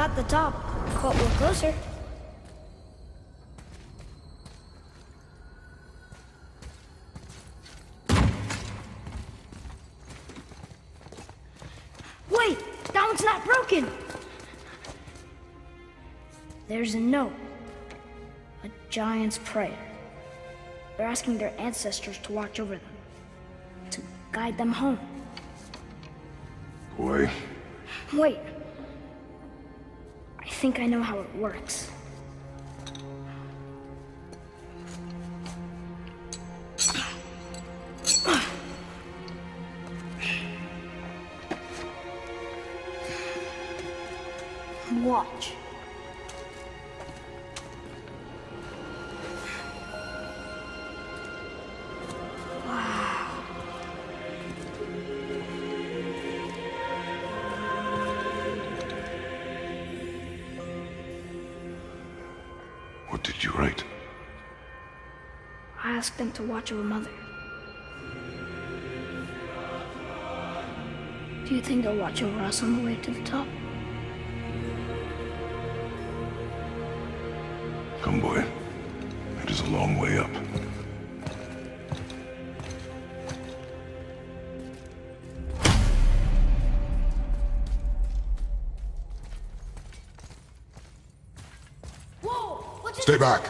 not the top, but we're closer. Wait! That one's not broken! There's a note. A giant's prayer. They're asking their ancestors to watch over them. To guide them home. Boy. Wait. I think I know how it works. Watch. What did you write? I asked them to watch over Mother. Do you think they'll watch over us on the way to the top? Come, boy. It is a long way up. Whoa! What's Stay back!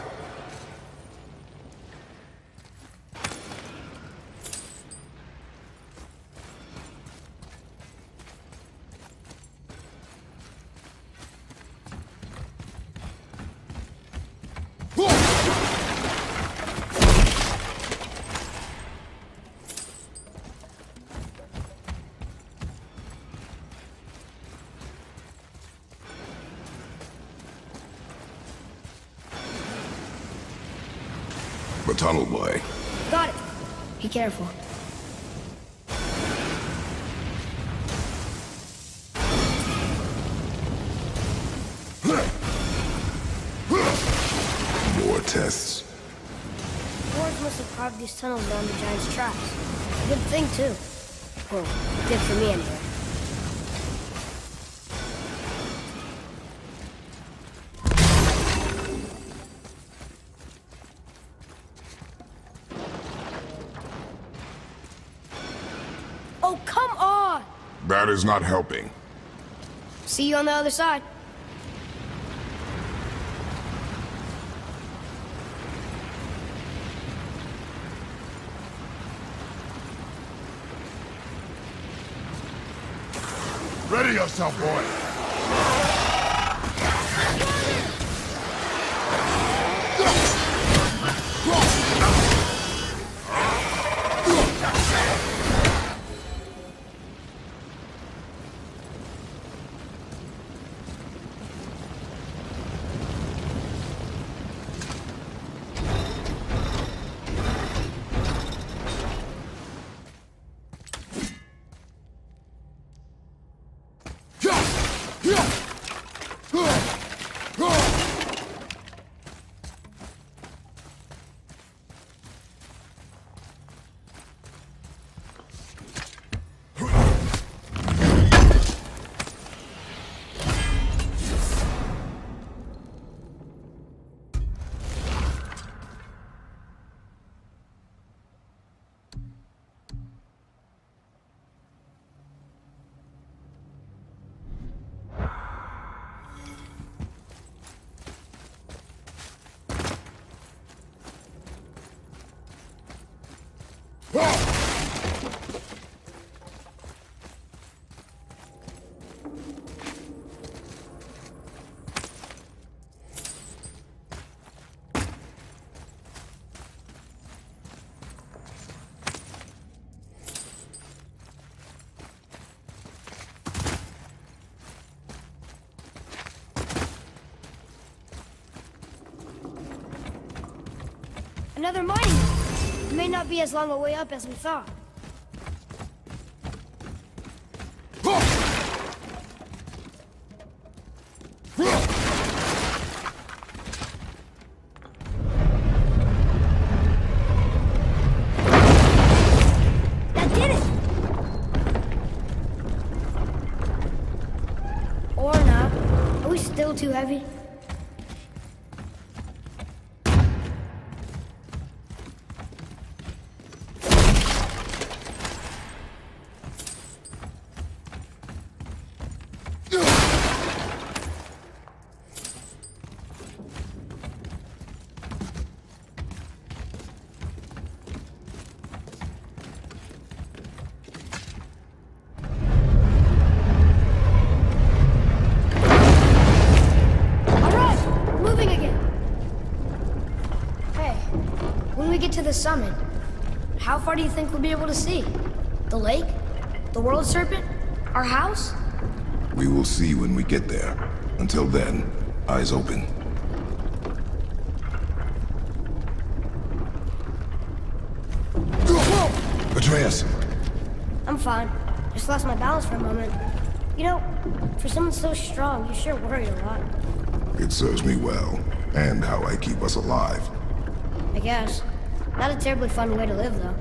The tunnel, boy. Got it. Be careful. More tests. Dwarves must have carved these tunnels around the giant's traps. A good thing, too. Well, good for me, anyway. Oh, come on! That is not helping. See you on the other side. Ready yourself, boy. Another mining. It may not be as long a way up as we thought. That did it! Or not. At least Still too heavy? To the summit, how far do you think we'll be able to see? The lake? The world serpent? Our house? We will see when we get there. Until then, eyes open. Whoa! Atreus! I'm fine. Just lost my balance for a moment. You know, for someone so strong, you sure worry a lot. It serves me well, and how I keep us alive. I guess. Not a terribly fun way to live, though.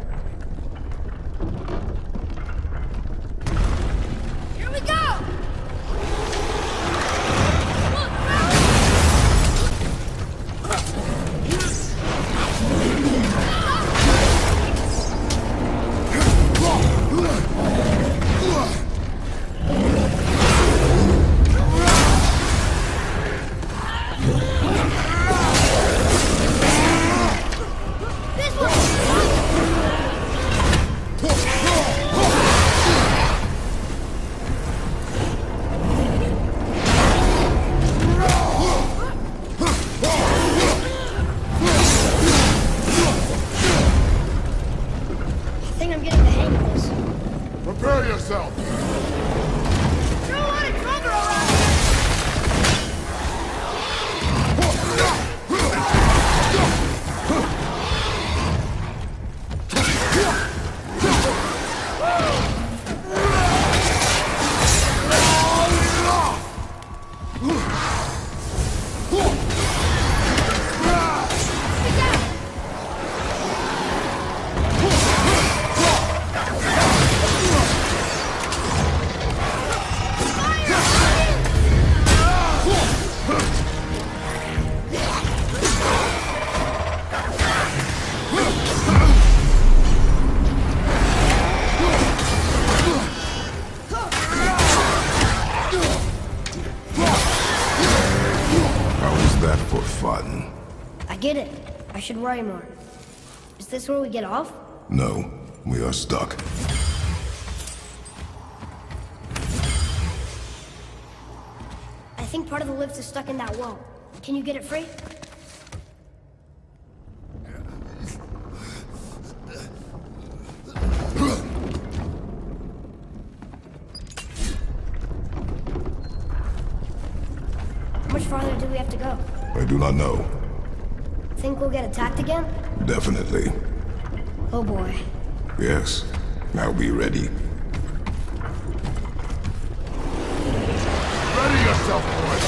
Here we go! Prepare yourself! Throw a lot of drugger around! I get it. I should worry more. Is this where we get off? No, we are stuck. I think part of the lift is stuck in that wall. Can you get it free? How much farther do we have to go? I do not know. Think we'll get attacked again? Definitely. Oh boy. Yes. Now be ready. Ready yourself, boy!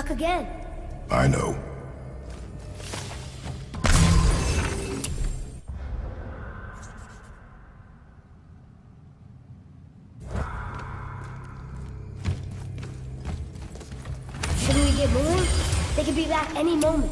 stuck again. I know. Shouldn't we get moving? They could be back any moment.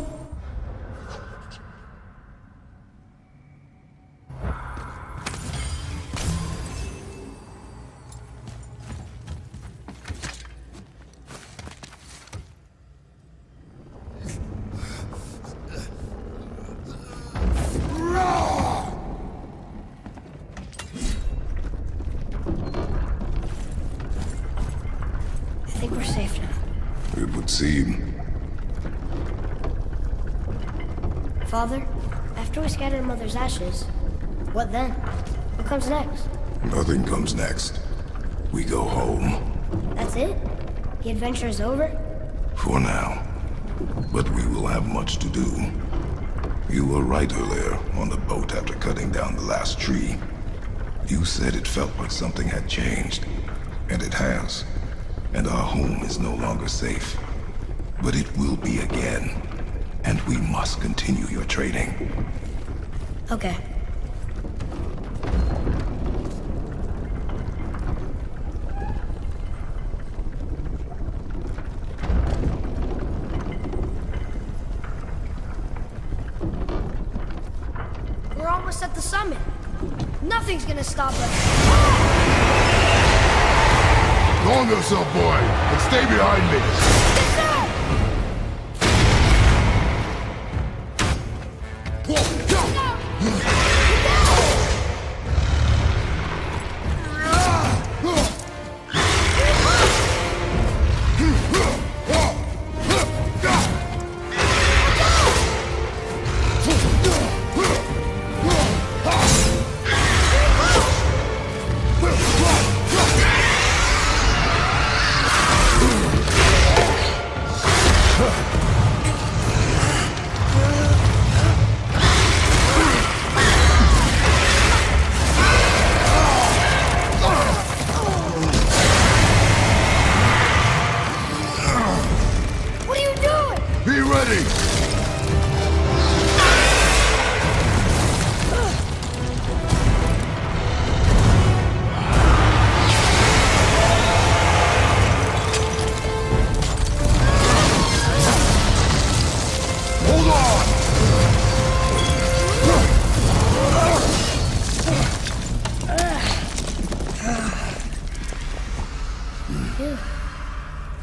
I think we're safe now. It would seem. Father, after we scatter Mother's ashes, what then? What comes next? Nothing comes next. We go home. That's it? The adventure is over? For now. But we will have much to do. You were right earlier on the boat after cutting down the last tree. You said it felt like something had changed. And it has. And our home is no longer safe. But it will be again. And we must continue your training. Okay. We're almost at the summit. Nothing's gonna stop us. Go on yourself, boy, and stay behind me. Yes, sir!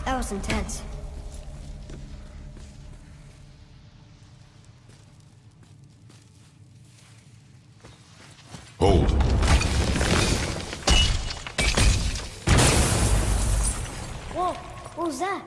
That was intense. Hold. Whoa, what was that?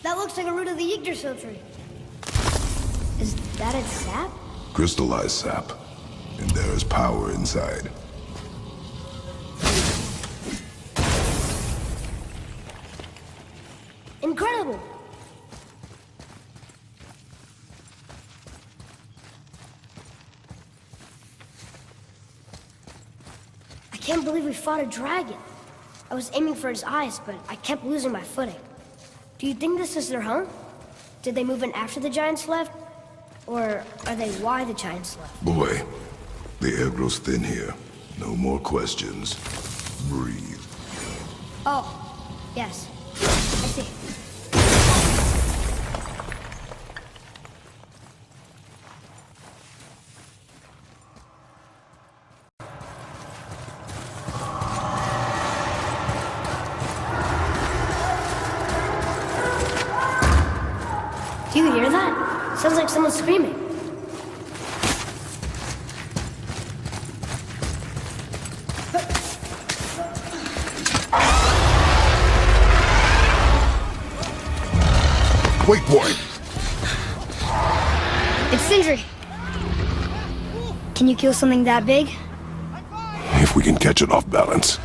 That looks like a root of the Yggdrasil tree. Is that its sap? Crystallized sap. And there is power inside. Incredible! I can't believe we fought a dragon. I was aiming for his eyes, but I kept losing my footing. Do you think this is their home? Did they move in after the giants left? Or are they why the giants left? Boy, the air grows thin here. No more questions. Breathe. Oh, yes. I see. Do you hear that? Sounds like someone screaming. Wait, boy! It's Sindri. Can you kill something that big? If we can catch it off balance.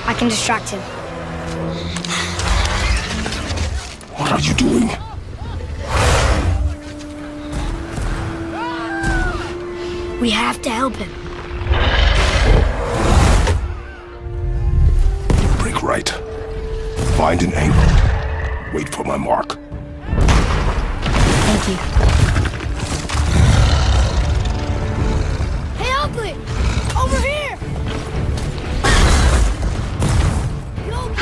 I can distract him. What are you doing? We have to help him. Break right. Find an angle. Wait for my mark. Thank you. Hey, Ugly! Over here! Yo,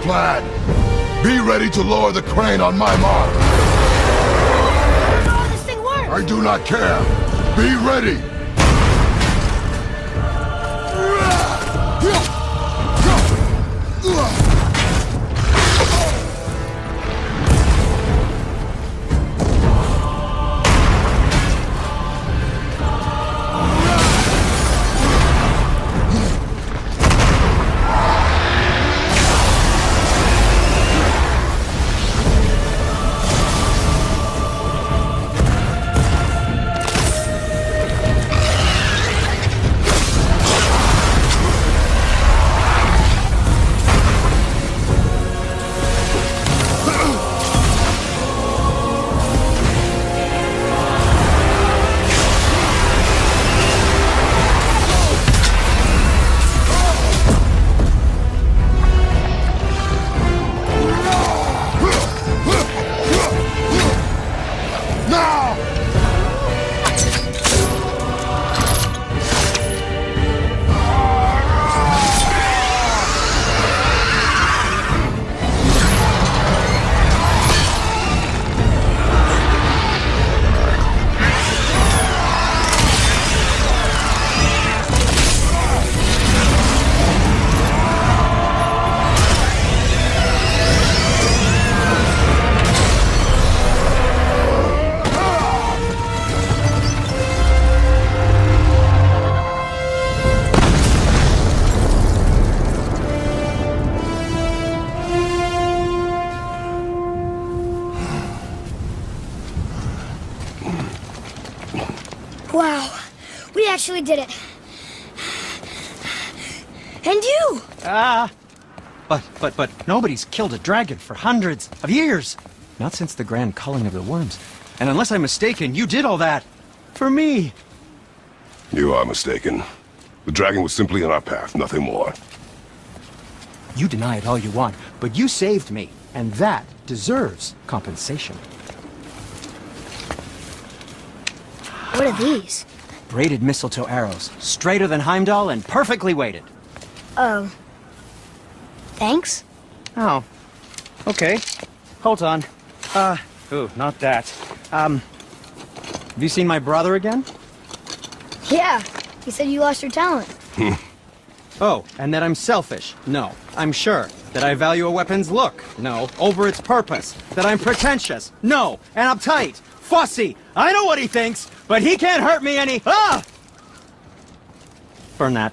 plan. Be ready to lower the crane on my mark. How this thing works? I do not care. Be ready. Wow, we actually did it. And you! But nobody's killed a dragon for hundreds of years. Not since the grand culling of the worms. And unless I'm mistaken, you did all that for me. You are mistaken. The dragon was simply in our path, nothing more. You deny it all you want, but you saved me, and that deserves compensation. What are these? Braided mistletoe arrows, straighter than Heimdall and perfectly weighted. Oh. Thanks? Oh. Okay. Hold on. Ooh, not that. Have you seen my brother again? Yeah, he said you lost your talent. Oh, and that I'm selfish? No, I'm sure. That I value a weapon's look? No, over its purpose. That I'm pretentious? No, and uptight. Fussy. I know what he thinks, but he can't hurt me any. Ah! Burn that.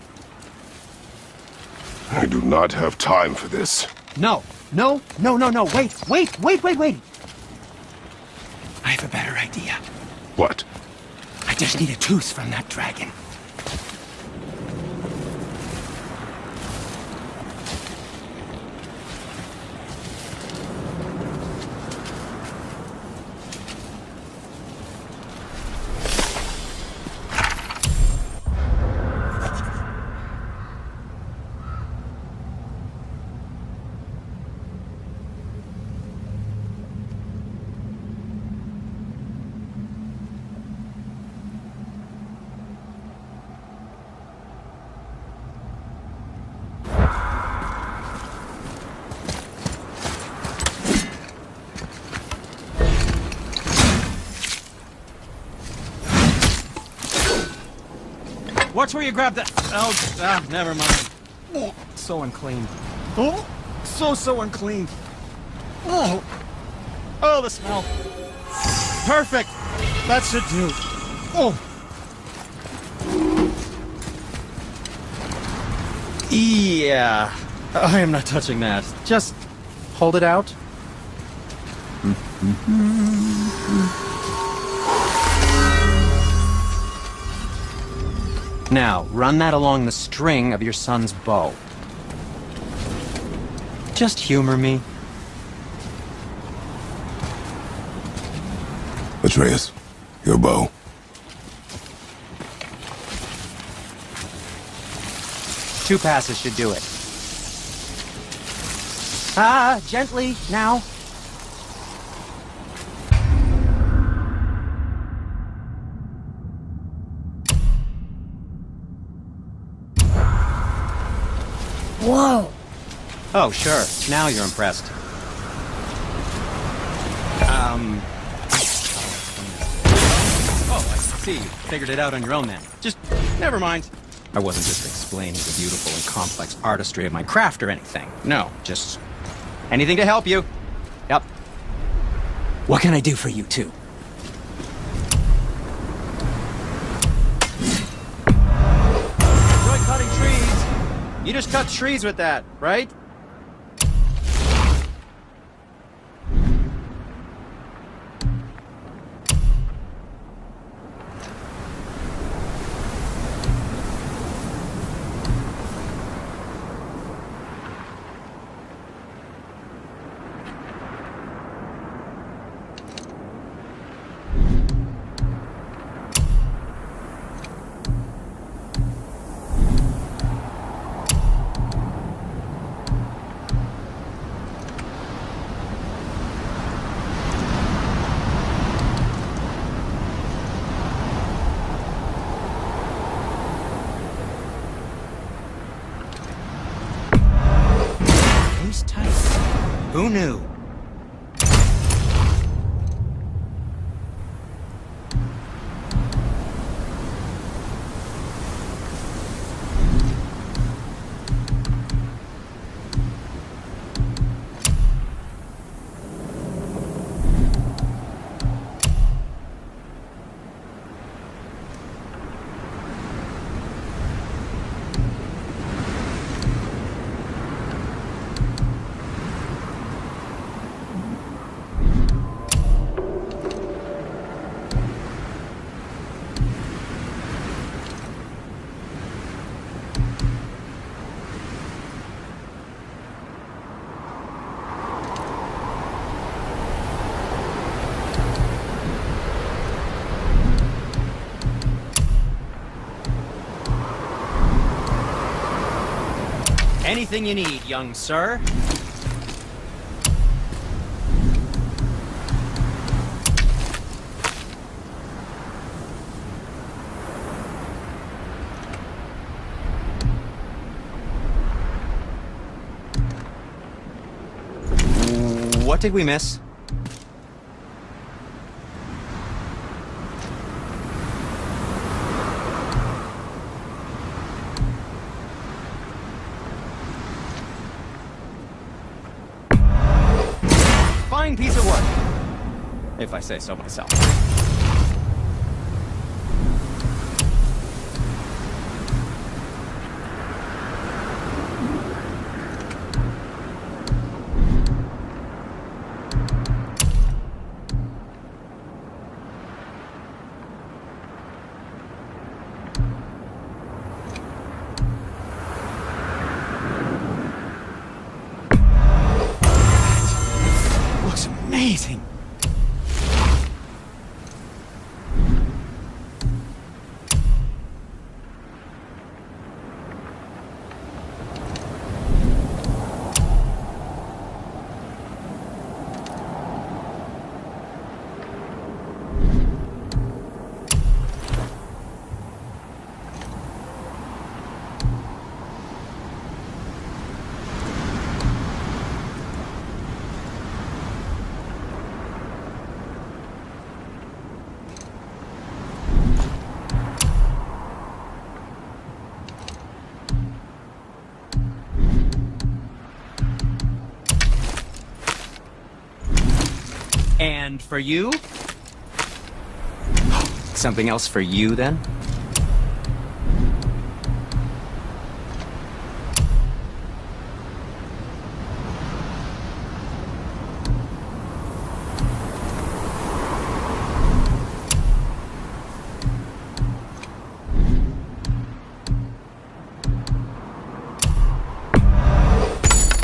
I do not have time for this. No. Wait. I have a better idea. What? I just need a tooth from that dragon. Watch where you grab that. Oh, never mind. Oh, so unclean. Oh, so unclean. Oh, the smell. Perfect. That should do. Oh. Yeah. I am not touching that. Just hold it out. Now, run that along the string of your son's bow. Just humor me. Atreus, your bow. Two passes should do it. Gently, now. Whoa! Oh, sure. Now you're impressed. Oh, I see. You figured it out on your own then. Just, never mind. I wasn't just explaining the beautiful and complex artistry of my craft or anything. No, just anything to help you. Yep. What can I do for you, too? Enjoy cutting trees. You just cut trees with that, right? Who knew? Anything you need, young sir. What did we miss? Fine piece of work, if I say so myself. Amazing. And for you? Something else for you, then?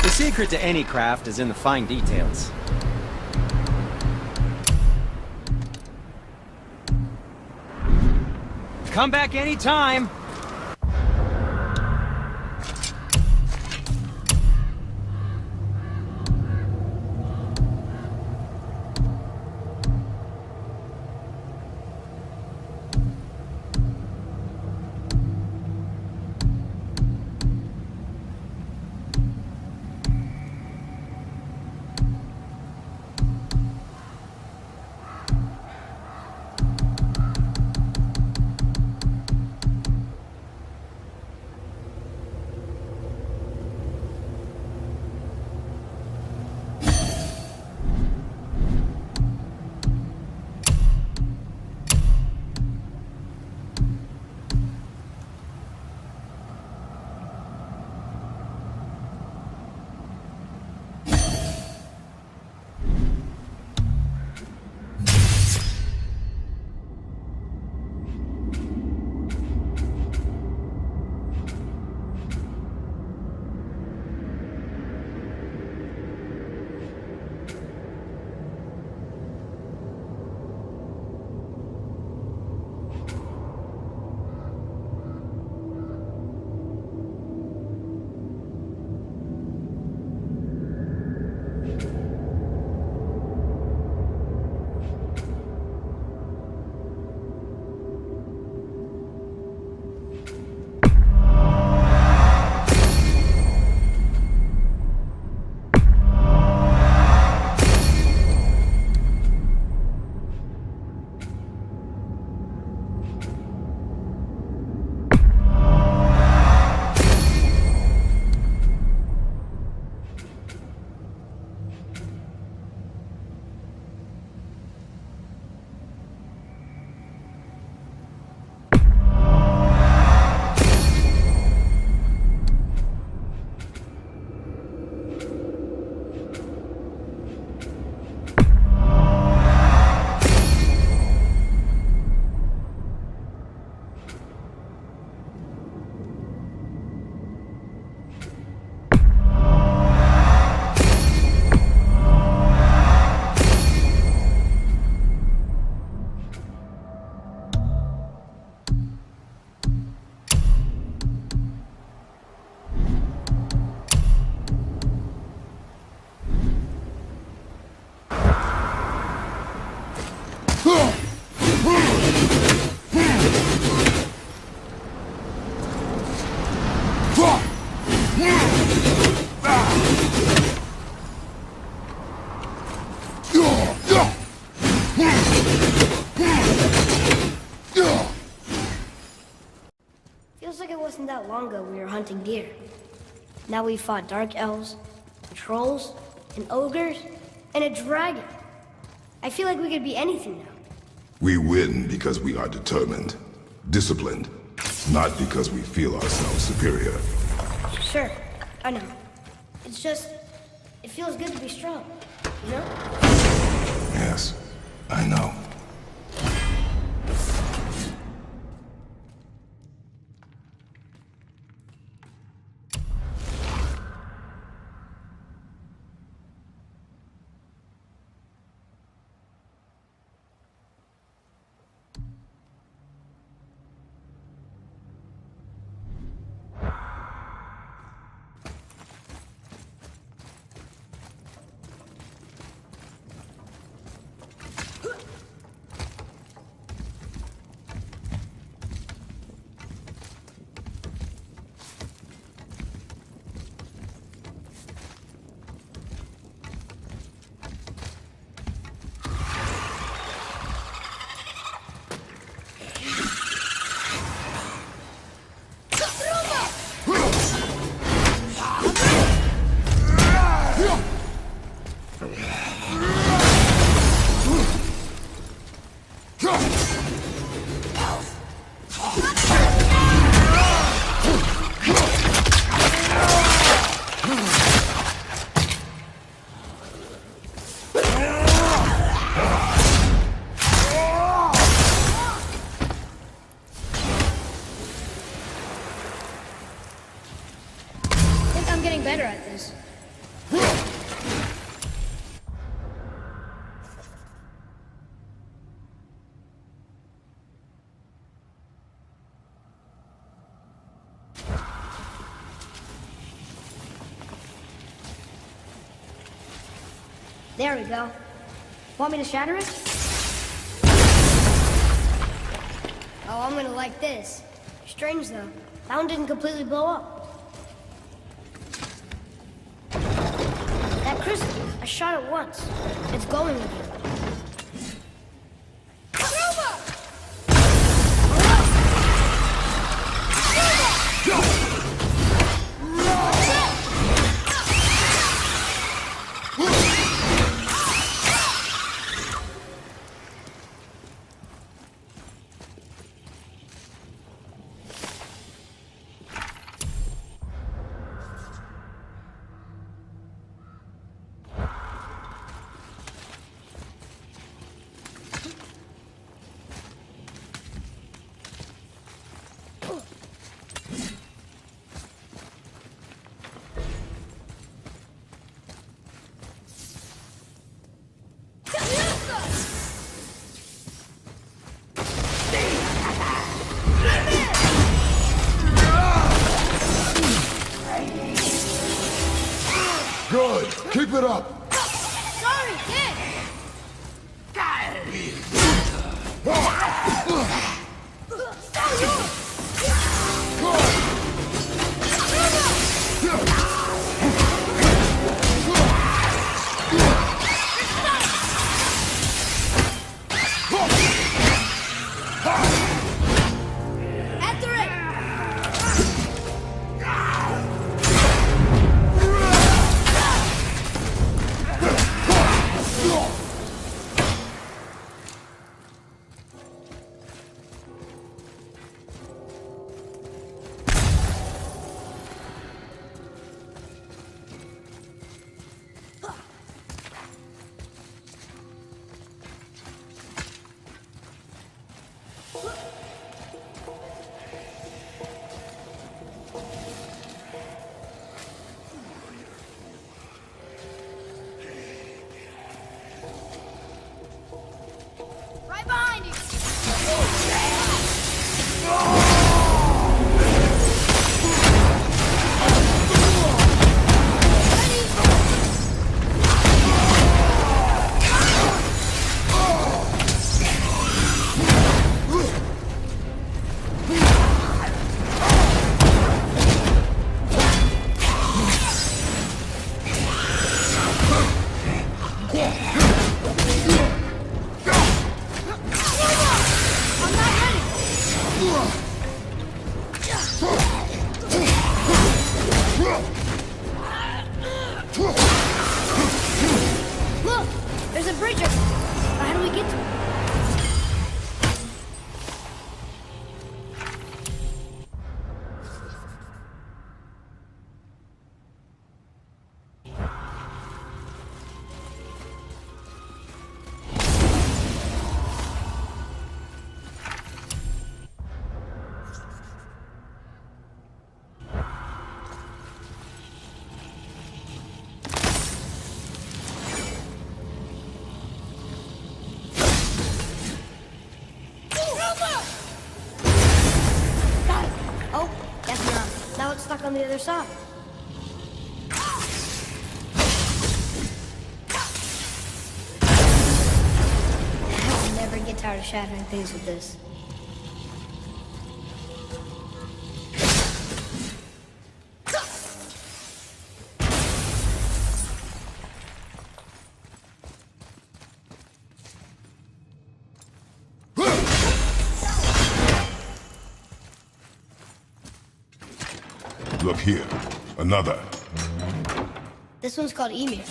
The secret to any craft is in the fine details. Come back anytime. wasn't that long ago we were hunting deer. Now we fought dark elves, and trolls, and ogres, and a dragon. I feel like we could be anything now. We win because we are determined, disciplined, not because we feel ourselves superior. Sure, I know. It's just, it feels good to be strong, you know? Yes, I know. Better at this. There we go. Want me to shatter it? Oh, I'm gonna like this. Strange though. That one didn't completely blow up. That crystal, I shot it once. It's glowing again. Good. Keep it up. Sorry, kid. Right behind you. stuck on the other side. I'll never get tired of shattering things with this. Look here. Another. This one's called Emir.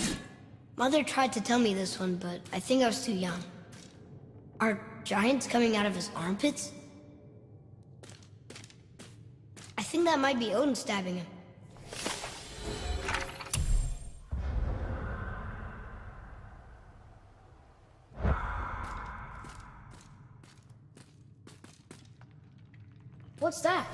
Mother tried to tell me this one, but I think I was too young. Are giants coming out of his armpits? I think that might be Odin stabbing him. What's that?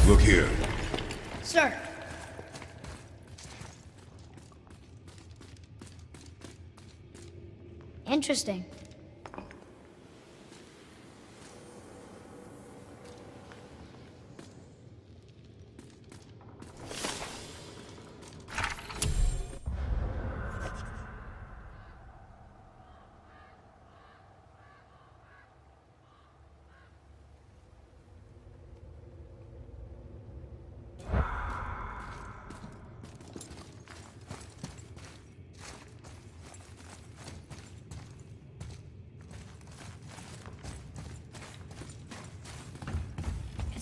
Look here. Sir. Interesting.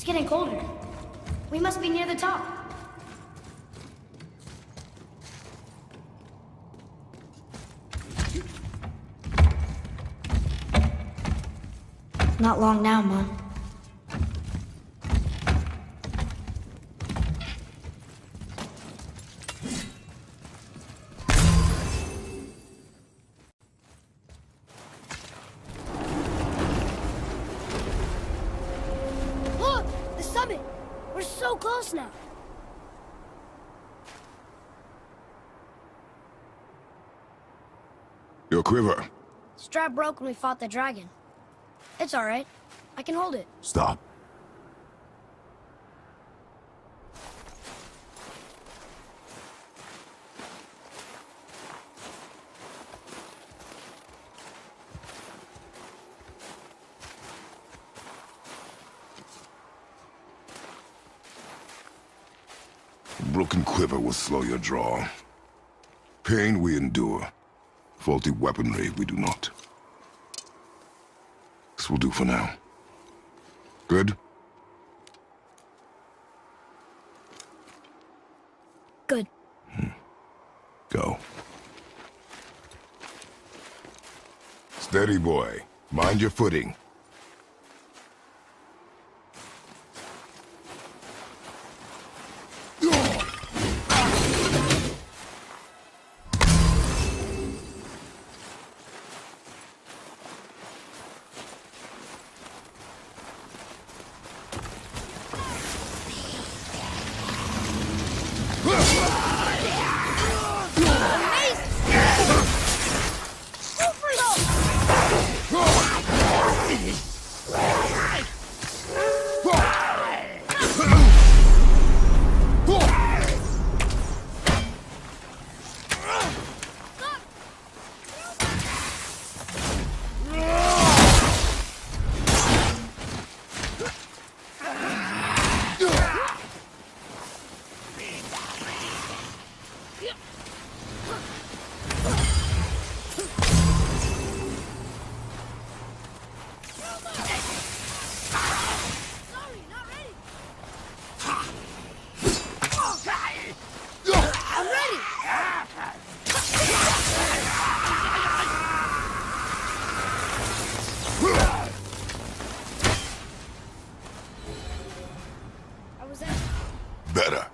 getting colder. We must be near the top. Not long now, Mom. Look! The summit! We're so close now! Your quiver. Strap broke when we fought the dragon. It's alright. I can hold it. Stop. Broken quiver will slow your draw. Pain we endure. Faulty weaponry we do not. This will do for now. Good? Good. Go. Steady, boy. Mind your footing. Better.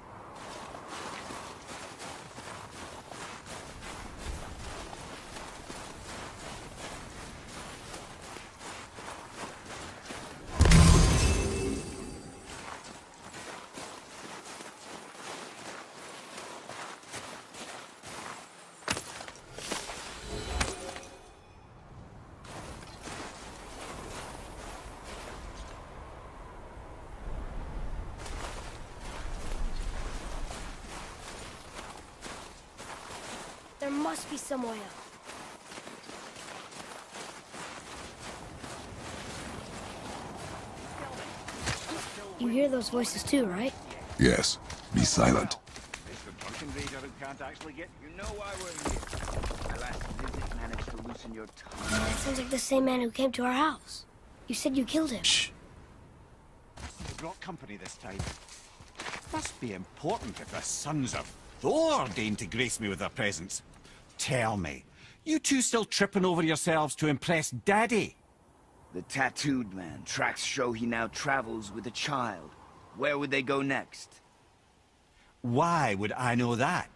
There must be some way up. You hear those voices too, right? Yes. Be silent. It's the drunken raider who can't actually get... You know why we're here. My last visit managed to loosen your tongue. That sounds like the same man who came to our house. You said you killed him. Shh. You brought company this time. Must be important if the sons of Thor deign to grace me with their presence. Tell me, you two still tripping over yourselves to impress Daddy? The tattooed man. Tracks show he now travels with a child. Where would they go next? Why would I know that?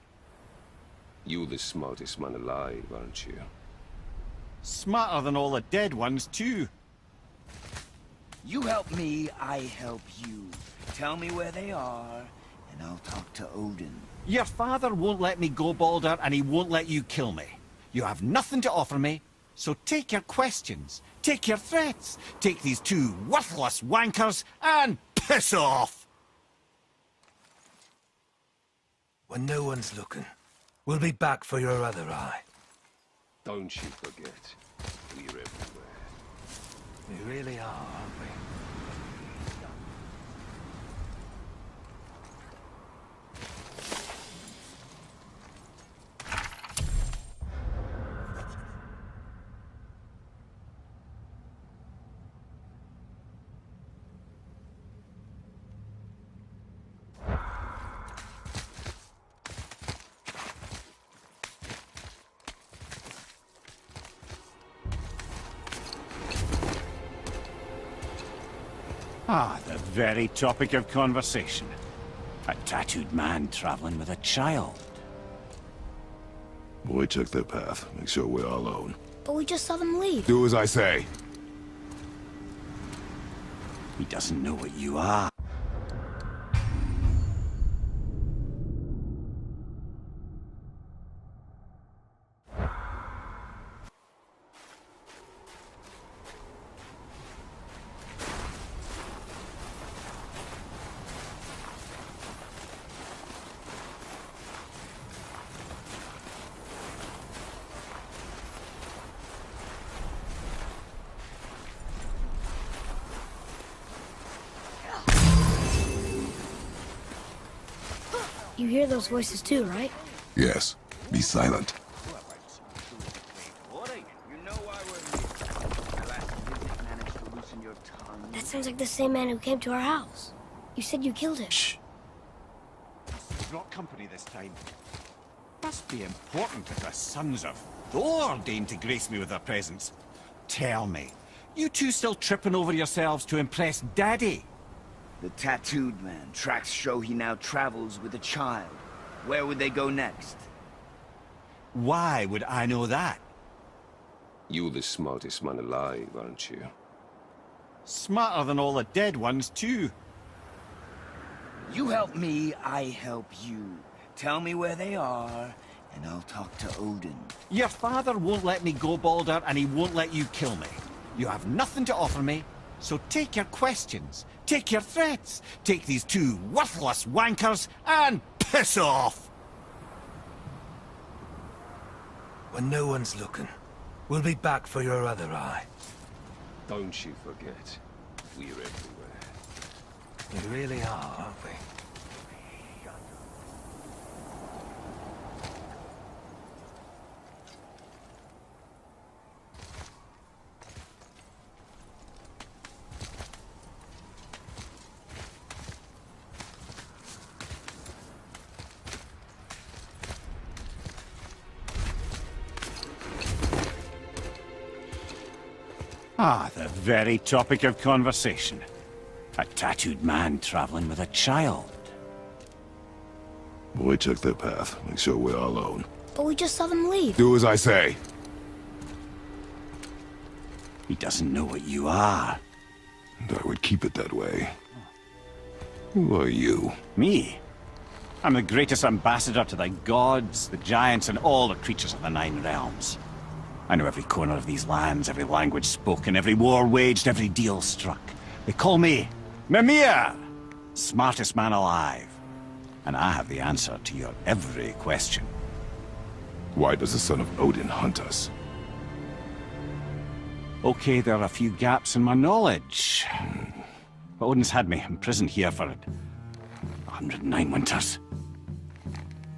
You're the smartest man alive, aren't you? Smarter than all the dead ones, too. You help me, I help you. Tell me where they are, and I'll talk to Odin. Your father won't let me go, Balder, and he won't let you kill me. You have nothing to offer me, so take your questions, take your threats, take these two worthless wankers, and piss off! When no one's looking, we'll be back for your other eye. Don't you forget, we're everywhere. We really are, aren't we? Ah, the very topic of conversation. A tattooed man traveling with a child. Boy, check their path. Make sure we're all alone. But we just saw them leave. Do as I say. He doesn't know what you are. You hear those voices too, right? Yes. Be silent. That sounds like the same man who came to our house. You said you killed him. Shh. Brought company this time. Must be important if the sons of Thor deign to grace me with their presence. Tell me, you two still tripping over yourselves to impress Daddy? The tattooed man. Tracks show he now travels with a child. Where would they go next? Why would I know that? You're the smartest man alive, aren't you? Smarter than all the dead ones, too. You help me, I help you. Tell me where they are, and I'll talk to Odin. Your father won't let me go, Balder, and he won't let you kill me. You have nothing to offer me, so take your questions, take your threats, take these two worthless wankers, and piss off! When no one's looking, we'll be back for your other eye. Don't you forget, we're everywhere. We really are, aren't we? Ah, the very topic of conversation. A tattooed man traveling with a child. Boy, check their path. Make sure we're all alone. But we just saw them leave. Do as I say. He doesn't know what you are. And I would keep it that way. Who are you? Me? I'm the greatest ambassador to the gods, the giants, and all the creatures of the Nine Realms. I know every corner of these lands, every language spoken, every war waged, every deal struck. They call me Mimir, smartest man alive. And I have the answer to your every question. Why does the son of Odin hunt us? Okay, there are a few gaps in my knowledge. But Odin's had me imprisoned here for 109 winters.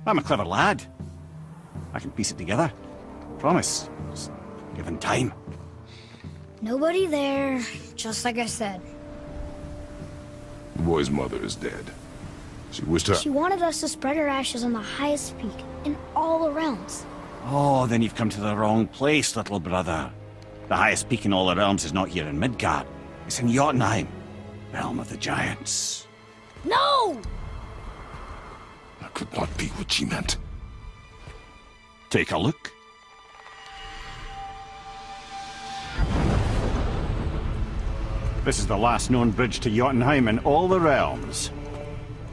I'm a clever lad. I can piece it together. Promise. Just given time. Nobody there, just like I said. The boy's mother is dead. She wished her... She wanted us to spread her ashes on the highest peak in all the realms. Oh, then you've come to the wrong place, little brother. The highest peak in all the realms is not here in Midgard. It's in Jotunheim, realm of the giants. No! That could not be what she meant. Take a look. This is the last known bridge to Jotunheim in all the realms.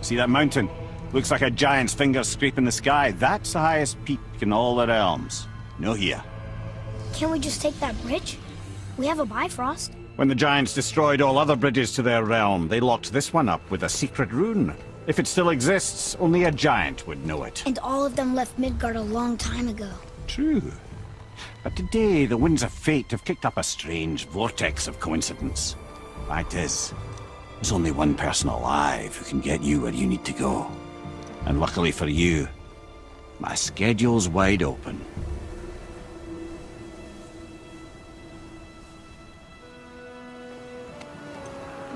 See that mountain? Looks like a giant's finger scraping the sky. That's the highest peak in all the realms. No here. Can't we just take that bridge? We have a Bifrost. When the giants destroyed all other bridges to their realm, they locked this one up with a secret rune. If it still exists, only a giant would know it. And all of them left Midgard a long time ago. True. But today, the winds of fate have kicked up a strange vortex of coincidence. Fact is, there's only one person alive who can get you where you need to go. And luckily for you, my schedule's wide open.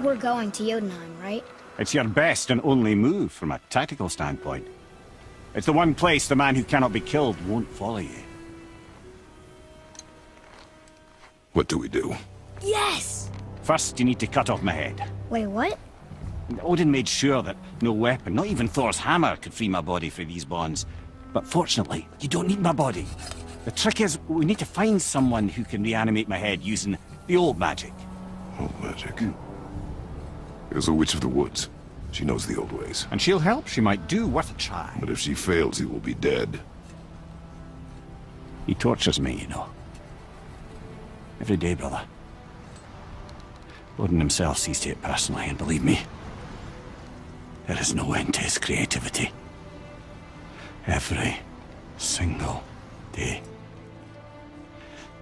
We're going to Jotunheim, right? It's your best and only move from a tactical standpoint. It's the one place the man who cannot be killed won't follow you. What do we do? Yes! First, you need to cut off my head. Wait, what? Odin made sure that no weapon, not even Thor's hammer, could free my body from these bonds. But fortunately, you don't need my body. The trick is, we need to find someone who can reanimate my head using the old magic. Old magic. There's a witch of the woods. She knows the old ways. And she'll help. She might do worth a try. But if she fails, he will be dead. He tortures me, you know. Every day, brother. Odin himself sees to it personally, and believe me, there is no end to his creativity. Every single day.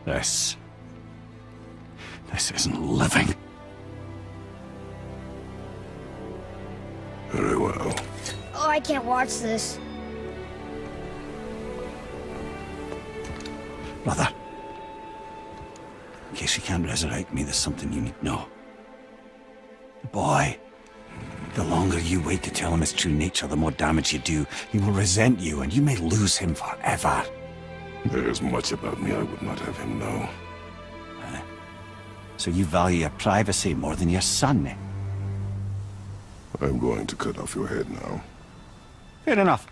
This isn't living. Very well. Oh, I can't watch this. Brother, in case you can't resurrect me, there's something you need to know. The boy, the longer you wait to tell him his true nature, the more damage you do. He will resent you, and you may lose him forever. There's much about me I would not have him know. So you value your privacy more than your son, eh? I'm going to cut off your head now. Fair enough.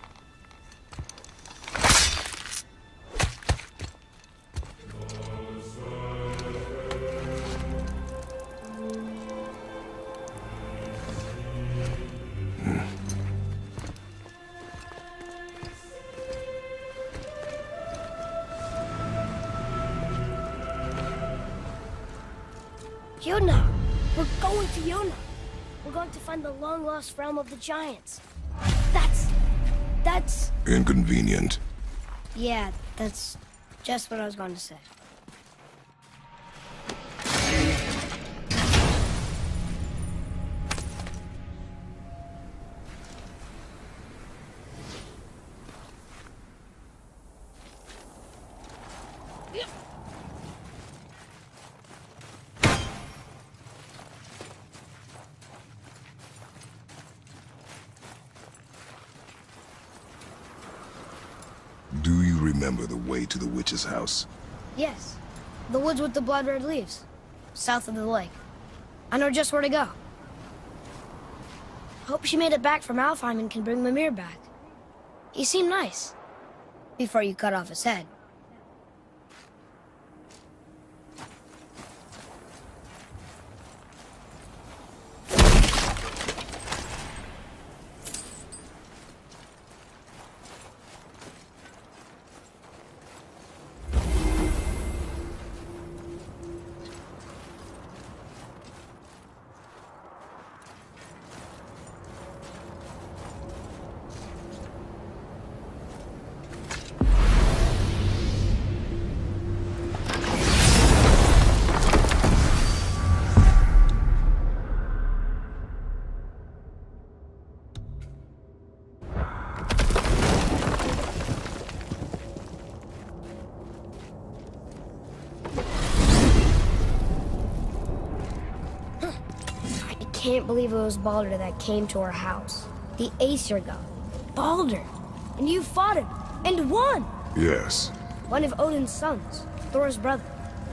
Yona! We're going to Yona! We're going to find the long-lost realm of the giants. That's... Inconvenient. Yeah, that's just what I was going to say. Do you remember the way to the witch's house? Yes. The woods with the blood-red leaves. South of the lake. I know just where to go. Hope she made it back from Alfheim and can bring Mimir back. He seemed nice. Before you cut off his head. I can't believe it was Baldur that came to our house. The Aesir god. Baldur! And you fought him! And won! Yes. One of Odin's sons. Thor's brother.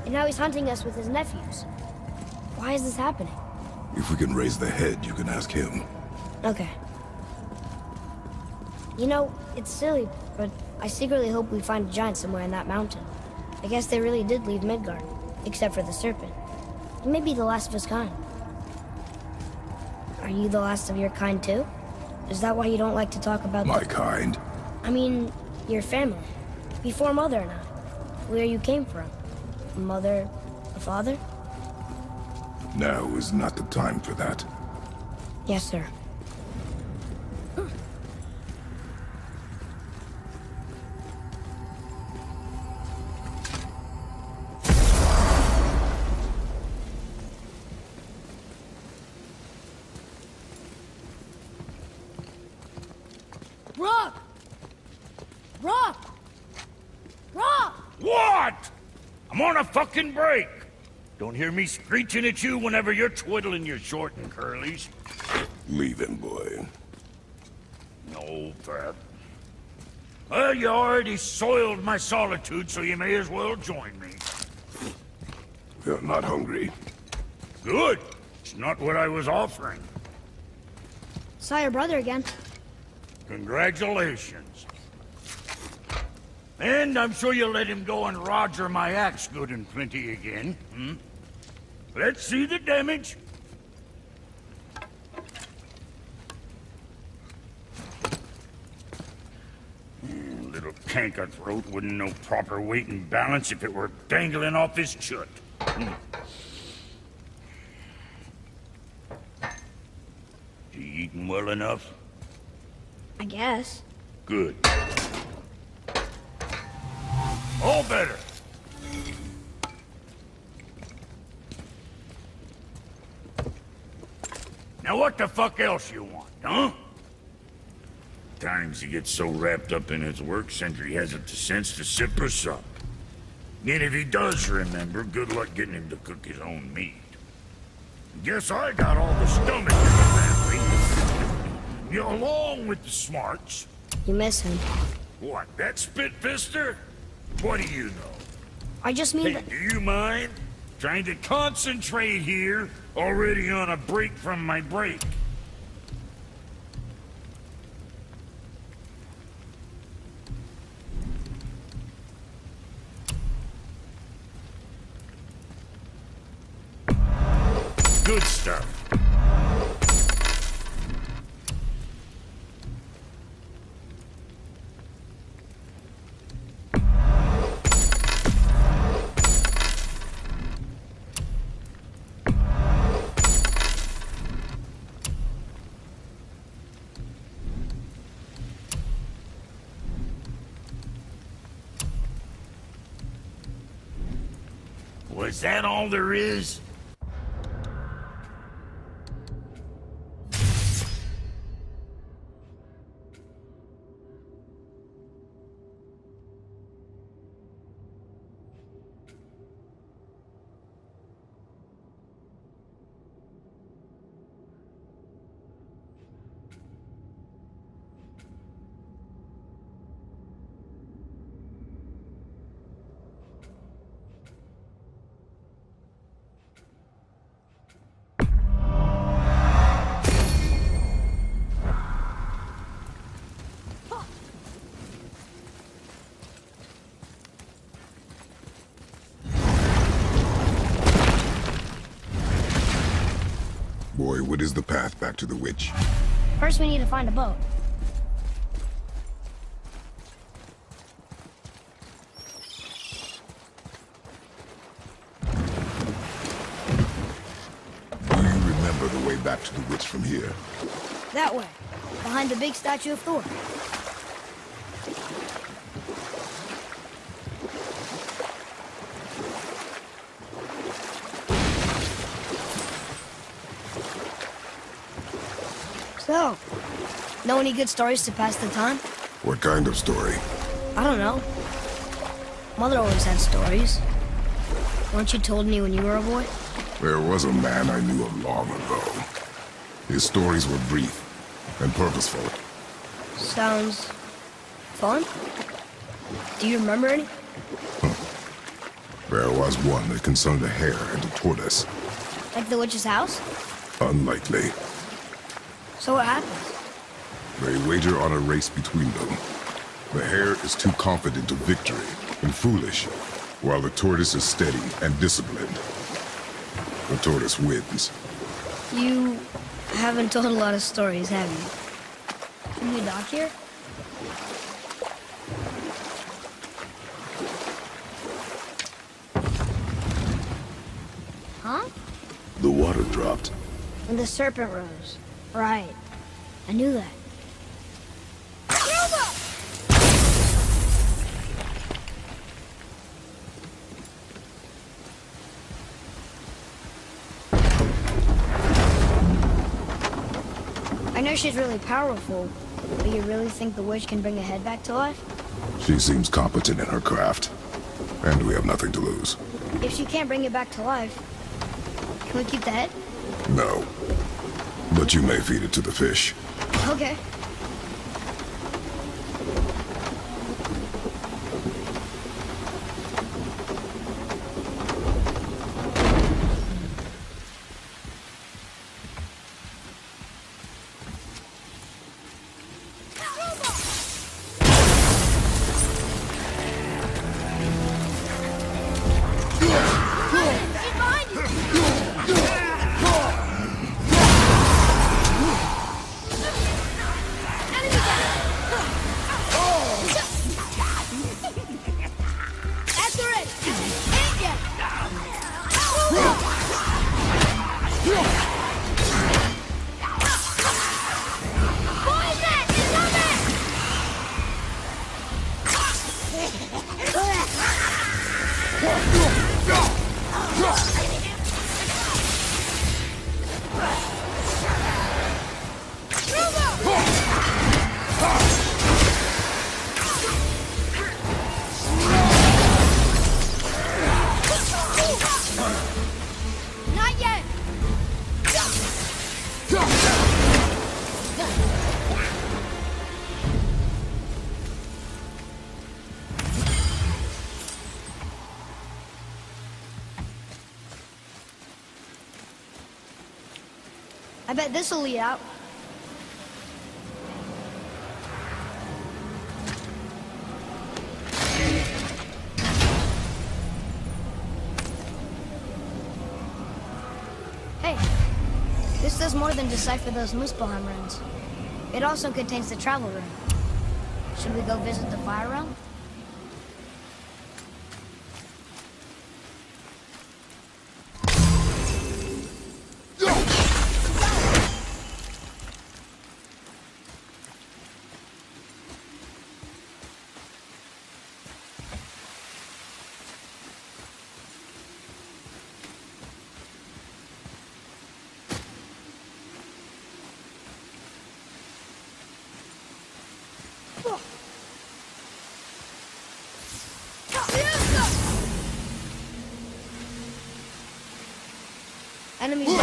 And now he's hunting us with his nephews. Why is this happening? If we can raise the head, you can ask him. Okay. You know, it's silly, but I secretly hope we find a giant somewhere in that mountain. I guess they really did leave Midgard, except for the serpent. He may be the last of his kind. Are you the last of your kind too? Is that why you don't like to talk about My kind? I mean, your family. Before Mother and I. Where you came from. A mother, a father? Now is not the time for that. Yes, sir. Rock! Rock! Rock! What? I'm on a fucking break. Don't hear me screeching at you whenever you're twiddling your short and curlies. Leave him, boy. No, Pat. Well, you already soiled my solitude, so you may as well join me. You're not hungry. Good. It's not what I was offering. Saw your brother again. Congratulations. And I'm sure you'll let him go and roger my axe good and plenty again, hmm? Let's see the damage. Little canker throat wouldn't know proper weight and balance if it were dangling off his chut. You eating well enough? I guess. Good. All better. Now what the fuck else you want, huh? Times he gets so wrapped up in his work, Sentry hasn't the sense to sip or sup. And if he does remember, good luck getting him to cook his own meat. Guess I got all the stomach in the family. You along with the smarts. You miss him. What, that spit-fister? What do you know? I just mean Hey, that... do you mind? Trying to concentrate here, already on a break from my break. Good stuff. Was that all there is? Boy, what is the path back to the witch? First we need to find a boat. Do you remember the way back to the witch from here? That way. Behind the big statue of Thor. So, know any good stories to pass the time? What kind of story? I don't know. Mother always had stories. Weren't you told me when you were a boy? There was a man I knew of long ago. His stories were brief and purposeful. Sounds fun. Do you remember any? There was one that concerned a hare and a tortoise. Like the witch's house? Unlikely. So what happens? They wager on a race between them. The hare is too confident of victory and foolish, while the tortoise is steady and disciplined. The tortoise wins. You haven't told a lot of stories, have you? Can we dock here? Huh? The water dropped. And the serpent rose. Right. I knew that. I know she's really powerful, but you really think the witch can bring a head back to life? She seems competent in her craft, and we have nothing to lose. If she can't bring it back to life, can we keep the head? No. But you may feed it to the fish. Okay. I bet this'll lead out. Hey, this does more than decipher those Muspelheim runes. It also contains the travel rune. Should we go visit the Fire Realm? Enemies.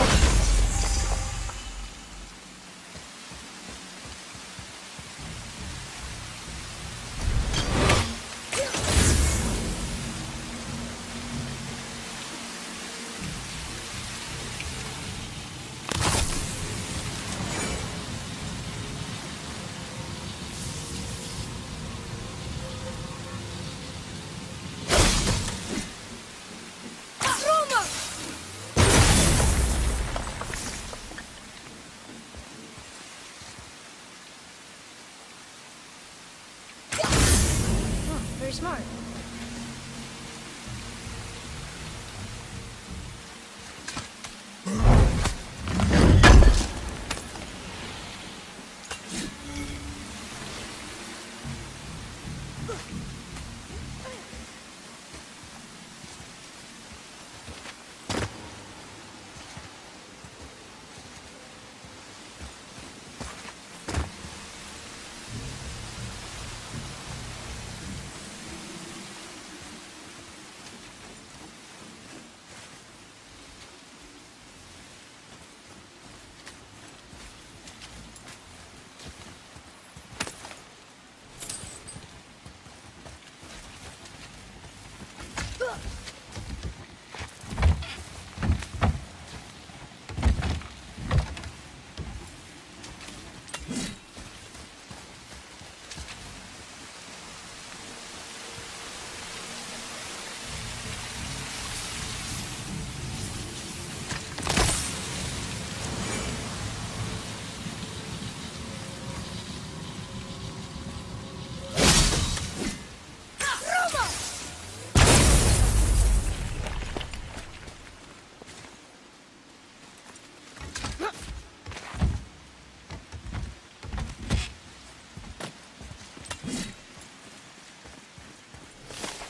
Very smart.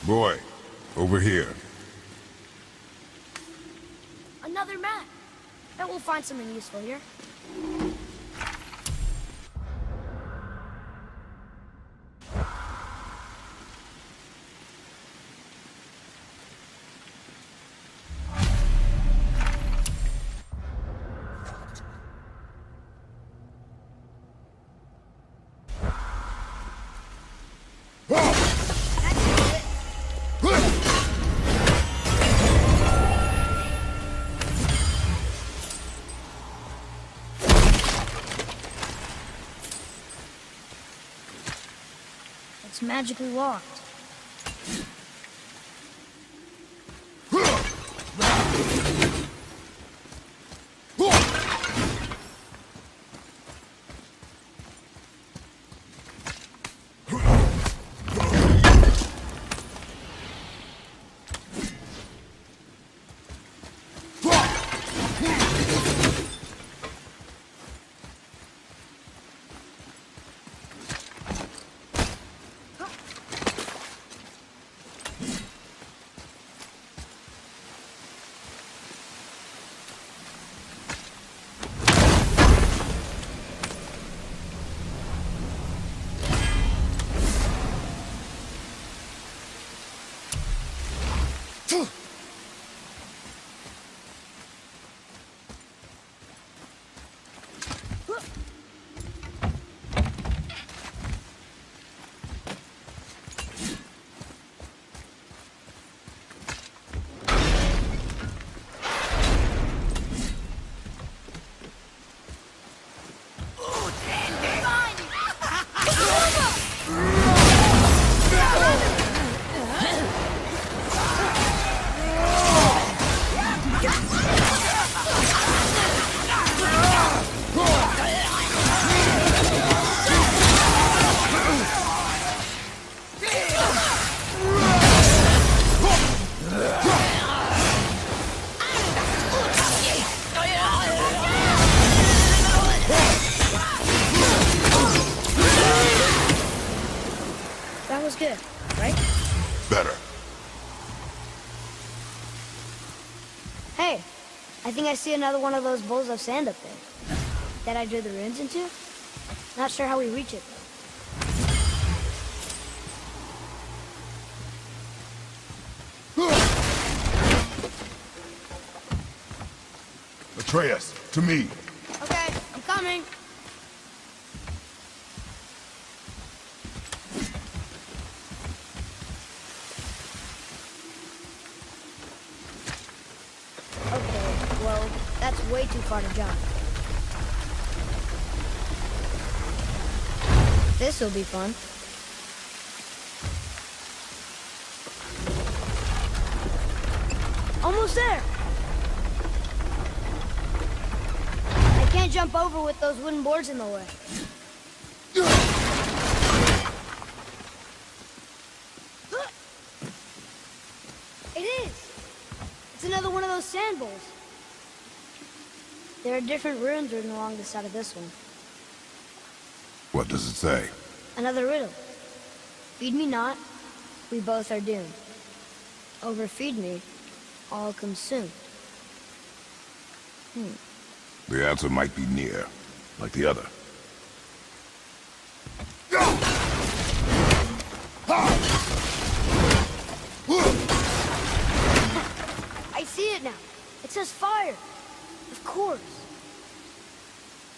Boy, over here. Another map. Bet we'll find something useful here. It's magically locked. was good, right? Better. Hey, I think I see another one of those bowls of sand up there. That I drew the runes into? Not sure how we reach it, Atreus, to me. Okay, I'm coming. Okay, well, that's way too far to jump. This'll be fun. Almost there! I can't jump over with those wooden boards in the way. It is! It's another one of those sand bowls. There are different runes written along the side of this one. What does it say? Another riddle. Feed me not, we both are doomed. Overfeed me, all consumed. The answer might be near, like the other. I see it now. It says fire. Of course.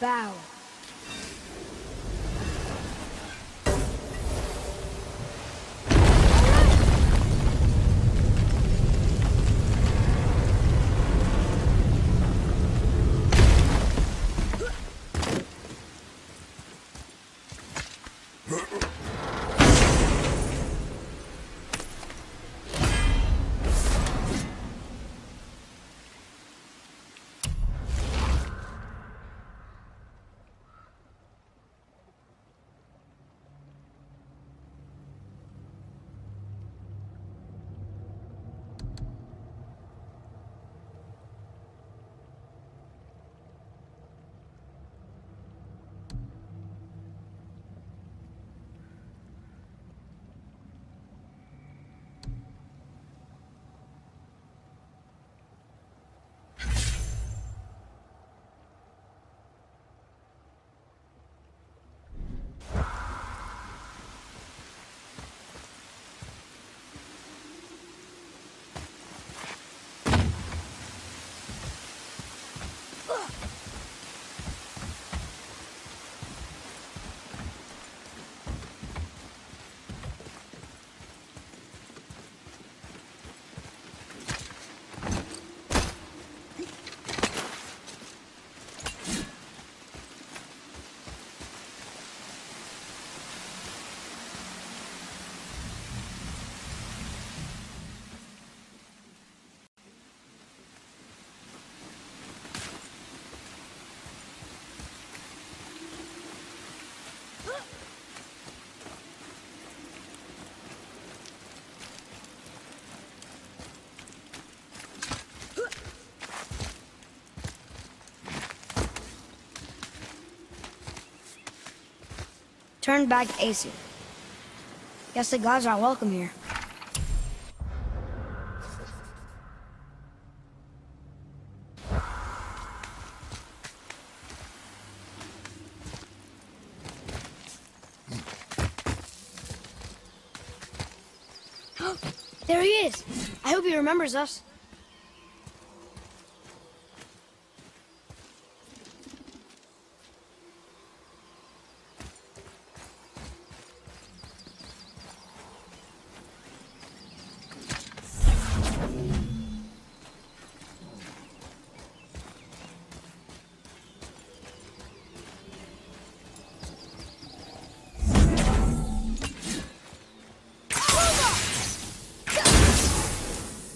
Bow. Turn back to Aesir. Guess the gods aren't welcome here. There he is! I hope he remembers us.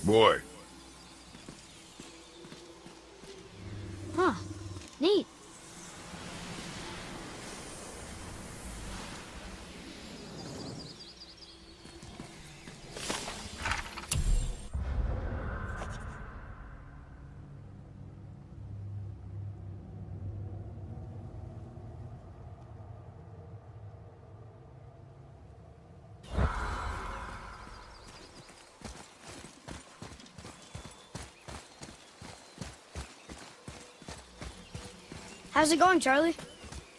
Boy. Huh. Neat. How's it going, Charlie?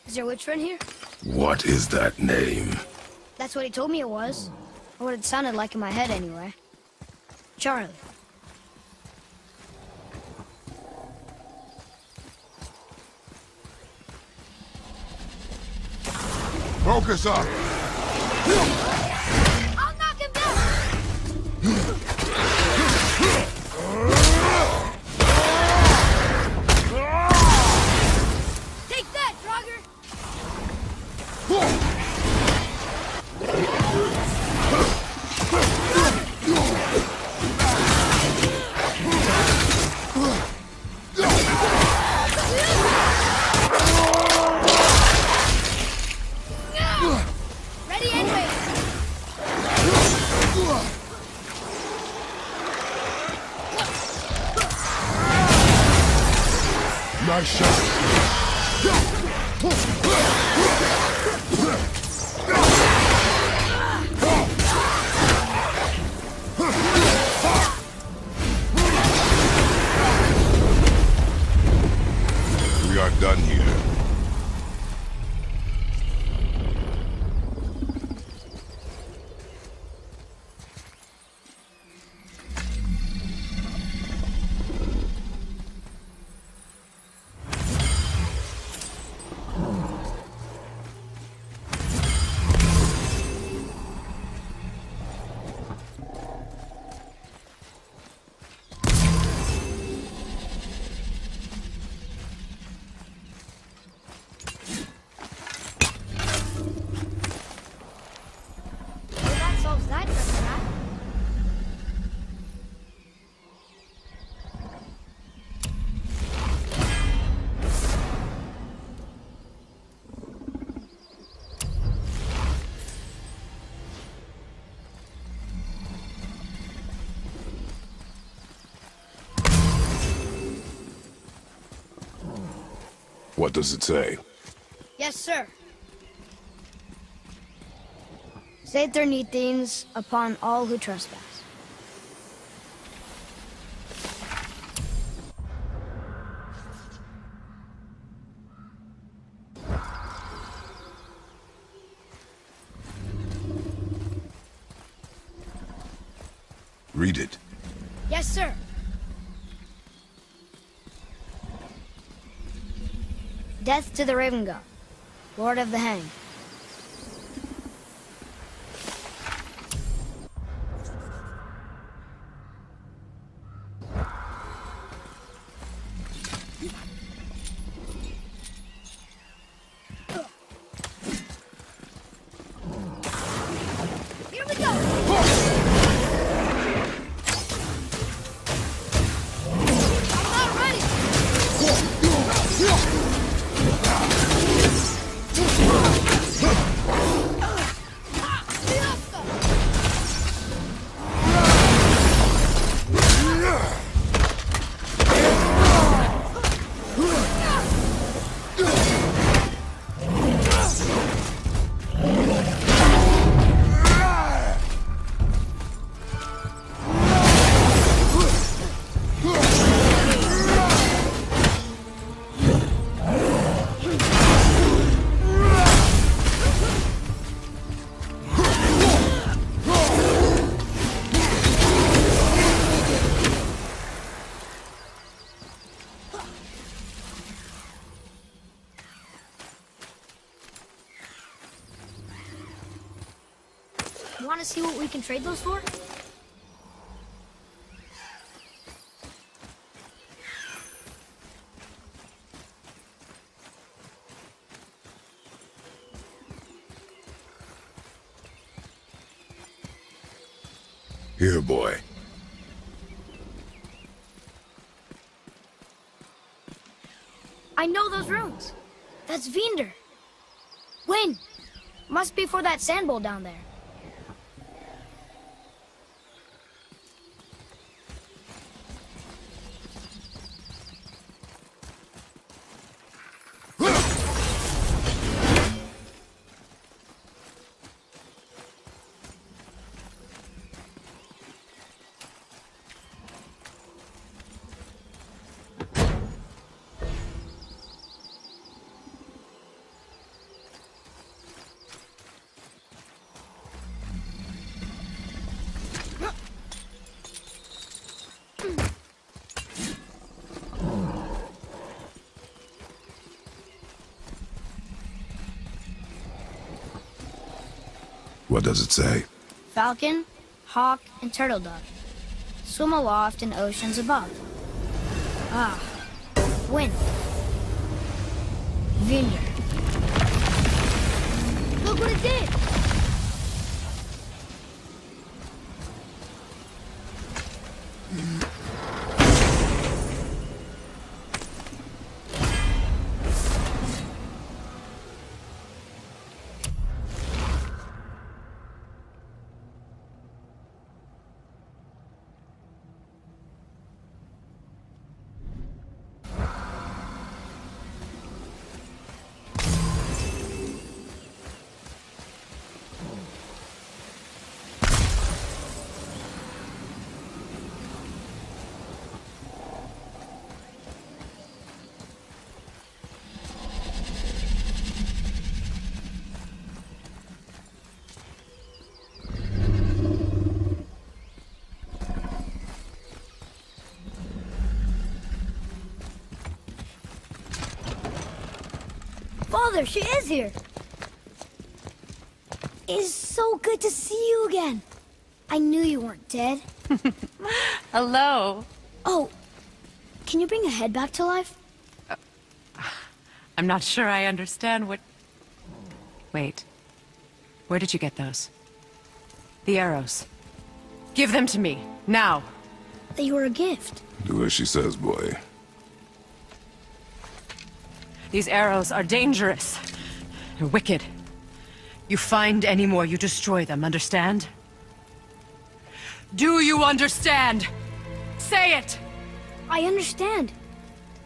Is your witch friend here? What is that name? That's what he told me it was. Or what it sounded like in my head, anyway. Charlie. Focus up! I'll knock him down! Take that, Draugr! Ready anyway! Nice shot! We are done here. Well, that solves that treasure map. What does it say? Yes, sir. Saith Neathines upon all who trespass. Read it. Yes, sir. Death to the Raven God, Lord of the Hang. Here we go! I'm not ready! Want to see what we can trade those for? Here, boy. I know those runes. That's Vinder. Win. Must be for that sand bowl down there. What does it say? Falcon, hawk, and turtle dove. Swim aloft in oceans above. Ah, wind. Vineyard. Look what it did! Father, she is here! It's so good to see you again. I knew you weren't dead. Hello. Oh, can you bring a head back to life? I'm not sure I understand what... Wait. Where did you get those? The arrows. Give them to me, now. They were a gift. Do as she says, boy. These arrows are dangerous. They're wicked. You find any more, you destroy them, understand? Do you understand? Say it! I understand.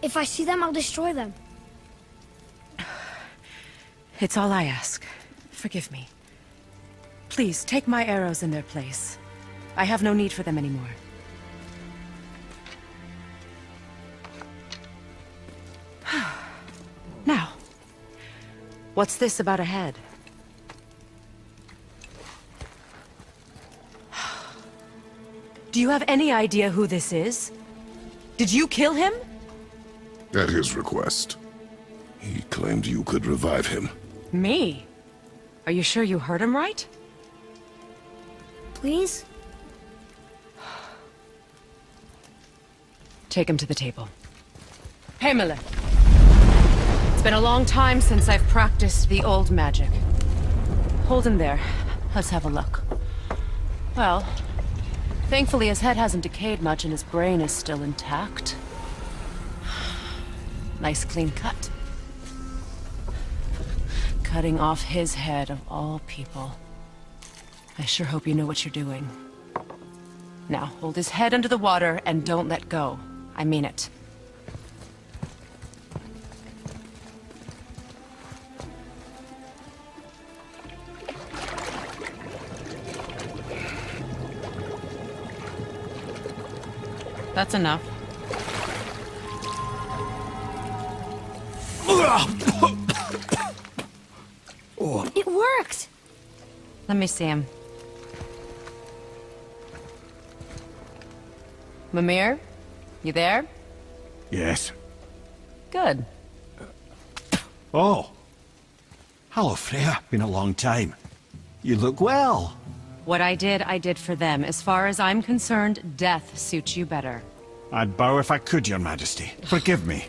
If I see them, I'll destroy them. It's all I ask. Forgive me. Please, take my arrows in their place. I have no need for them anymore. Now, what's this about a head? Do you have any idea who this is? Did you kill him? At his request. He claimed you could revive him. Me? Are you sure you heard him right? Please? Take him to the table. Pamela. It's been a long time since I've practiced the old magic. Hold him there. Let's have a look. Well, thankfully his head hasn't decayed much and his brain is still intact. Nice clean cut. Cutting off his head of all people. I sure hope you know what you're doing. Now, hold his head under the water and don't let go. I mean it. That's enough. It worked! Let me see him. Mimir? You there? Yes. Good. Oh. Hello, Freya. Been a long time. You look well. What I did for them. As far as I'm concerned, death suits you better. I'd bow if I could, Your Majesty. Forgive me.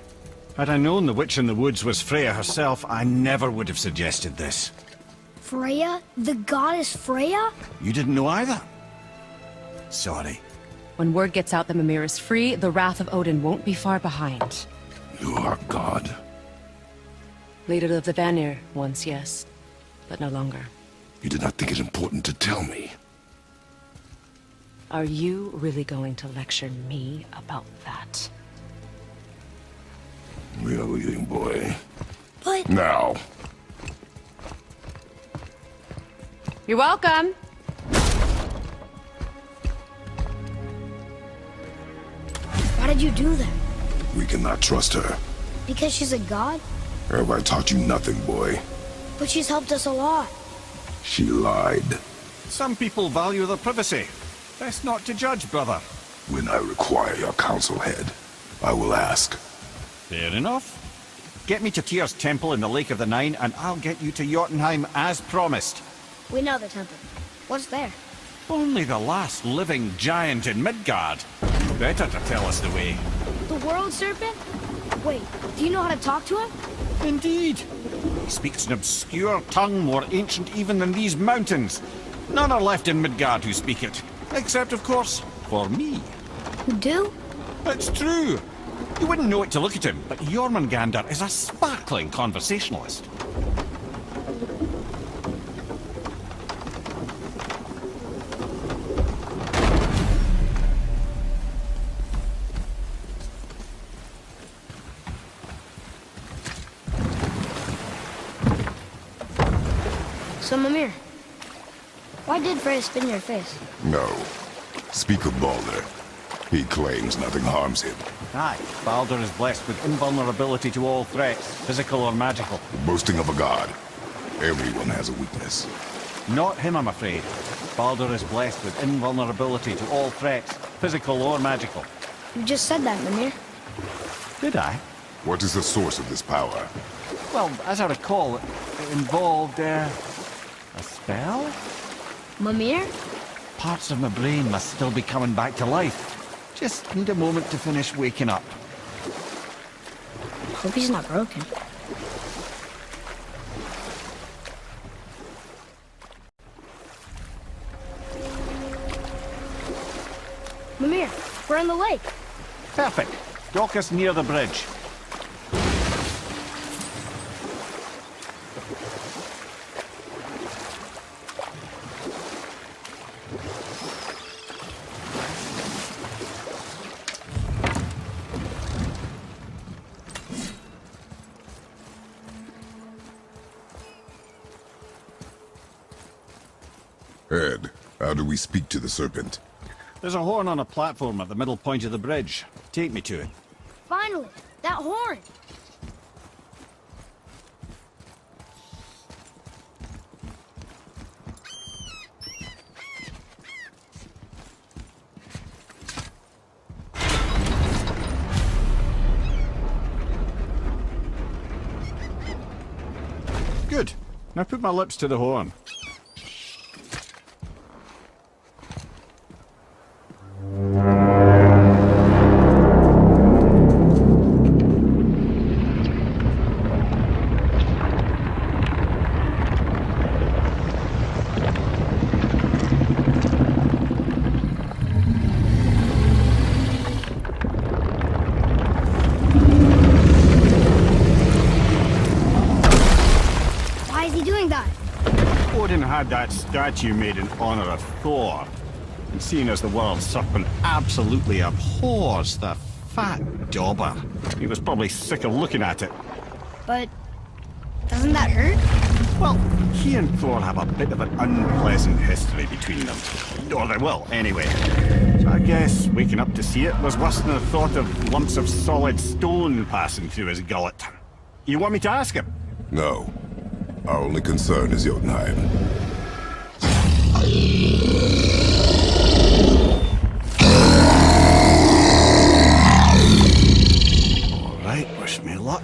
Had I known the witch in the woods was Freya herself, I never would have suggested this. Freya? The goddess Freya? You didn't know either? Sorry. When word gets out that Mimir is free, the wrath of Odin won't be far behind. You are God. Leader of the Vanir, once yes, but no longer. You did not think it important to tell me. Are you really going to lecture me about that? We are leaving, boy. But... Now. You're welcome! Why did you do that? We cannot trust her. Because she's a god? Have I taught you nothing, boy? But she's helped us a lot. She lied. Some people value their privacy. Best not to judge, brother. When I require your counsel head, I will ask. Fair enough. Get me to Tyr's temple in the Lake of the Nine, and I'll get you to Jotunheim as promised. We know the temple. What's there? Only the last living giant in Midgard. Better to tell us the way. The World Serpent? Wait, do you know how to talk to him? Indeed. He speaks an obscure tongue more ancient even than these mountains. None are left in Midgard who speak it. Except, of course, for me. You do? It's true. You wouldn't know it to look at him, but Jormungandr is a sparkling conversationalist. So, Mimir, why did Freya spit in your face? No. Speak of Baldur. He claims nothing harms him. Aye, Baldur is blessed with invulnerability to all threats, physical or magical. Boasting of a god. Everyone has a weakness. Not him, I'm afraid. Baldur is blessed with invulnerability to all threats, physical or magical. You just said that, Mimir. Did I? What is the source of this power? Well, as I recall, it involved, a spell? Mimir? Parts of my brain must still be coming back to life. Just need a moment to finish waking up. Hope he's not broken. Mimir, we're in the lake. Perfect. Dock us near the bridge. Ed, how do we speak to the serpent? There's a horn on a platform at the middle point of the bridge. Take me to it. Finally, that horn. Good. Now put my lips to the horn. Why is he doing that? Odin had that statue made in honor of Thor. And seeing as the world serpent absolutely abhors the fat dauber, he was probably sick of looking at it. But doesn't that hurt? Well, he and Thor have a bit of an unpleasant history between them. Or they will, anyway. So I guess waking up to see it was worse than the thought of lumps of solid stone passing through his gullet. You want me to ask him? No. Our only concern is Jotunheim. All right, wish me luck.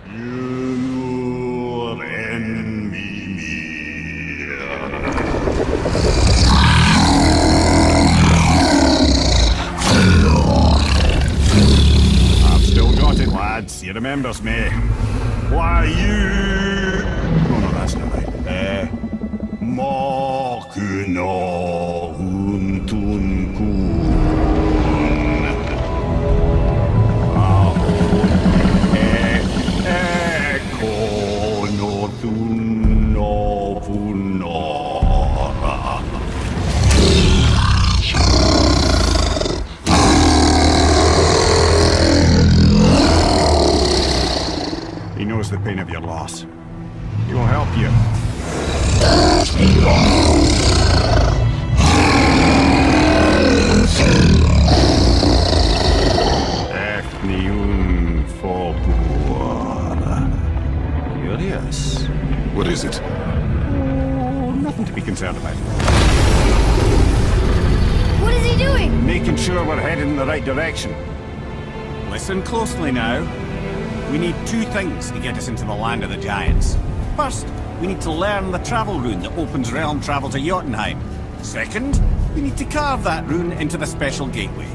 You're in me. I've still got it, lads. He remembers me. Why you? Oh no, that's not right. Makuna huntun kun. He knows the pain of your loss. He will help you. Curious. What is it? Oh, nothing to be concerned about. What is he doing? Making sure we're headed in the right direction. Listen closely now. We need two things to get us into the land of the giants. First, we need to learn the travel rune that opens realm travel to Jotunheim. Second, we need to carve that rune into the special gateway.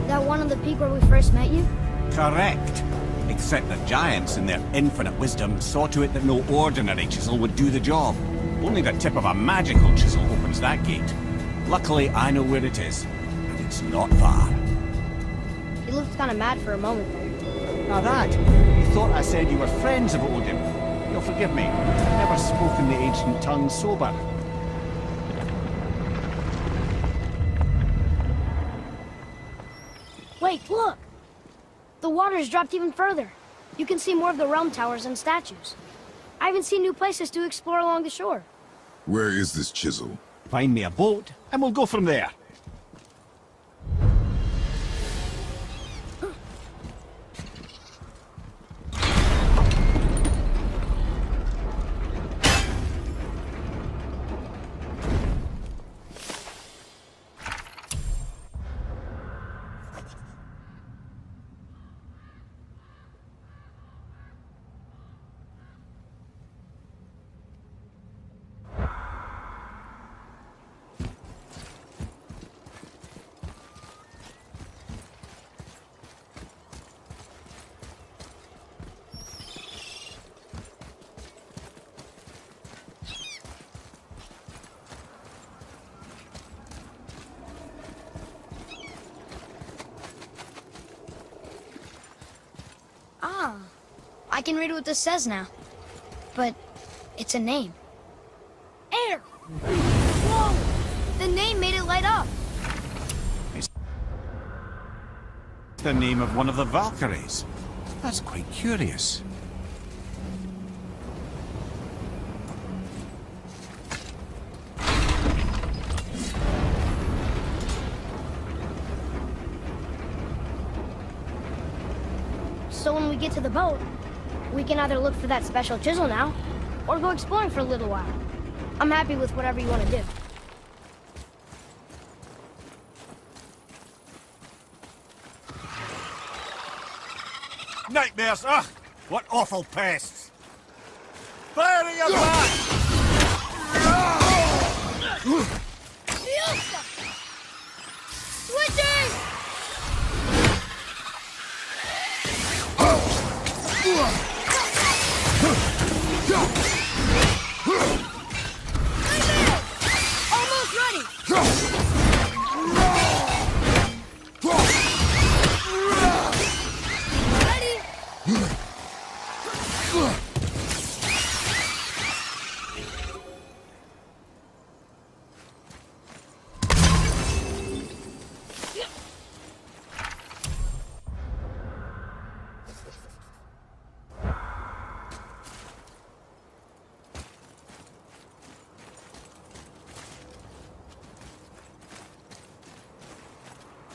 That one on the peak where we first met you? Correct. Except the giants, in their infinite wisdom, saw to it that no ordinary chisel would do the job. Only the tip of a magical chisel opens that gate. Luckily, I know where it is, and it's not far. You looked kind of mad for a moment there. Now that, you thought I said you were friends of Odin. You'll forgive me. I've never spoken the ancient tongue sober. Wait, look! The water's dropped even further. You can see more of the realm towers and statues. I even see new places to explore along the shore. Where is this chisel? Find me a boat, and we'll go from there. I can read what this says now. But it's a name. Air! Whoa! The name made it light up. It's the name of one of the Valkyries. That's quite curious. So when we get to the boat, we can either look for that special chisel now, or go exploring for a little while. I'm happy with whatever you want to do. Nightmares! Ugh! What awful pests! Firing your back! Switching! Almost ready!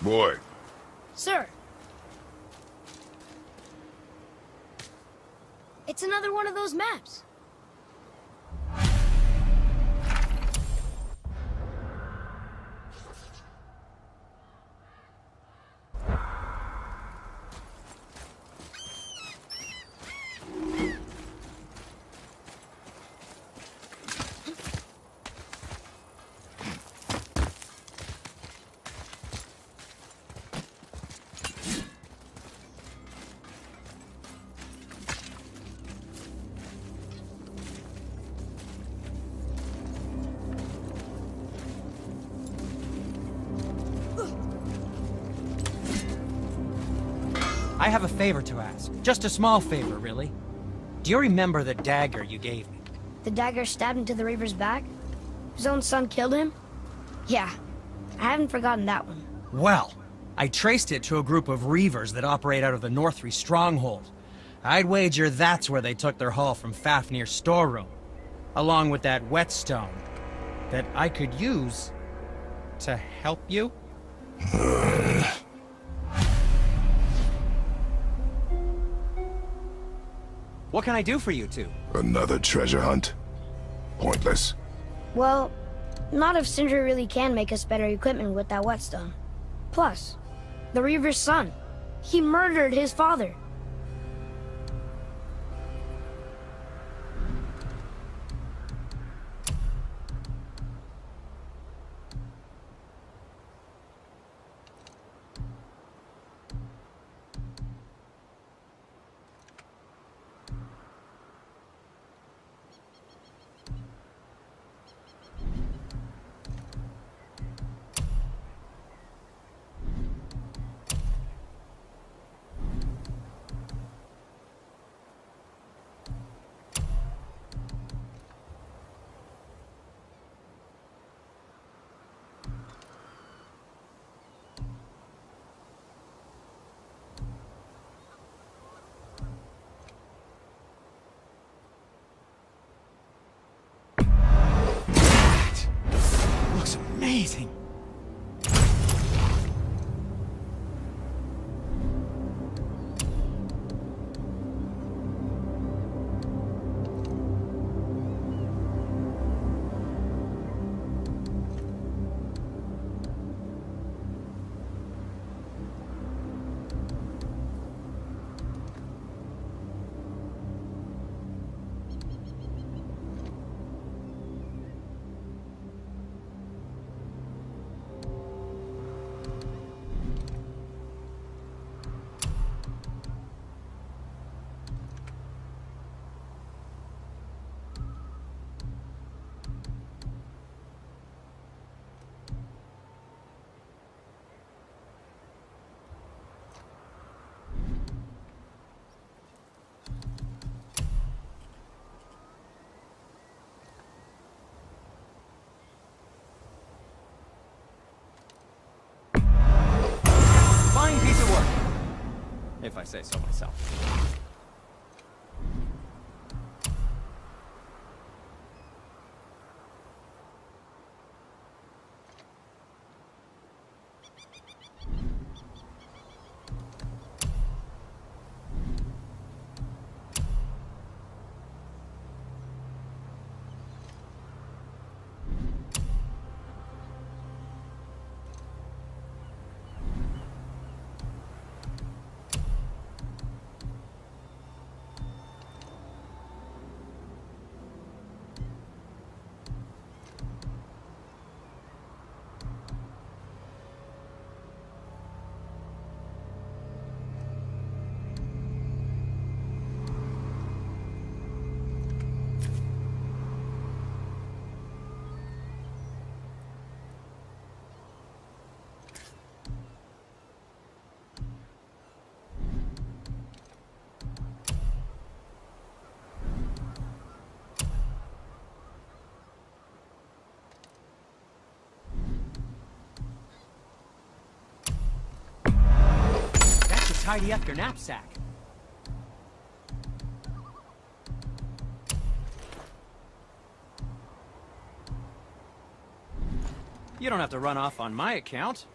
Boy. Sir. It's another one of those maps. I have a favor to ask. Just a small favor, really. Do you remember the dagger you gave me? The dagger stabbed into the Reaver's back? His own son killed him? Yeah, I haven't forgotten that one. Well, I traced it to a group of Reavers that operate out of the Northry stronghold. I'd wager that's where they took their haul from Fafnir's storeroom, along with that whetstone that I could use to help you. What can I do for you two? Another treasure hunt? Pointless. Well, not if Sindri really can make us better equipment with that whetstone. Plus, the Reaver's son. He murdered his father. I say so myself. Tidy up your knapsack. You don't have to run off on my account.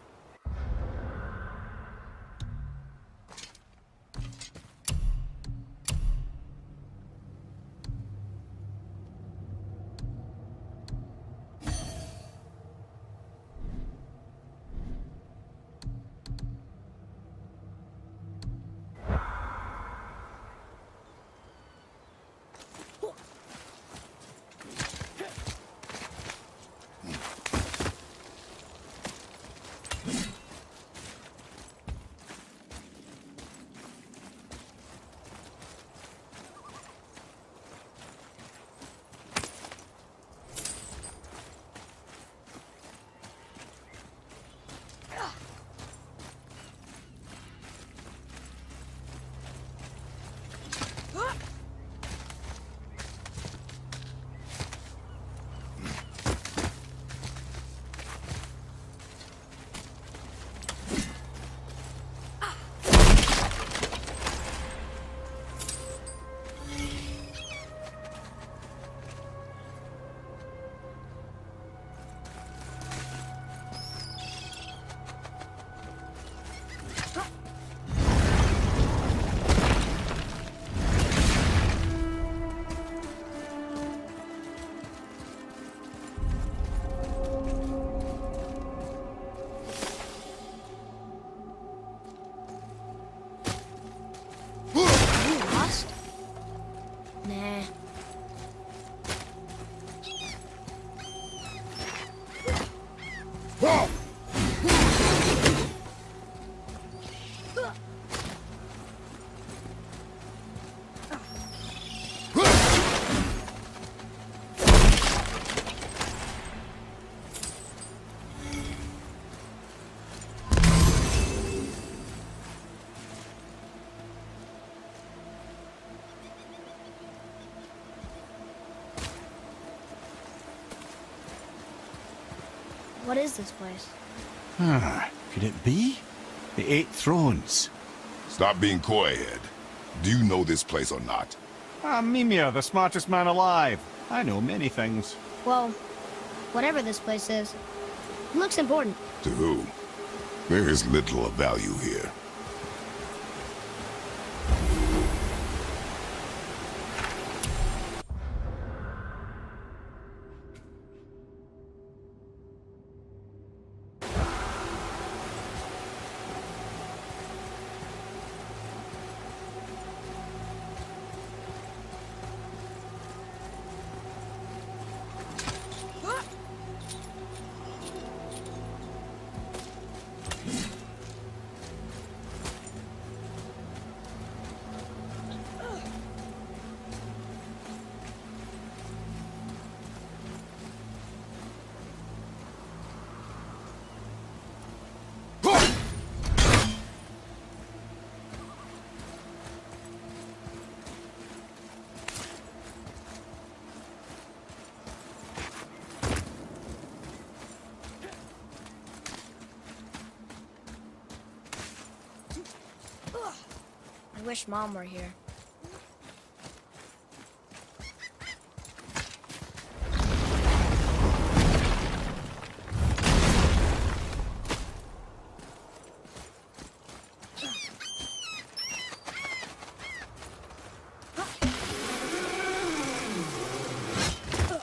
What is this place? Could it be? The Eight Thrones. Stop being coy-head. Do you know this place or not? I'm Mimir, the smartest man alive. I know many things. Well, whatever this place is, it looks important. To who? There is little of value here. wish Mom were here.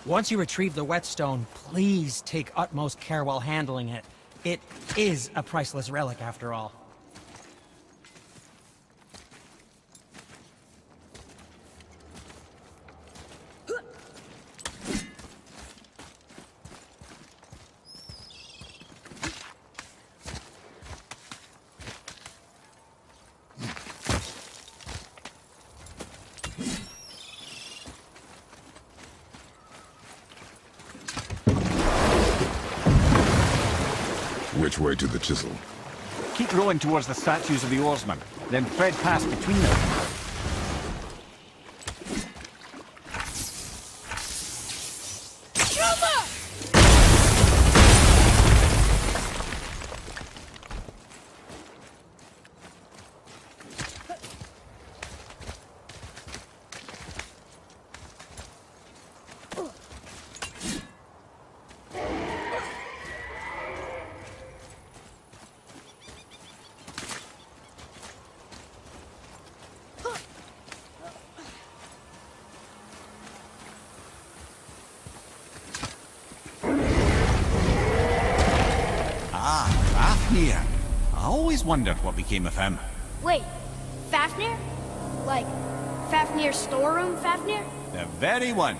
Once you retrieve the whetstone, please take utmost care while handling it. It is a priceless relic, after all. Which way to the chisel? Keep rowing towards the statues of the oarsmen, then thread past between them. Fafnir. I always wondered what became of him. Wait, Fafnir? Like, Fafnir's storeroom Fafnir? The very one.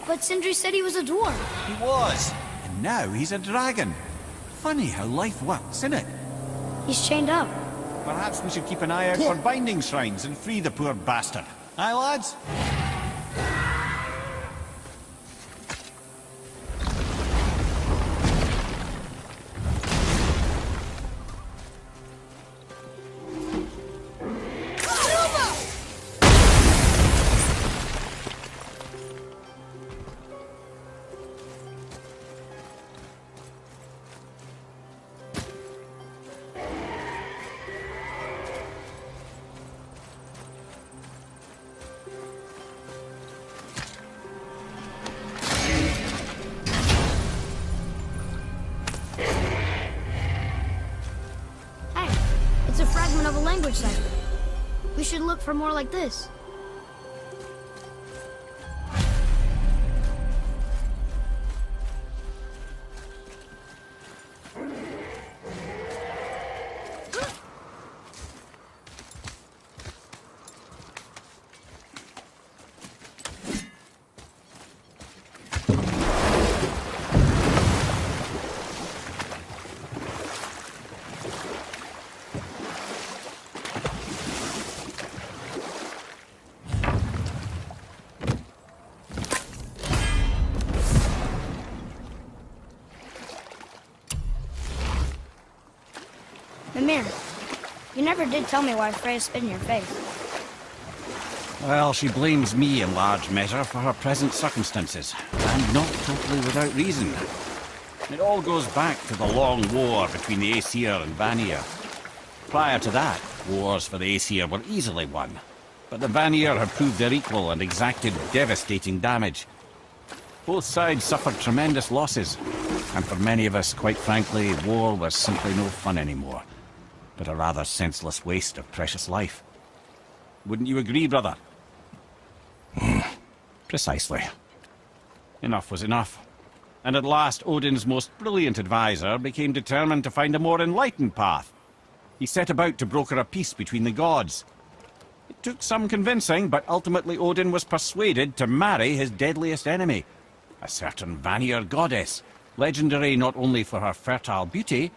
But Sindri said he was a dwarf. He was. And now he's a dragon. Funny how life works, isn't it? He's chained up. Perhaps we should keep an eye out for binding shrines and free the poor bastard. Aye, lads? It's a fragment of a language cipher. We should look for more like this. Mimir, you never did tell me why Freya spit in your face. Well, she blames me in large measure for her present circumstances, and not totally without reason. It all goes back to the long war between the Aesir and Vanir. Prior to that, wars for the Aesir were easily won, but the Vanir had proved their equal and exacted devastating damage. Both sides suffered tremendous losses, and for many of us, quite frankly, war was simply no fun anymore, but a rather senseless waste of precious life. Wouldn't you agree, brother? Precisely. Enough was enough. And at last, Odin's most brilliant advisor became determined to find a more enlightened path. He set about to broker a peace between the gods. It took some convincing, but ultimately Odin was persuaded to marry his deadliest enemy, a certain Vanir goddess, legendary not only for her fertile beauty,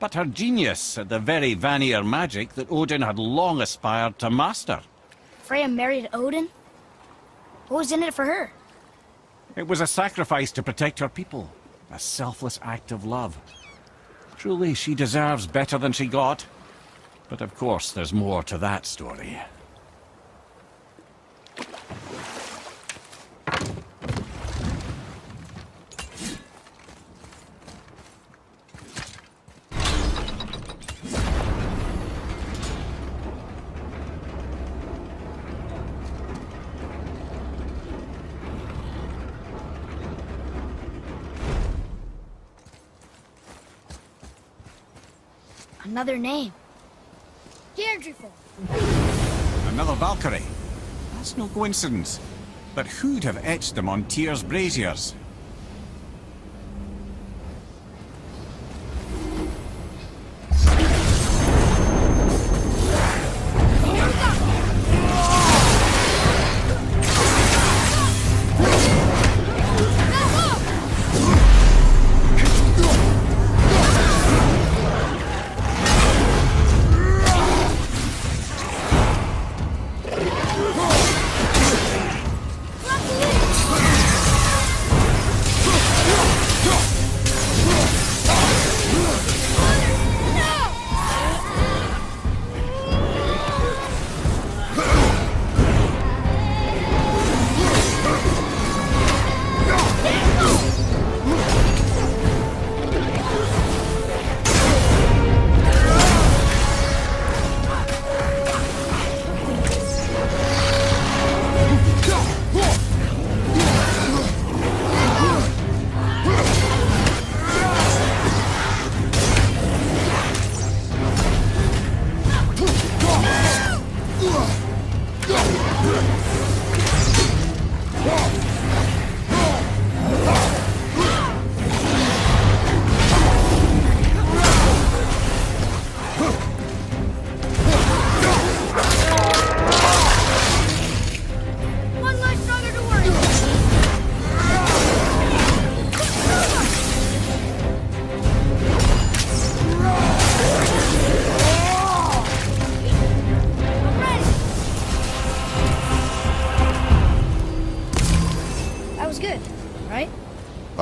but her genius at the very Vanir magic that Odin had long aspired to master. Freya married Odin? What was in it for her? It was a sacrifice to protect her people, a selfless act of love. Truly, she deserves better than she got. But of course, there's more to that story. Another name. Deirdre. Another Valkyrie. That's no coincidence. But who'd have etched them on Tyr's braziers?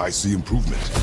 I see improvement.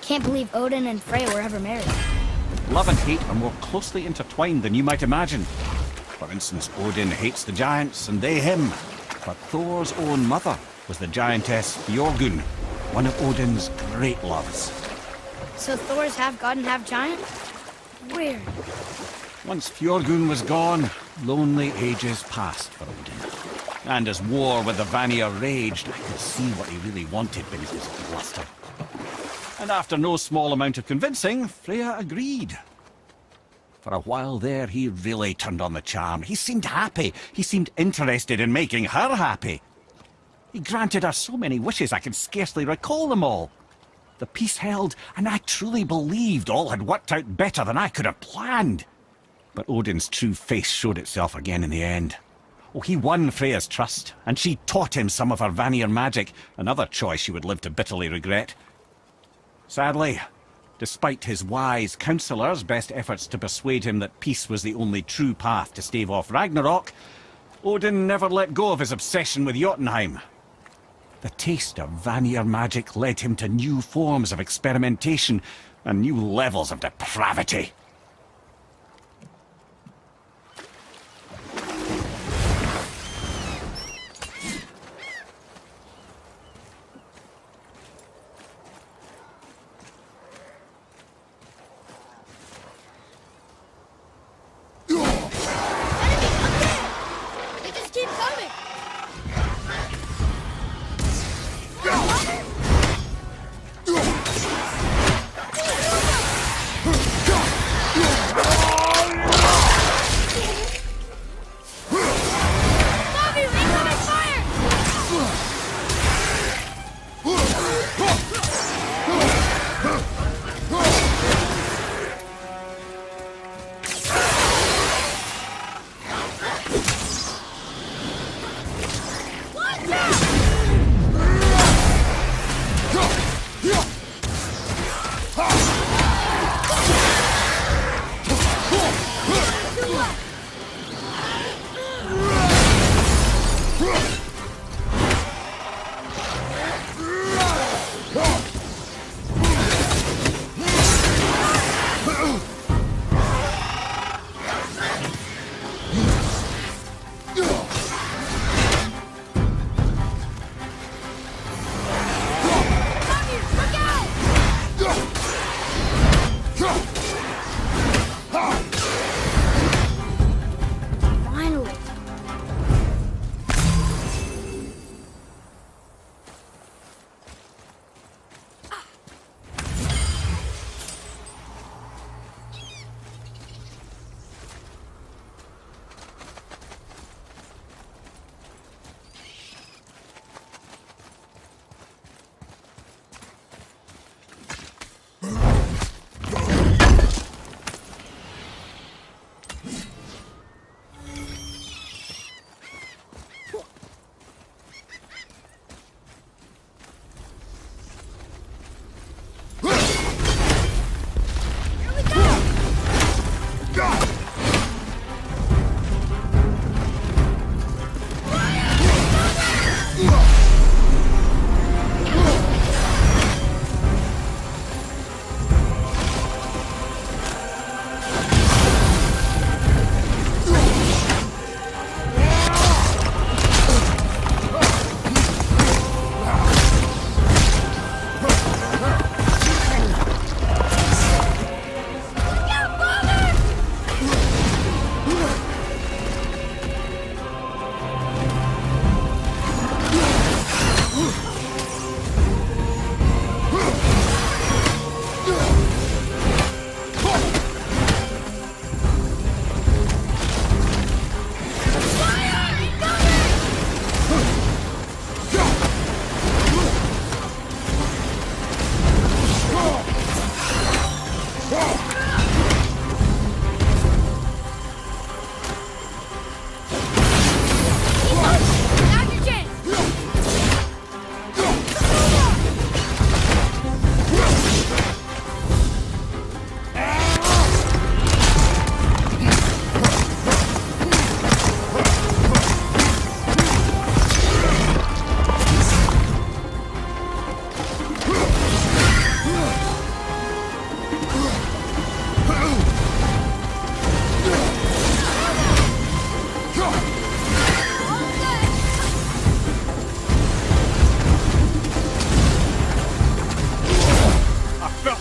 Can't believe Odin and Freya were ever married. Love and hate are more closely intertwined than you might imagine. For instance, Odin hates the giants and they him. But Thor's own mother was the giantess Björgun, one of Odin's great loves. So Thor's half god and half giant? Weird. Once Fjorgun was gone, lonely ages passed for Odin. And as war with the Vanir raged, I could see what he really wanted beneath his bluster. And after no small amount of convincing, Freya agreed. For a while there, he really turned on the charm. He seemed happy. He seemed interested in making her happy. He granted her so many wishes I can scarcely recall them all. The peace held, and I truly believed all had worked out better than I could have planned. But Odin's true face showed itself again in the end. Oh, he won Freya's trust, and she taught him some of her Vanir magic, another choice she would live to bitterly regret. Sadly, despite his wise counsellors' best efforts to persuade him that peace was the only true path to stave off Ragnarok, Odin never let go of his obsession with Jotunheim. The taste of Vanir magic led him to new forms of experimentation and new levels of depravity.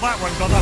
that one, brother.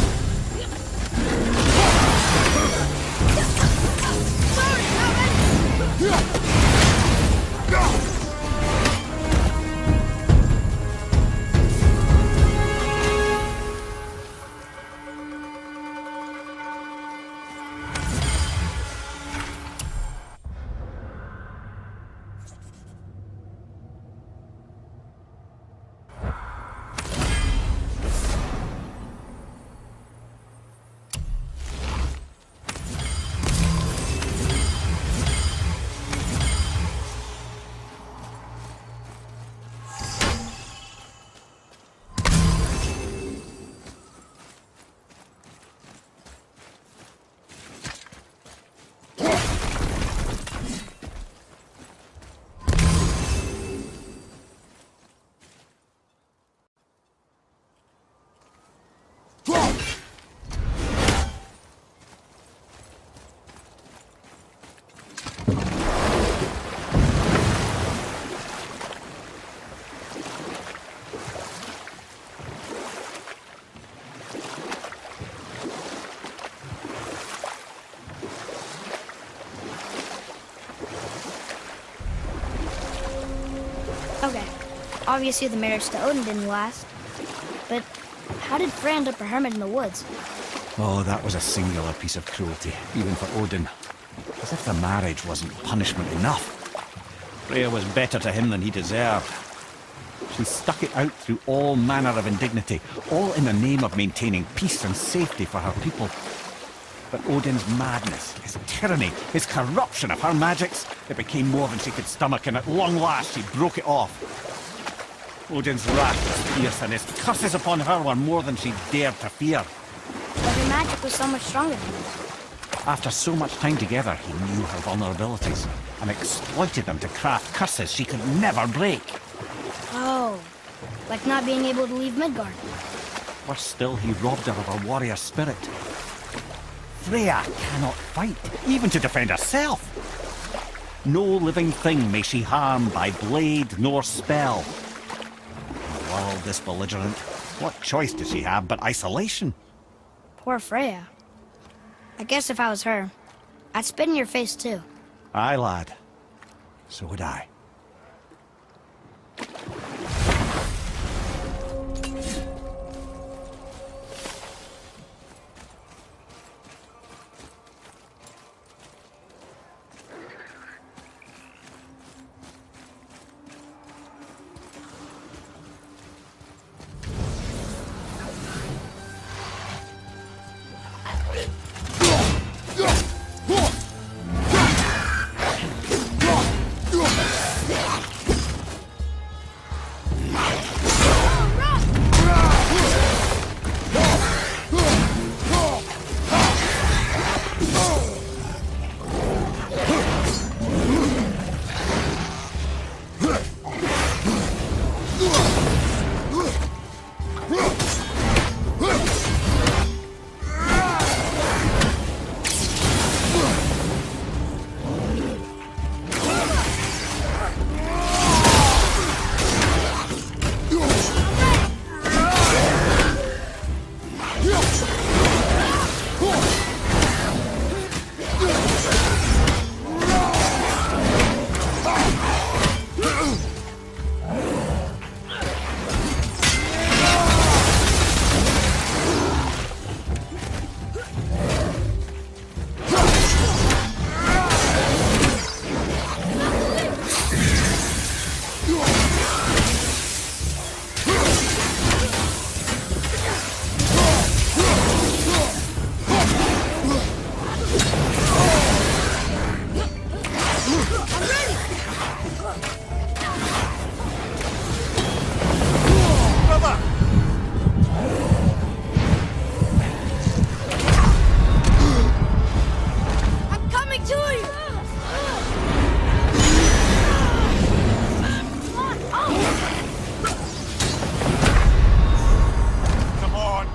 Okay, obviously the marriage to Odin didn't last. But how did Frey end up a hermit in the woods? Oh, that was a singular piece of cruelty, even for Odin. As if the marriage wasn't punishment enough. Freya was better to him than he deserved. She stuck it out through all manner of indignity, all in the name of maintaining peace and safety for her people. But Odin's madness, his tyranny, his corruption of her magics, it became more than she could stomach, and at long last she broke it off. Odin's wrath was fierce, and his curses upon her were more than she dared to fear. But her magic was so much stronger than his. After so much time together, he knew her vulnerabilities, and exploited them to craft curses she could never break. Oh, like not being able to leave Midgard. Worse still, he robbed her of her warrior spirit. Freya cannot fight, even to defend herself. No living thing may she harm by blade nor spell. In a world this belligerent, what choice does she have but isolation? Poor Freya. I guess if I was her, I'd spit in your face too. Aye, lad. So would I.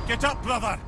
Get up, brother!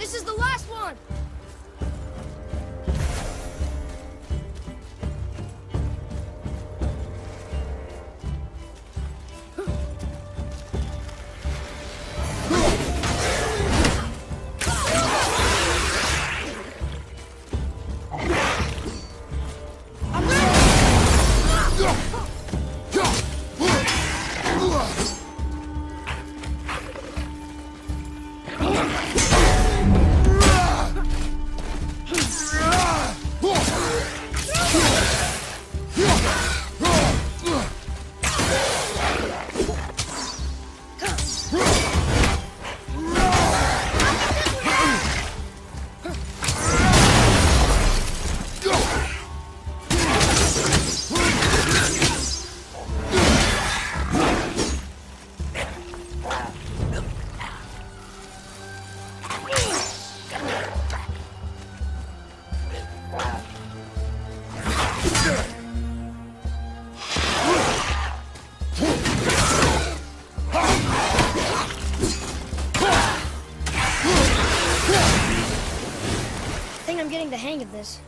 This is the last one! I'm getting the hang of this.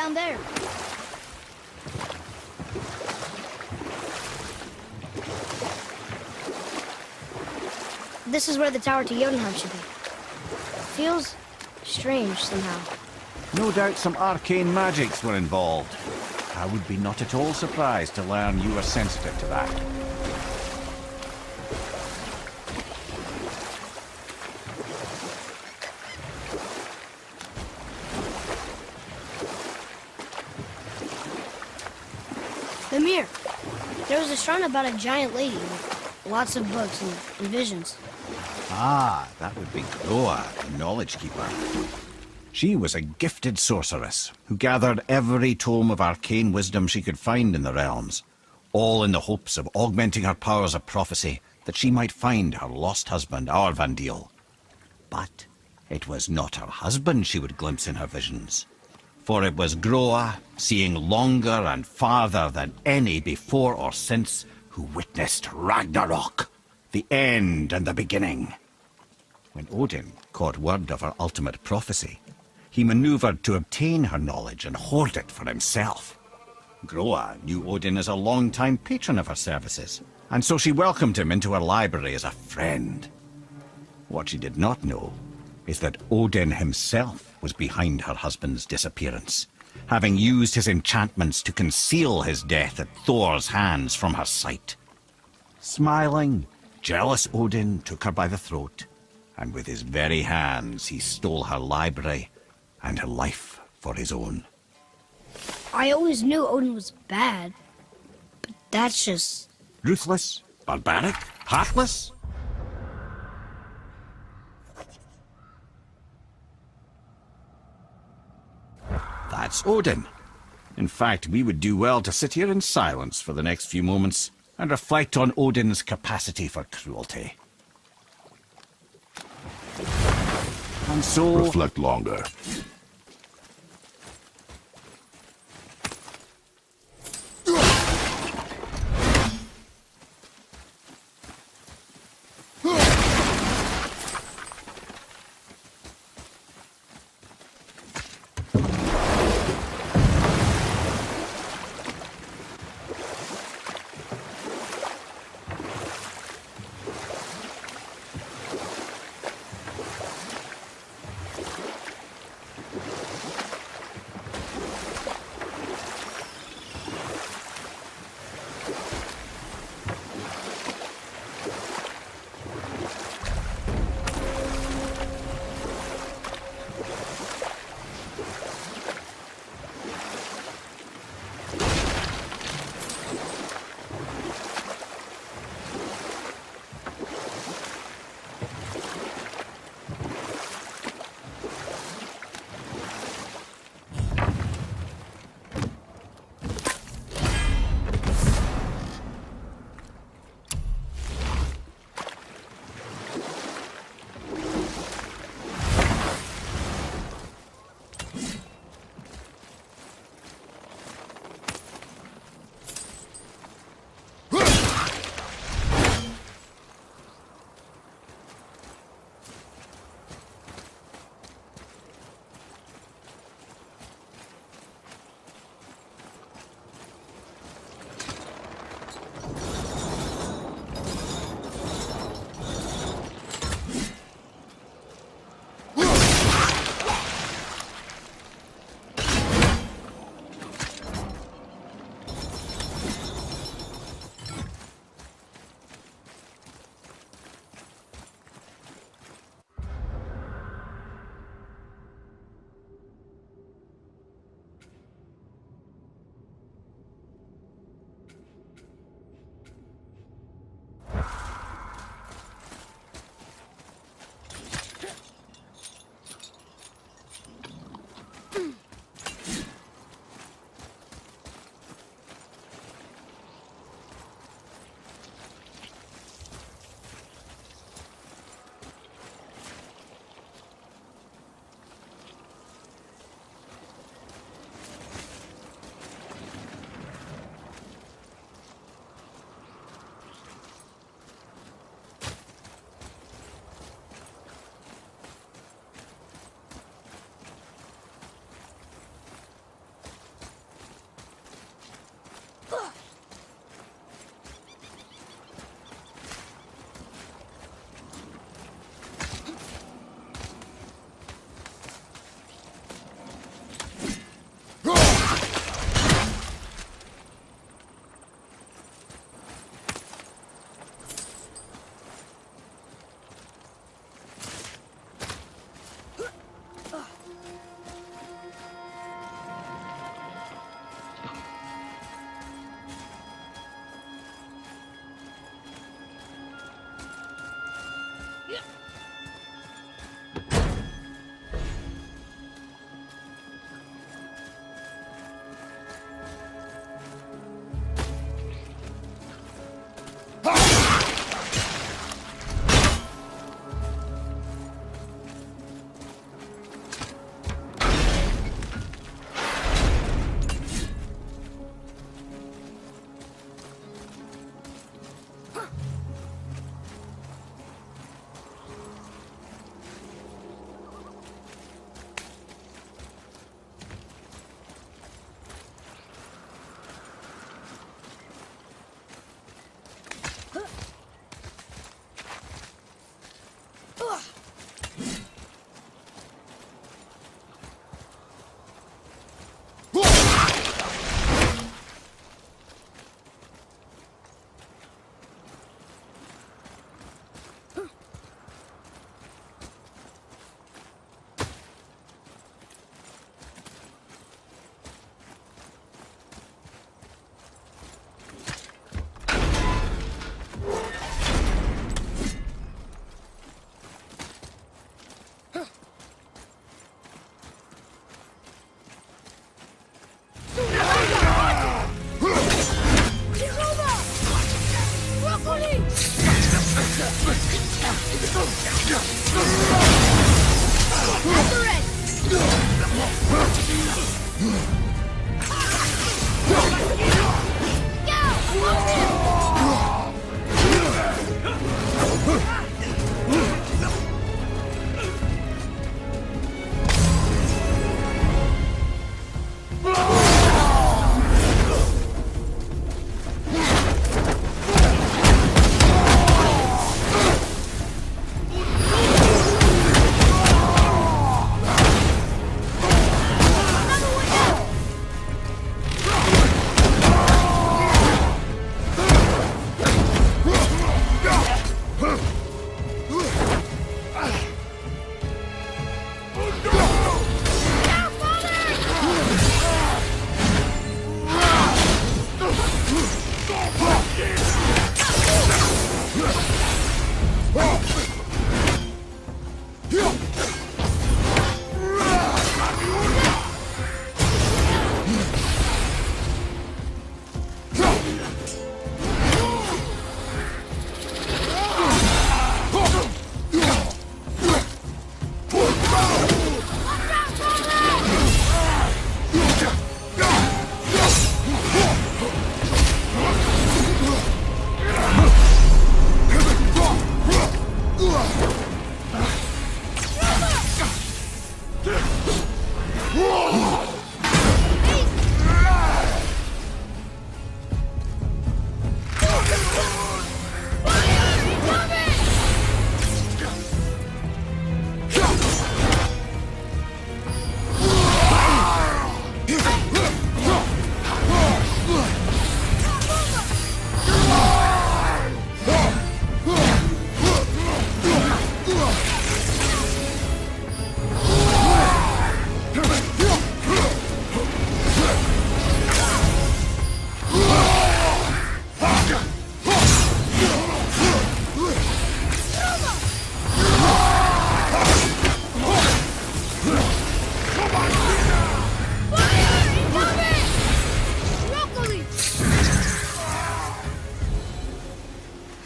down there. This is where the tower to Jotunheim should be. Feels strange somehow. No doubt some arcane magics were involved. I would be not at all surprised to learn you were sensitive to that. Mimir, there was a shrine about a giant lady with lots of books and visions. Ah, that would be Groa, the Knowledge Keeper. She was a gifted sorceress who gathered every tome of arcane wisdom she could find in the realms, all in the hopes of augmenting her powers of prophecy that she might find her lost husband, Arvandil. But it was not her husband she would glimpse in her visions, for it was Groa, seeing longer and farther than any before or since, who witnessed Ragnarok, the end and the beginning. When Odin caught word of her ultimate prophecy, he maneuvered to obtain her knowledge and hoard it for himself. Groa knew Odin as a long-time patron of her services, and so she welcomed him into her library as a friend. What she did not know is that Odin himself was behind her husband's disappearance, having used his enchantments to conceal his death at Thor's hands from her sight. Smiling, jealous Odin took her by the throat, and with his very hands he stole her library and her life for his own. I always knew Odin was bad, but that's just... Ruthless, barbaric, heartless. That's Odin. In fact, we would do well to sit here in silence for the next few moments and reflect on Odin's capacity for cruelty. And so... Reflect longer.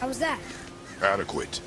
How was that? Adequate.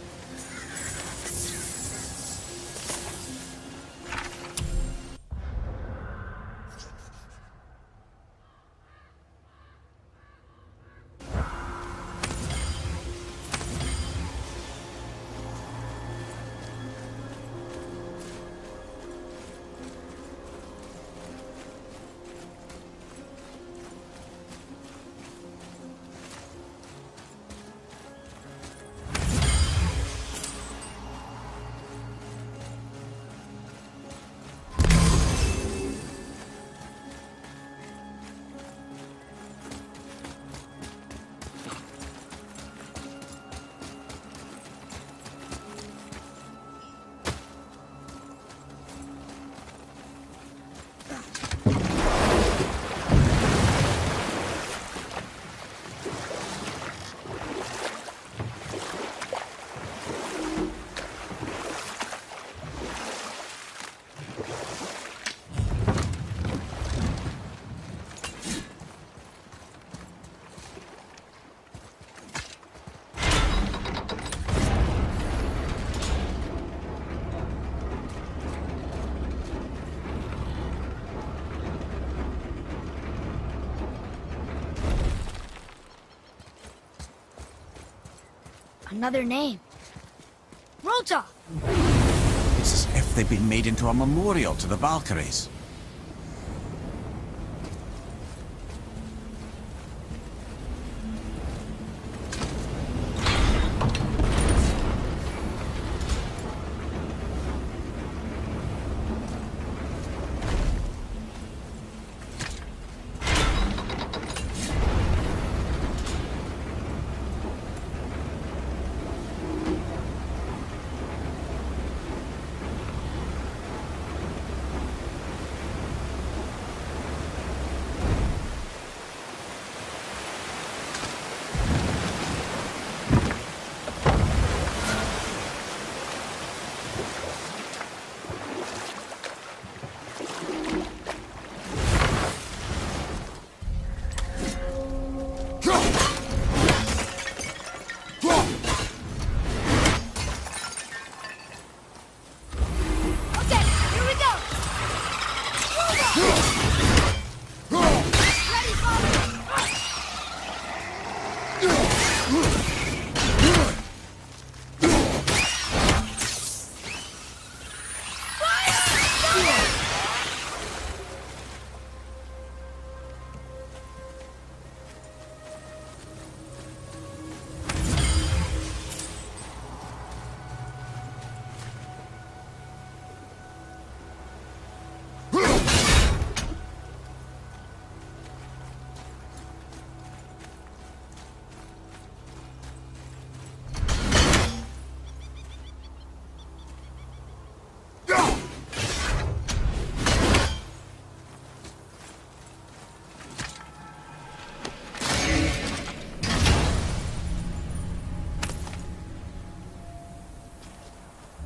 Another name. Rota! It's as if they've been made into a memorial to the Valkyries.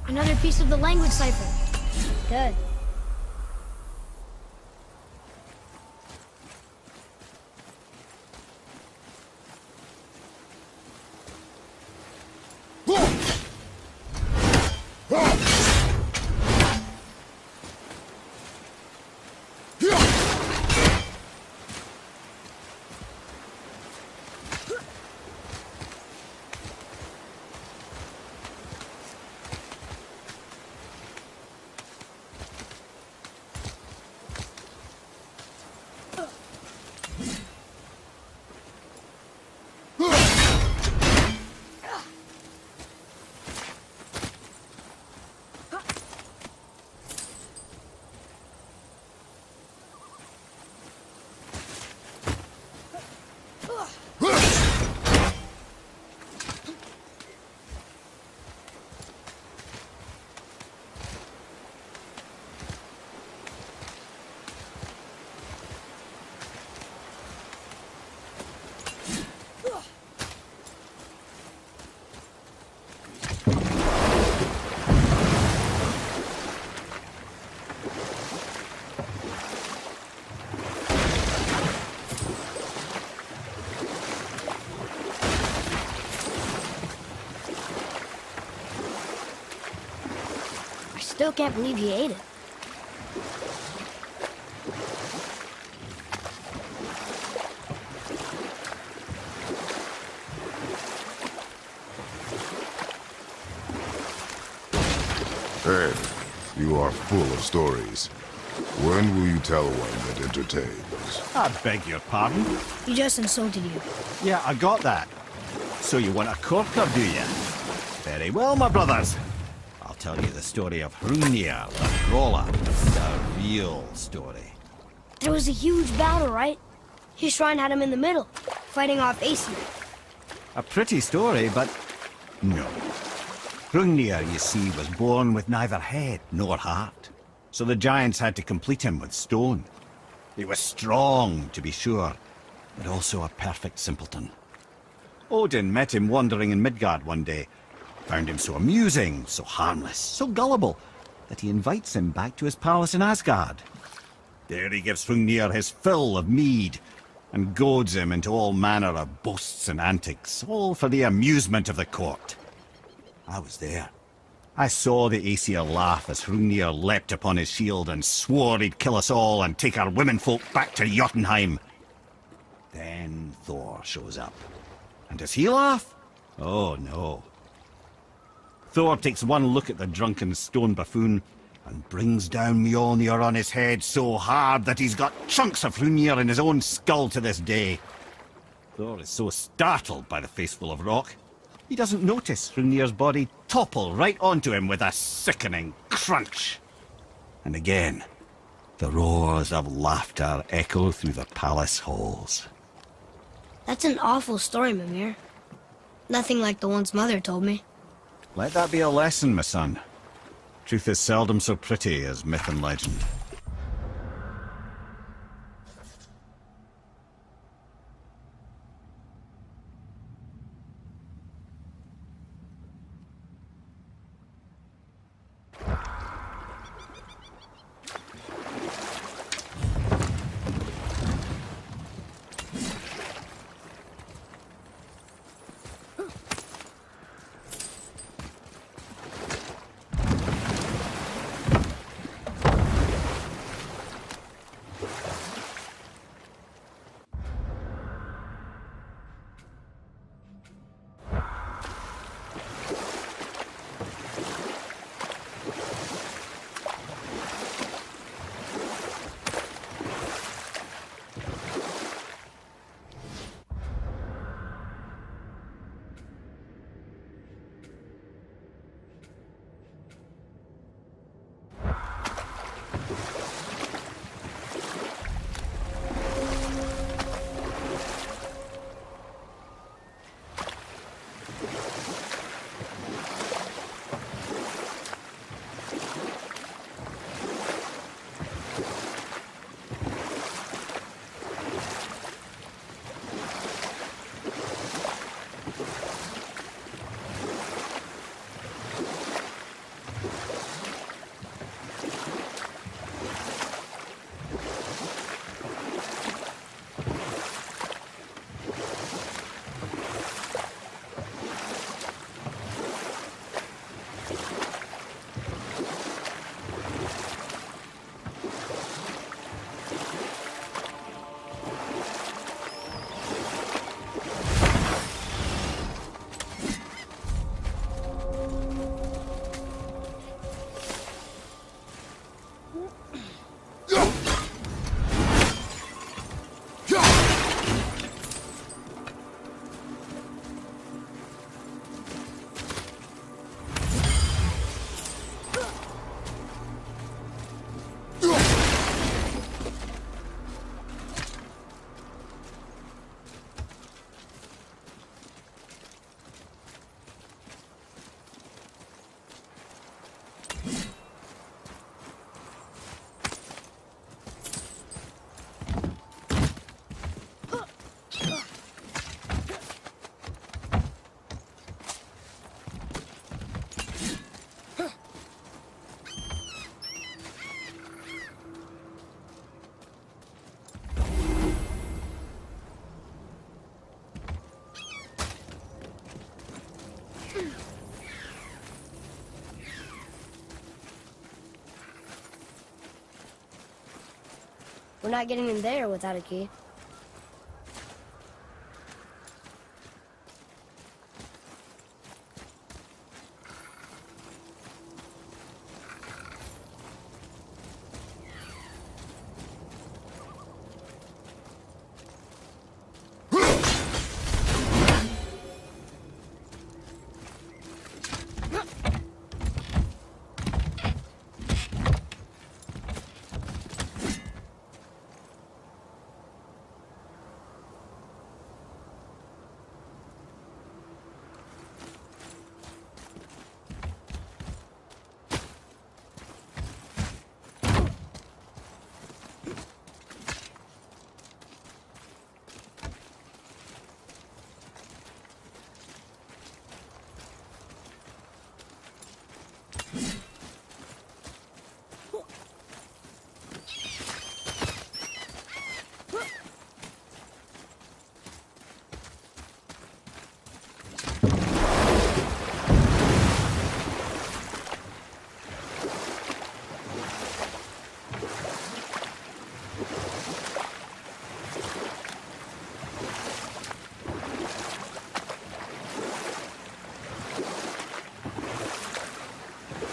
Another piece of the language cipher. Good. Still can't believe he ate it. Hey, you are full of stories. When will you tell one that entertains? I beg your pardon? He just insulted you. Yeah, I got that. So you want a corker, do you? Very well, my brothers. I'll tell you the story of Hrungnir, the brawler. The real story. There was a huge battle, right? His shrine had him in the middle, fighting off Aesir. A pretty story, but no. Hrungnir, you see, was born with neither head nor heart. So the giants had to complete him with stone. He was strong, to be sure, but also a perfect simpleton. Odin met him wandering in Midgard one day. Found him so amusing, so harmless, so gullible, that he invites him back to his palace in Asgard. There he gives Hrungnir his fill of mead, and goads him into all manner of boasts and antics, all for the amusement of the court. I was there. I saw the Aesir laugh as Hrungnir leapt upon his shield and swore he'd kill us all and take our womenfolk back to Jotunheim. Then Thor shows up. And does he laugh? Oh, no. Thor takes one look at the drunken stone buffoon and brings down Mjolnir on his head so hard that he's got chunks of Hrungnir in his own skull to this day. Thor is so startled by the face full of rock, he doesn't notice Hrungnir's body topple right onto him with a sickening crunch. And again, the roars of laughter echo through the palace halls. That's an awful story, Mimir. Nothing like the ones Mother told me. Let that be a lesson, my son. Truth is seldom so pretty as myth and legend. We're not getting in there without a key.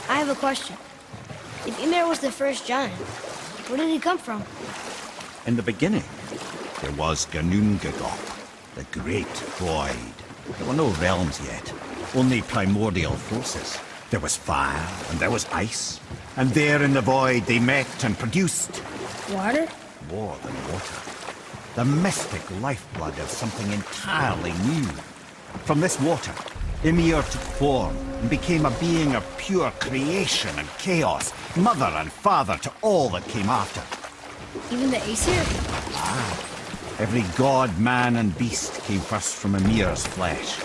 I have a question. If Ymir was the first giant, where did he come from? In the beginning, there was Ginnungagap, the Great Void. There were no realms yet, only primordial forces. There was fire, and there was ice. And there in the void they met and produced... Water? More than water. The mystic lifeblood of something entirely new. From this water, Ymir took form and became a being of pure creation and chaos, mother and father to all that came after. Even the Aesir? Every god, man and beast came first from Ymir's flesh.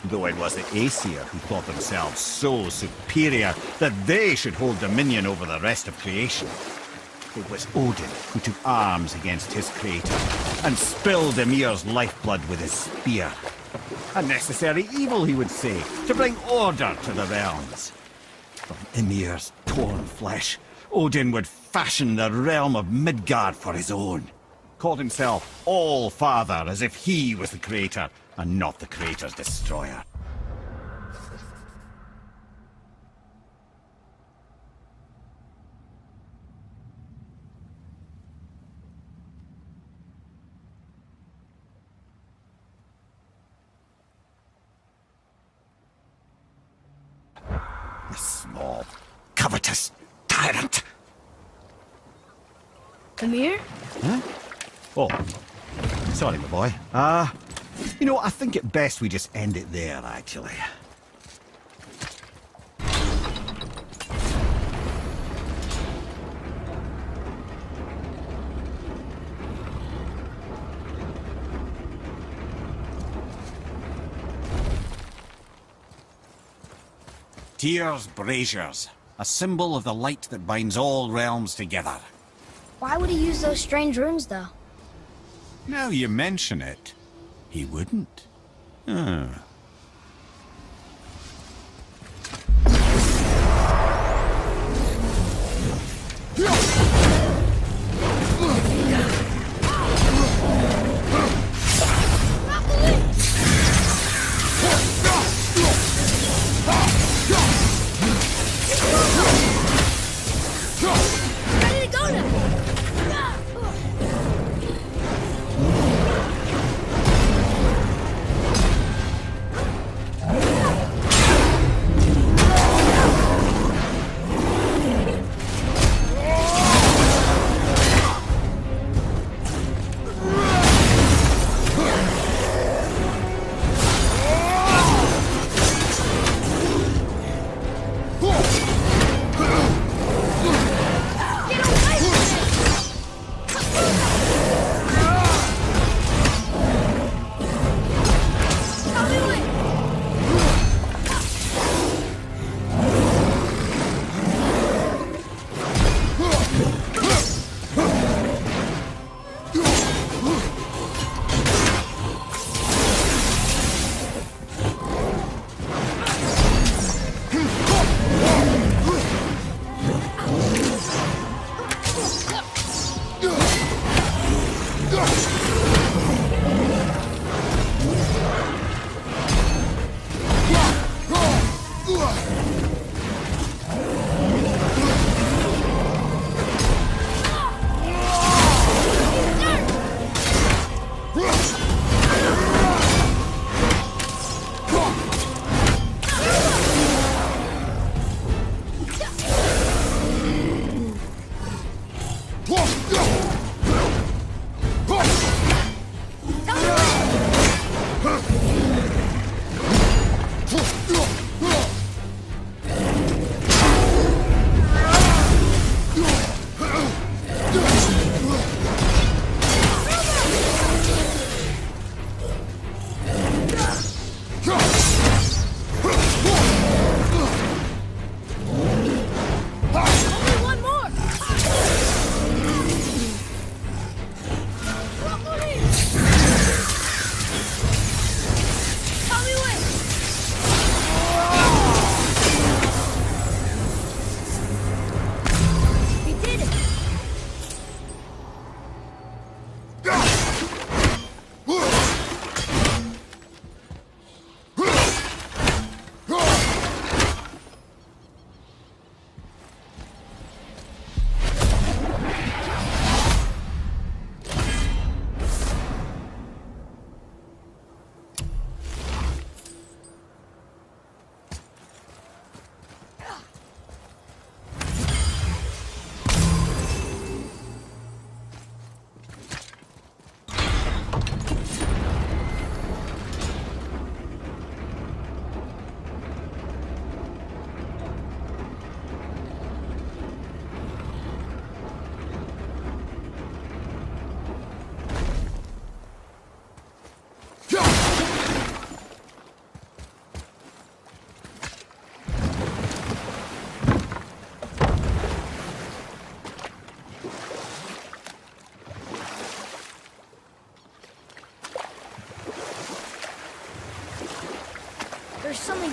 Though it was the Aesir who thought themselves so superior that they should hold dominion over the rest of creation. It was Odin who took arms against his creator and spilled Ymir's lifeblood with his spear. A necessary evil, he would say, to bring order to the realms. From Ymir's torn flesh, Odin would fashion the realm of Midgard for his own. Called himself All-Father, as if he was the creator and not the creator's destroyer. The small, covetous tyrant! Ymir? Huh? Oh, sorry, my boy. You know, I think it best we just end it there, actually. Tyr's braziers, a symbol of the light that binds all realms together. Why would he use those strange runes, though? Now you mention it, he wouldn't. Ready to go now!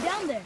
down there?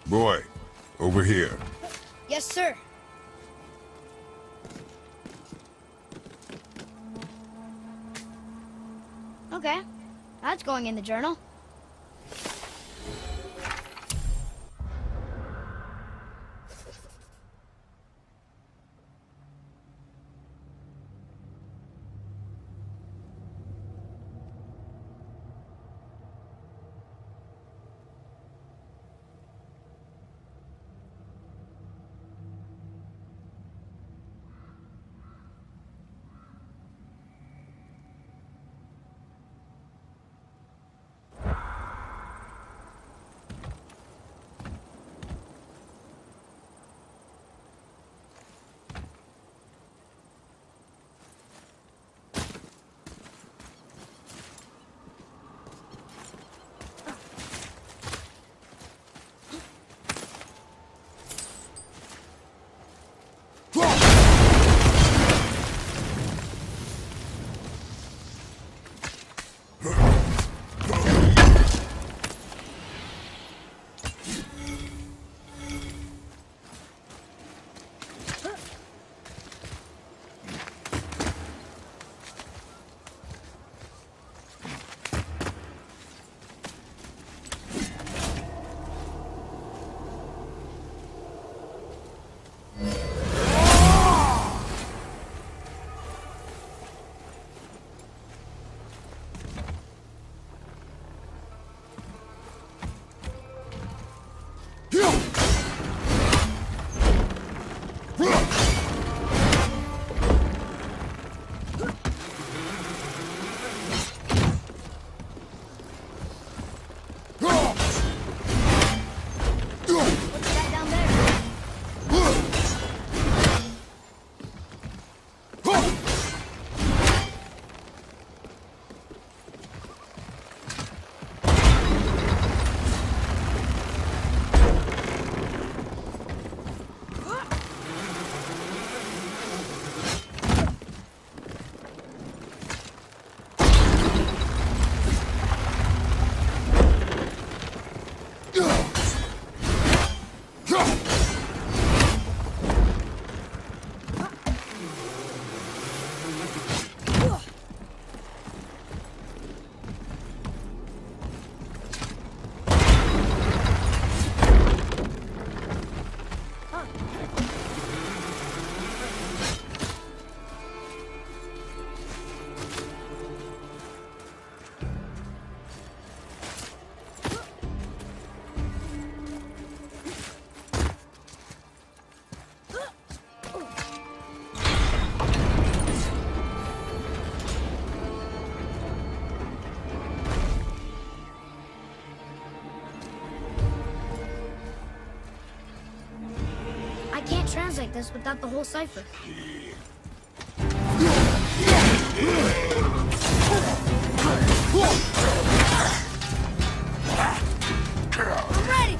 Boy, over here. Yes, sir. Okay, that's going in the journal. translate this without the whole cipher. I'm ready!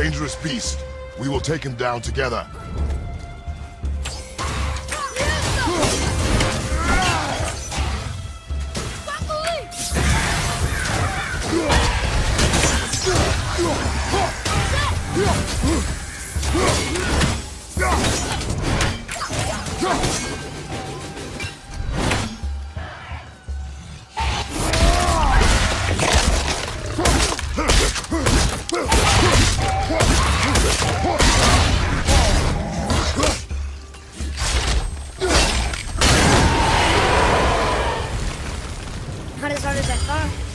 dangerous beast. We will take him down together. Not as hard as I thought.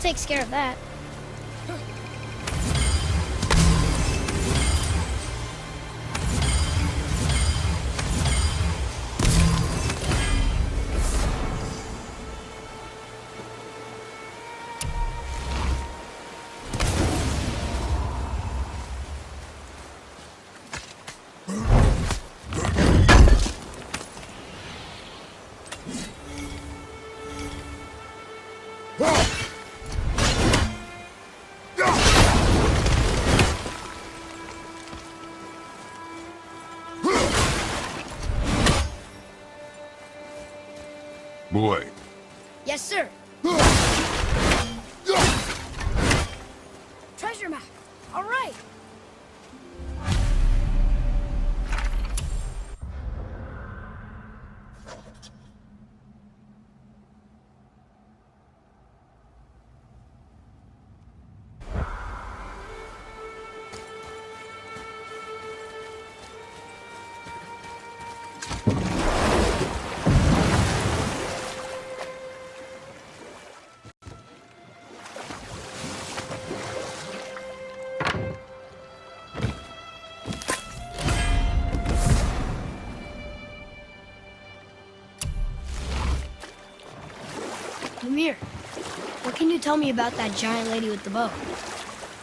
takes care of that. Boy. Yes, sir. Treasure map. All right. Ymir, What can you tell me about that giant lady with the bow?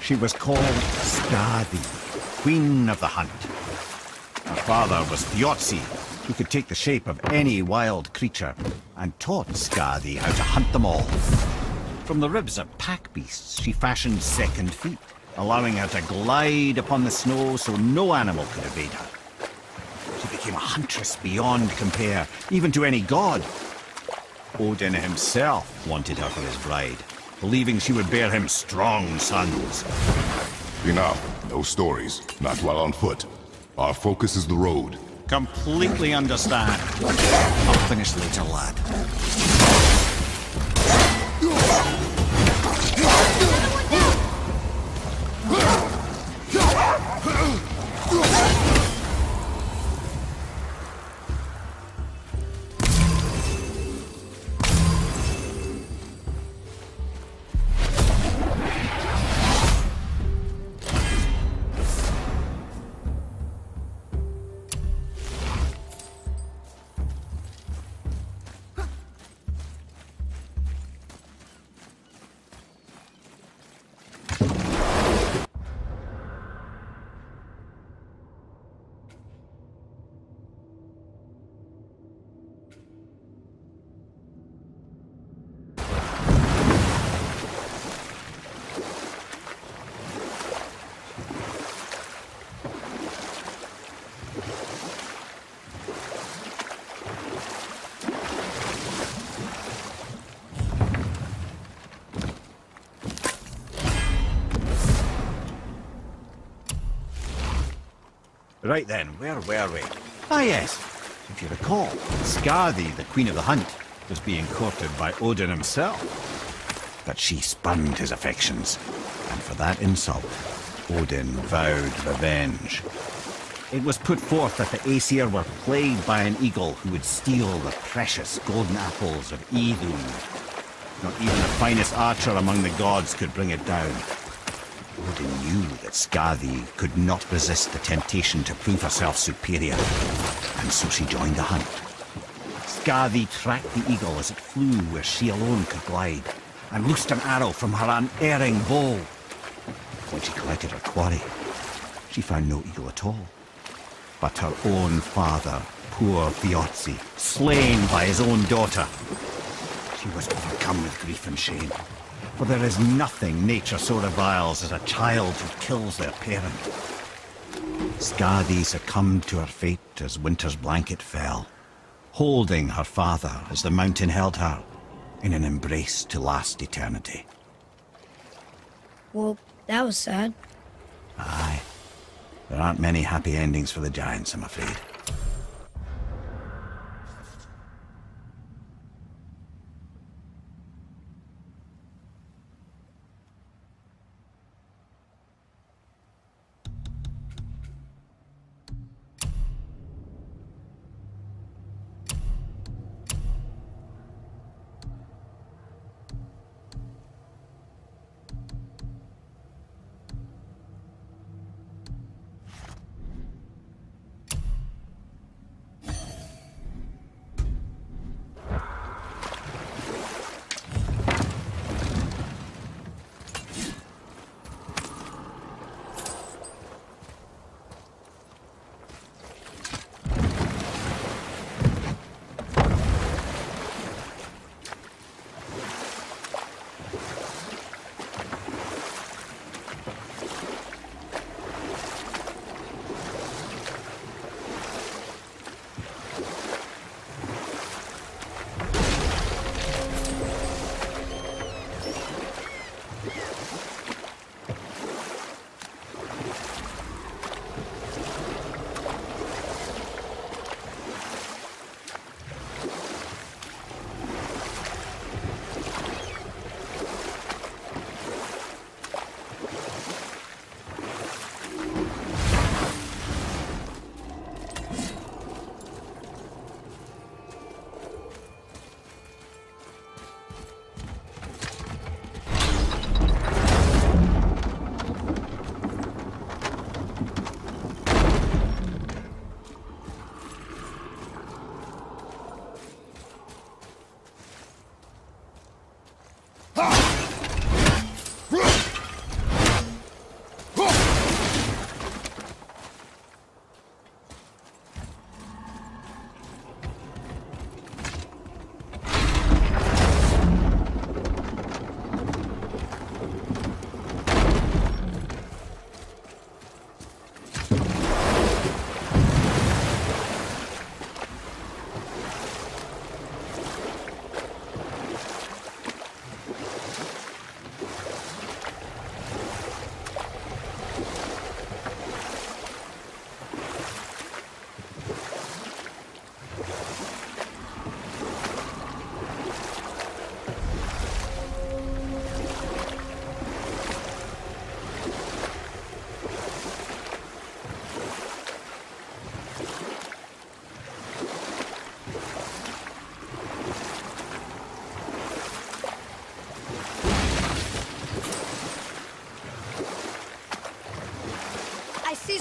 She was called Skadi, Queen of the Hunt. Her father was Thiotzi, who could take the shape of any wild creature, and taught Skadi how to hunt them all. From the ribs of pack beasts, she fashioned second feet, allowing her to glide upon the snow so no animal could evade her. She became a huntress beyond compare, even to any god. Odin himself wanted her for his bride, believing she would bear him strong sons. Enough. No stories. Not while on foot. Our focus is the road. Completely understand. I'll finish later, lad. Right then, where were we? Ah yes, if you recall, Skadi, the Queen of the Hunt, was being courted by Odin himself. But she spurned his affections, and for that insult, Odin vowed revenge. It was put forth that the Aesir were plagued by an eagle who would steal the precious golden apples of Idun. Not even the finest archer among the gods could bring it down. Odin knew that Skadi could not resist the temptation to prove herself superior, and so she joined the hunt. Skadi tracked the eagle as it flew where she alone could glide, and loosed an arrow from her unerring bow. When she collected her quarry, she found no eagle at all, but her own father, poor Thiotzi, slain by his own daughter. She was overcome with grief and shame. For there is nothing nature so reviles as a child who kills their parent. Skadi succumbed to her fate as winter's blanket fell, holding her father as the mountain held her in an embrace to last eternity. Well, that was sad. Aye. There aren't many happy endings for the giants, I'm afraid.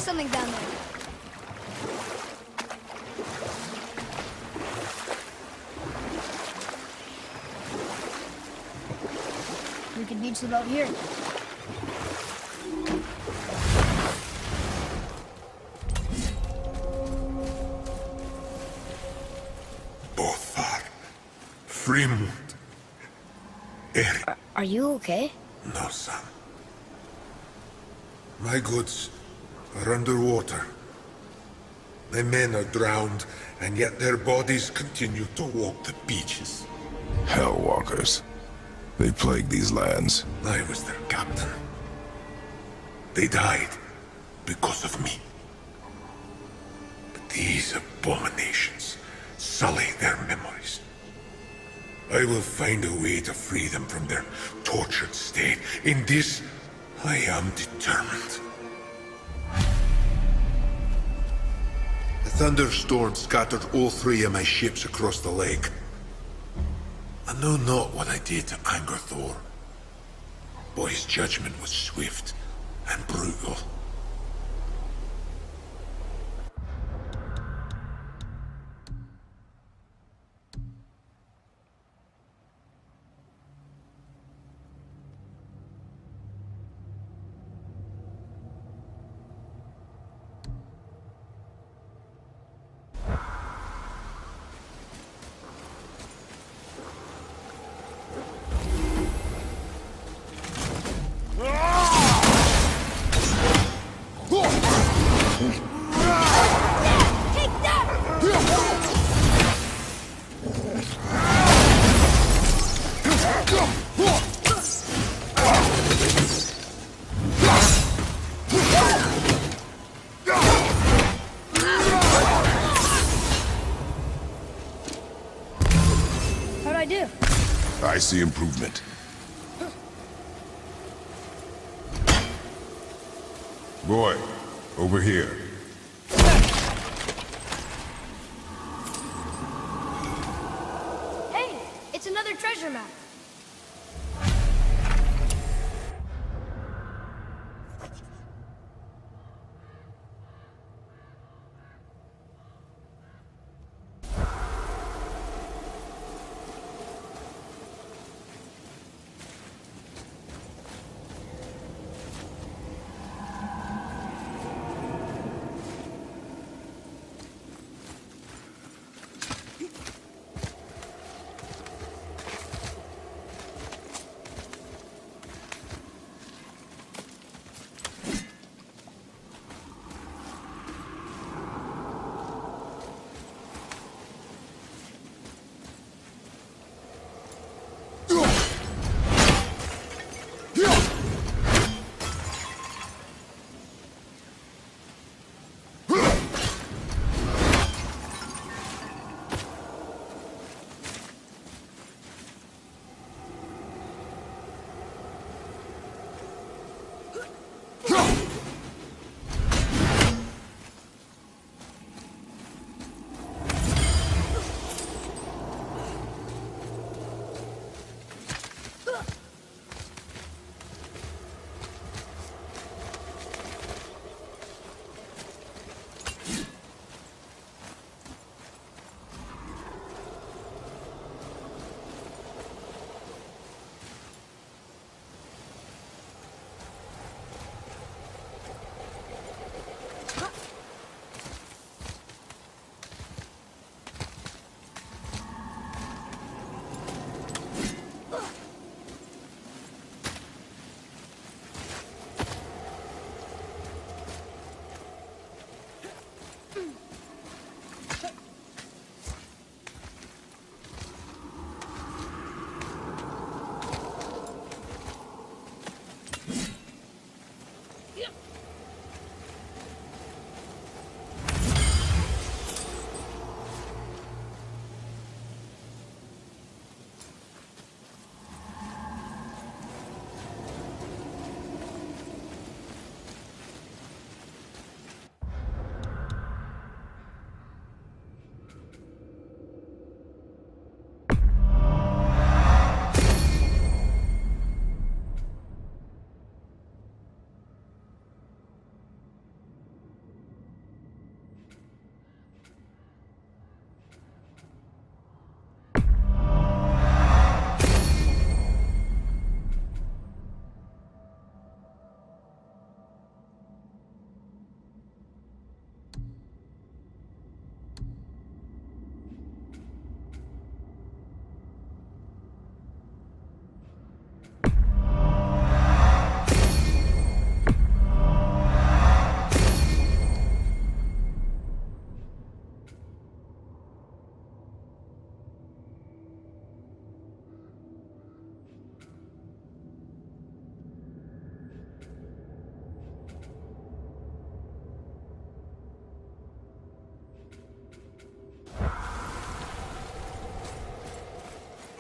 something down there. We could beach the boat here. Bothar. Frimund. Eric. Are you okay? No, son. My goods are underwater. My men are drowned, and yet their bodies continue to walk the beaches. Hellwalkers. They plague these lands. I was their captain. They died because of me. But these abominations sully their memories. I will find a way to free them from their tortured state. In this, I am determined. A thunderstorm scattered all 3 of my ships across the lake. I know not what I did to anger Thor. But his judgment was swift and brutal. How'd I do? I see improvement. Boy, over here. Hey, it's another treasure map.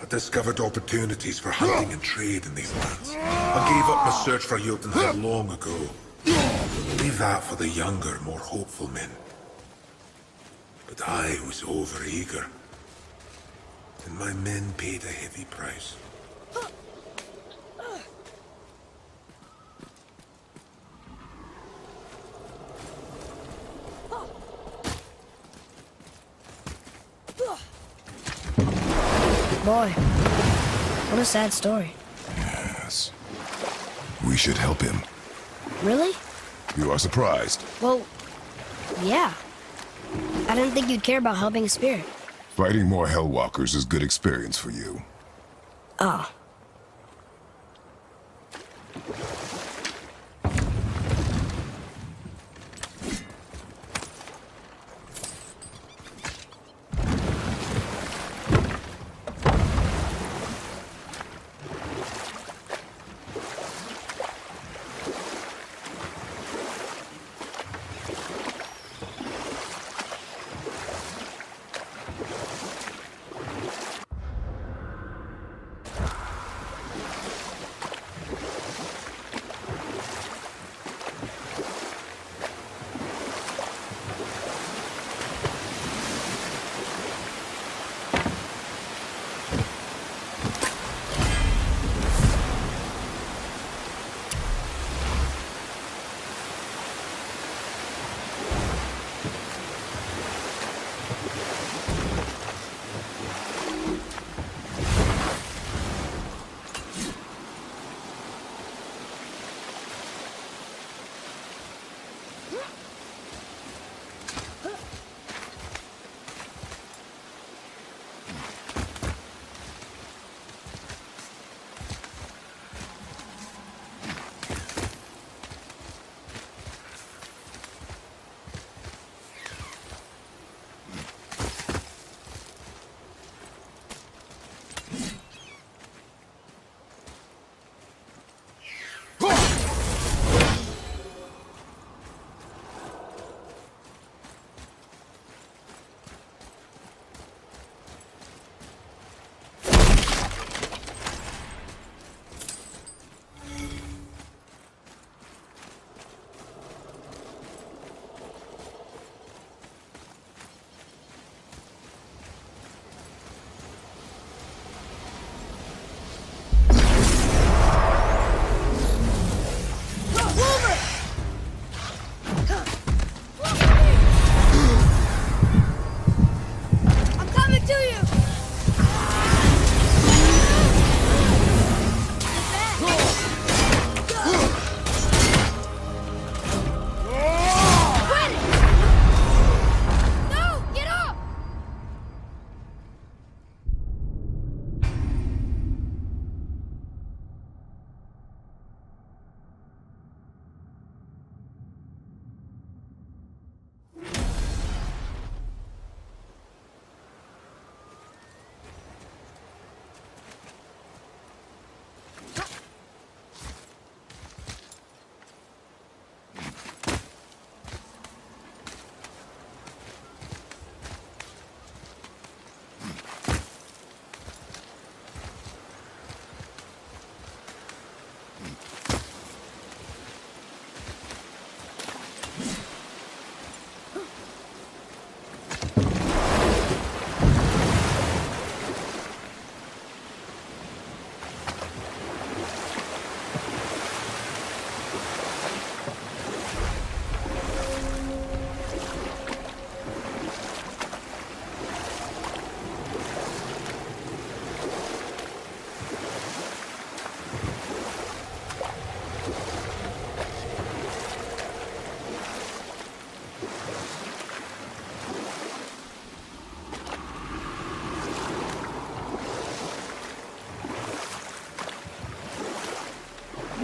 I discovered opportunities for hunting and trade in these lands. I gave up my search for Jotunheim long ago. Leave that for the younger, more hopeful men. But I was overeager. And my men paid a heavy price. Boy, what a sad story. Yes. We should help him. Really? You are surprised. Well, yeah. I didn't think you'd care about helping a spirit. Fighting more Hellwalkers is good experience for you. Oh.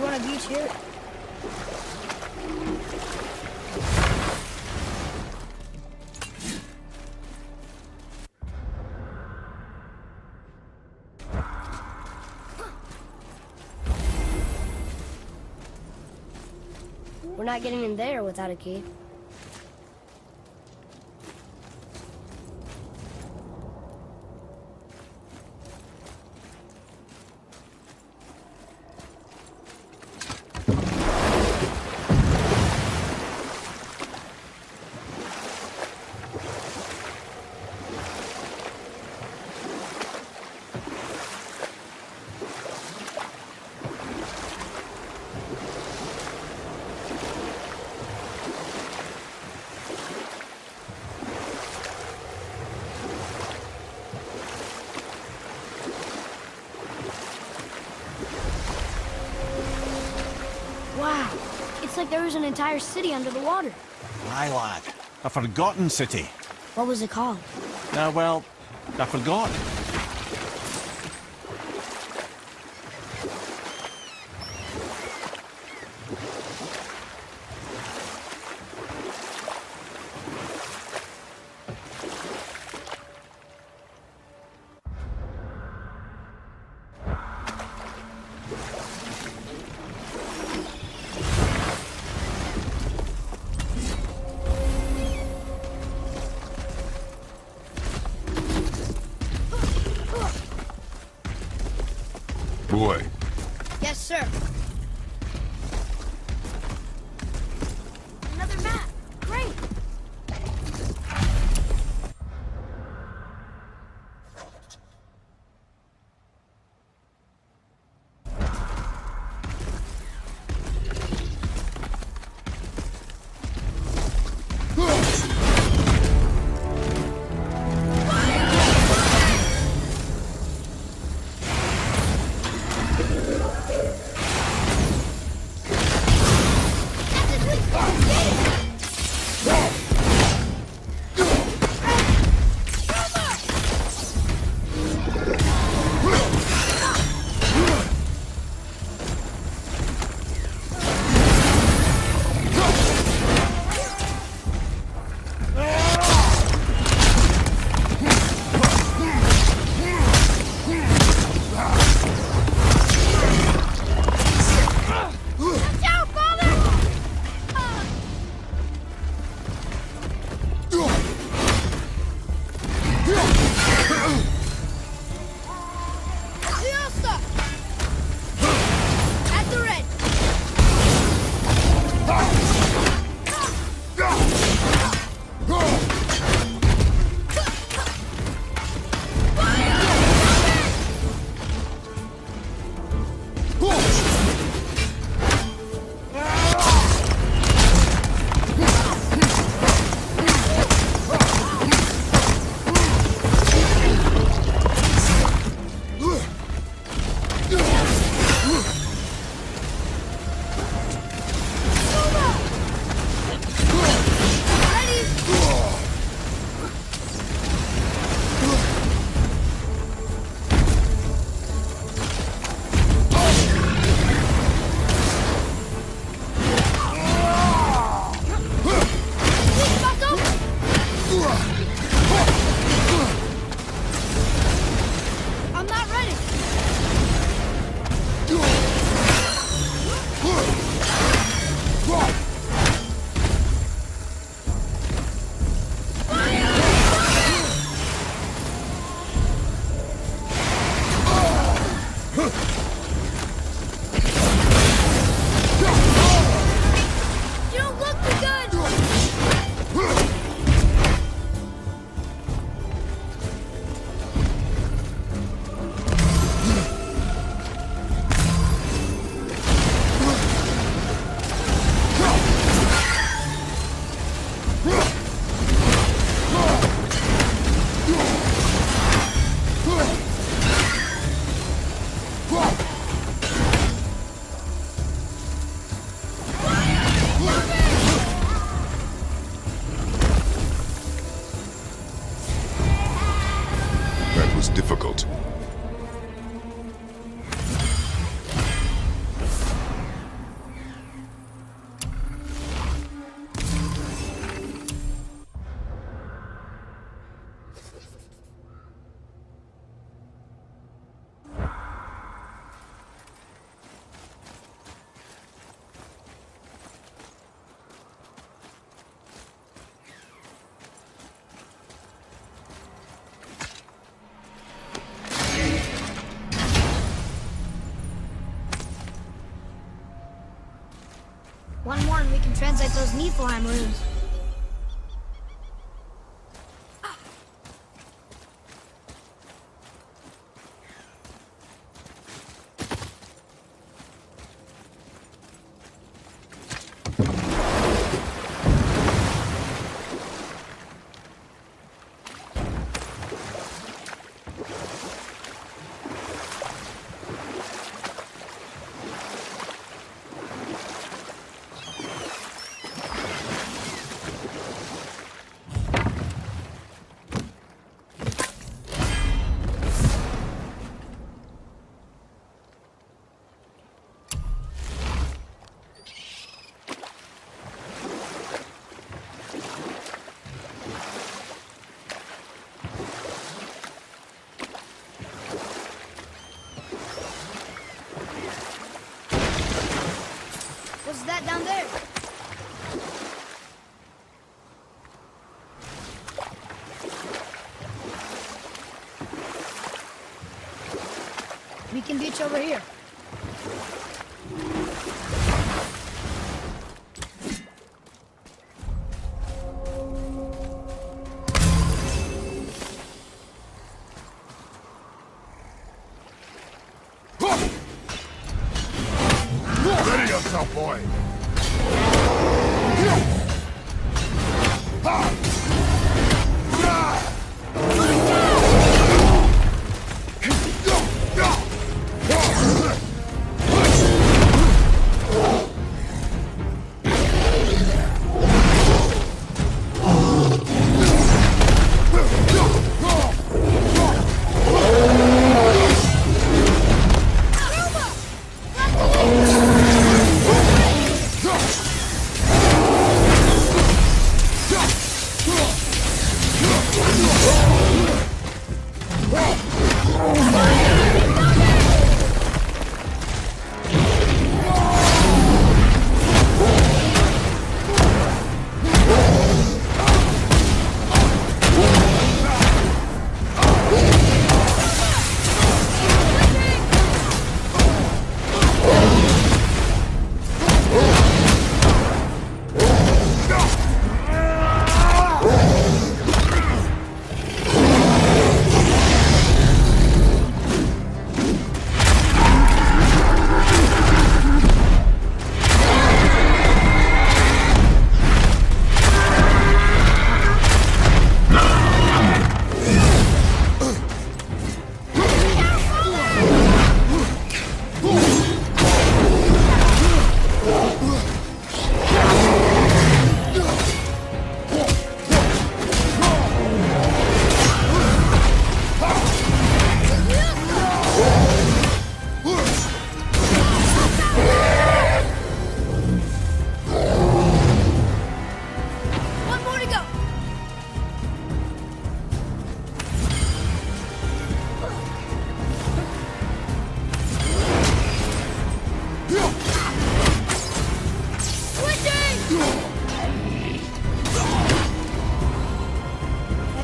On a beach here? We're not getting in there without a key. It's like there was an entire city under the water. Aye, lad. A forgotten city. What was it called? Well, I forgot. Boy, Yes, sir. Another map. Great. difficult. One more and we can translate those Niflheim runes. Beacon Beach over here. Ready yourself, boy!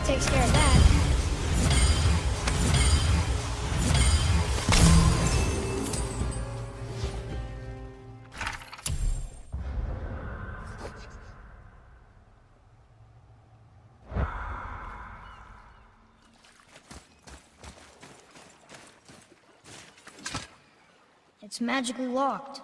Takes care of that. It's magically locked.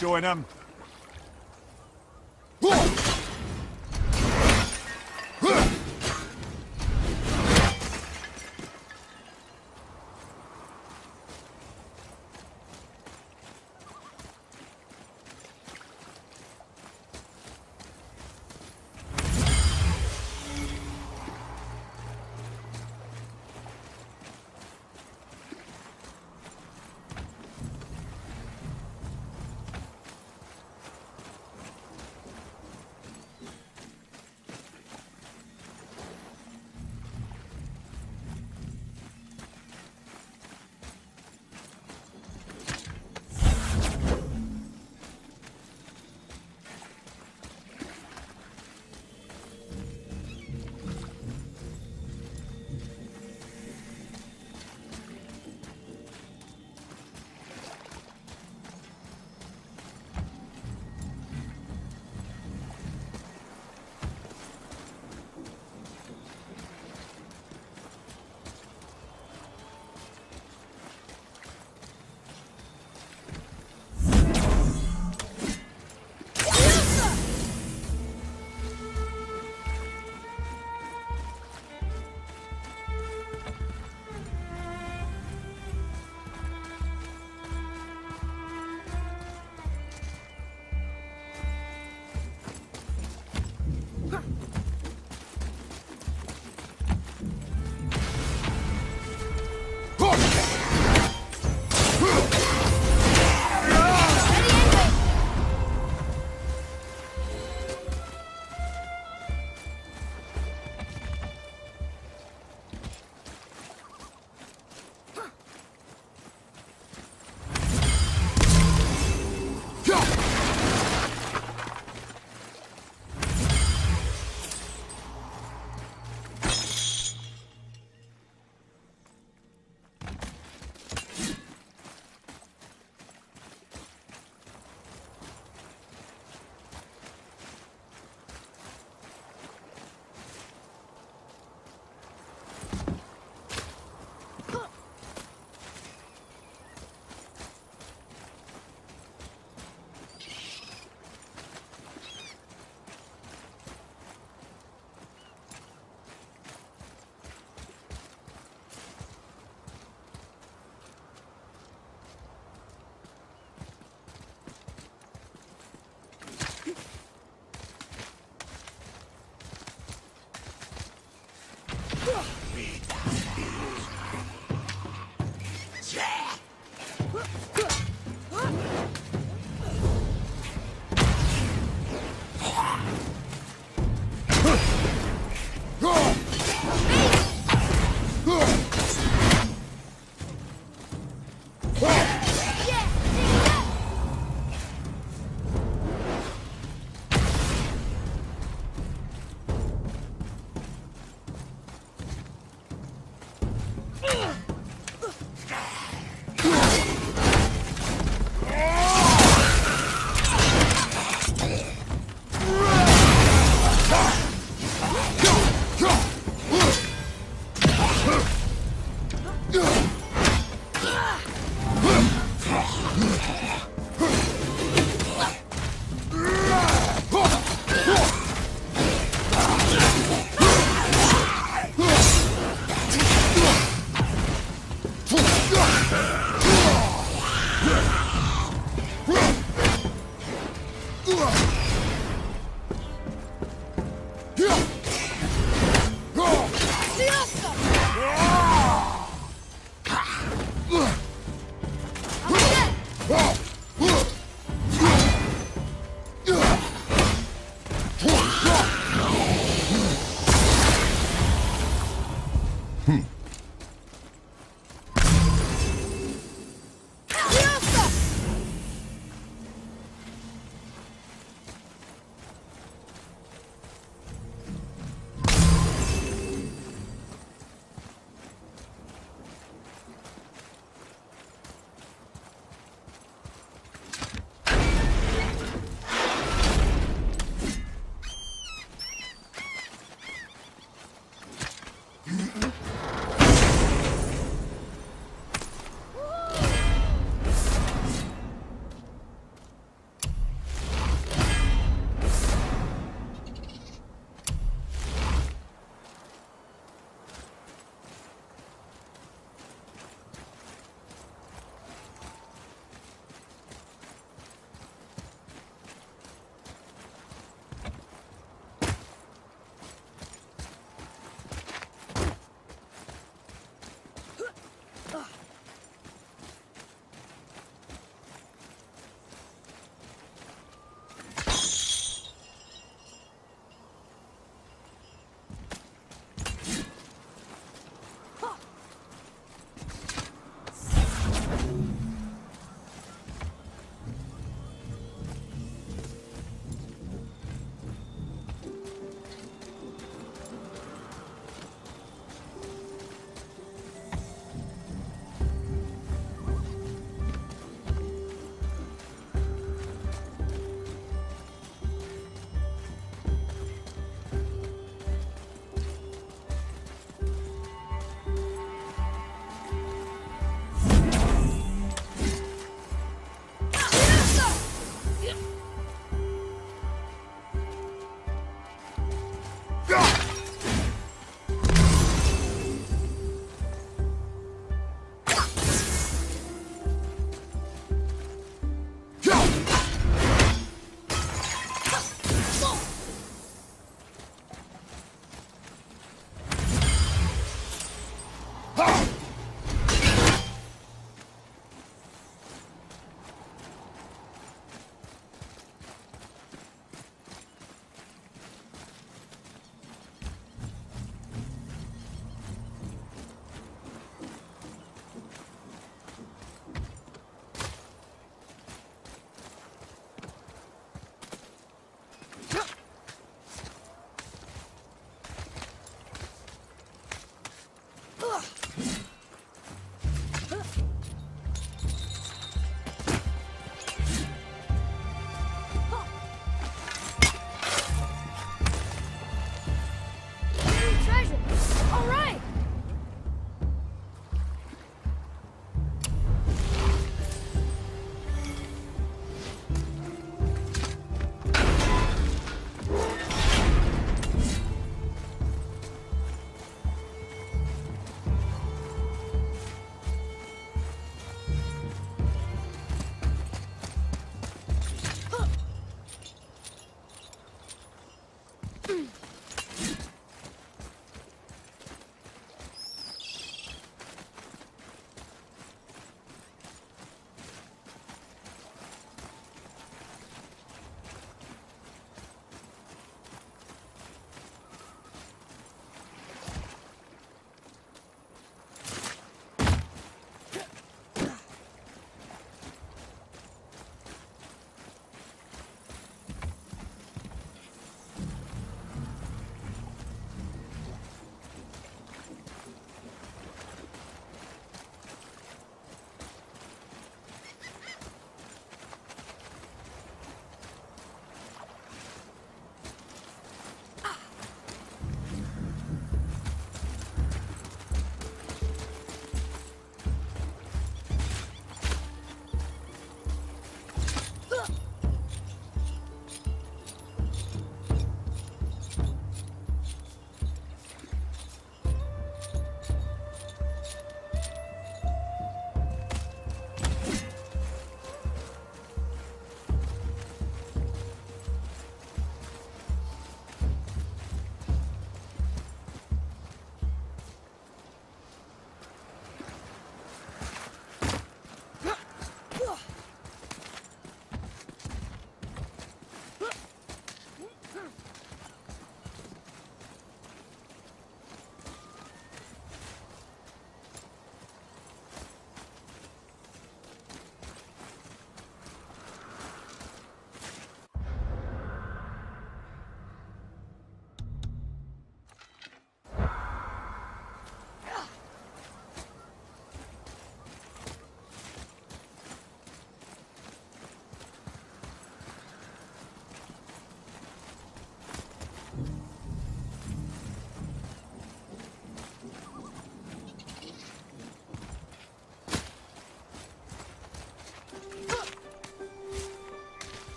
showing him.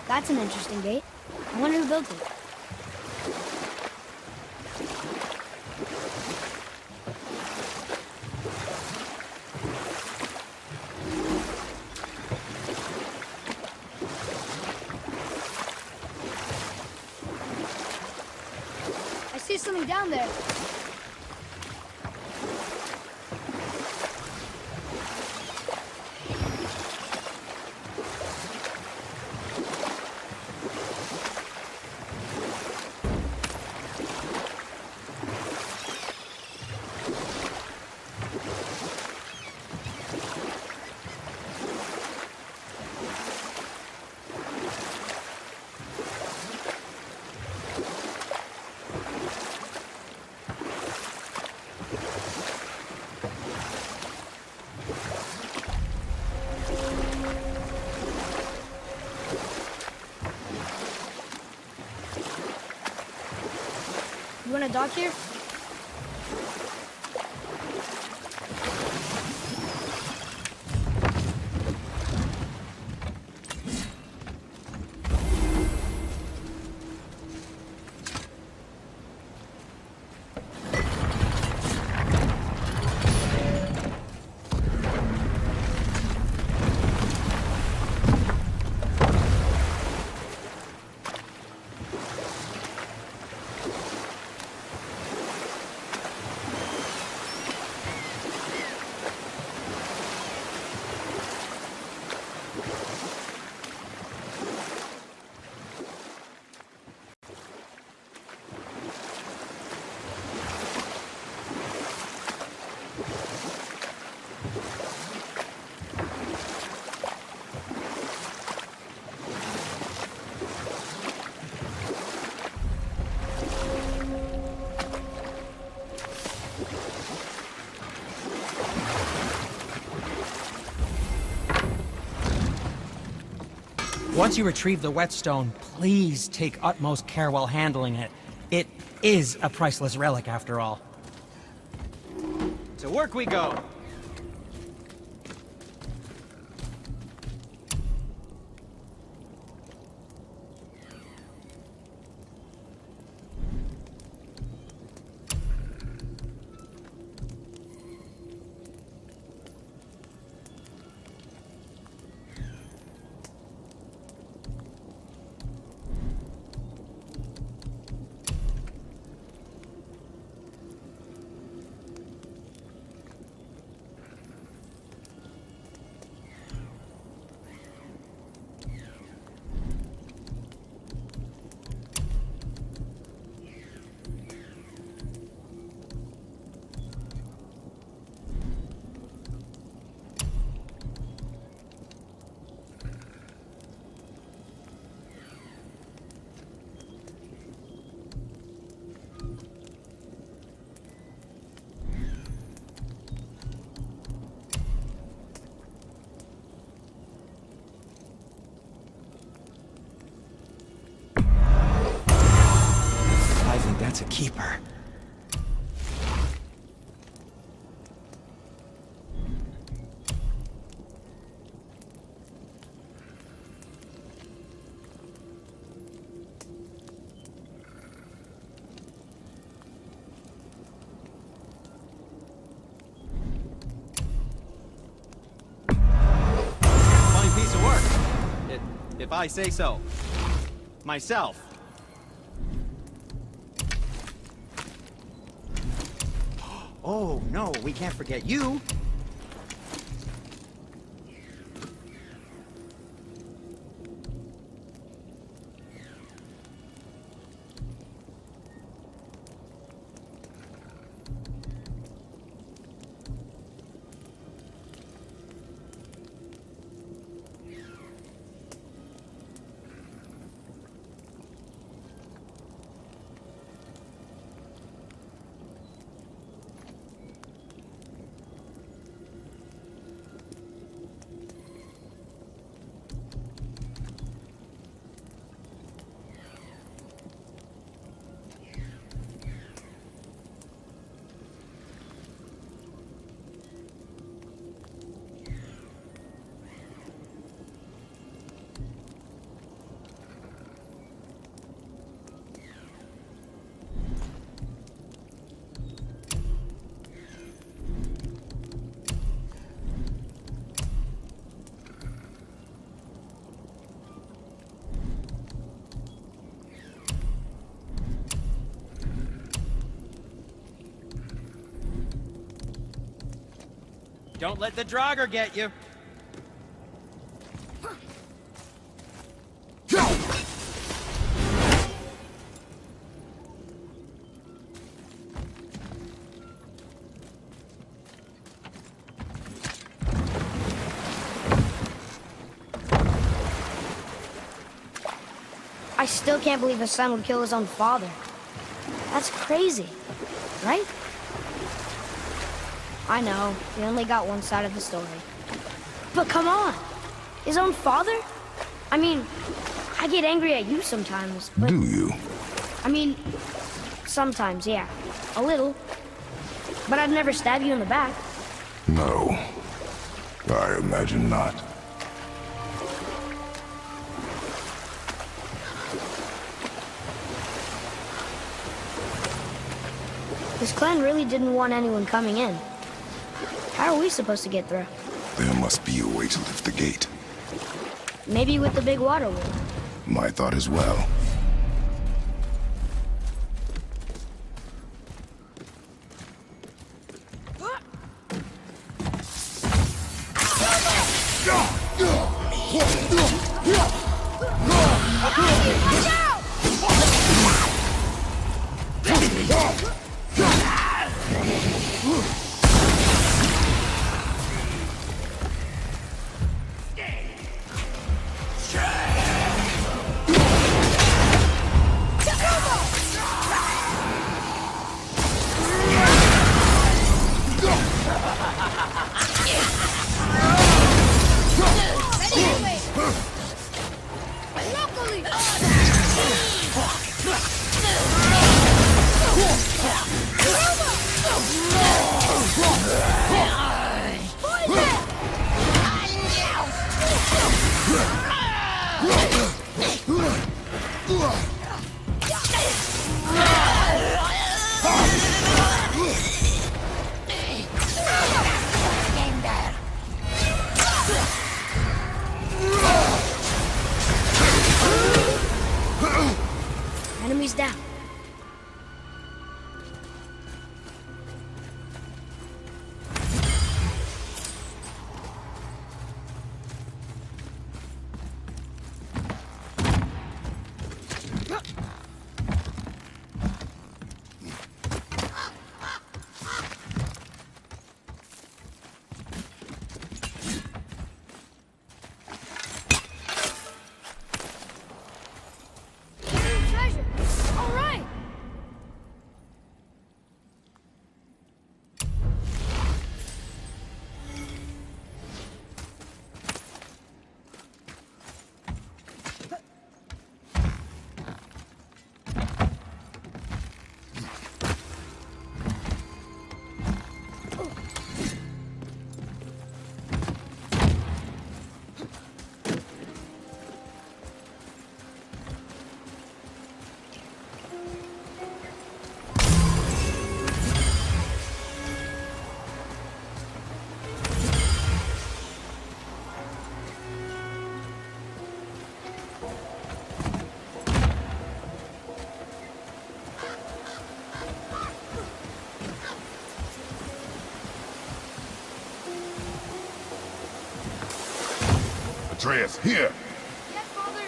That's an interesting gate. I wonder who built it. I see something down there. You want to dock here? Once you retrieve the whetstone, please take utmost care while handling it. It is a priceless relic, after all. To work we go. I think that's a keeper. Fine piece of work. If I say so. Myself. Oh, no, we can't forget you. Don't let the Draugr get you. I still can't believe his son would kill his own father. That's crazy, right? I know, we only got one side of the story. But come on! His own father? I mean, I get angry at you sometimes, but... Do you? I mean, sometimes, yeah. A little. But I'd never stab you in the back. No. I imagine not. This clan really didn't want anyone coming in. How are we supposed to get through? There must be a way to lift the gate. Maybe with the big water wheel. My thought as well. Enemies down. Treasure! All right! Atreus, here! Yes, Father!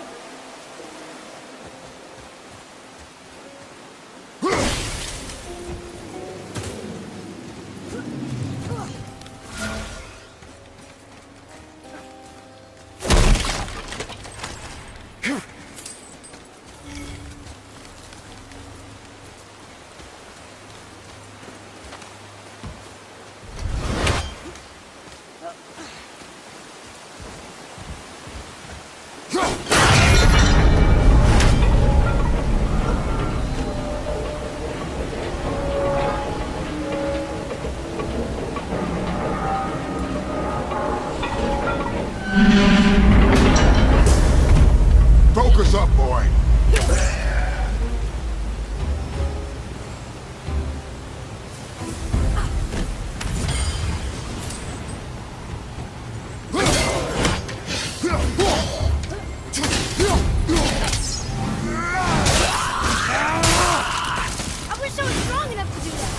Focus up, boy! I wish I was strong enough to do that!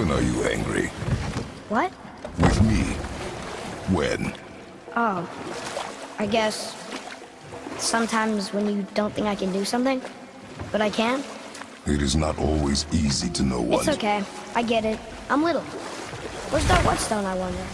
When are you angry? What? With me. When? Oh, I guess sometimes when you don't think I can do something, but I can. It is not always easy to know what. It's okay. I get it. I'm little. Where's that whetstone, I wonder?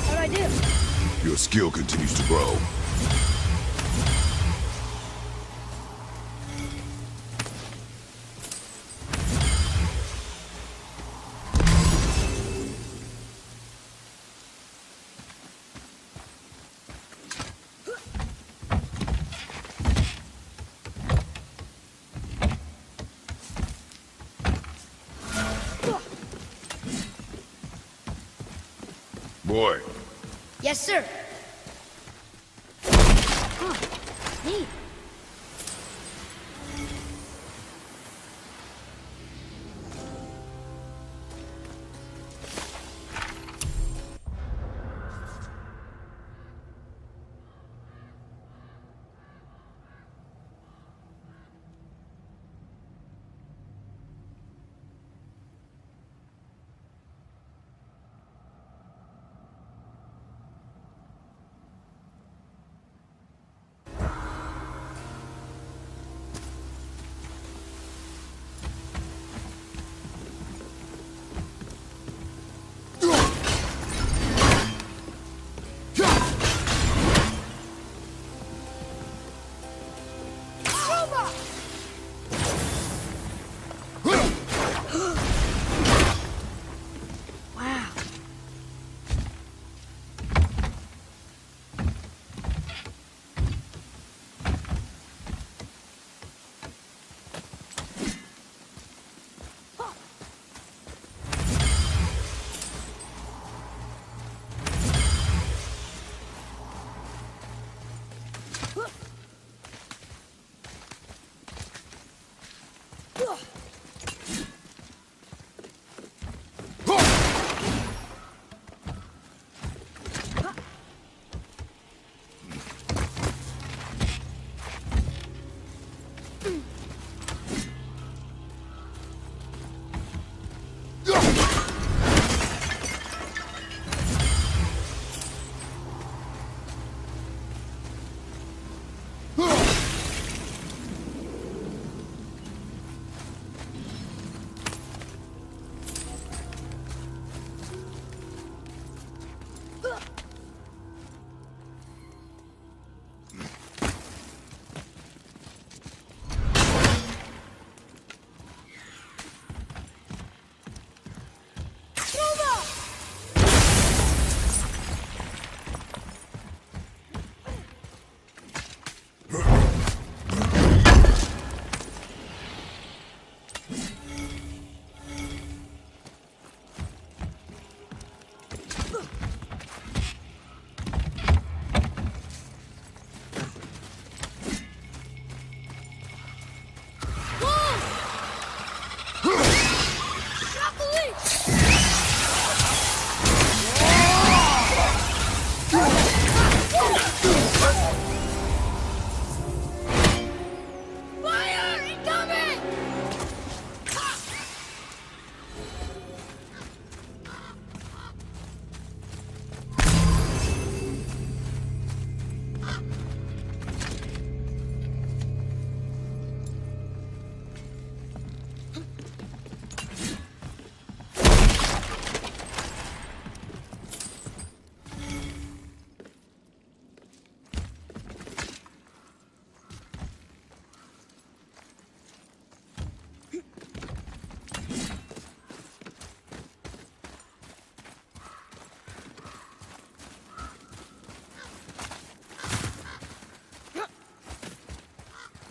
Sorry, kid. Your skill continues to grow. Boy. Yes, sir. Oh, neat.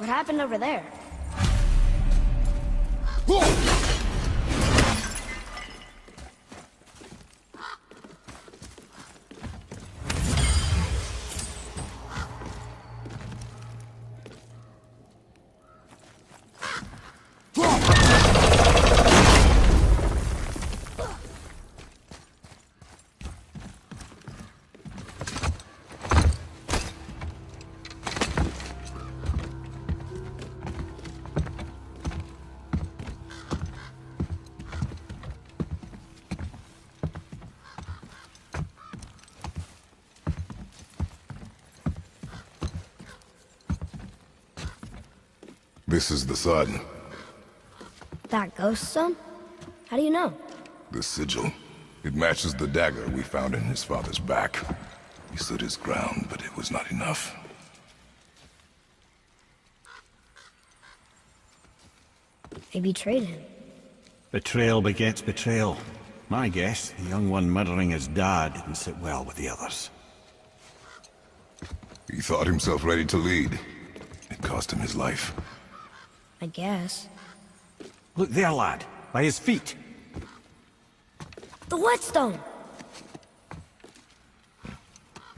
What happened over there? This is the sun. That ghost son? How do you know? The sigil. It matches the dagger we found in his father's back. He stood his ground, but it was not enough. They betrayed him. Betrayal begets betrayal. My guess, the young one murdering his dad didn't sit well with the others. He thought himself ready to lead. It cost him his life. I guess. Look there, lad. By his feet. The whetstone!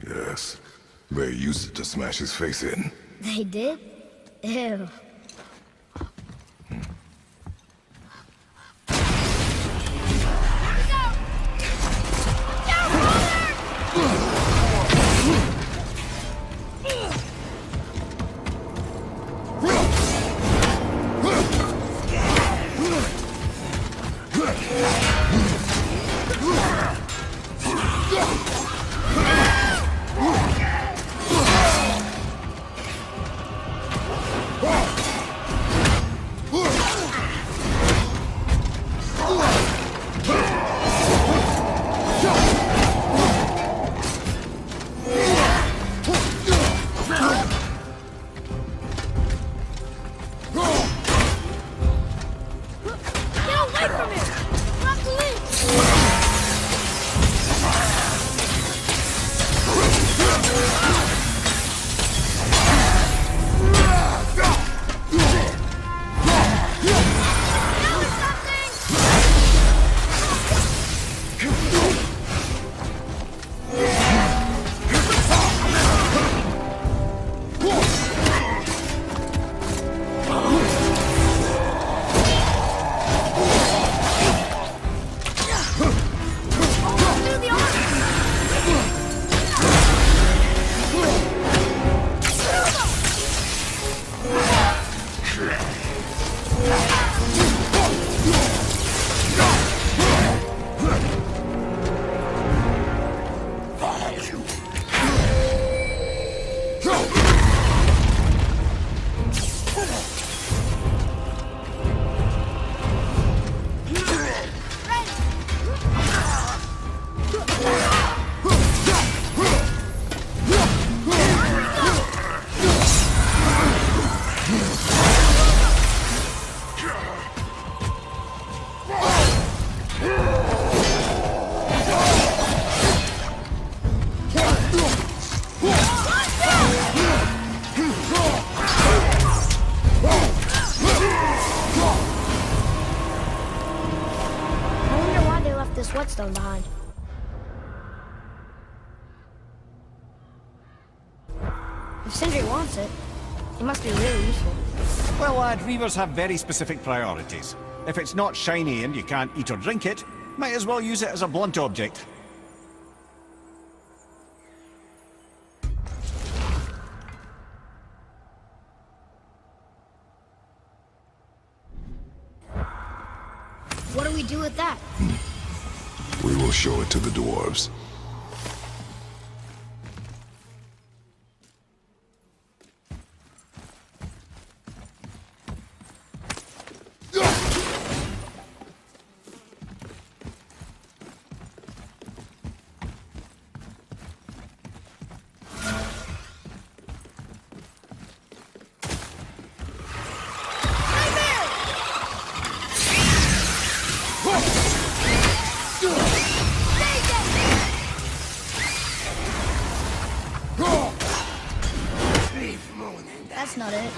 Yes. They used it to smash his face in. They did? Ew. Whetstone behind. If Sindri wants it, it must be really useful. Well, lad, reavers have very specific priorities. If it's not shiny and you can't eat or drink it, might as well use it as a blunt object. What do we do with that? We will show it to the dwarves. That's not it.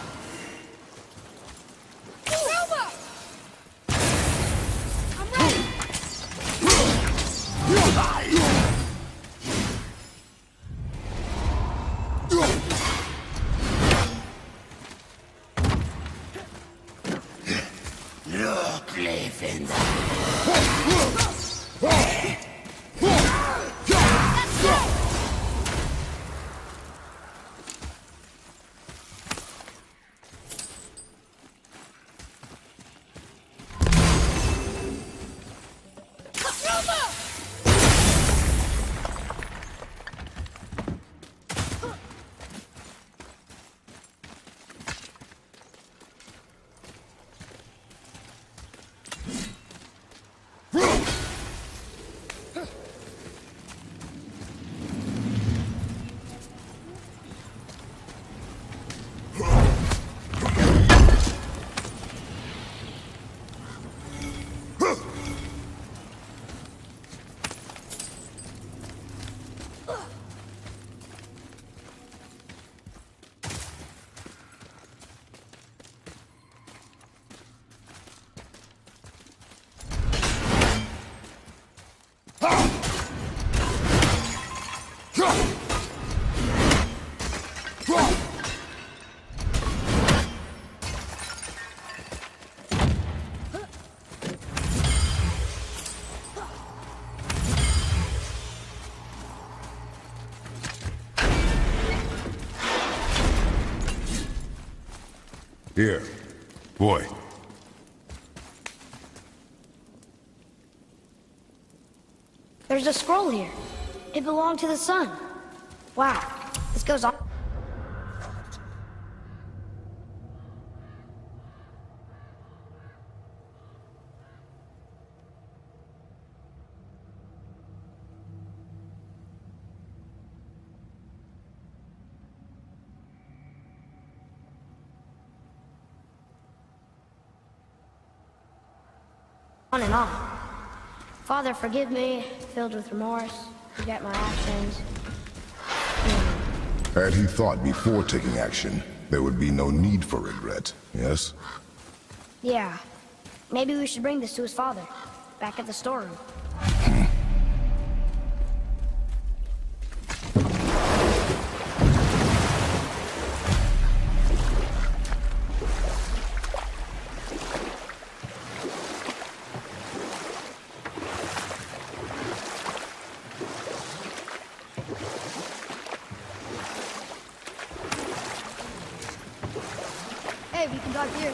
Here. Boy. There's a scroll here. It belonged to the sun. Wow, this goes on. On and on. Father, forgive me, filled with remorse, forget my actions. Had he thought before taking action, there would be no need for regret, yes? Yeah. Maybe we should bring this to his father, back at the storeroom. Hey, we can dock here.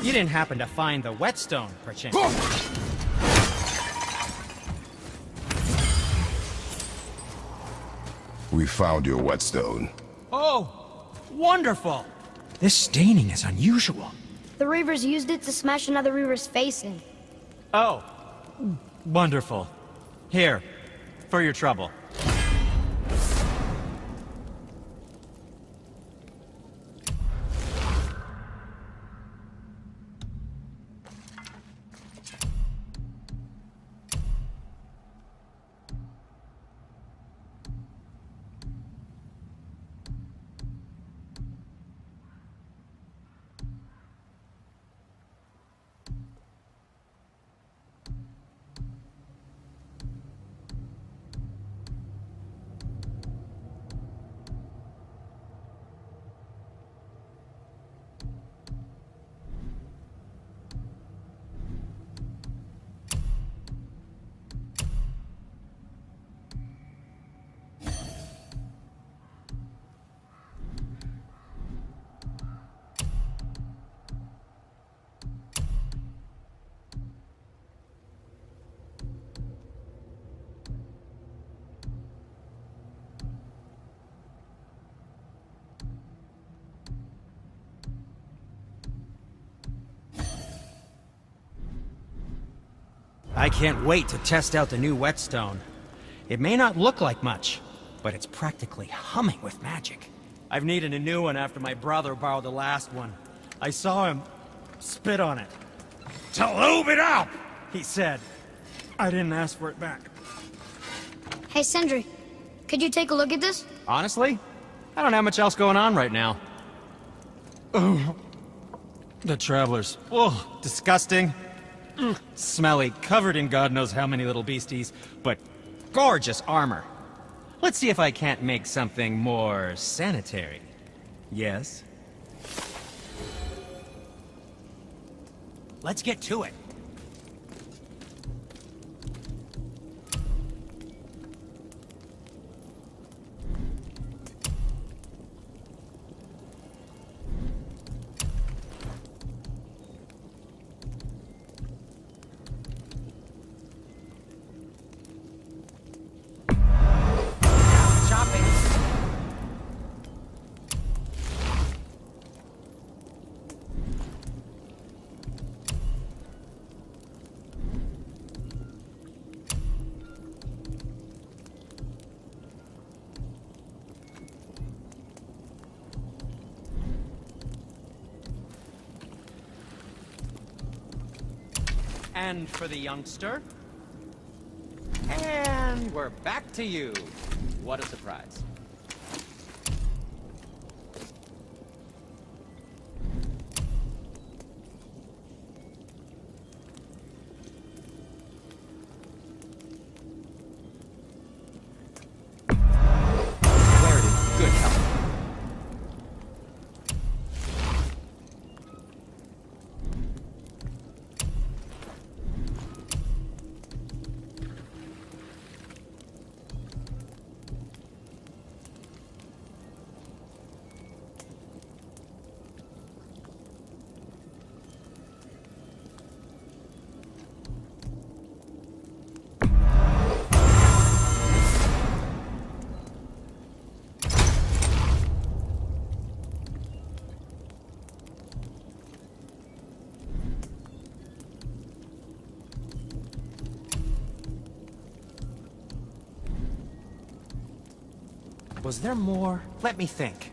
You didn't happen to find the whetstone, perchance? We found your whetstone. Oh, wonderful! This staining is unusual. The Reavers used it to smash another Reaver's face in. Oh, wonderful. Here, for your trouble. I can't wait to test out the new whetstone. It may not look like much, but it's practically humming with magic. I've needed a new one after my brother borrowed the last one. I saw him spit on it. "To lube it up!" he said. I didn't ask for it back. Hey, Sindri, could you take a look at this? Honestly, I don't have much else going on right now. Oh, the travelers. Oh, disgusting. Smelly, covered in God knows how many little beasties, but gorgeous armor. Let's see if I can't make something more sanitary. Yes? Let's get to it. And for the youngster. And we're back to you. What a surprise. Wear it in good health. Was there more? Let me think.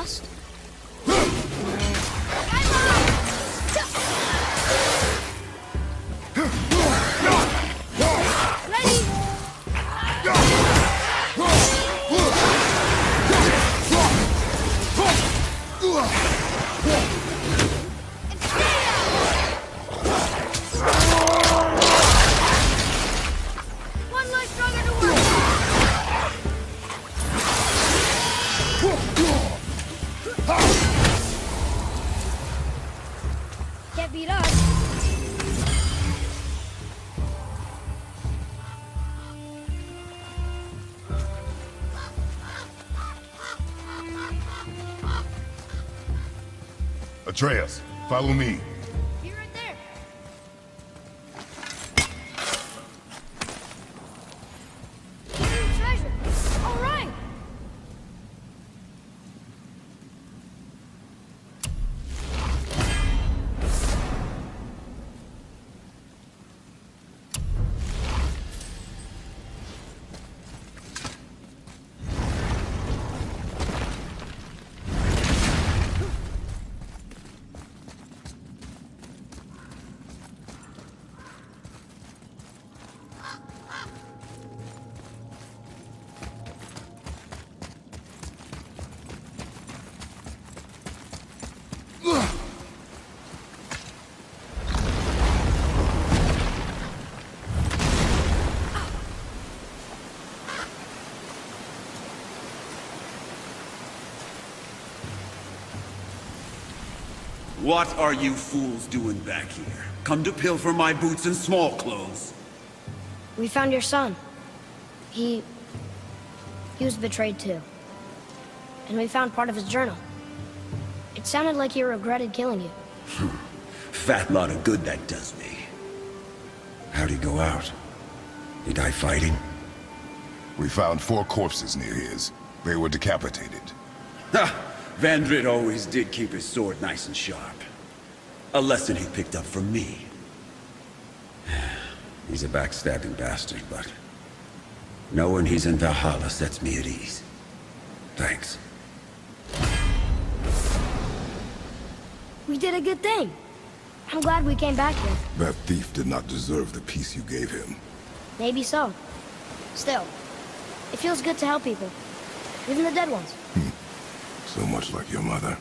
lost? Can't beat us. Atreus, follow me. Be right there. Hidden treasure. All right. What are you fools doing back here? Come to pilfer my boots and small clothes? We found your son. He was betrayed too. And we found part of his journal. It sounded like he regretted killing you. Fat lot of good that does me. How'd he go out? He die fighting? We found 4 corpses near his. They were decapitated. Ha! Vandrid always did keep his sword nice and sharp. A lesson he picked up from me. He's a backstabbing bastard, but knowing he's in Valhalla sets me at ease. Thanks. We did a good thing. I'm glad we came back here. That thief did not deserve the peace you gave him. Maybe so. Still, it feels good to help people. Even the dead ones. So much like your mother.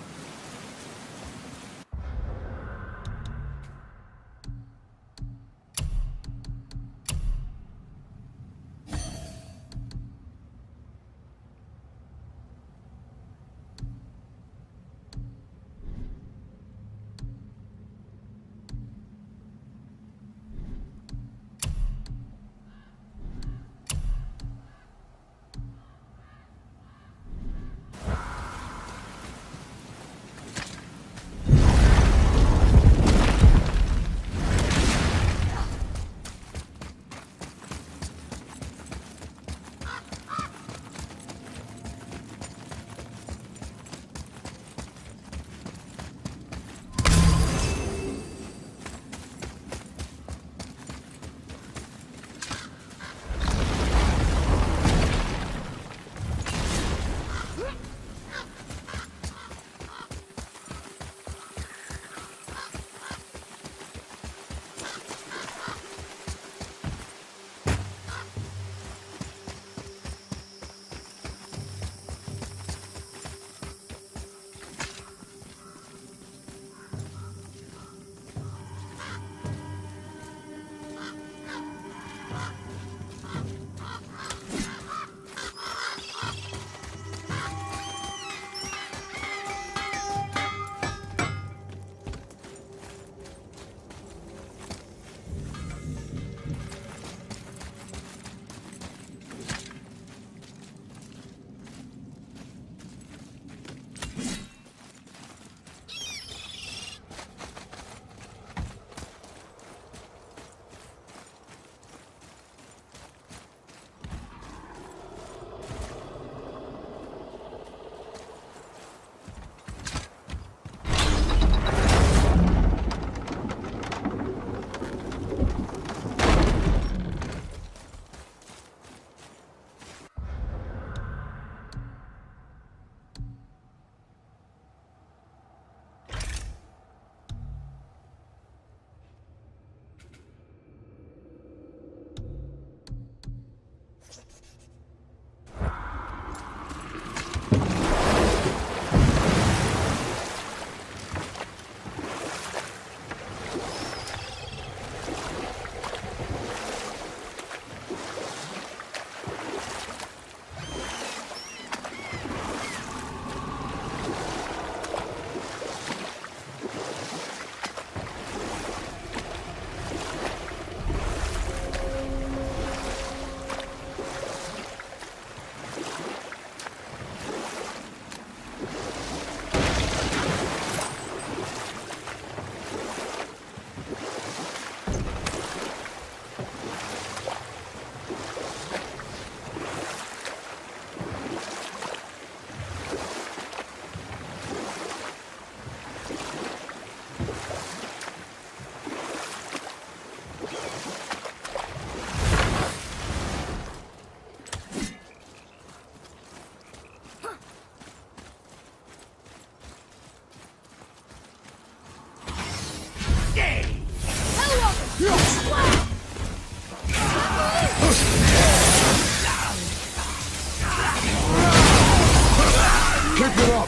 Keep it up!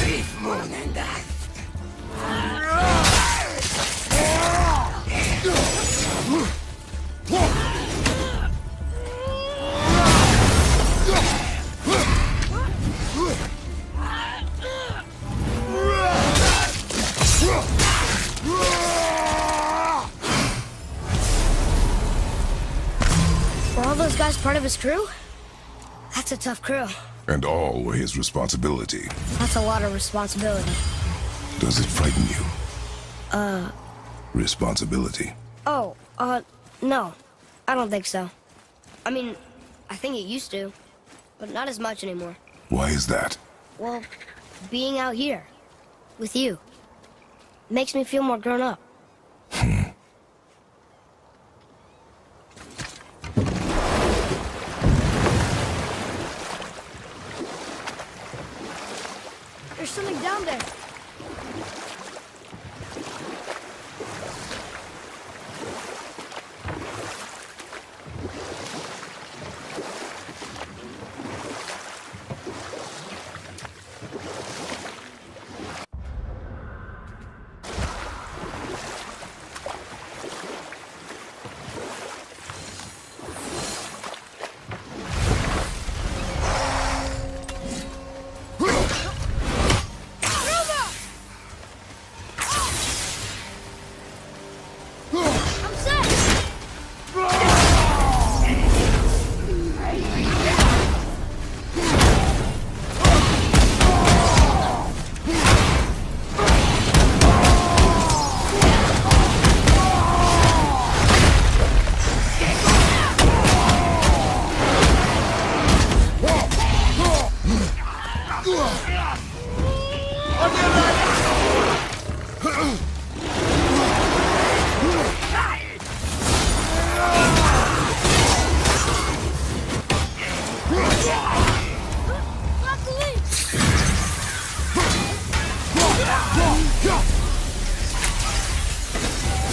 Beef more than that. Were all those guys part of his crew? That's a tough crew. And all were his responsibility. That's a lot of responsibility. Does it frighten you? Responsibility. Oh, no. I don't think so. I mean, I think it used to, but not as much anymore. Why is that? Well, being out here, with you, makes me feel more grown up. There's something down there.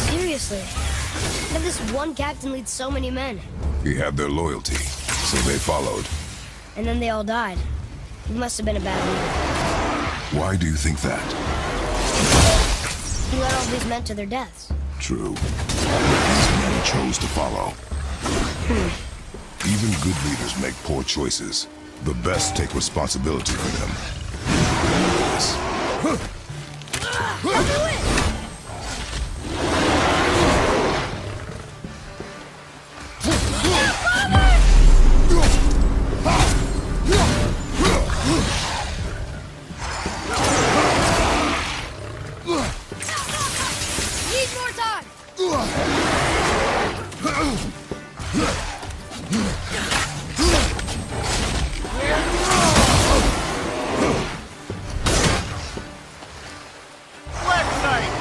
Seriously, how did this one captain lead so many men? He had their loyalty, so they followed. And then they all died. He must have been a bad leader. Why do you think that? He led all these men to their deaths. True. These men chose to follow. Even good leaders make poor choices. The best take responsibility for them. I'll do it! Need more time! Left side!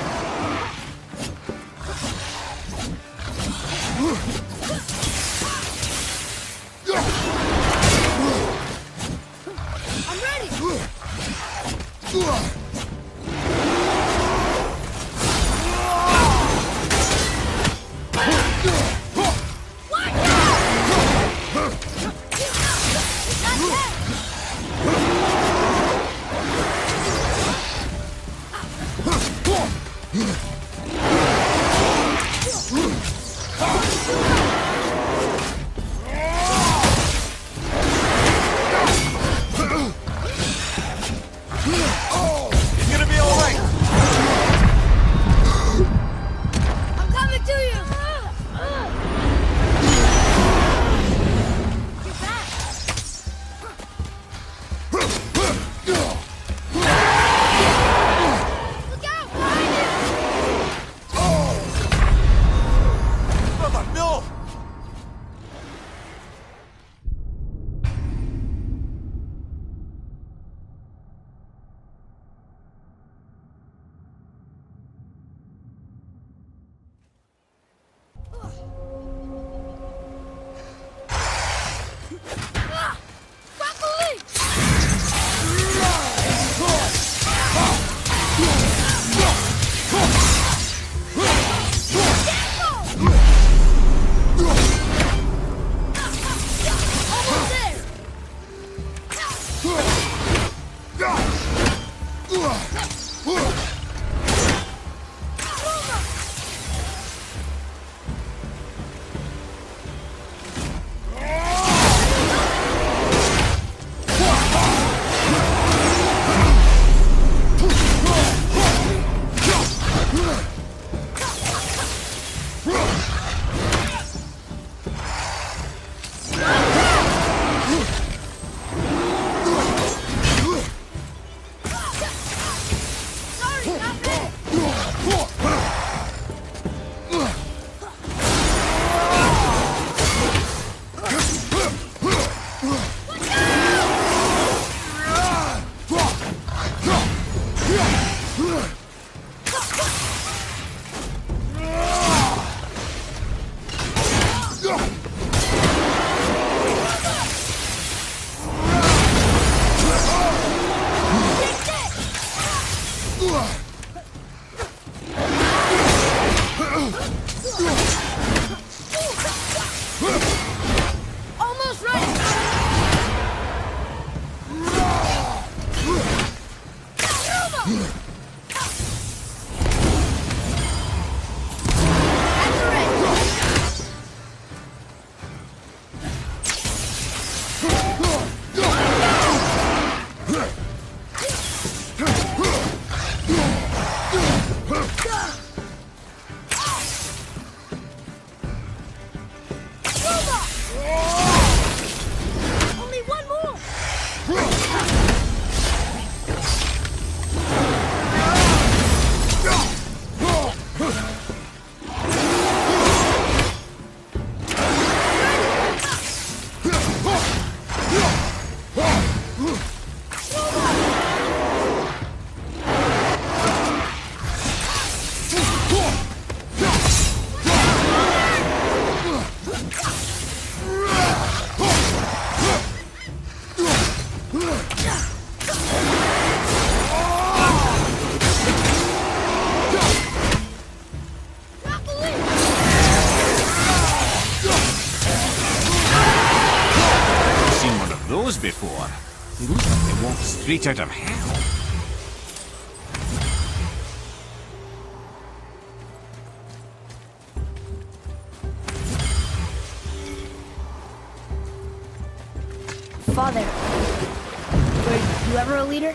I'm ready! It's gonna be alright! I'm coming to you! Get back! Look out! Behind you! those before. They look like they walked straight out of hell. Father, were you ever a leader?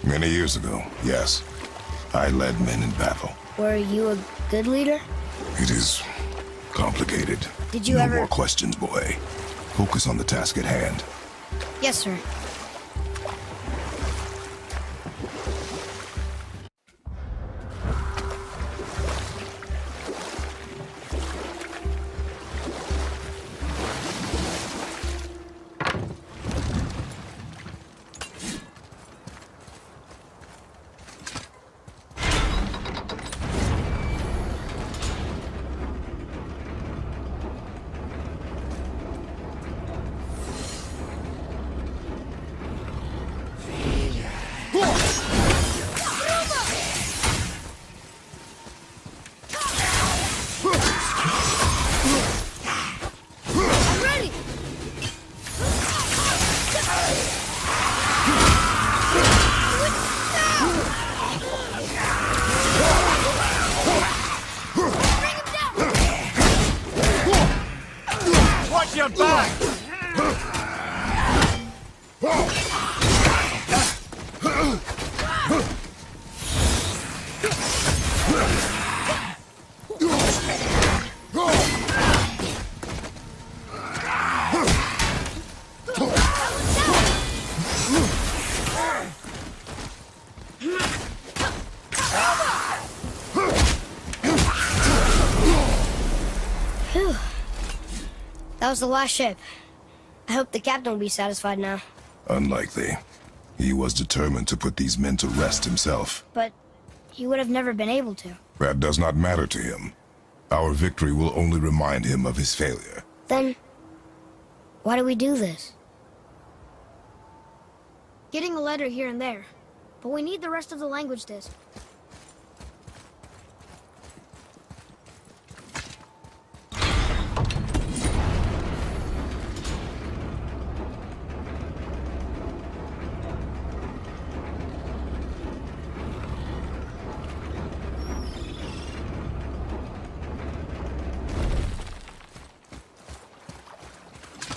Many years ago, yes. I led men in battle. Were you a good leader? It is complicated. Did you no ever... more questions, boy. Focus on the task at hand. Yes, sir. Your back! Phew. That was the last ship. I hope the captain will be satisfied now. Unlikely. He was determined to put these men to rest himself. But he would have never been able to. That does not matter to him. Our victory will only remind him of his failure. Then, why do we do this? Getting a letter here and there. But we need the rest of the language disc.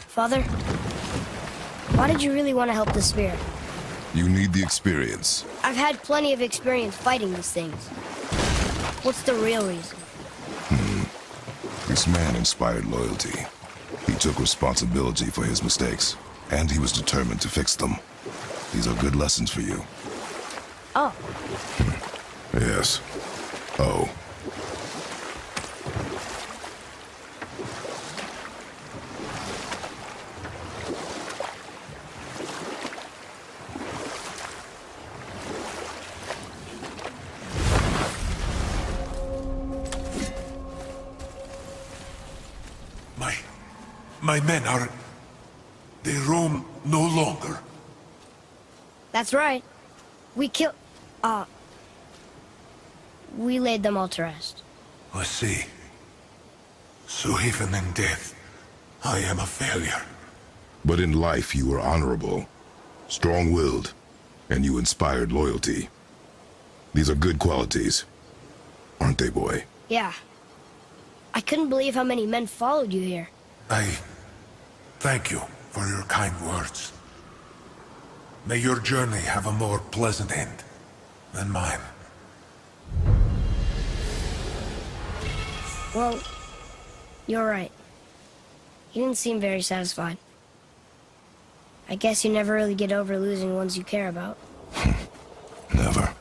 Father, why did you really want to help the spirit? You need the experience. I've had plenty of experience fighting these things. What's the real reason? This man inspired loyalty. He took responsibility for his mistakes, and he was determined to fix them. These are good lessons for you. Oh. Yes. Oh. My men are... They roam no longer. That's right. We killed... we laid them all to rest. I see. So even in death, I am a failure. But in life you were honorable, strong-willed, and you inspired loyalty. These are good qualities, aren't they, boy? Yeah. I couldn't believe how many men followed you here. I thank you for your kind words. May your journey have a more pleasant end than mine. Well, you're right. You didn't seem very satisfied. I guess you never really get over losing ones you care about. Never.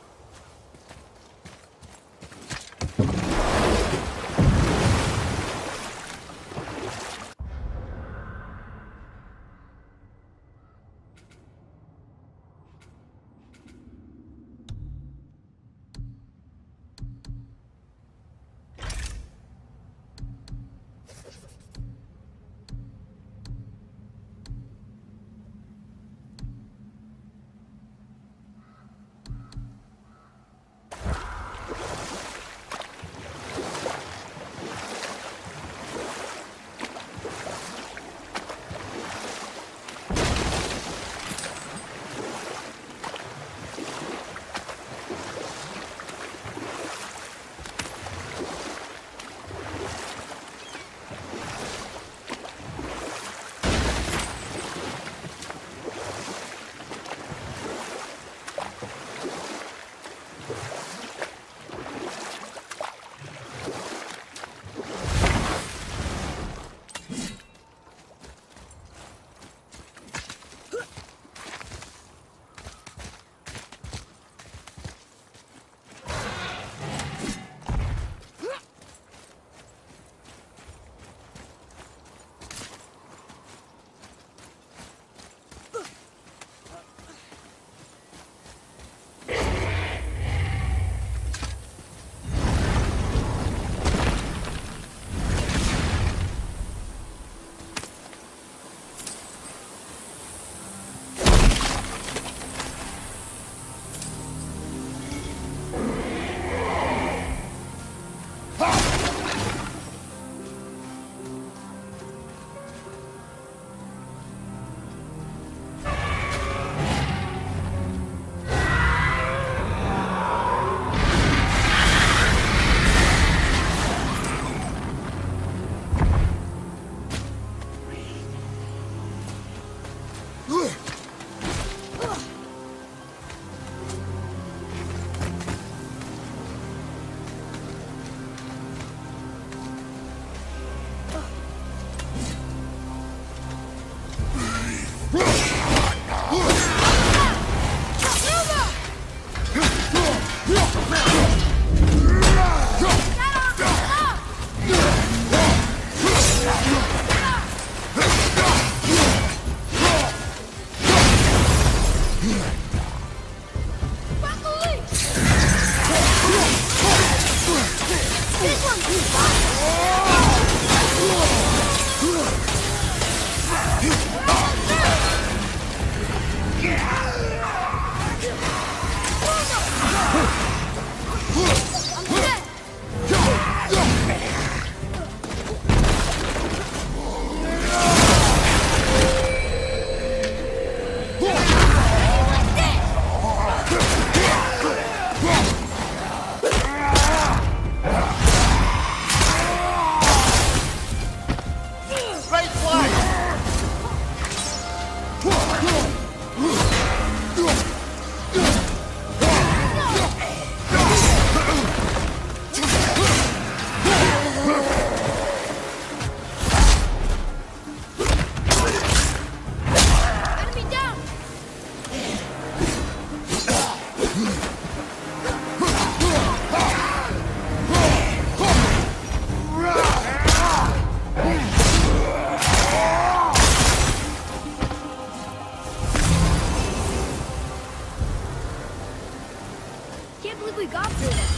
believe we got through that.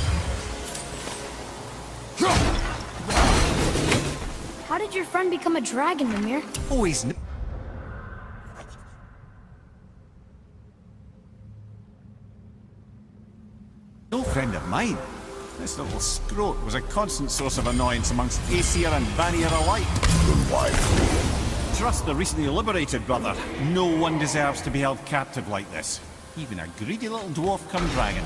How did your friend become a dragon, Mimir? Oh, he's no friend of mine. This little scrote was a constant source of annoyance amongst Aesir and Vanir alike. Then why free him? Trust the recently liberated, brother. No one deserves to be held captive like this. Even a greedy little dwarf come dragon.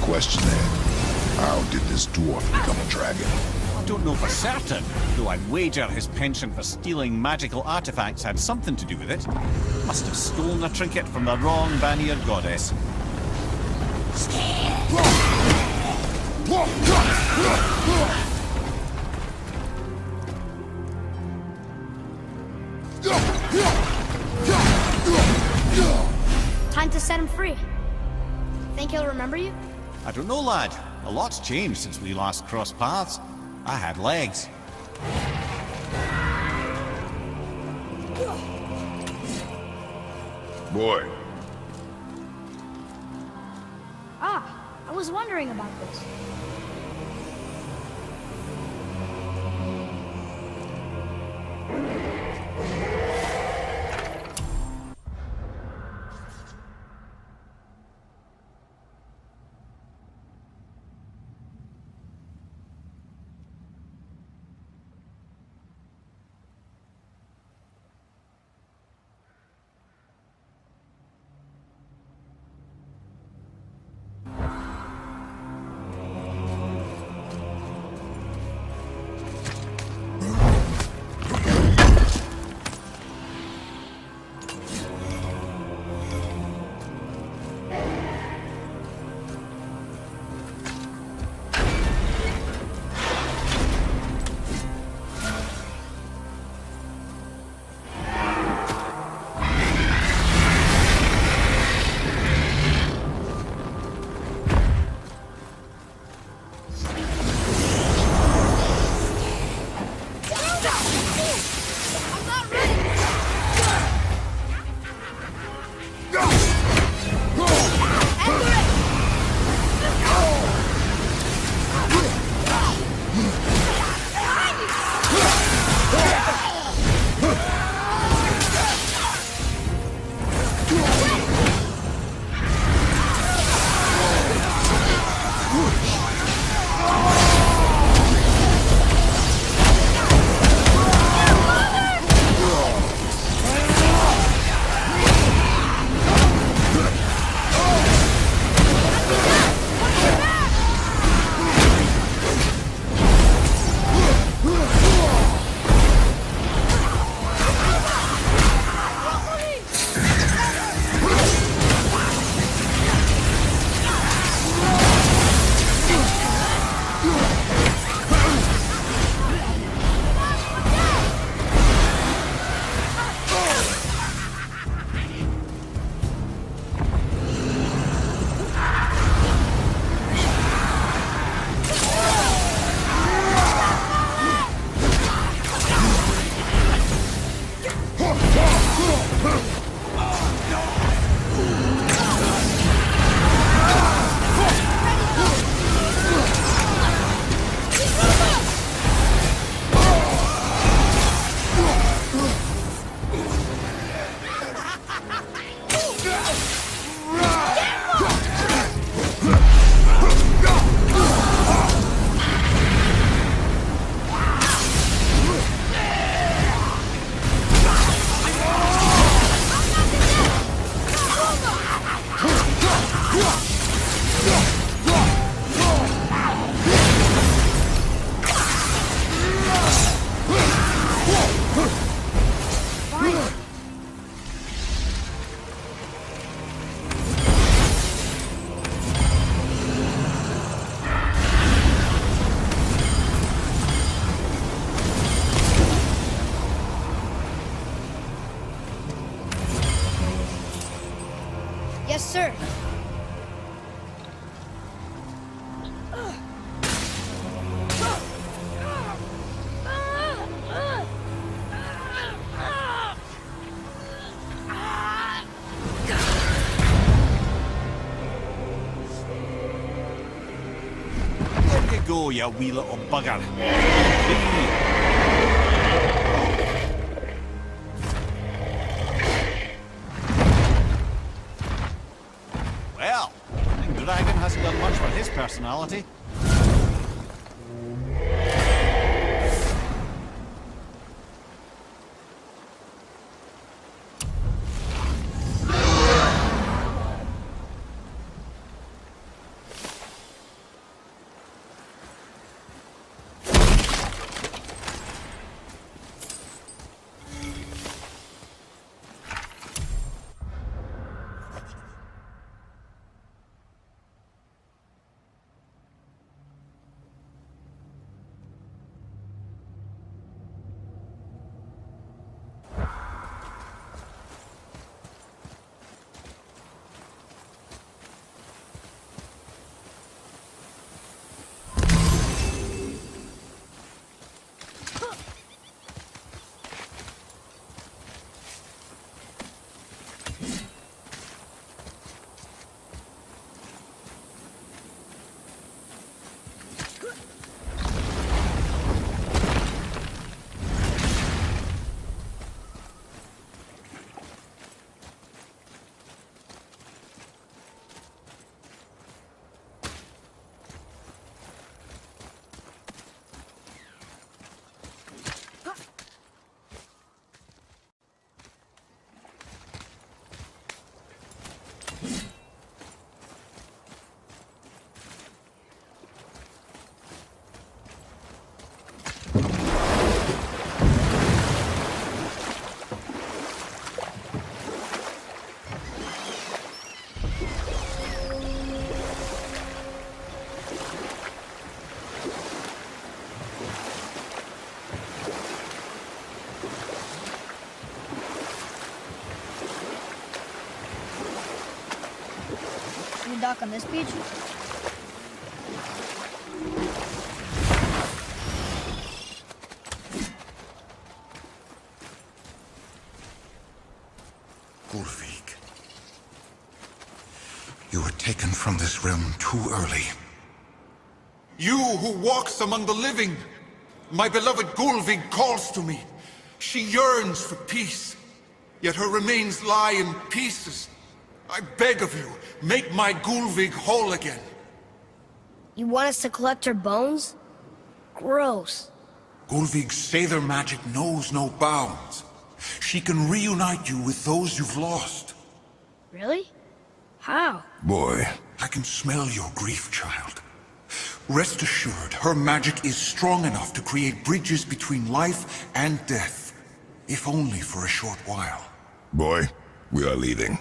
Question then, how did this dwarf become a dragon? I don't know for certain, though I'd wager his penchant for stealing magical artifacts had something to do with it. Must have stolen a trinket from the wrong Vanir goddess. Time to set him free. Think he'll remember you? I don't know, lad. A lot's changed since we last crossed paths. I had legs. Boy. Ah, I was wondering about this. Sir. Where you go, you wee little bugger? Well, I think Dragon hasn't done much for his personality. You dock on this beach? Ulvik. You were taken from this realm too early. You who walks among the living! My beloved Gulvig calls to me. She yearns for peace, yet her remains lie in pieces. I beg of you, make my Gulvig whole again. You want us to collect her bones? Gross. Gulvig's Seither magic knows no bounds. She can reunite you with those you've lost. Really? How? Boy. I can smell your grief, child. Rest assured, her magic is strong enough to create bridges between life and death. If only for a short while. Boy, we are leaving.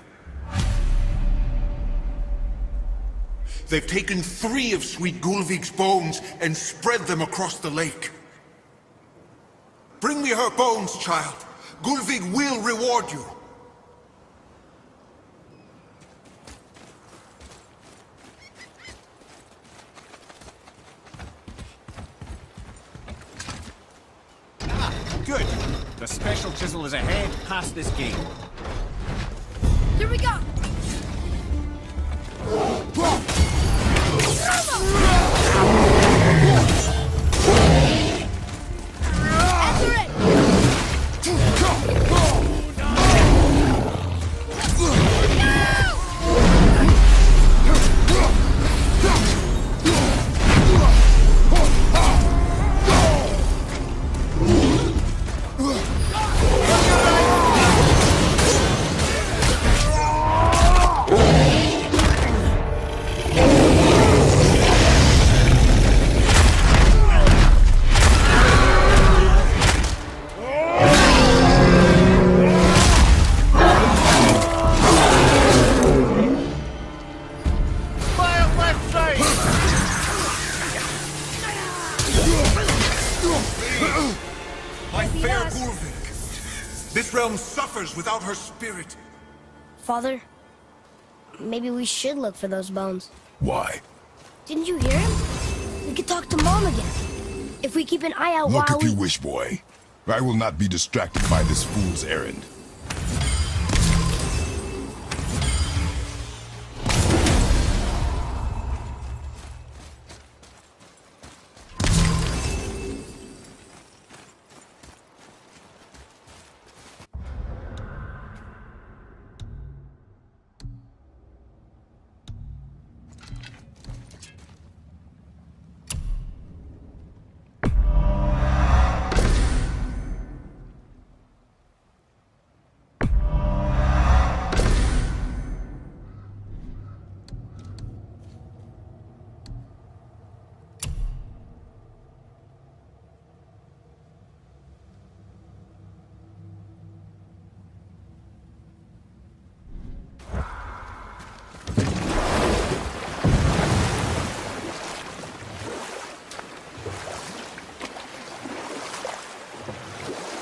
They've taken 3 of Sweet Gulvig's bones and spread them across the lake. Bring me her bones, child. Gulvig will reward you. Good. The special chisel is ahead past this gate. Here we go! My fair Gulvig! This realm suffers without her spirit. Father, maybe we should look for those bones. Why? Didn't you hear him? We could talk to Mom again. If we keep an eye out Look while if you wish, boy. I will not be distracted by this fool's errand.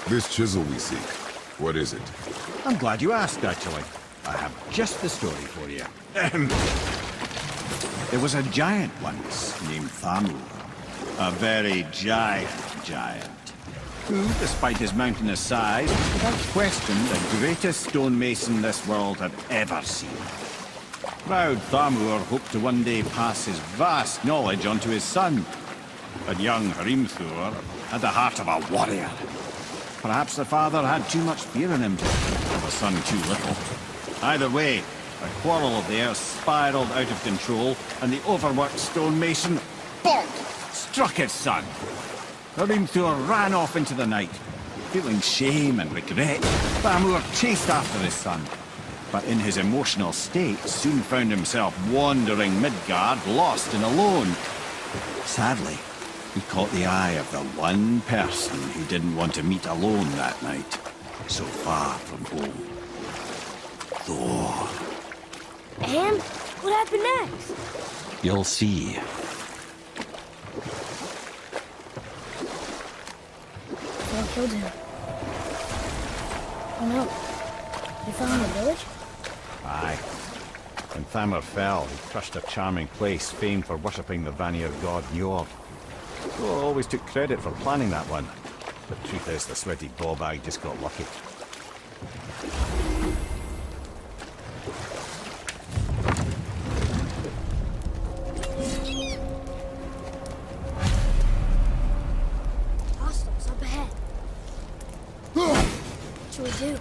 This chisel we seek, what is it? I'm glad you asked, actually. I have just the story for you. There was a giant once named Thamur. A very giant, who, despite his mountainous size, was without question the greatest stonemason this world had ever seen. Proud Thamur hoped to one day pass his vast knowledge on to his son. But young Hrimthur had the heart of a warrior. Perhaps the father had too much fear in him, or the son too little. Either way, a quarrel of theirs spiraled out of control, and the overworked stonemason, bonk, struck his son. Hrimthur ran off into the night. Feeling shame and regret, Thamur chased after his son. But in his emotional state, soon found himself wandering Midgard, lost and alone. Sadly, he caught the eye of the one person he didn't want to meet alone that night, so far from home. Thor. And? What happened next? You'll see. Thor killed him. Oh no. He fell in the village? Aye. When Thamur fell, he crushed a charming place famed for worshipping the Vanir god Njord. Thor always took credit for planning that one. The truth is, the sweaty ballbag just got lucky. Hostiles up ahead. What should we do?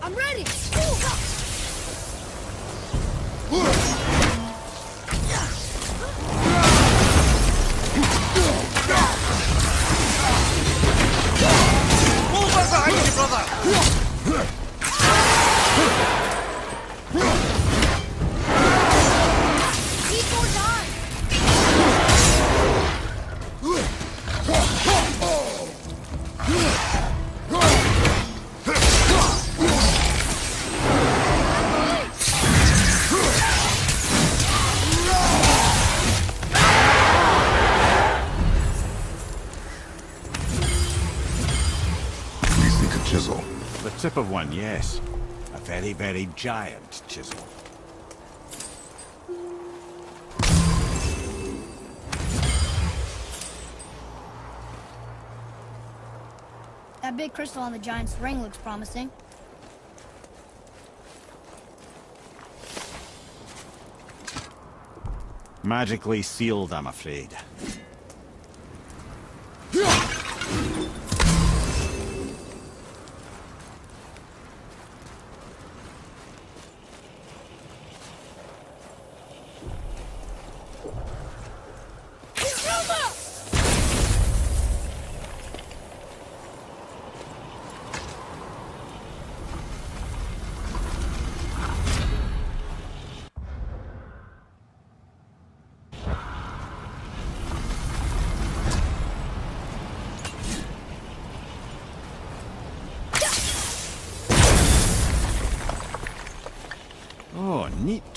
I'm ready! Move up behind you, brother! Need more time! We seek a chisel. The tip of one, yes. A very, very giant chisel. That big crystal on the giant's ring looks promising. Magically sealed, I'm afraid.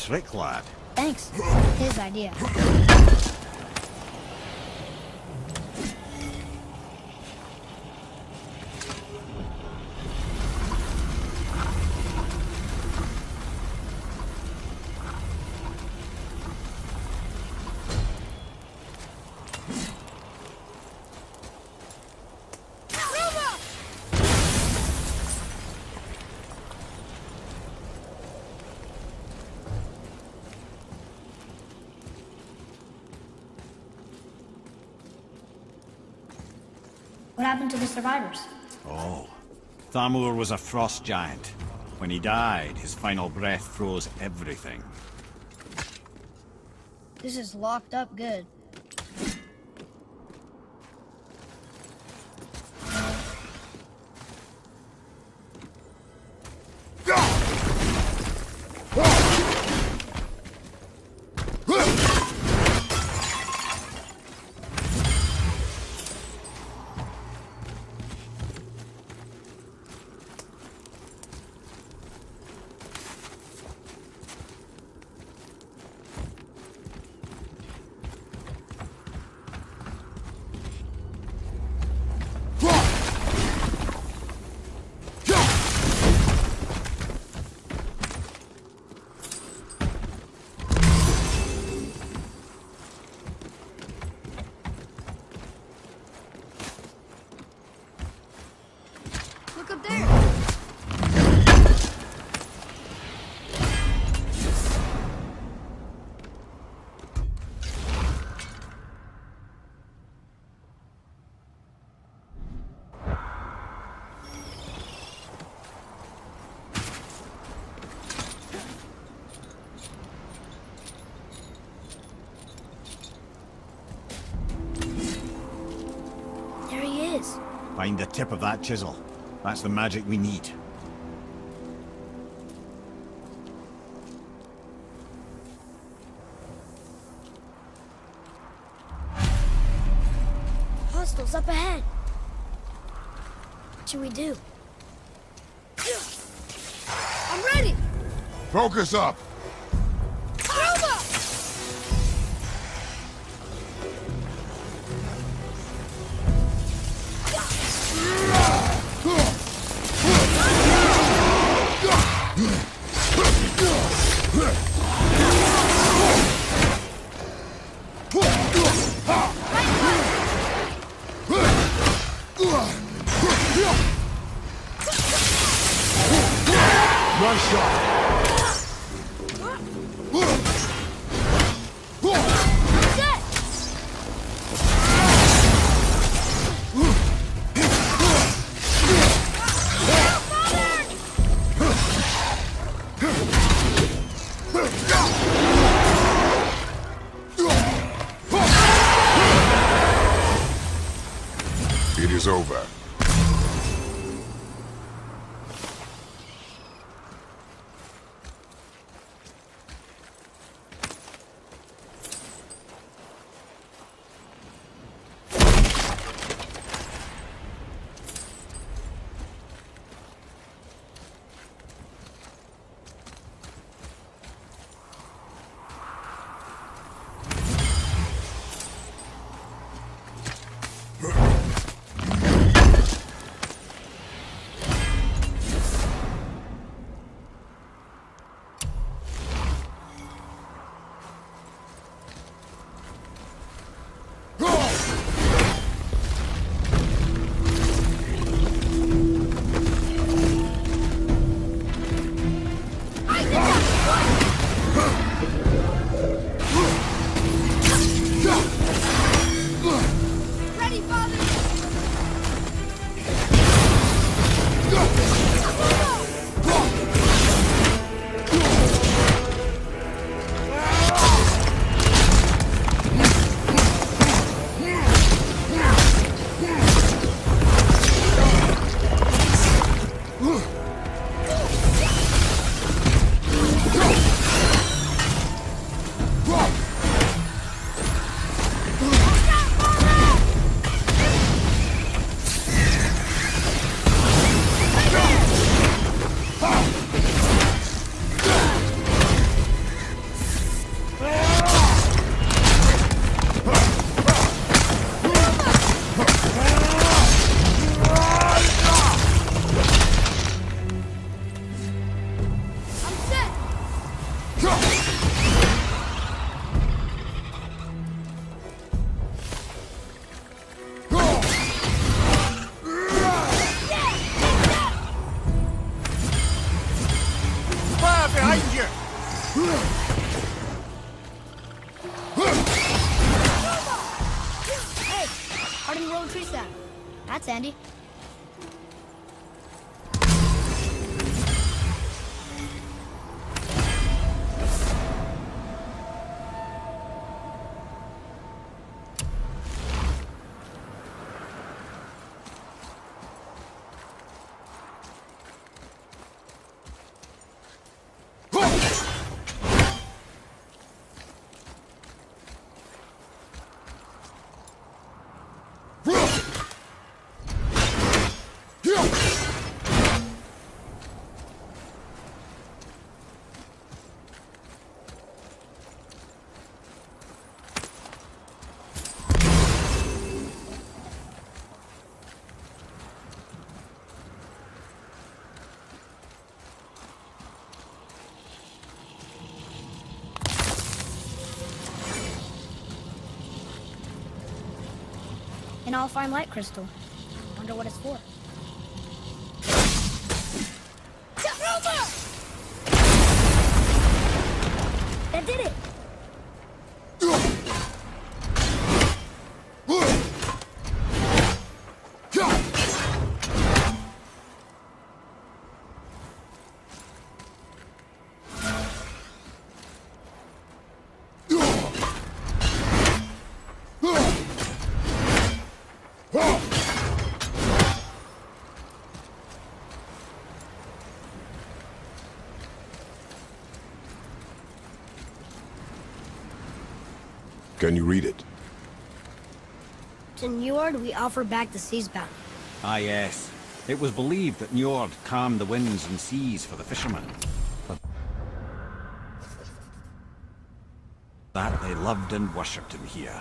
trick, lad. Thanks. His idea. What happened to the survivors? Oh. Thamur was a frost giant. When he died, his final breath froze everything. This is locked up good. Look up there! There he is. Find the tip of that chisel. That's the magic we need. Hostiles up ahead. What should we do? I'm ready! Focus up! One shot! It is over. ice out. That's handy. An all-fine light crystal. Wonder what it's for. That did it! Can you read it? To Njord, we offer back the sea's bounty. Ah, yes. It was believed that Njord calmed the winds and seas for the fishermen. But that they loved and worshipped him here.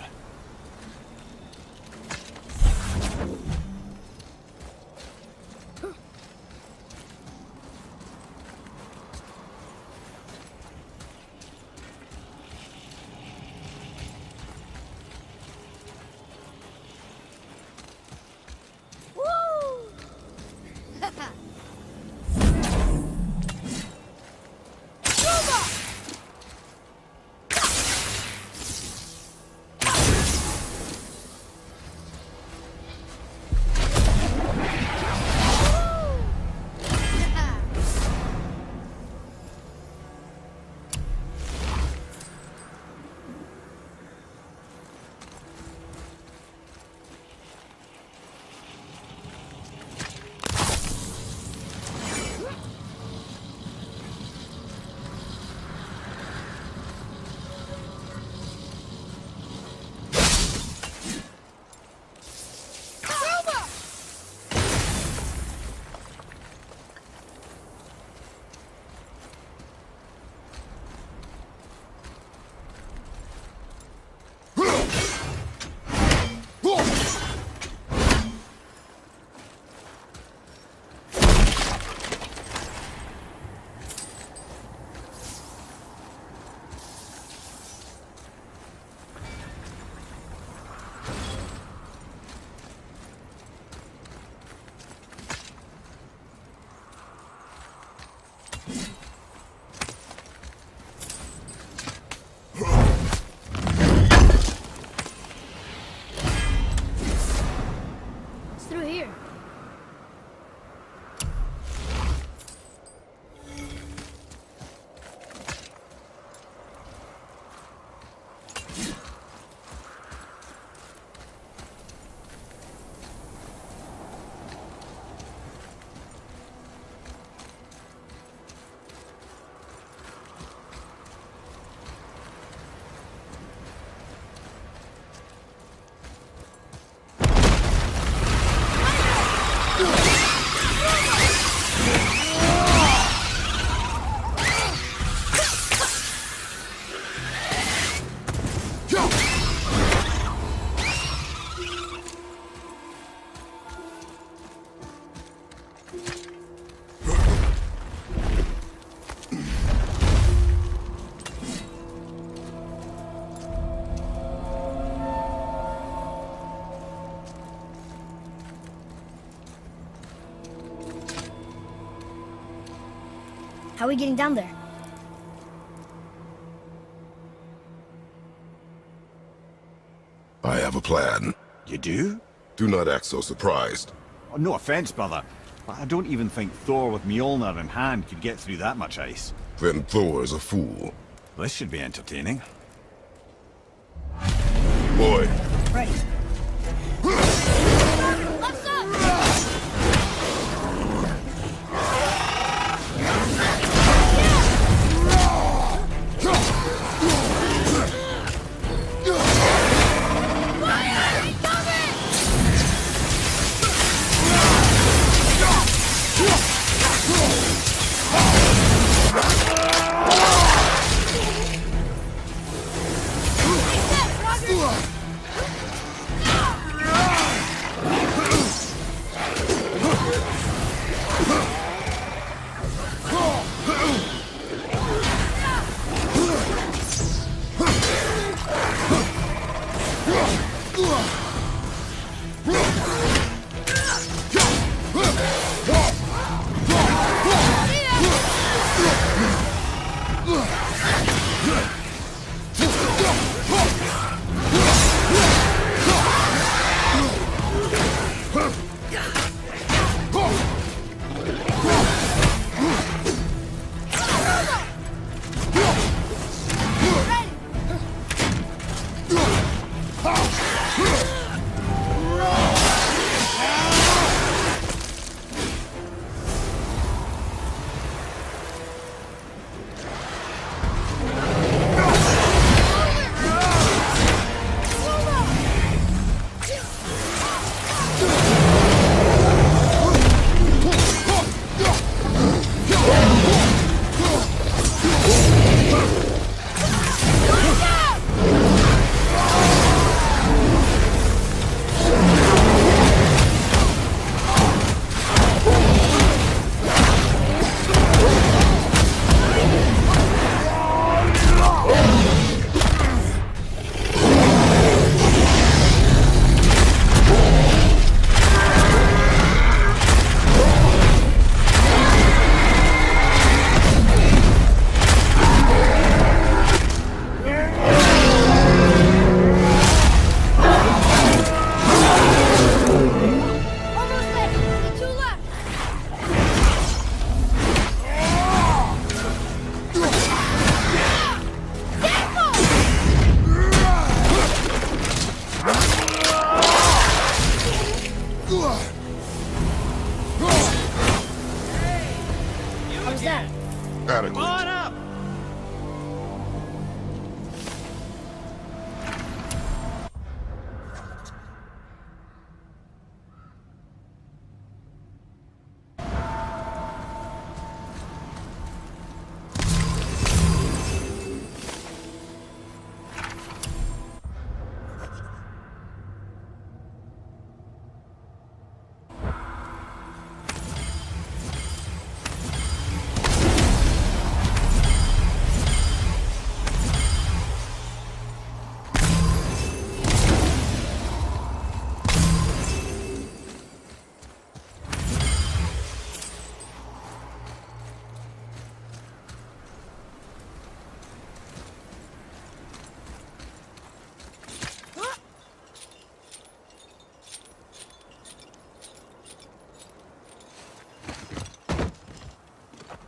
How are we getting down there? I have a plan. You do? Do not act so surprised. Oh, no offense, brother, but I don't even think Thor with Mjolnir in hand could get through that much ice. Then Thor is a fool. This should be entertaining. Boy. Ready. Let's up! How's that? Adequate. On up!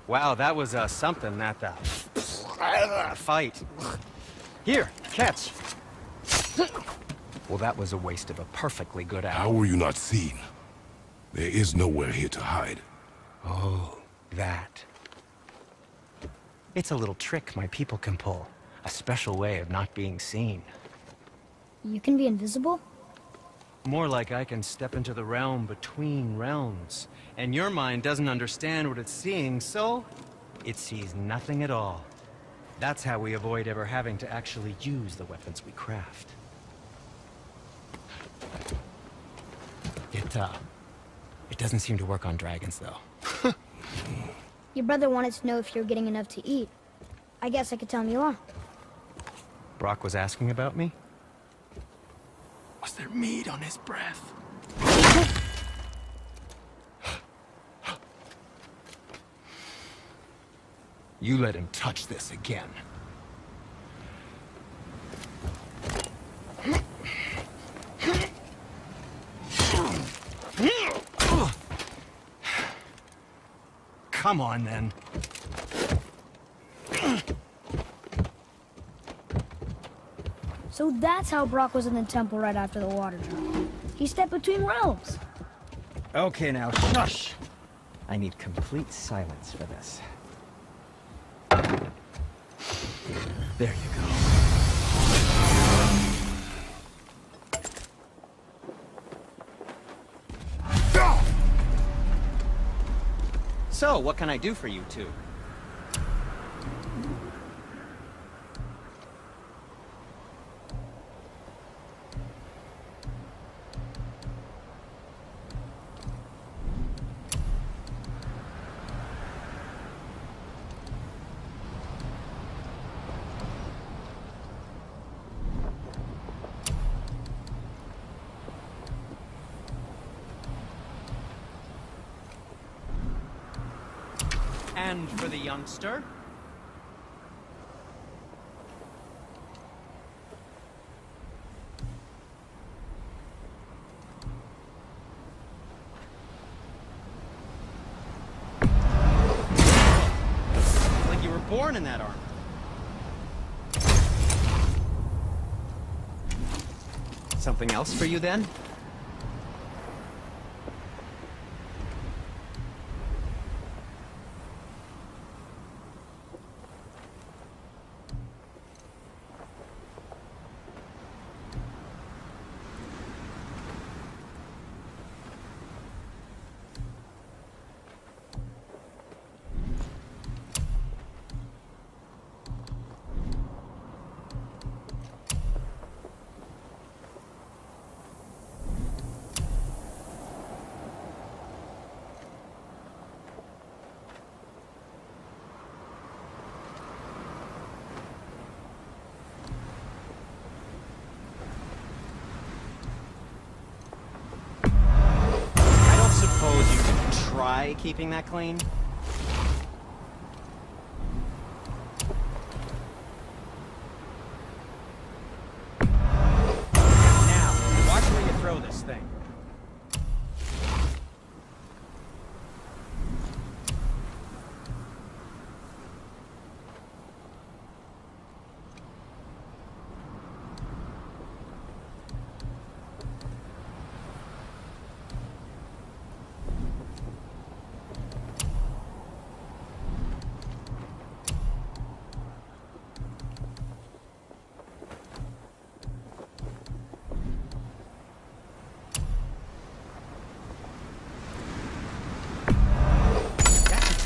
Wow, that was something, that fight. Here, catch. Well, that was a waste of a perfectly good hour. How were you not seen? There is nowhere here to hide. Oh, that. It's a little trick my people can pull. A special way of not being seen. You can be invisible? More like I can step into the realm between realms. And your mind doesn't understand what it's seeing, so it sees nothing at all. That's how we avoid ever having to actually use the weapons we craft. It doesn't seem to work on dragons, though. Your brother wanted to know if you're getting enough to eat. I guess I could tell him you are. Brock was asking about me? Was there meat on his breath? You let him touch this again. come on then. So that's how Brock was in the temple right after the water drop. He stepped between realms. Okay, now shush. I need complete silence for this. There you go. So, what can I do for you two? And for the youngster? Like you were born in that armor. Something else for you then? Suppose you could try keeping that clean? Now, watch where you throw this thing.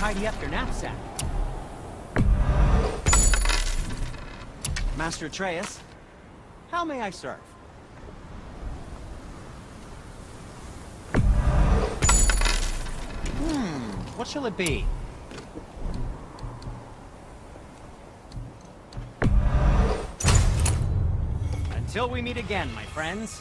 Tidy up your knapsack. Master Atreus, how may I serve? What shall it be? Until we meet again, my friends.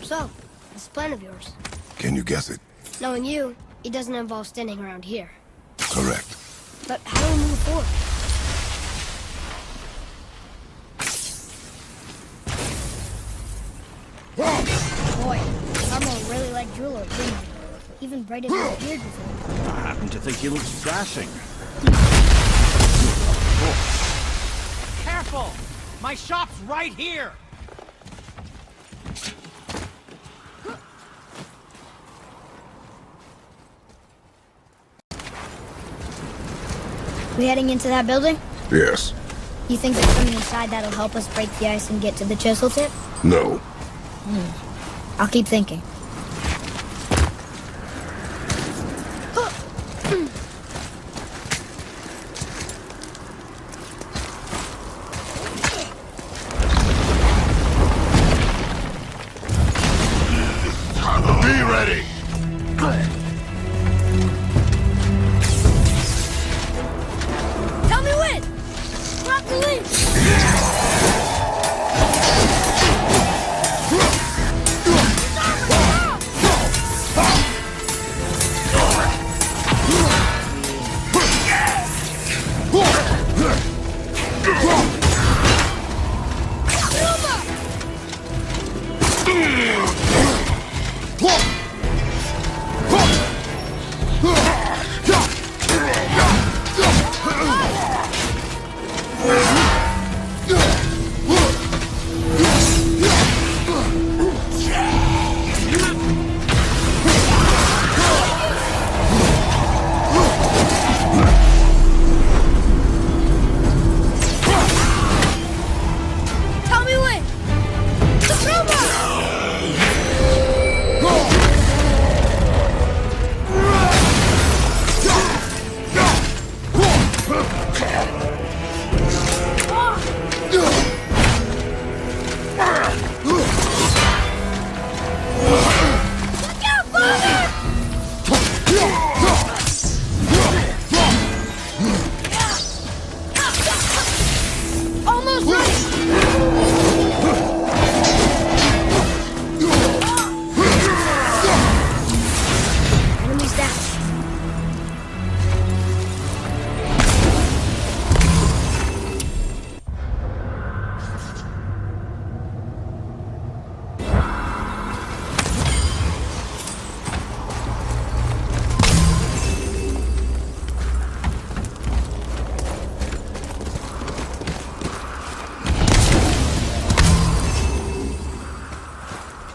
So, this plan of yours. Can you guess it? Knowing you, it doesn't involve standing around here. Correct. But how do we move forward? Boy, Armo really liked Drullo, didn't he? Even braided his beard before. I happen to think he looks dashing. Careful! My shop's right here! We heading into that building? Yes. You think there's something inside that'll help us break the ice and get to the chisel tip? No. I'll keep thinking. Be ready! Tell me when! Drop the lead!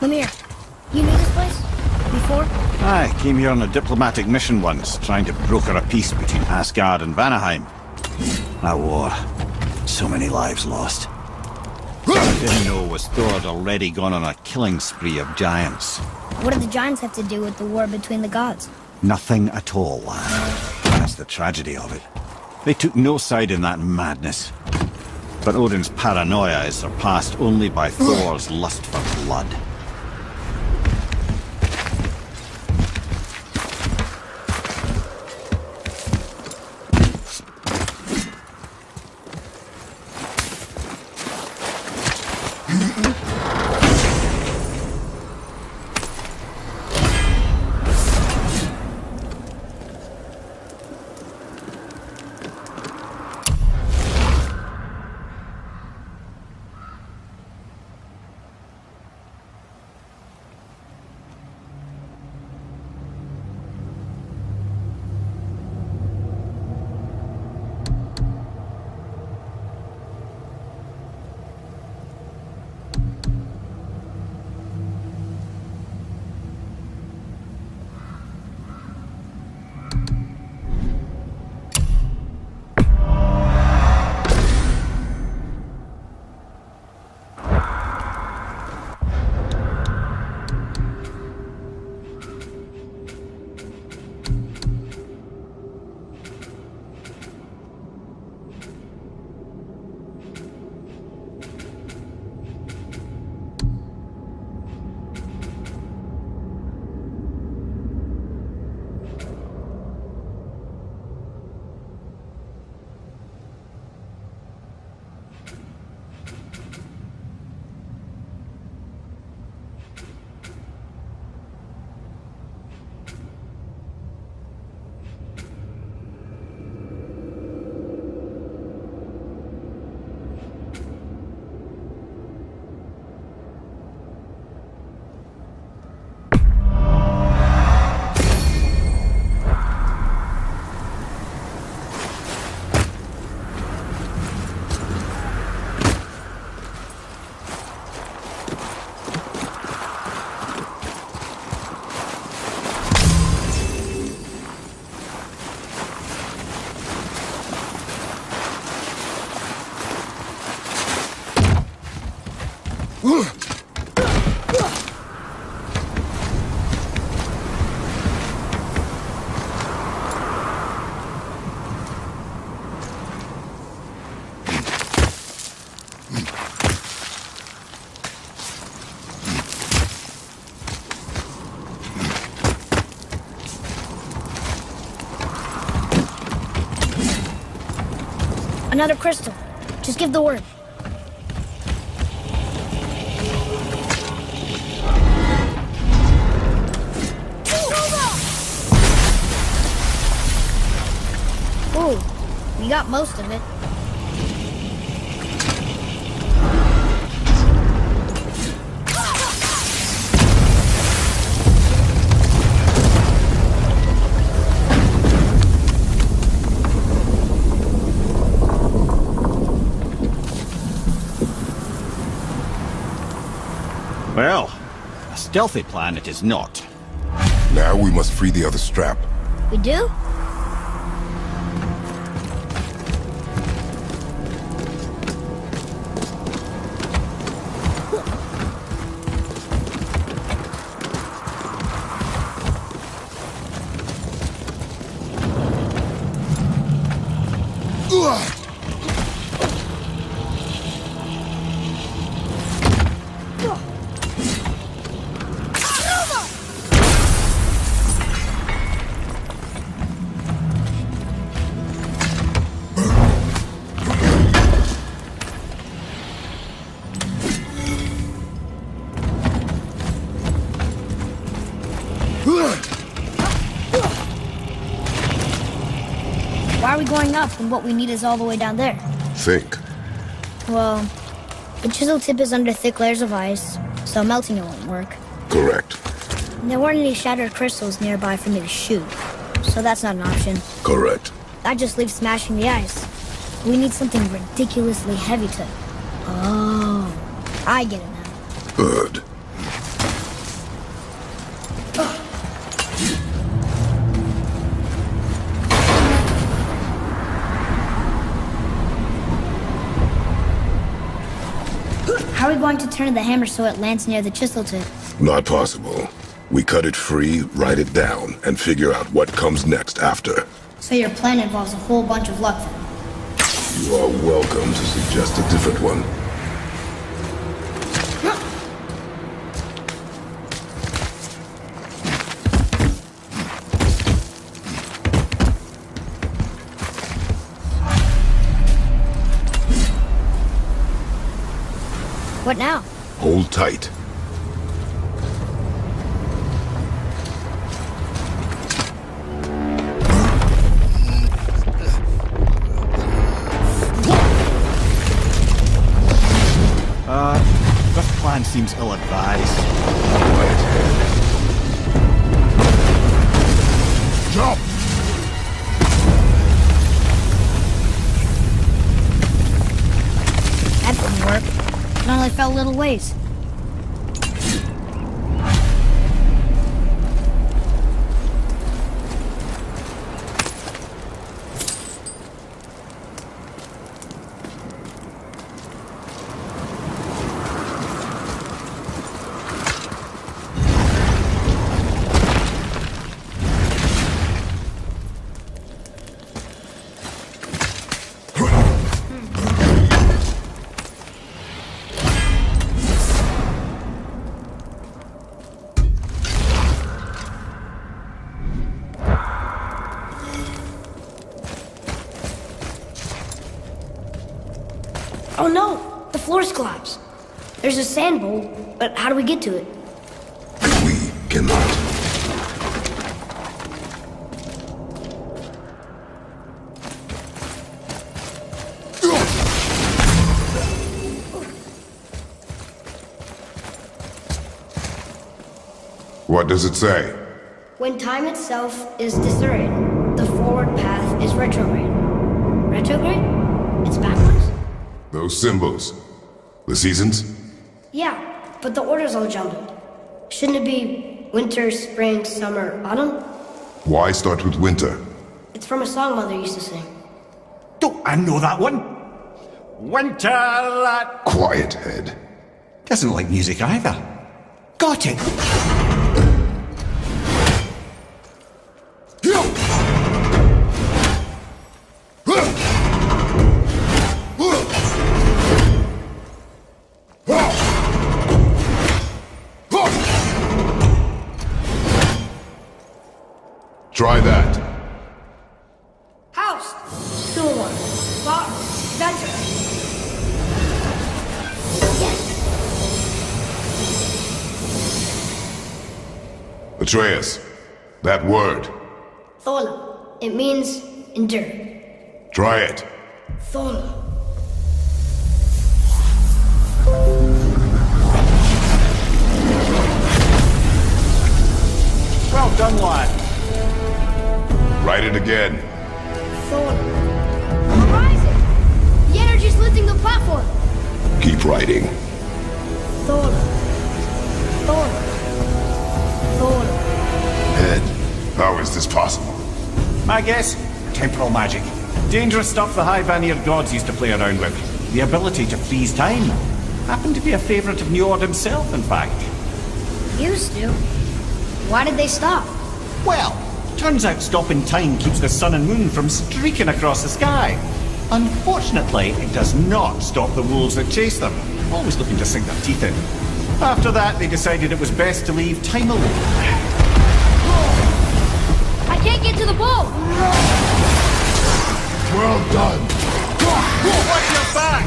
Come here. You knew this place? Before? I came here on a diplomatic mission once, trying to broker a peace between Asgard and Vanaheim. That war. So many lives lost. What I didn't know was Thor had already gone on a killing spree of giants. What do the giants have to do with the war between the gods? Nothing at all, lad. That's the tragedy of it. They took no side in that madness. But Odin's paranoia is surpassed only by Thor's lust for blood. Another crystal. Just give the word. Ooh, we got most of it. Well, a stealthy plan it is not. Now we must free the other strap. We do? Why are we going up when what we need is all the way down there? Think. Well, the chisel tip is under thick layers of ice, so melting it won't work. Correct. And there weren't any shattered crystals nearby for me to shoot, so that's not an option. Correct. That just leaves smashing the ice. We need something ridiculously heavy to... Oh, I get it now. Good. How are we going to turn the hammer so it lands near the chisel tip? Not possible. We cut it free, write it down, and figure out what comes next after. So your plan involves a whole bunch of luck then? You are welcome to suggest a different one. What now? Hold tight. This plan seems ill-advised. Quiet head. Jump! That didn't work. It only fell a little ways. Oh no! The floor's collapsed. There's a sand bowl, but how do we get to it? We cannot. What does it say? When time itself is disarrayed, the forward path is retrograde. Retrograde? It's backwards? Those symbols. The seasons? Yeah, but the order's all jumbled. Shouldn't it be winter, spring, summer, autumn? Why start with winter? It's from a song Mother used to sing. Don't I know that one? Winter, Quiet, head. Doesn't like music either. Got it! Try that. House! School one. Bar. Adventure. Yes! Atreus, that word. Thola. It means endure. Try it. Thola. Well done, lad. Write it again. Thola. Horizon! The energy's lifting the platform. Keep writing. Thola. Thola. Thola. Head, how is this possible? My guess? Temporal magic. Dangerous stuff the high Vanir gods used to play around with. The ability to freeze time. Happened to be a favorite of Njord himself, in fact. Used to. Why did they stop? Well, turns out stopping time keeps the sun and moon from streaking across the sky. Unfortunately, it does not stop the wolves that chase them, always looking to sink their teeth in. After that, they decided it was best to leave time alone. I can't get to the boat! Well done. Watch your back!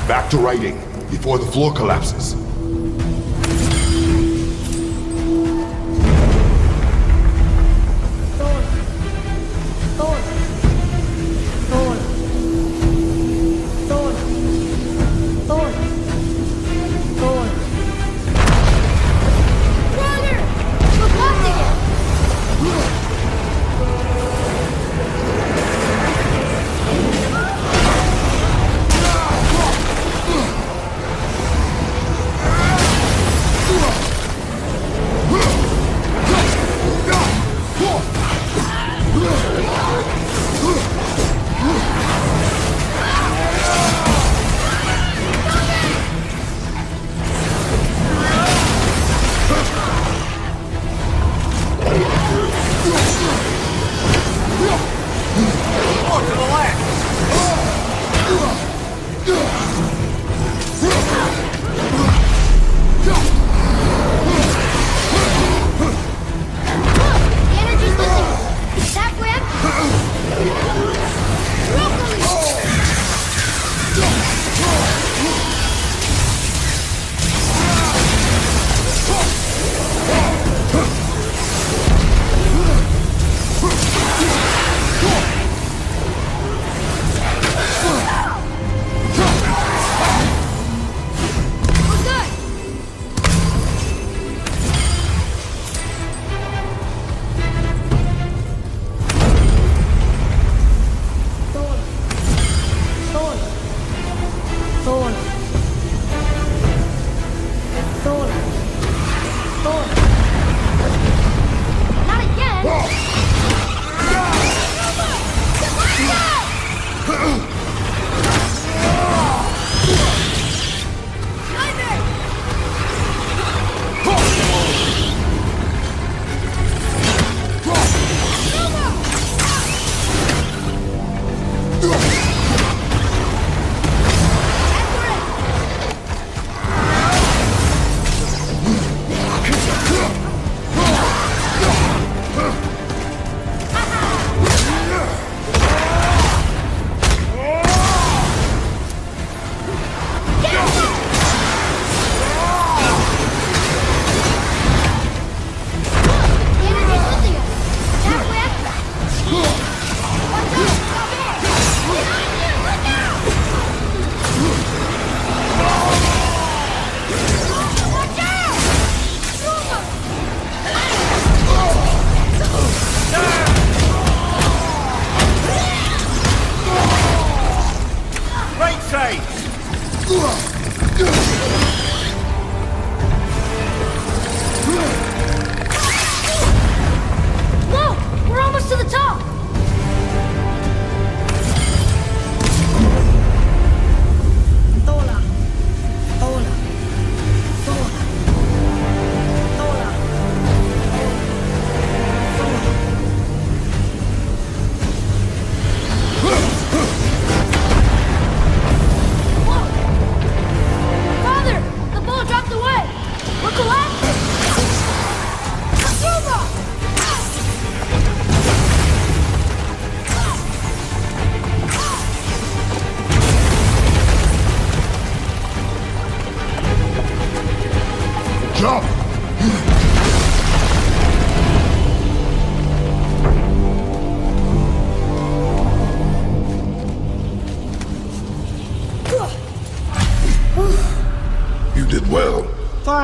Back to writing, before the floor collapses.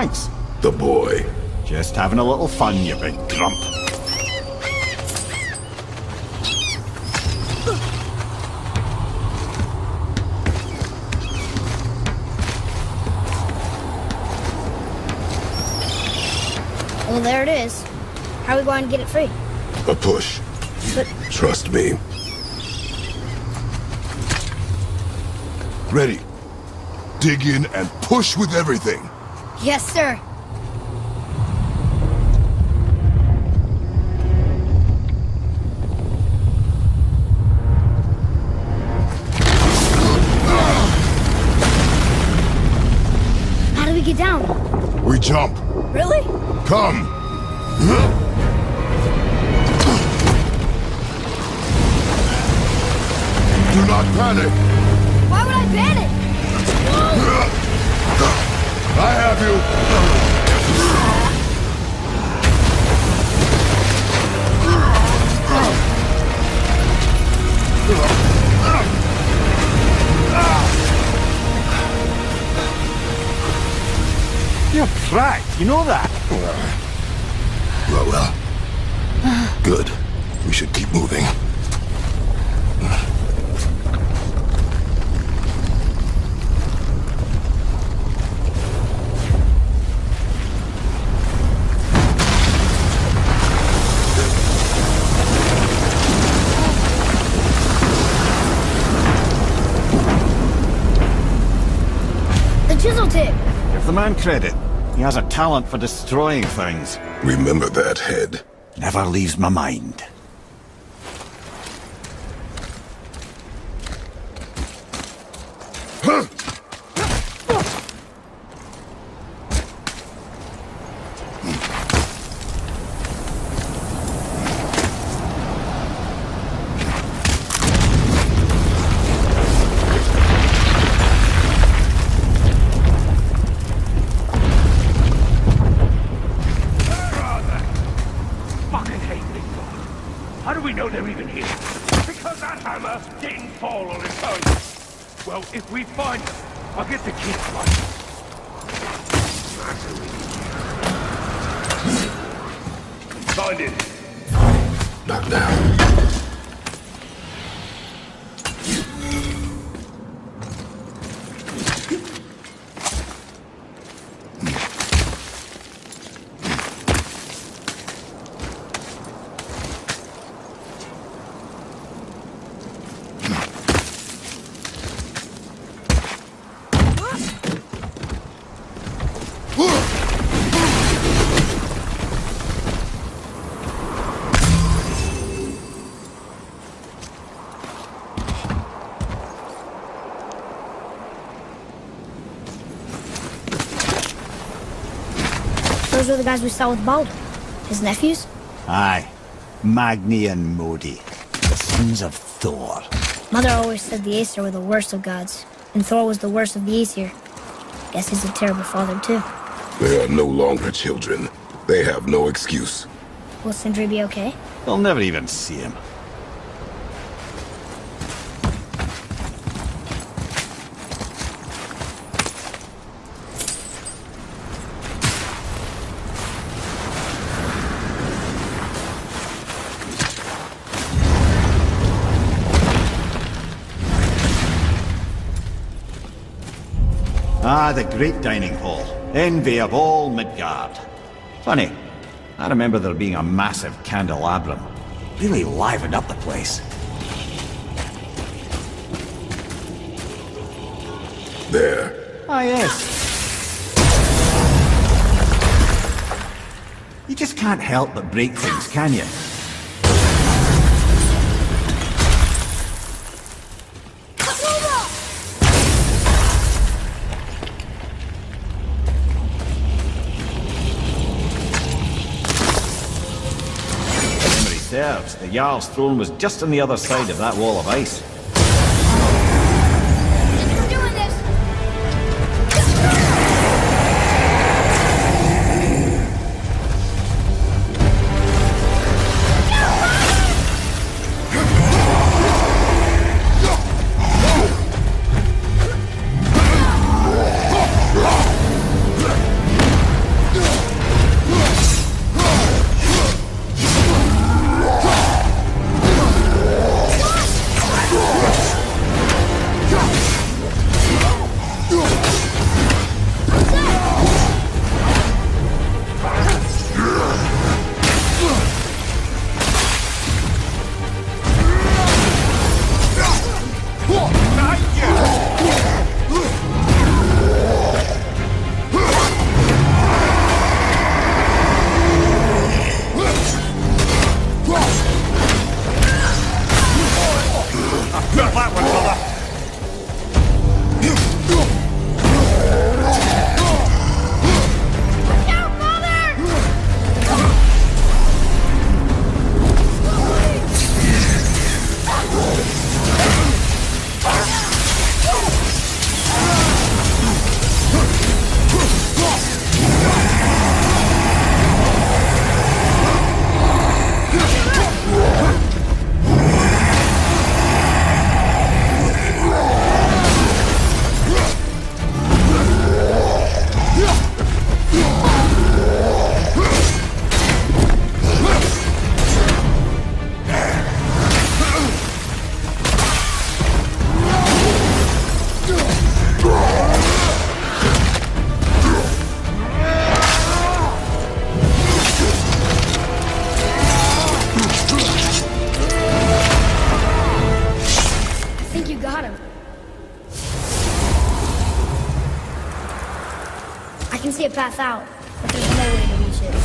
Thanks. The boy. Just having a little fun, you big grump. Well, there it is. How are we going to get it free? A push. But Trust me. Ready. Dig in and push with everything. yes, sir. How do we get down? We jump. Really? Come. Do not panic. Why would I panic? I have you. You're cracked, you know that? Well. Good. We should keep moving. The chisel tip. Give the man credit. He has a talent for destroying things. Remember that head. Never leaves my mind. Fucking hate this God. How do we know they're even here? Because that hammer didn't fall on its own. Well, if we find them, I'll get the kids right. Find it. Not now. Those were the guys we saw with Baldur. His nephews? Aye. Magni and Modi. The sons of Thor. Mother always said the Aesir were the worst of gods, and Thor was the worst of the Aesir. Guess he's a terrible father, too. They are no longer children. They have no excuse. Will Sindri be okay? They'll never even see him. Ah, the great dining hall. Envy of all Midgard. Funny, I remember there being a massive candelabrum. Really livened up the place. There. Ah, yes. You just can't help but break things, can you? Serves. The Jarl's throne was just on the other side of that wall of ice. We're doing this! see a path out, but there's no way to reach it.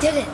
Did it.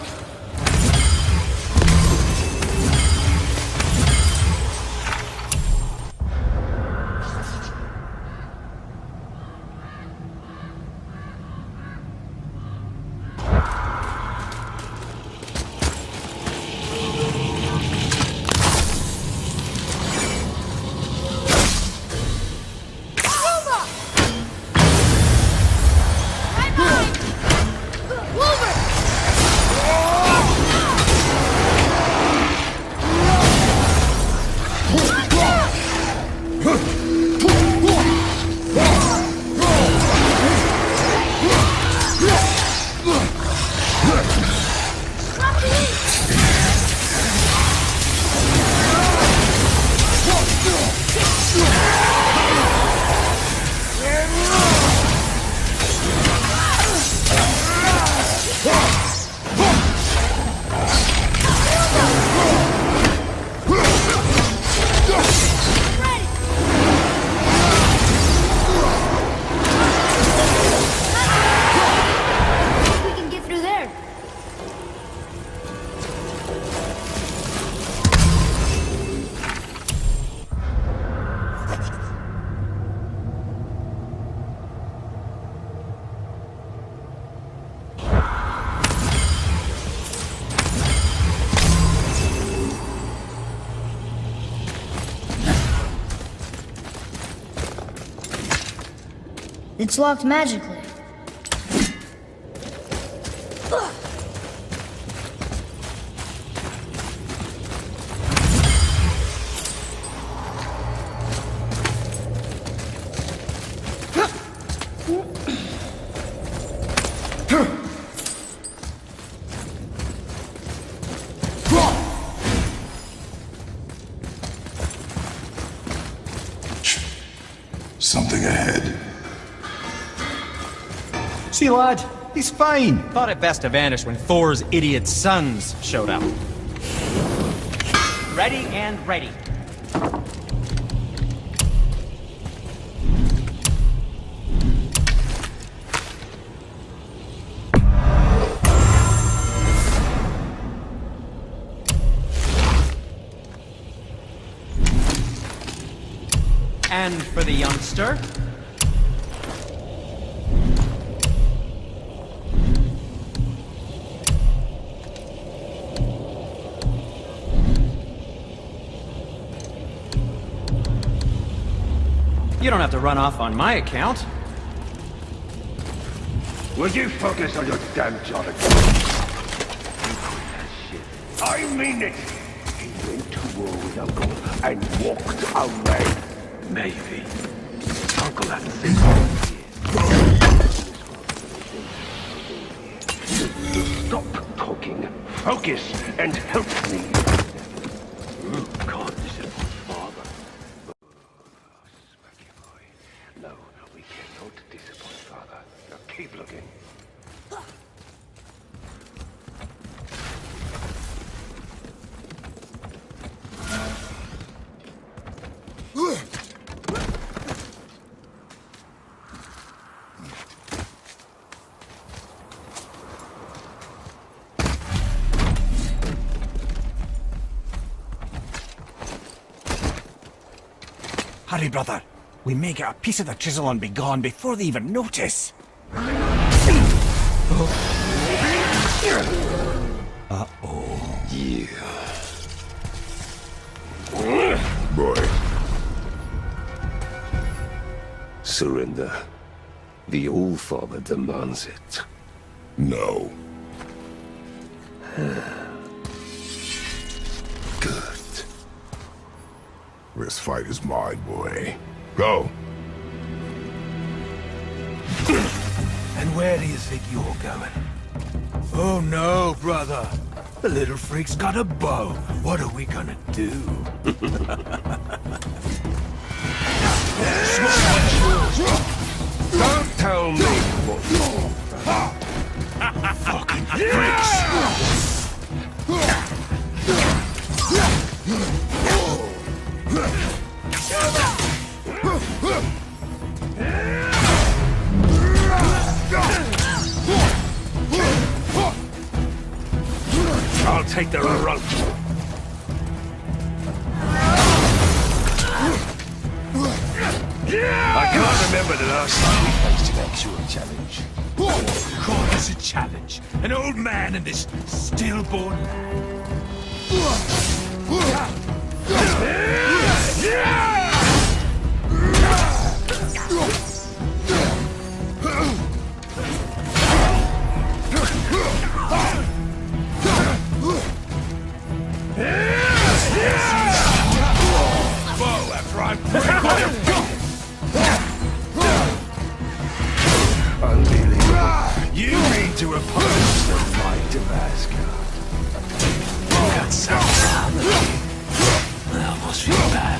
It's locked magically. Something ahead. See, lad, he's fine. Thought it best to vanish when Thor's idiot sons showed up. Ready and ready. And for the youngster. You don't have to run off on my account. Will you focus on your damn job again? Shit. I mean it! He went to war with Uncle and walked away. Maybe. Uncle hasn't seen. Stop talking. Focus and help me. You can't disappoint Father. Smacky boy. No, we cannot disappoint Father. Now keep looking. Hurry, brother. We may get a piece of the chisel and be gone before they even notice. Uh-oh. Yeah. Boy. Surrender. The All-Father demands it. No. Good. This fight is mine, boy. Go. And where do you think you're going? Oh no, brother. The little freak's got a bow. What are we gonna do? Don't tell me what Fucking freaks! I'll take the rope. I can't remember the last time we faced an actual challenge. Of course it's a challenge. An old man and this stillborn... Unbelievable. You mean to oppose the might of Asgard? Got something. I almost feel bad.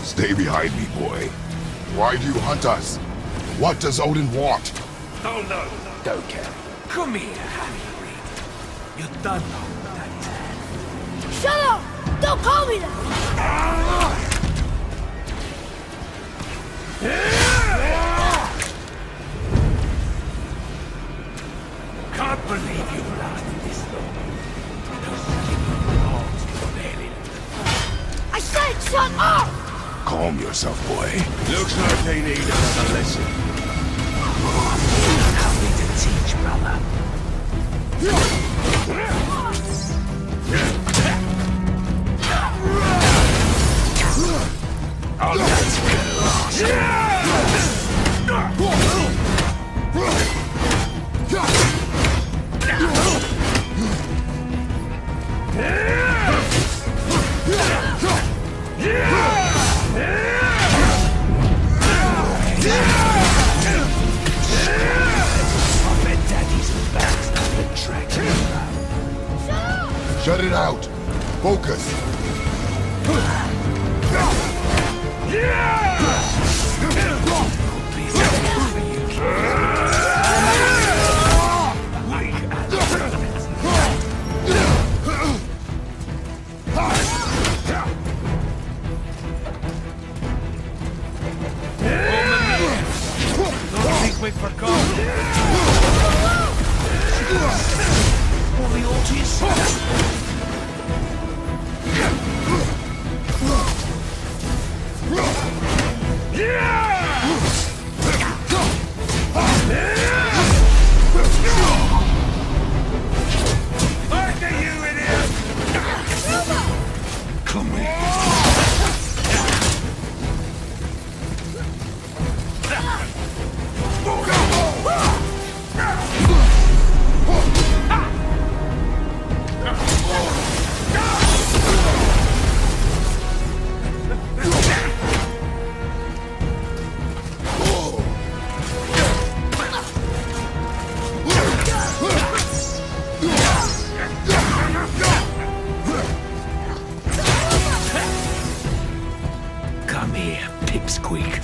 Stay behind me, boy. Why do you hunt us? What does Odin want? Oh no, don't care. Come here, half-breed. You done know that. Shut up! Don't call me that! Can't believe you've lasted this long. Those skinny dogs can barely... I said shut up! Calm yourself, boy. Looks like they need another lesson. Help me to teach, brother. I'll dance with Focus! We forgot. Only Ortiz. Come here. Come here, pipsqueak.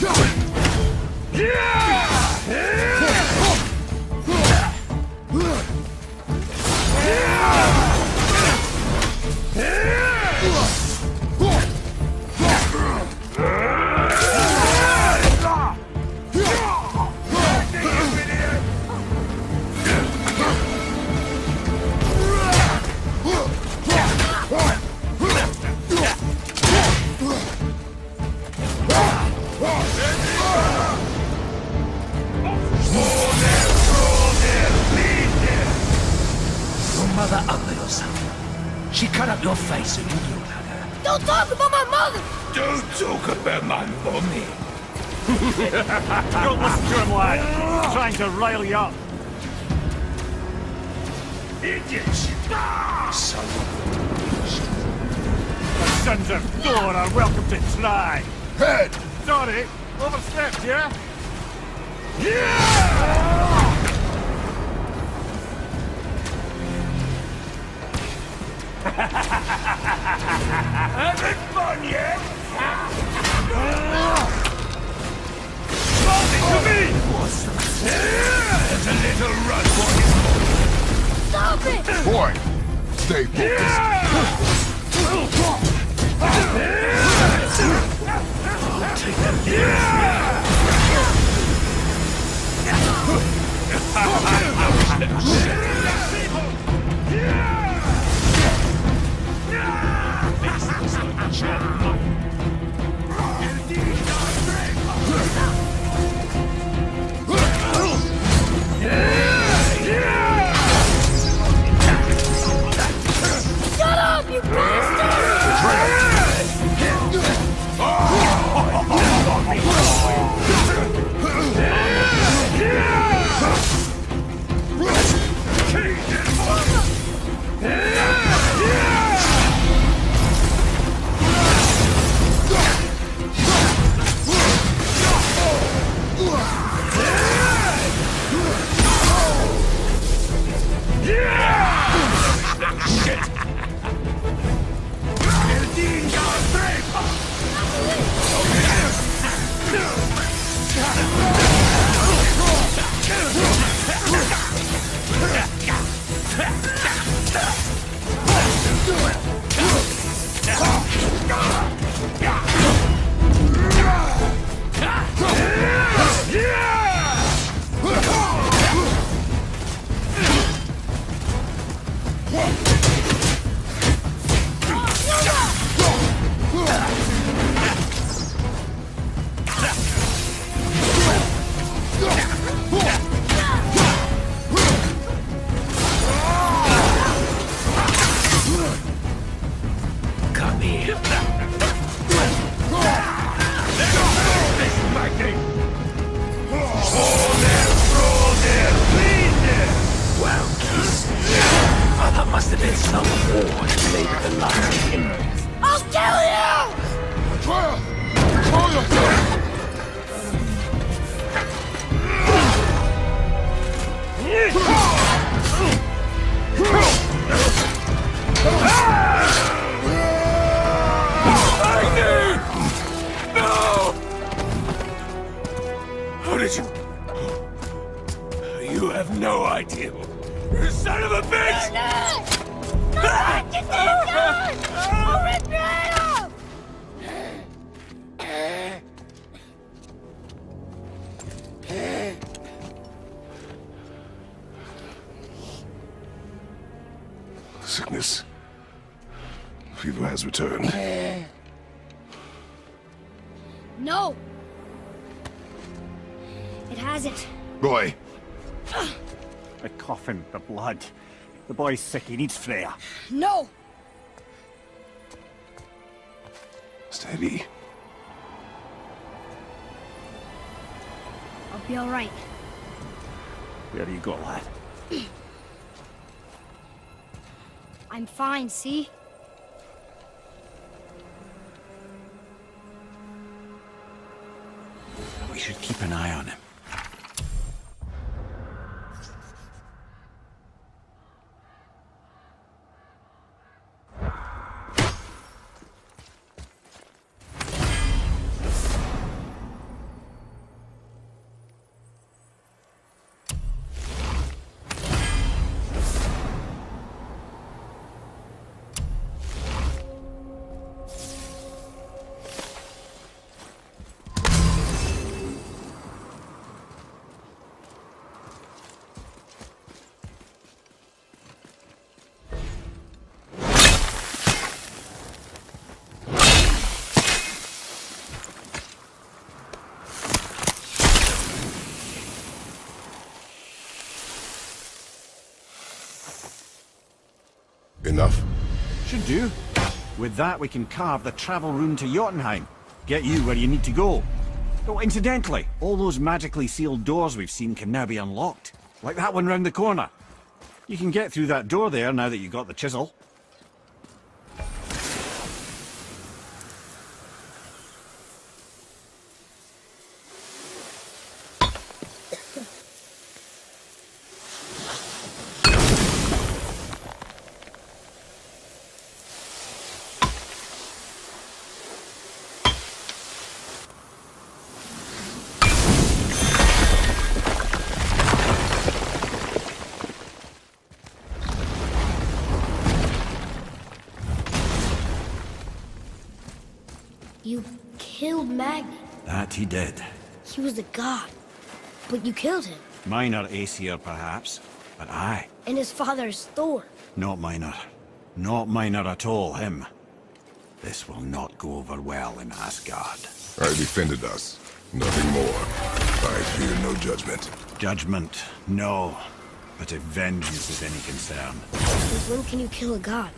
Mother ugly or something. She cut up your face so you look like her. Don't talk about my mother! Don't talk about my mommy. Don't listen to him, lad. He's trying to rile you up. Idiots! So The sons of Thor are welcome to try. Head! Sorry, overstepped, yeah? having fun yet? To me! There's a little run for you. Stop it! Boy, stay focused. I'll take them. Shut up, you bastard! Must have been some war to lay with the likes of him. I'll kill you! Atreus! Control yourself! did you? You have no idea. You son of a bitch! The sickness. Fever has returned. No! It hasn't. Boy! The coffin, the blood. The boy's sick, he needs Freya. No! Steady. I'll be alright. Where do you go, lad? I'm fine, see? We should keep an eye on him. Enough? Should do. With that, we can carve the travel rune to Jotunheim. Get you where you need to go. Oh, incidentally, all those magically sealed doors we've seen can now be unlocked. Like that one round the corner. You can get through that door there now that you've got the chisel. You killed Magni. That he did. He was a god. But you killed him. Minor Aesir, perhaps. But aye. And his father's Thor. Not minor. Not minor at all, him. This will not go over well in Asgard. I defended us. Nothing more. I fear no judgment. Judgment, no. But if vengeance is any concern. Since when can you kill a god?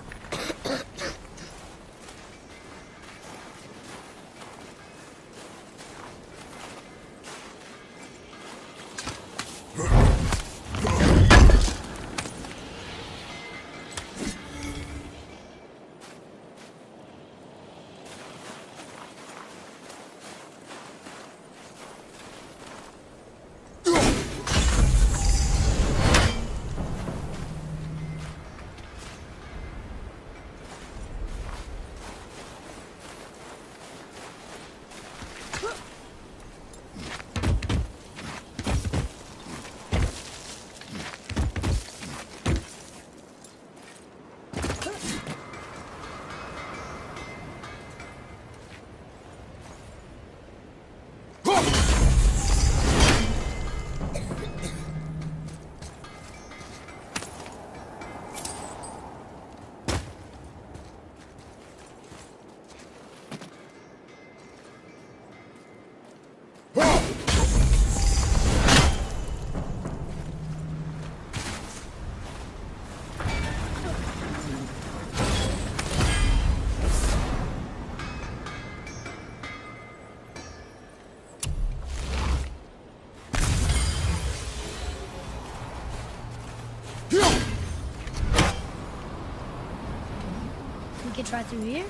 We could try through here?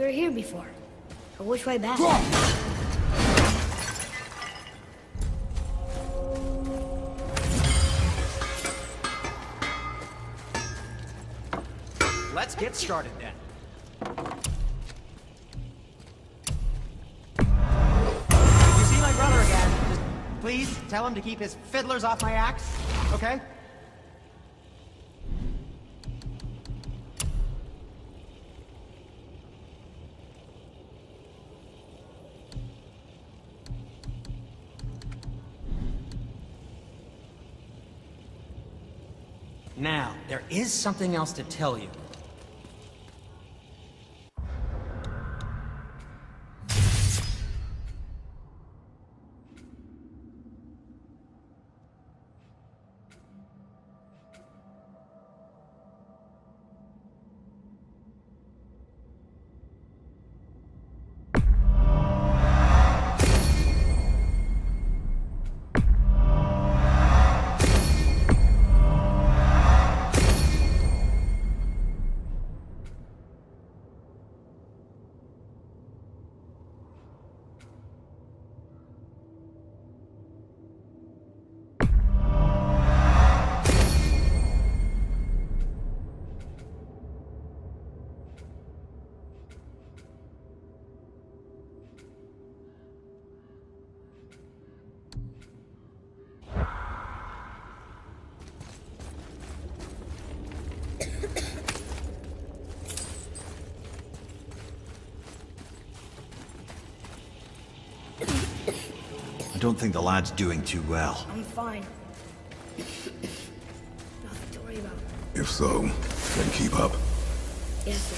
were here before. But which way back? Let's get started then. If you see my brother again, just please tell him to keep his fiddlers off my axe, okay? Now, there is something else to tell you. I don't think the lad's doing too well. I'm fine. Nothing to worry about. If so, then keep up. Yes, sir.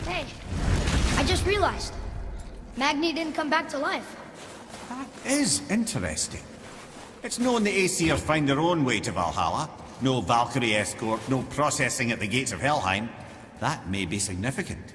Hey, I just realized. Magni didn't come back to life. That is interesting. It's known the Aesir find their own way to Valhalla. No Valkyrie escort, no processing at the gates of Helheim. That may be significant.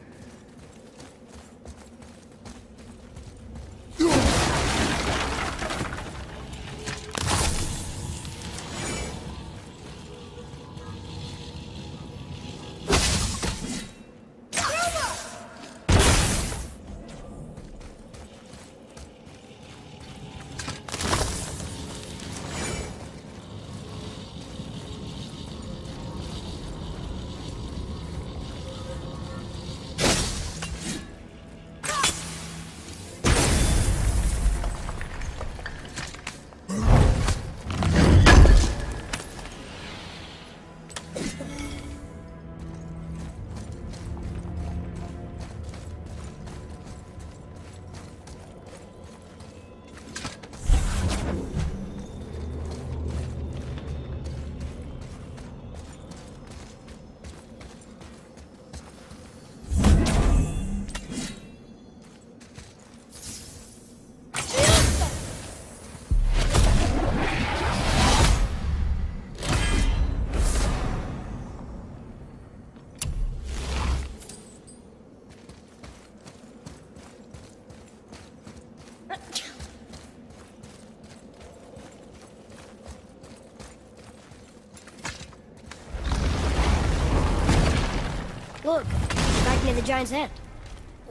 Look, back near the giant's head.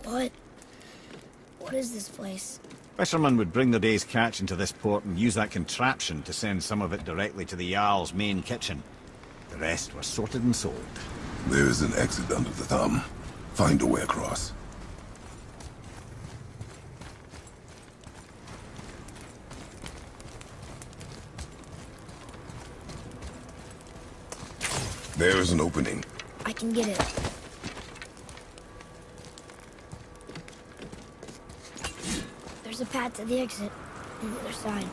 What? What is this place? Fishermen would bring their day's catch into this port and use that contraption to send some of it directly to the Jarl's main kitchen. The rest were sorted and sold. There is an exit under the thumb. Find a way across. There is an opening. I can get it. There's a path to the exit on the other side.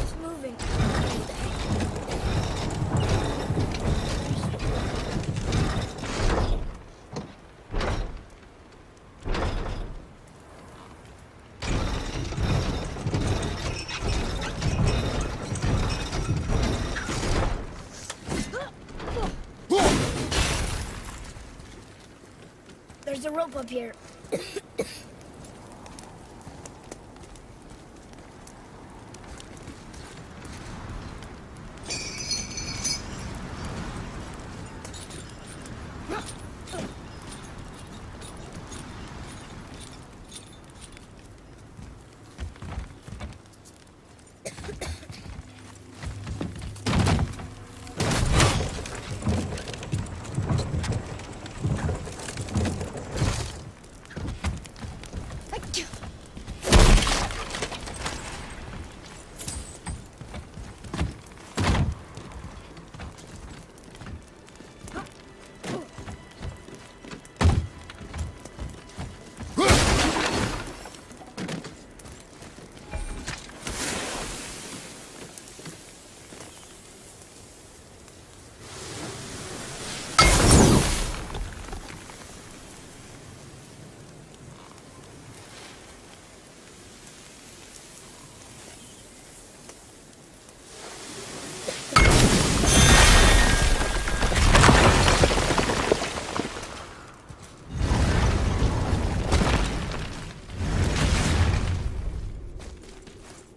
It's moving. There's a rope up here.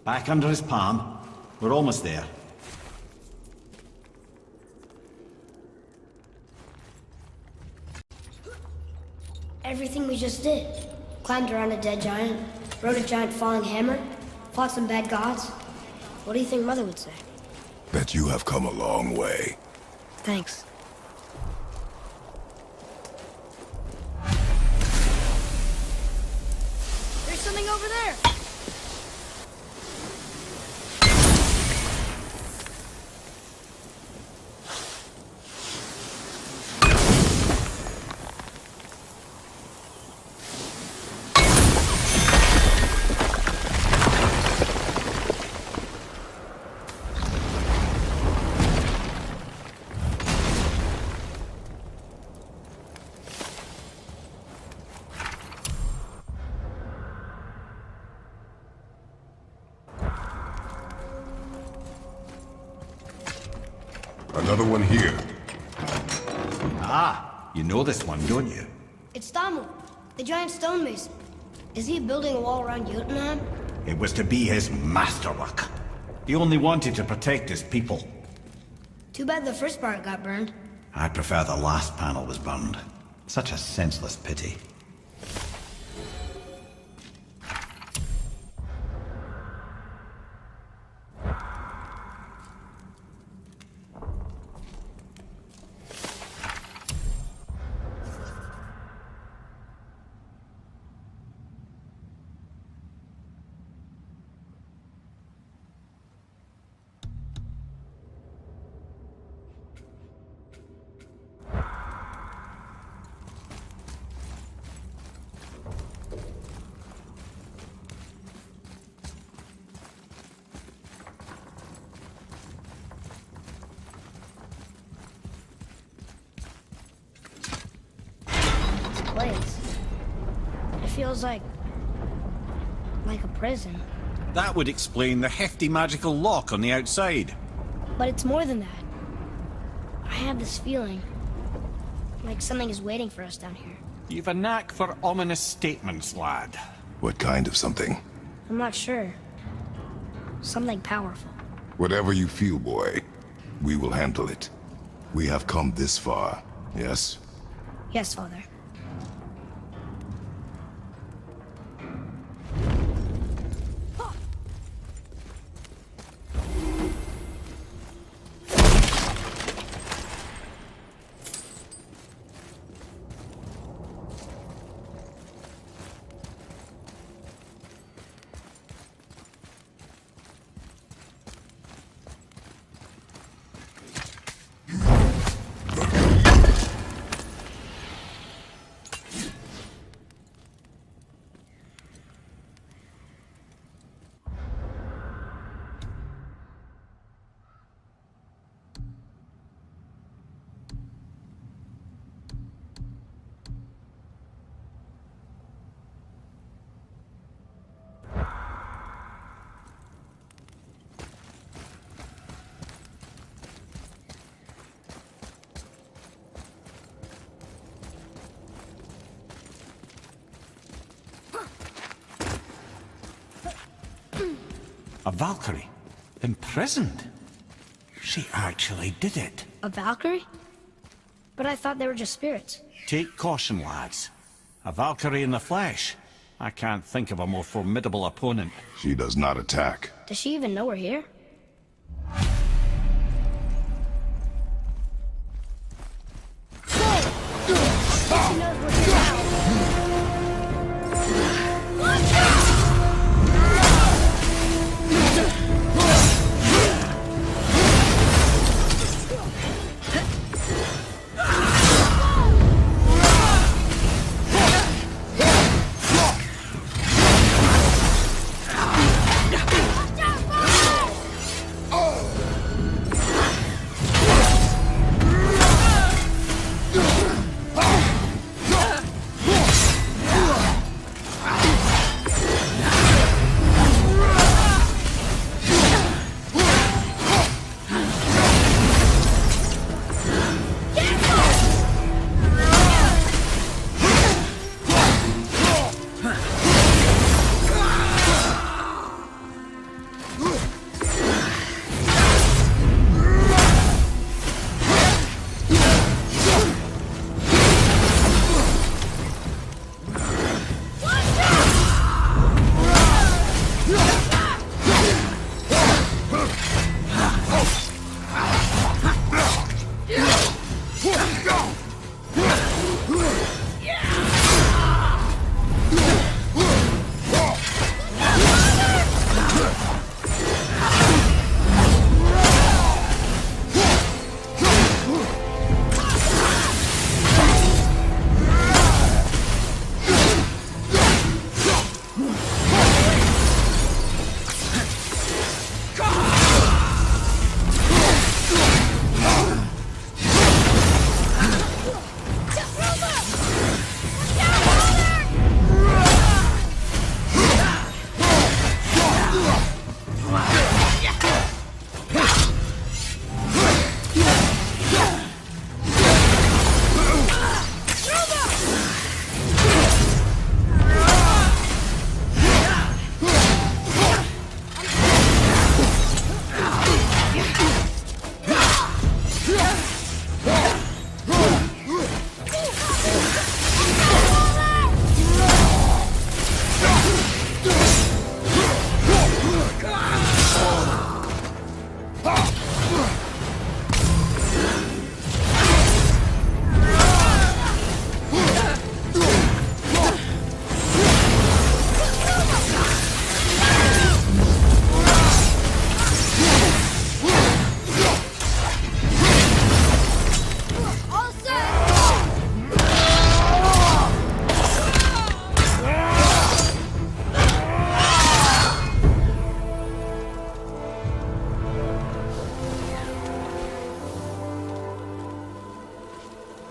Back under his palm. We're almost there. Everything we just did. Climbed around a dead giant, rode a giant falling hammer, fought some bad gods. What do you think Mother would say? Bet you have come a long way. Thanks. There's something over there! Another one here. Ah, you know this one, don't you? It's Damu, the giant stonemason. Is he building a wall around Jotunheim? It was to be his masterwork. He only wanted to protect his people. Too bad the first part got burned. I prefer the last panel was burned. Such a senseless pity. It feels like a prison. That would explain the hefty magical lock on the outside. But it's more than that. I have this feeling like something is waiting for us down here. You've a knack for ominous statements, lad. What kind of something? I'm not sure. Something powerful. Whatever you feel, boy, we will handle it. We have come this far, yes? Yes, Father. A Valkyrie? Imprisoned? She actually did it. A Valkyrie? But I thought they were just spirits. Take caution, lads. A Valkyrie in the flesh. I can't think of a more formidable opponent. She does not attack. Does she even know we're here? She knows we're here now.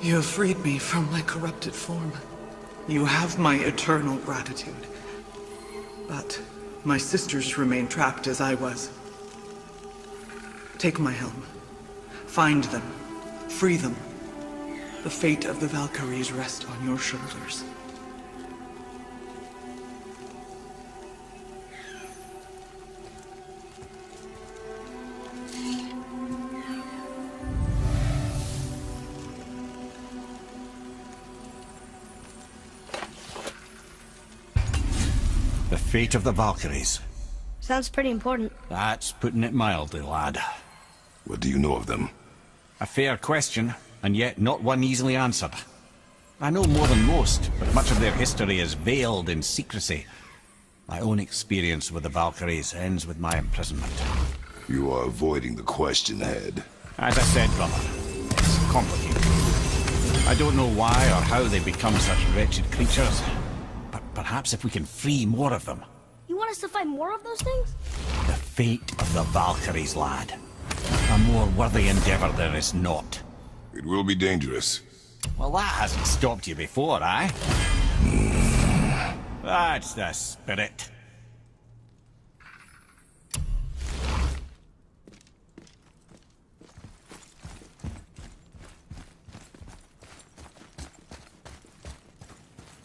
You have freed me from my corrupted form. You have my eternal gratitude. But my sisters remain trapped as I was. Take my helm. Find them. Free them. The fate of the Valkyries rests on your shoulders. The fate of the Valkyries. Sounds pretty important. That's putting it mildly, lad. What do you know of them? A fair question, and yet not one easily answered. I know more than most, but much of their history is veiled in secrecy. My own experience with the Valkyries ends with my imprisonment. You are avoiding the question, Head. As I said, brother, it's complicated. I don't know why or how they become such wretched creatures, but perhaps if we can free more of them. You want us to fight more of those things? The fate of the Valkyries, lad. A more worthy endeavor there is not. It will be dangerous. Well, that hasn't stopped you before, eh? That's the spirit.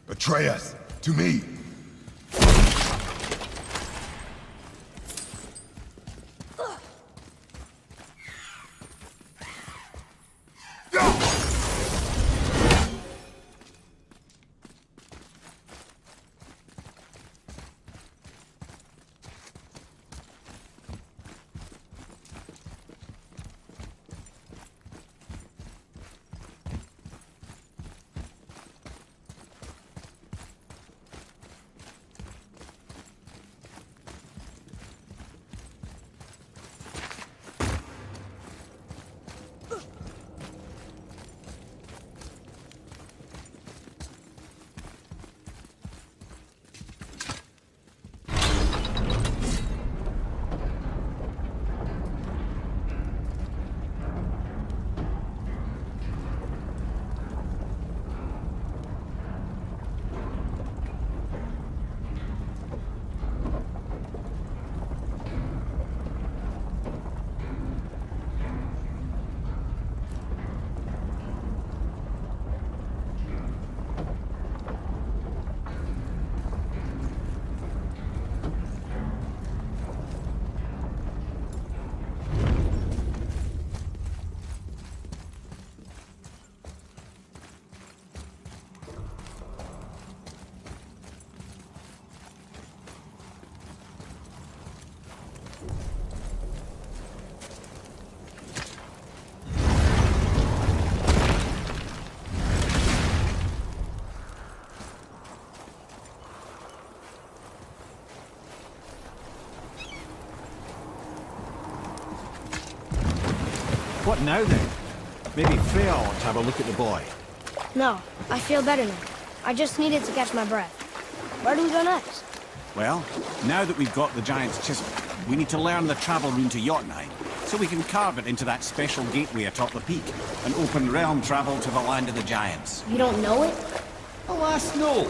Atreus, to me! What now then? Maybe Freya ought to have a look at the boy. No, I feel better now. I just needed to catch my breath. Where do we go next? Well, now that we've got the giant's chisel, we need to learn the travel rune to Jotunheim, so we can carve it into that special gateway atop the peak, and open realm travel to the land of the giants. You don't know it? Alas, no.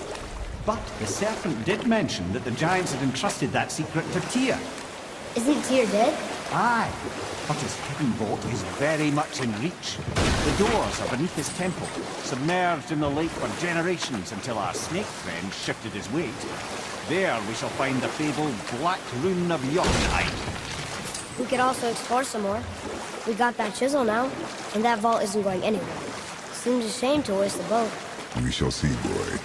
But the serpent did mention that the giants had entrusted that secret to Tyr. Isn't Tyr dead? Aye, but his hidden vault is very much in reach. The doors are beneath his temple, submerged in the lake for generations until our snake friend shifted his weight. There we shall find the fabled Black Rune of Jotunheim. We could also explore some more. We got that chisel now, and that vault isn't going anywhere. Seems a shame to waste the boat. We shall see, boy.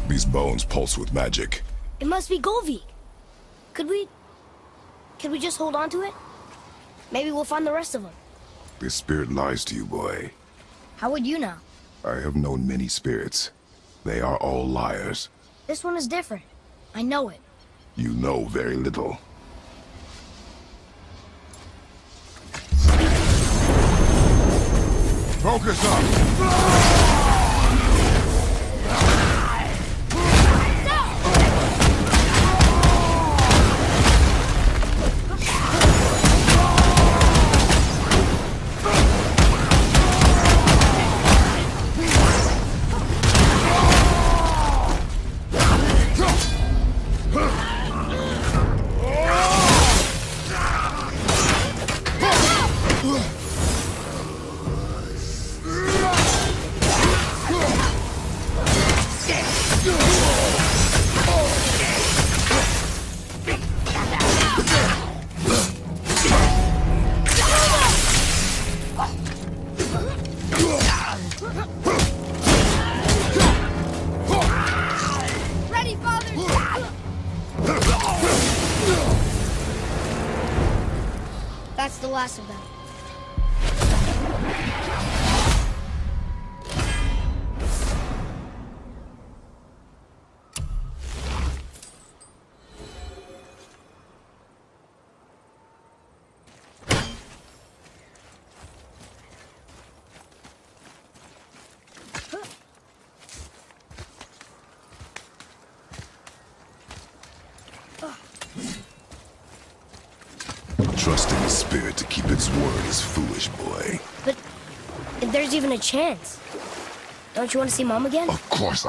These bones pulse with magic. It must be Golvik. Could we just hold on to it? Maybe we'll find the rest of them. This spirit lies to you, boy. How would you know? I have known many spirits. They are all liars. This one is different. I know it. You know very little. Focus up! That's the last of them. Trusting the spirit to keep its word is foolish, boy. But if there's even a chance, don't you want to see Mom again? Of course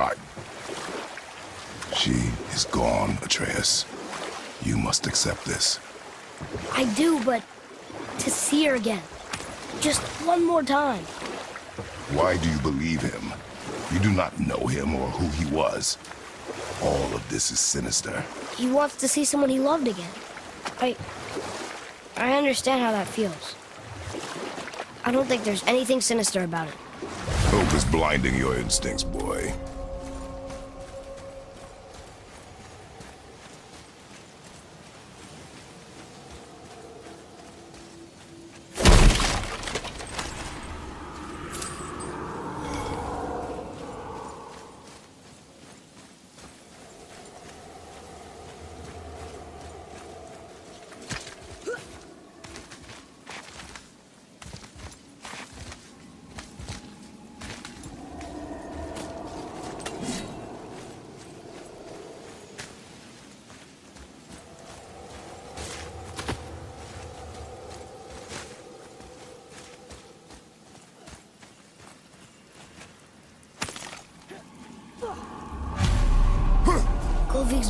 She is gone, Atreus. You must accept this. I do, but to see her again. Just one more time. Why do you believe him? You do not know him or who he was. All of this is sinister. He wants to see someone he loved again. I understand how that feels. I don't think there's anything sinister about it. Hope is blinding your instincts, boy.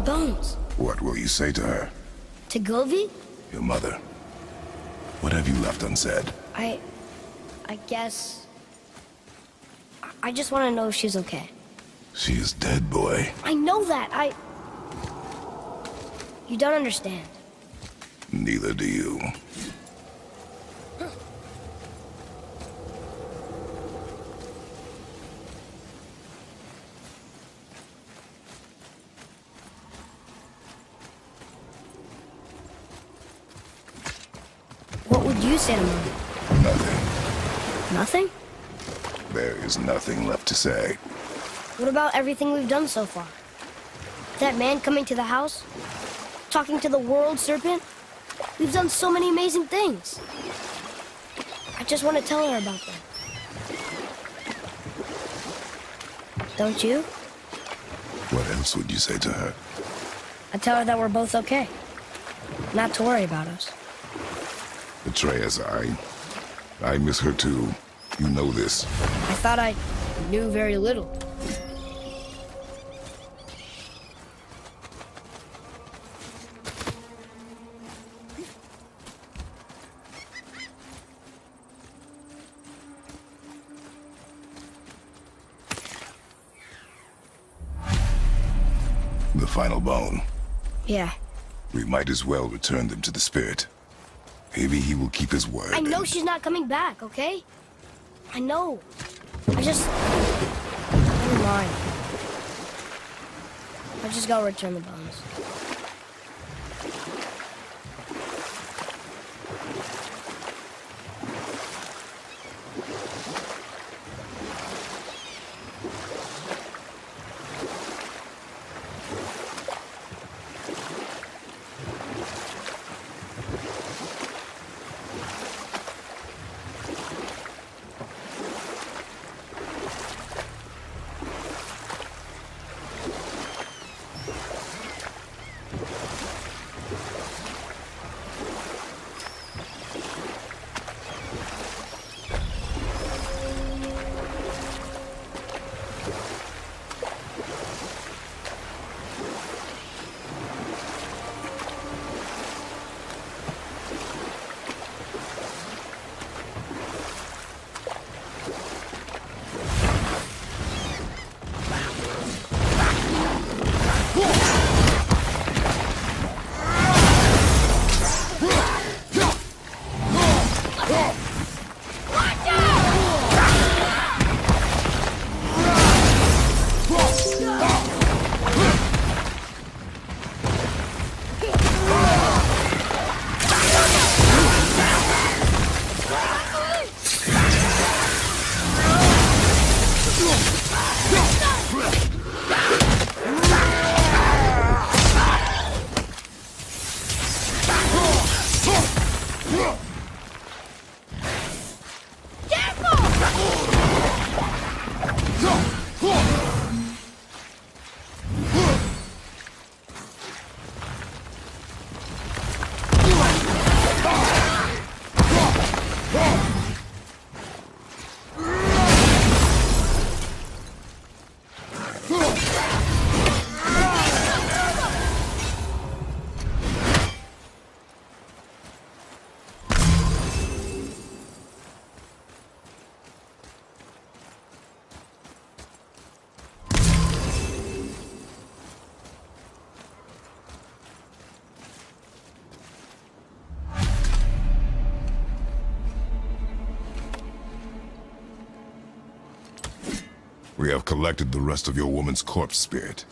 his bones. What will you say to her? To Govi? Your mother. What have you left unsaid? I guess... I just want to know if she's okay. She is dead, boy. I know that, You don't understand. Neither do you. What would you say to Mom? Nothing. Nothing? There is nothing left to say. What about everything we've done so far? That man coming to the house? Talking to the world serpent? We've done so many amazing things. I just want to tell her about them. Don't you? What else would you say to her? I'd tell her that we're both okay. Not to worry about us. Atreus, I miss her too. You know this. I thought I knew very little. The final bone. Yeah. We might as well return them to the spirit. Maybe he will keep his word. I know she's not coming back, okay? I know. I just... Never mind. I just gotta return the bones. We have collected the rest of your woman's corpse spirit.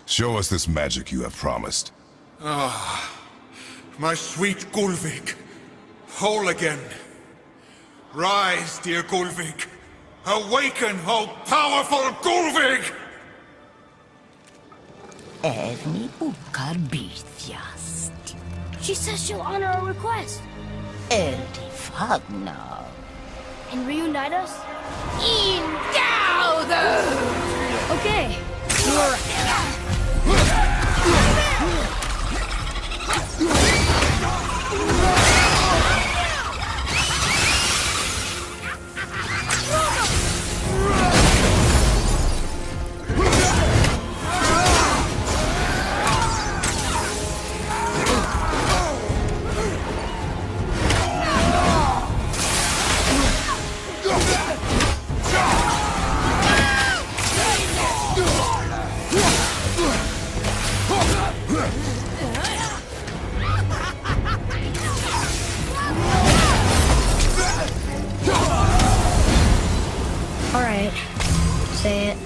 Show us this magic you have promised. Ah, my sweet Gulvik. Whole again. Rise, dear Gulvik. Awaken, O powerful Gulvik! Evni ukarbitjast. She says she'll honor our request. Eldifagna. And reunite us? Indauder! Okay. You are right. Alright. Say it.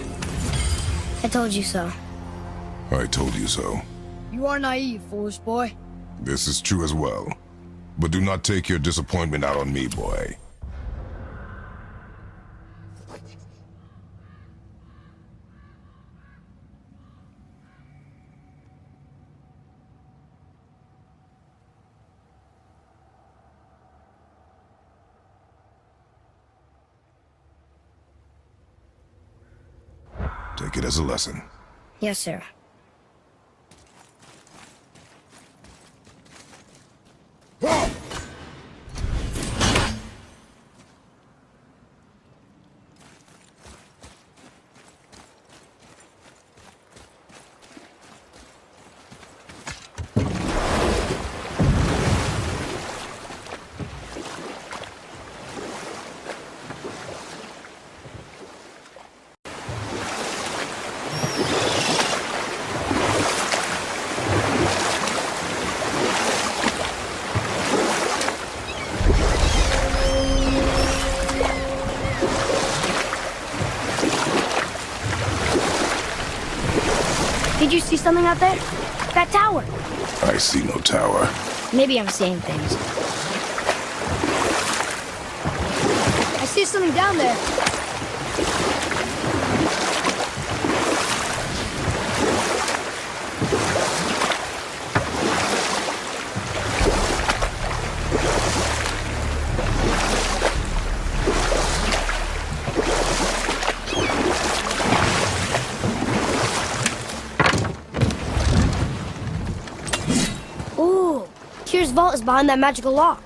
I told you so. I told you so. You are naive, foolish boy. This is true as well. But do not take your disappointment out on me, boy. Take it as a lesson. Yes, sir. Did you see something out there? That tower. I see no tower. Maybe I'm seeing things. I see something down there. Tyr's vault is behind that magical lock.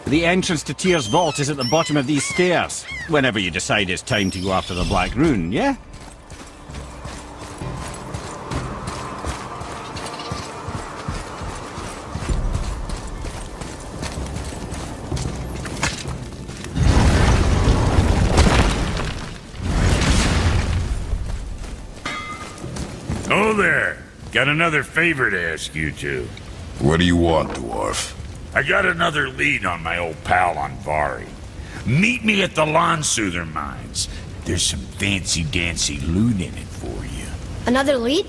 The entrance to Tyr's vault is at the bottom of these stairs. Whenever you decide it's time to go after the Black Rune, yeah? Oh there! Got another favor to ask you two. What do you want, dwarf? I got another lead on my old pal Anvari. Meet me at the Lawn-Soother mines. There's some fancy-dancy loot in it for you. Another lead?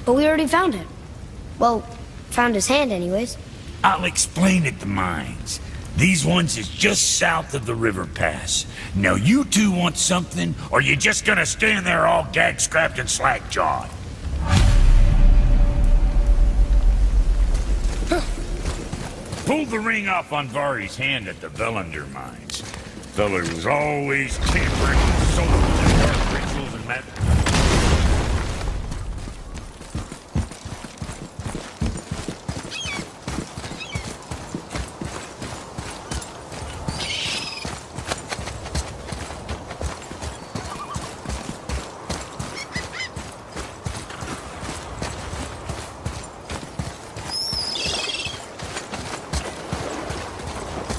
But we already found him. Well, found his hand anyways. I'll explain at the mines. These ones is just south of the river pass. Now you two want something, or you just gonna stand there all gag-scrapped and slack-jawed? Pulled the ring off Anvari's hand at the Velander mines. Feller was always tampering with souls and dark rituals and magic.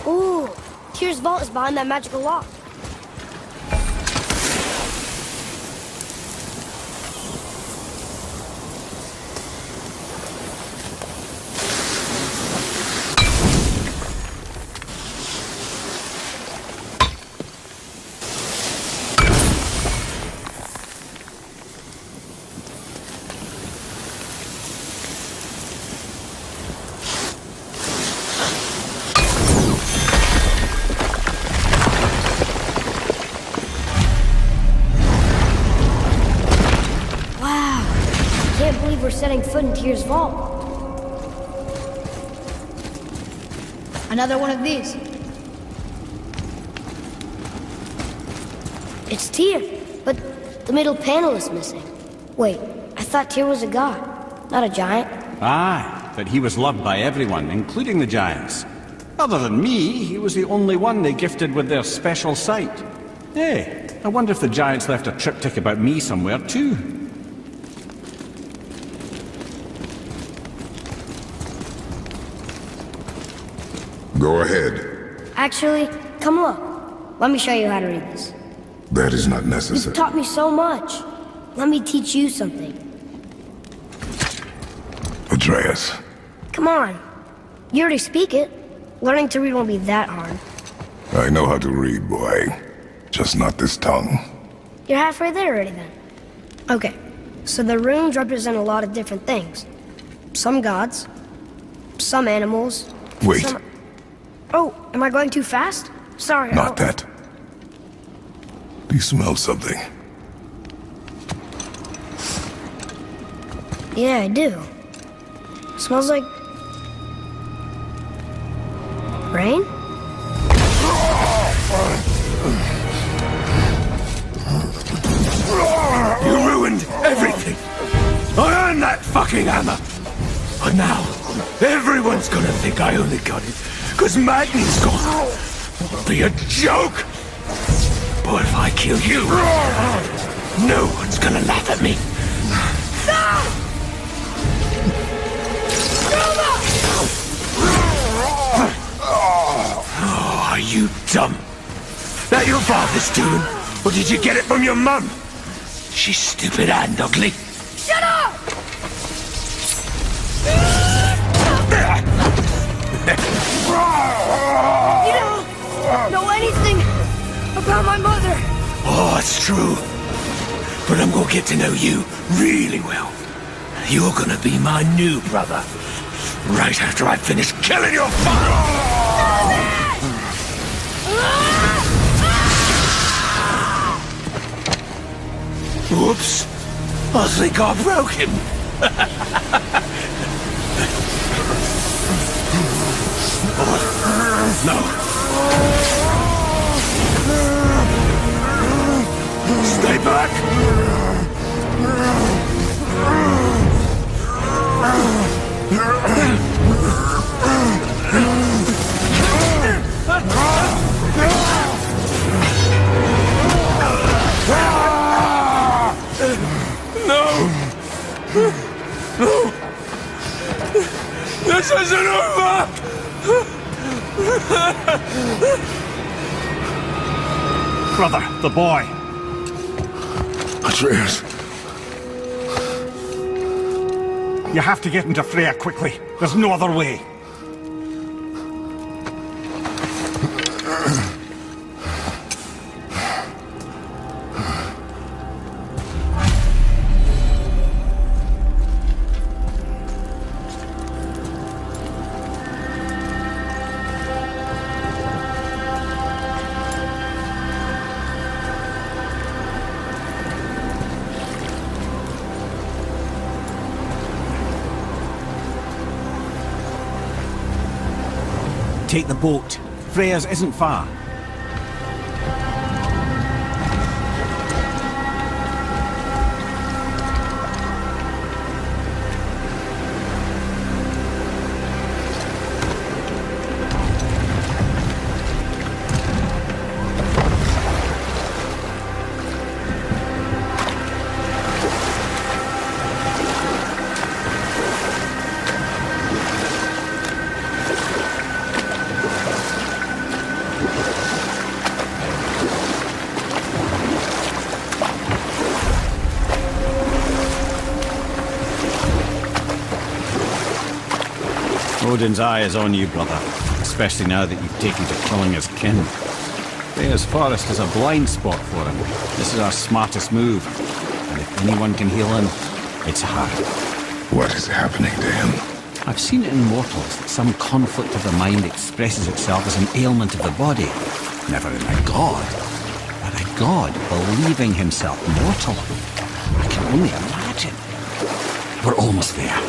Ooh, Tyr's vault is behind that magical lock. Can't believe we're setting foot in Tyr's vault. Another one of these. It's Tyr, but the middle panel is missing. Wait, I thought Tyr was a god, not a giant. Aye, but he was loved by everyone, including the giants. Other than me, he was the only one they gifted with their special sight. Hey, I wonder if the giants left a triptych about me somewhere too. Go ahead. Actually, come look. Let me show you how to read this. That is not necessary. You've taught me so much. Let me teach you something. A Atreus. Come on. You already speak it. Learning to read won't be that hard. I know how to read, boy. Just not this tongue. You're halfway there already then. Okay, so the runes represent a lot of different things. Some gods, some animals. Wait. Some... Oh, am I going too fast? Sorry. Not that. Do you smell something? Yeah, I do. Smells like... rain? You ruined everything! I earned that fucking hammer! And now, everyone's gonna think I only got it because Magni's gone. It'll be a joke! But if I kill you, no one's gonna laugh at me. Oh, are you dumb? That your father's doing? Or did you get it from your mum? She's stupid and ugly. Shut up! You don't know anything about my mother. Oh, it's true. But I'm gonna get to know you really well. You're gonna be my new brother. Right after I finish killing your father! Whoops. I think I broke him. No. Stay back. No! No! This isn't over! Brother, the boy. Atreus. You have to get into Freya quickly. There's no other way. Take the boat. Freya's isn't far. Odin's eye is on you, brother. Especially now that you've taken to killing his kin. Freya's forest is a blind spot for him. This is our smartest move. And if anyone can heal him, it's her. What is happening to him? I've seen it in mortals that some conflict of the mind expresses itself as an ailment of the body. Never in a god. But a god believing himself mortal. I can only imagine. We're almost there.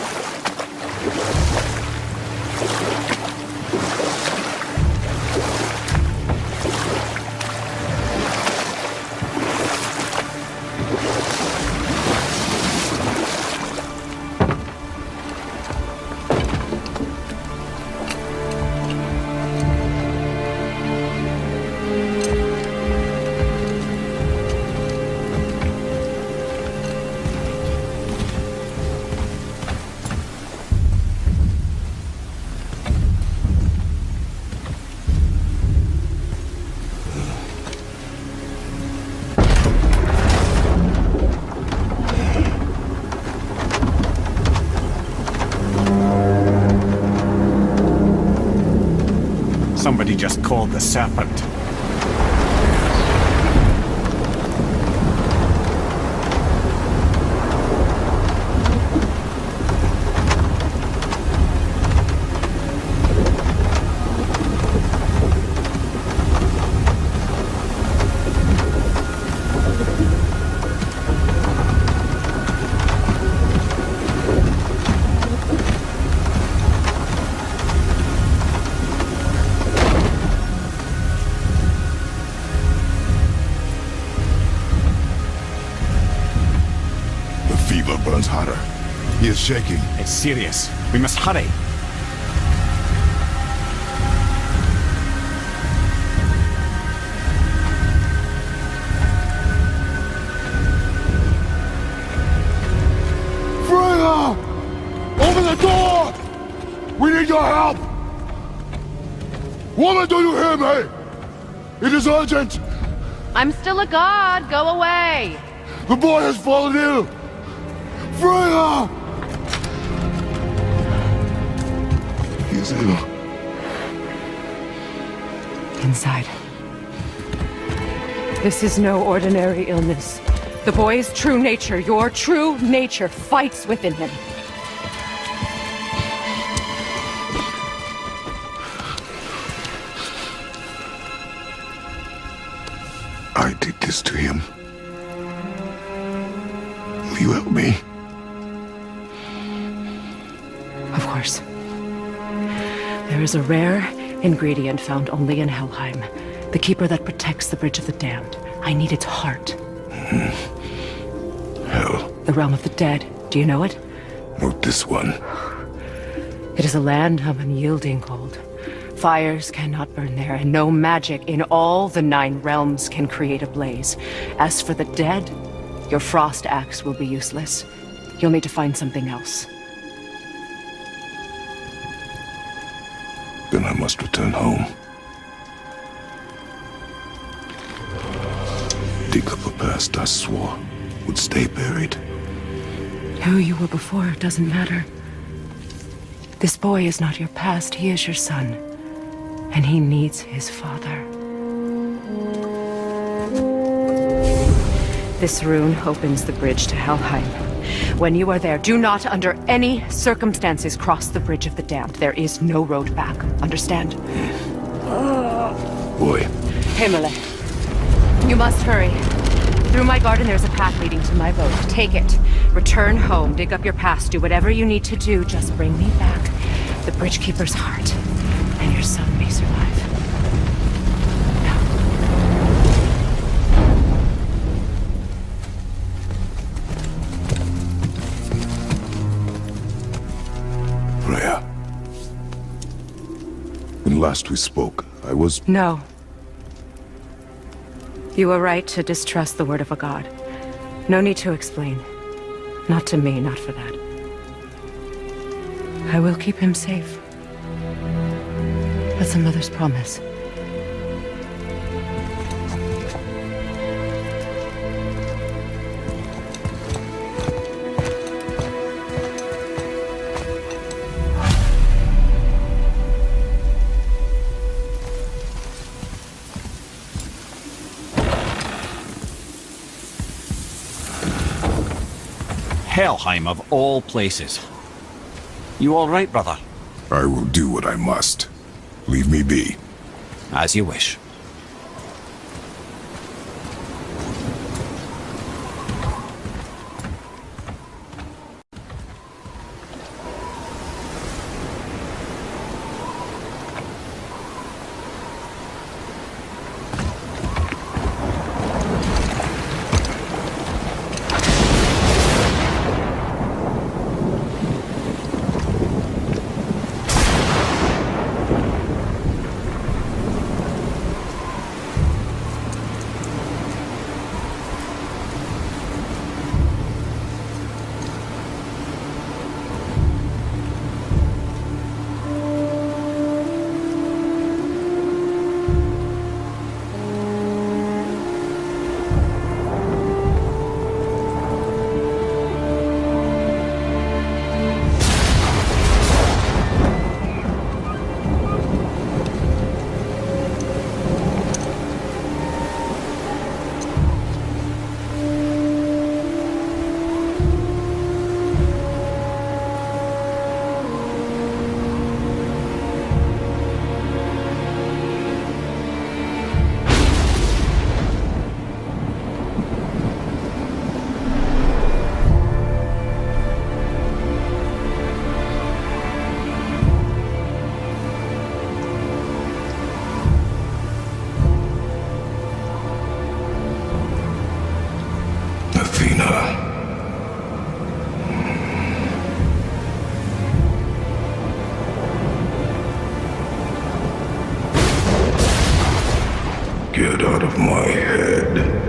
somebody just called the serpent. Burns hotter. He is shaking. It's serious. We must hurry. Freya! Open the door! We need your help! Woman, do you hear me? It is urgent! I'm still a god. Go away. The boy has fallen ill! Freya! He is ill. Inside. This is no ordinary illness. The boy's true nature, your true nature, fights within him. I did this to him. Will you help me? Of course. There is a rare ingredient found only in Helheim. The keeper that protects the Bridge of the Damned. I need its heart. Hell. The realm of the dead. Do you know it? Not this one. It is a land of unyielding cold. Fires cannot burn there, and no magic in all the 9 realms can create a blaze. As for the dead, your frost axe will be useless. You'll need to find something else. Then I must return home. Dig up a past I swore would stay buried. Who you were before doesn't matter. This boy is not your past, he is your son. And he needs his father. This rune opens the bridge to Helheim. When you are there, do not under any circumstances cross the Bridge of the Damned. There is no road back. Understand? Boy. Himmele. You must hurry. Through my garden there's a path leading to my boat. Take it. Return home. Dig up your past. Do whatever you need to do. Just bring me back the Bridgekeeper's heart. And your son may survive. Freya. When last we spoke, I was... No. You were right to distrust the word of a god. No need to explain. Not to me, not for that. I will keep him safe. That's a mother's promise. Helheim of all places. You all right, brother? I will do what I must. Leave me be. As you wish. of my head.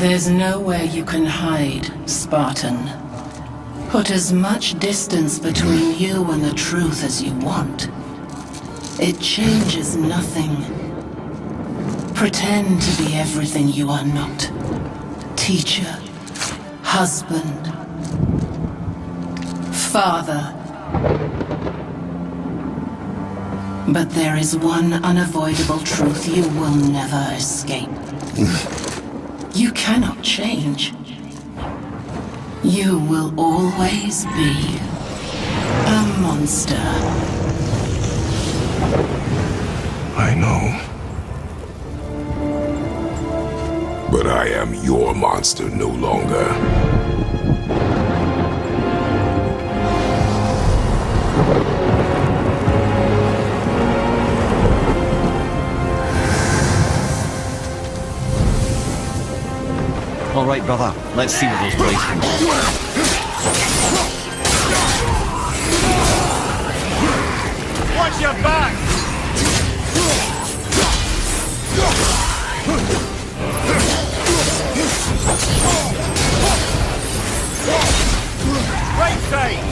There's nowhere you can hide, Spartan. Put as much distance between you and the truth as you want. It changes nothing. Pretend to be everything you are not. Teacher, husband, father. But there is one unavoidable truth you will never escape. You cannot change. You will always be a monster. I know. But I am your monster no longer. All right, brother. Let's see what those blades can do. Watch your back! Right side!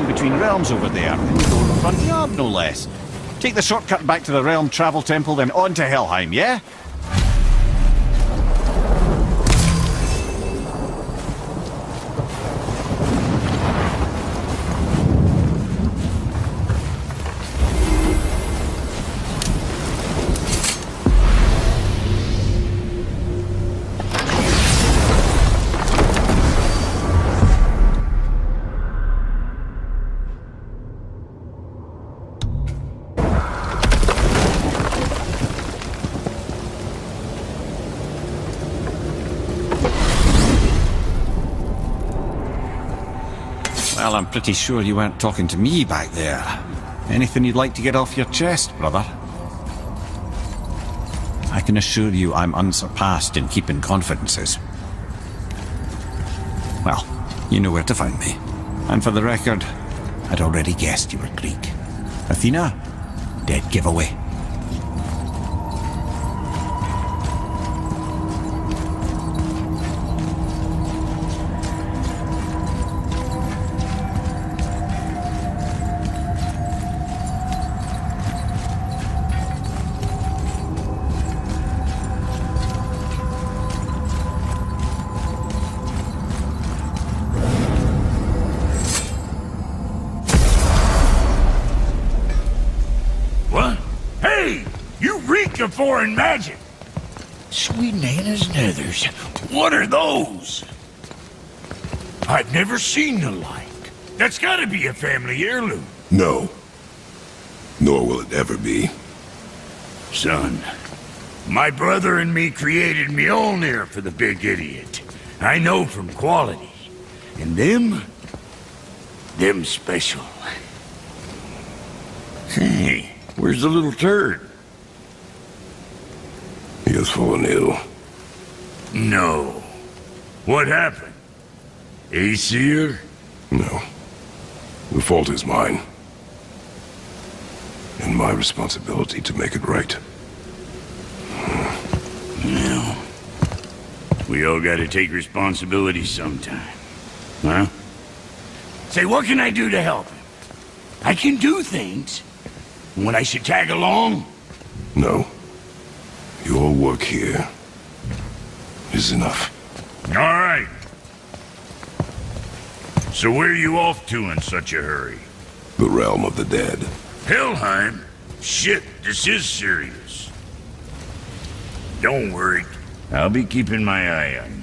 Between realms over there, and you go to the front yard, no less. Take the shortcut back to the Realm Travel Temple, then on to Helheim, yeah? Well, I'm pretty sure you weren't talking to me back there. Anything you'd like to get off your chest, brother? I can assure you I'm unsurpassed in keeping confidences. Well, you know where to find me. And for the record, I'd already guessed you were Greek. Athena? Dead giveaway. Of foreign magic. Sweet Nana's nethers. What are those? I've never seen the like. That's gotta be a family heirloom. No. Nor will it ever be. Son, my brother and me created Mjolnir for the big idiot. I know from quality. And them special. Hey, where's the little turd? He has fallen ill. No. What happened? Aesir? No. The fault is mine. And my responsibility to make it right. Well, we all gotta take responsibility sometime. Huh? Say, what can I do to help him? I can do things. When I should tag along? No. Your work here is enough. All right. So where are you off to in such a hurry? The realm of the dead. Helheim? Shit, this is serious. Don't worry. I'll be keeping my eye on you.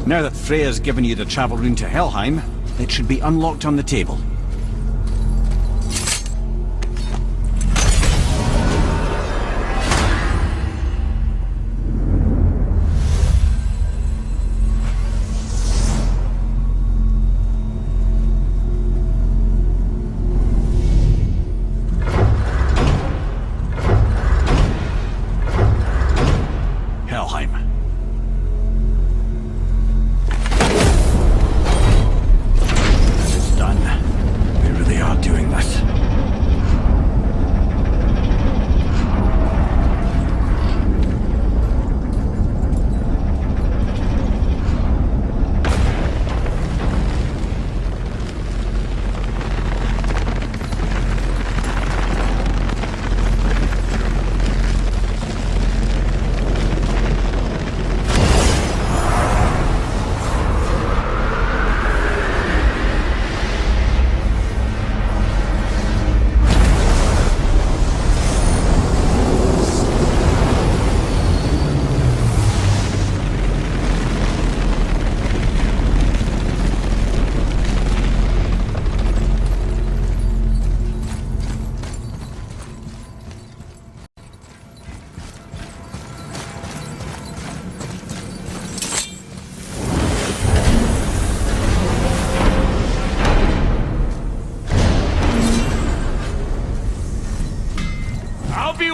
Now that Freya's given you the travel rune to Helheim, it should be unlocked on the table.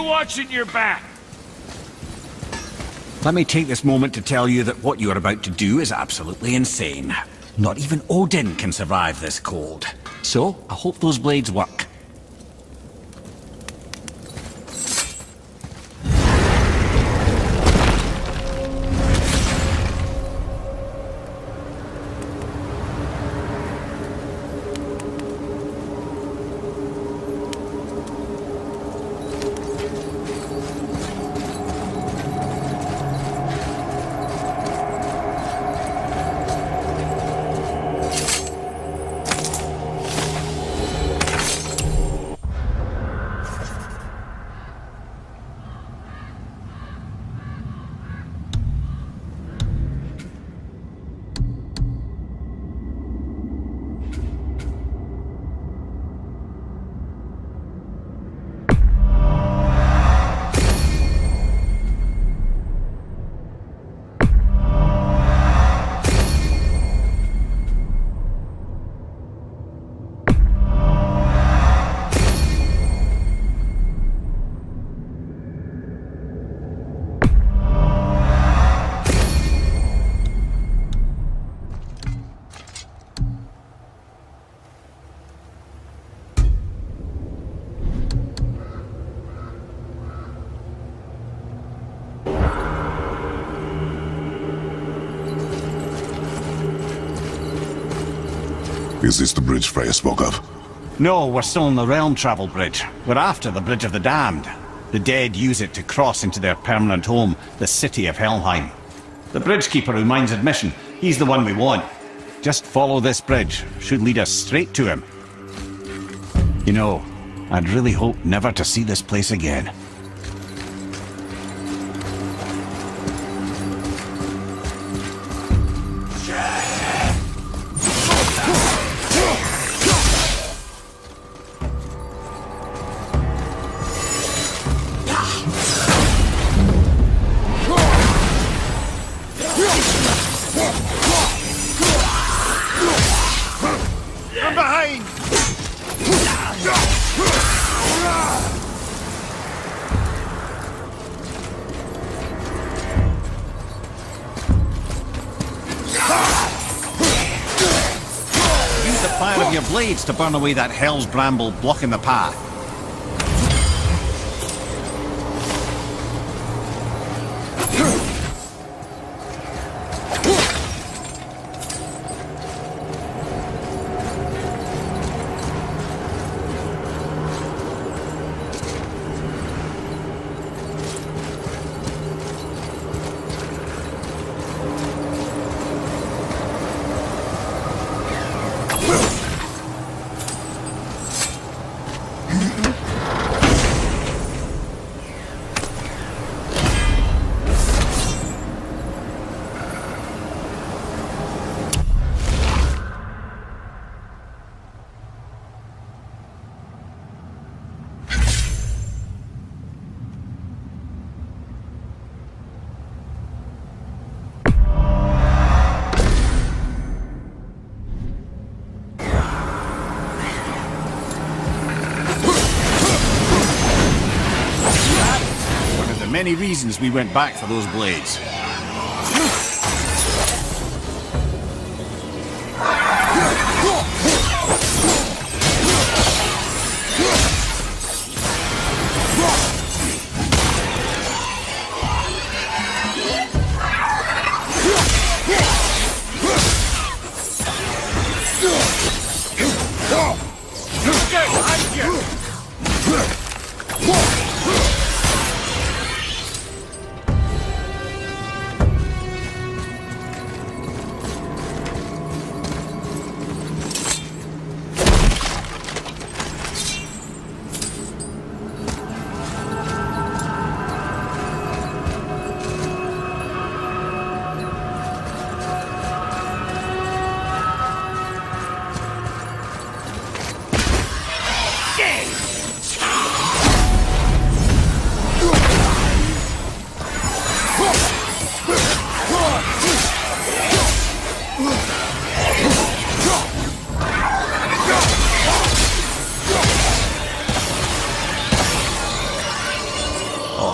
Watching your back. Let me take this moment to tell you that what you are about to do is absolutely insane. Not even Odin can survive this cold. So, I hope those blades work. Is this the bridge Freya spoke of? No, we're still on the realm travel bridge. We're after the Bridge of the Damned. The dead use it to cross into their permanent home, the city of Helheim. The bridgekeeper who minds admission, he's the one we want. Just follow this bridge. Should lead us straight to him. You know, I'd really hope never to see this place again. From behind! Use the fire of your blades to burn away that hell's bramble blocking the path. Many reasons we went back for those blades.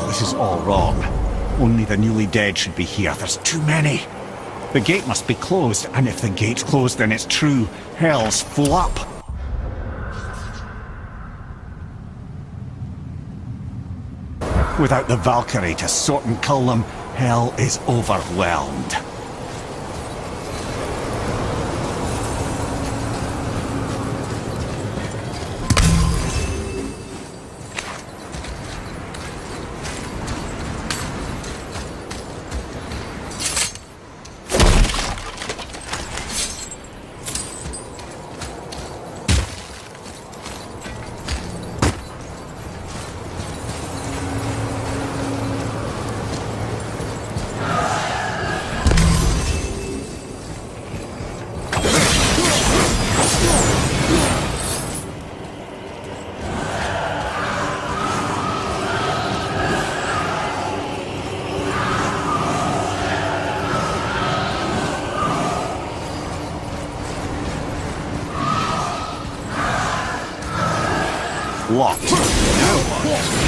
This is all wrong. Only the newly dead should be here. There's too many. The gate must be closed, and if the gate's closed, then it's true. Hell's full up. Without the Valkyrie to sort and cull them, hell is overwhelmed. Locked. Now what?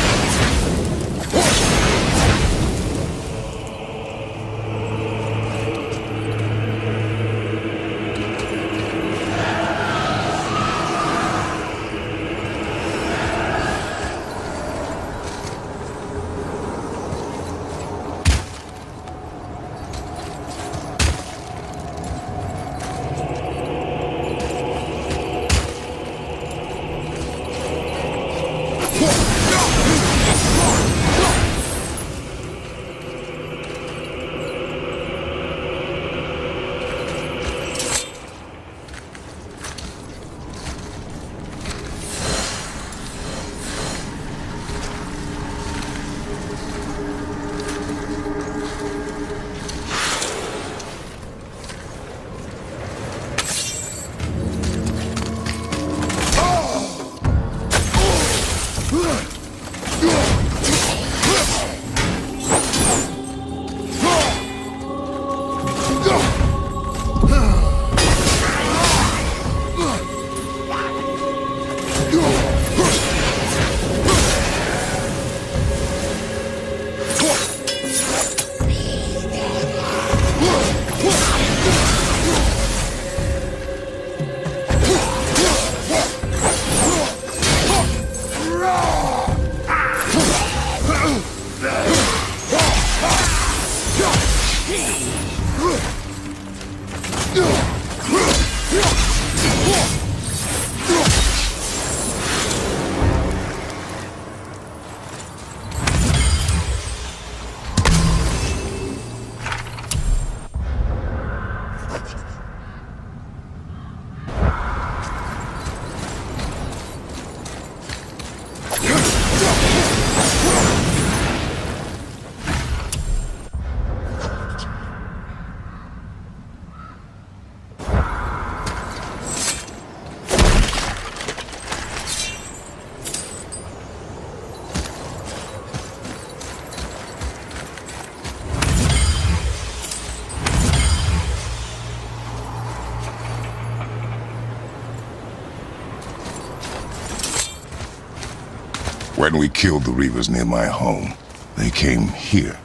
When we killed the Reavers near my home, they came here.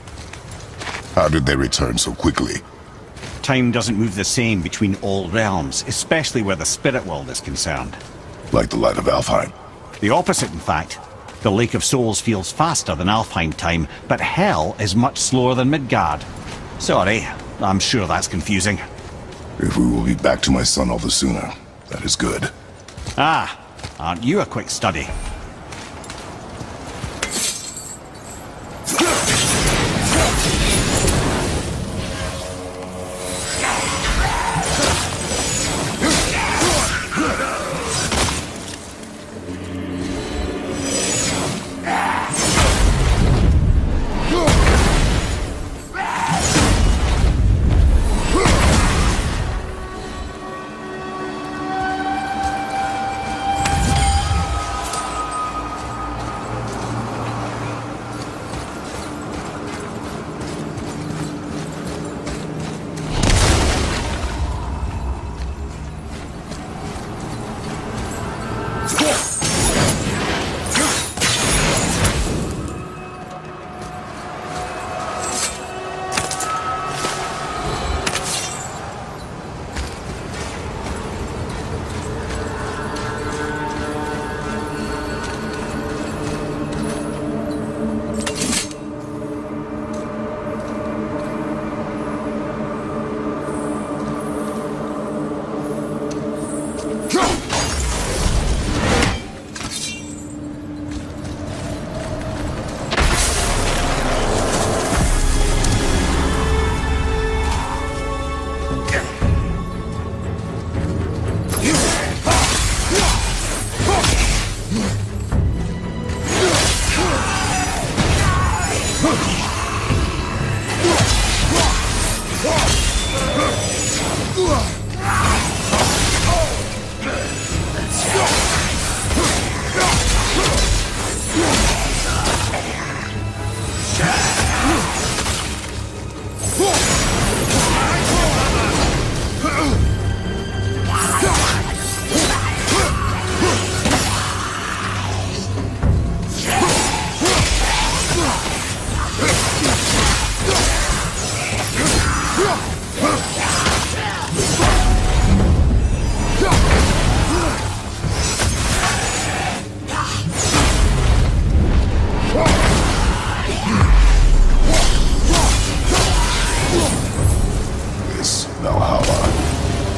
How did they return so quickly? Time doesn't move the same between all realms, especially where the spirit world is concerned. Like the light of Alfheim? The opposite, in fact. The Lake of Souls feels faster than Alfheim time, but Hell is much slower than Midgard. Sorry, I'm sure that's confusing. If we will be back to my son all the sooner, that is good. Ah, aren't you a quick study?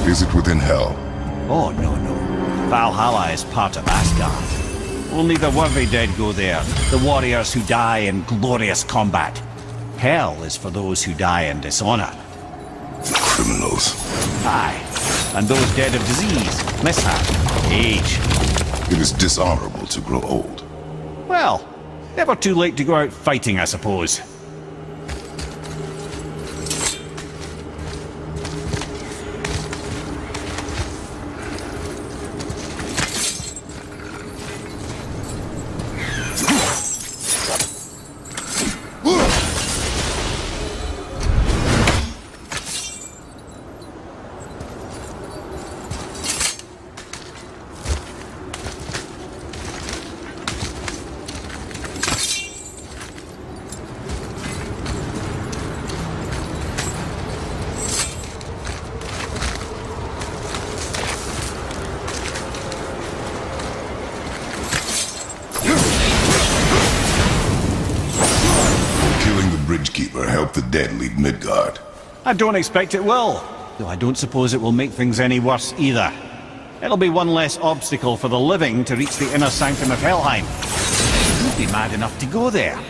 Is it within Hell? Oh, no. Valhalla is part of Asgard. Only the worthy dead go there, the warriors who die in glorious combat. Hell is for those who die in dishonor. Criminals. Aye, and those dead of disease, mishap, age. It is dishonorable to grow old. Well, never too late to go out fighting, I suppose. Bridgekeeper help the dead leave Midgard? I don't expect it will, though I don't suppose it will make things any worse either. It'll be one less obstacle for the living to reach the inner sanctum of Helheim. Who'd be mad enough to go there?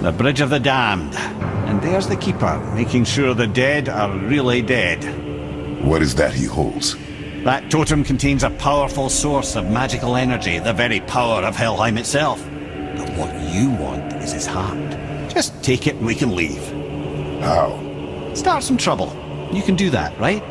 The Bridge of the Damned. And there's the Keeper, making sure the dead are really dead. What is that he holds? That totem contains a powerful source of magical energy, the very power of Helheim itself. But what you want is his heart. Just take it and we can leave. How? Start some trouble. You can do that, right?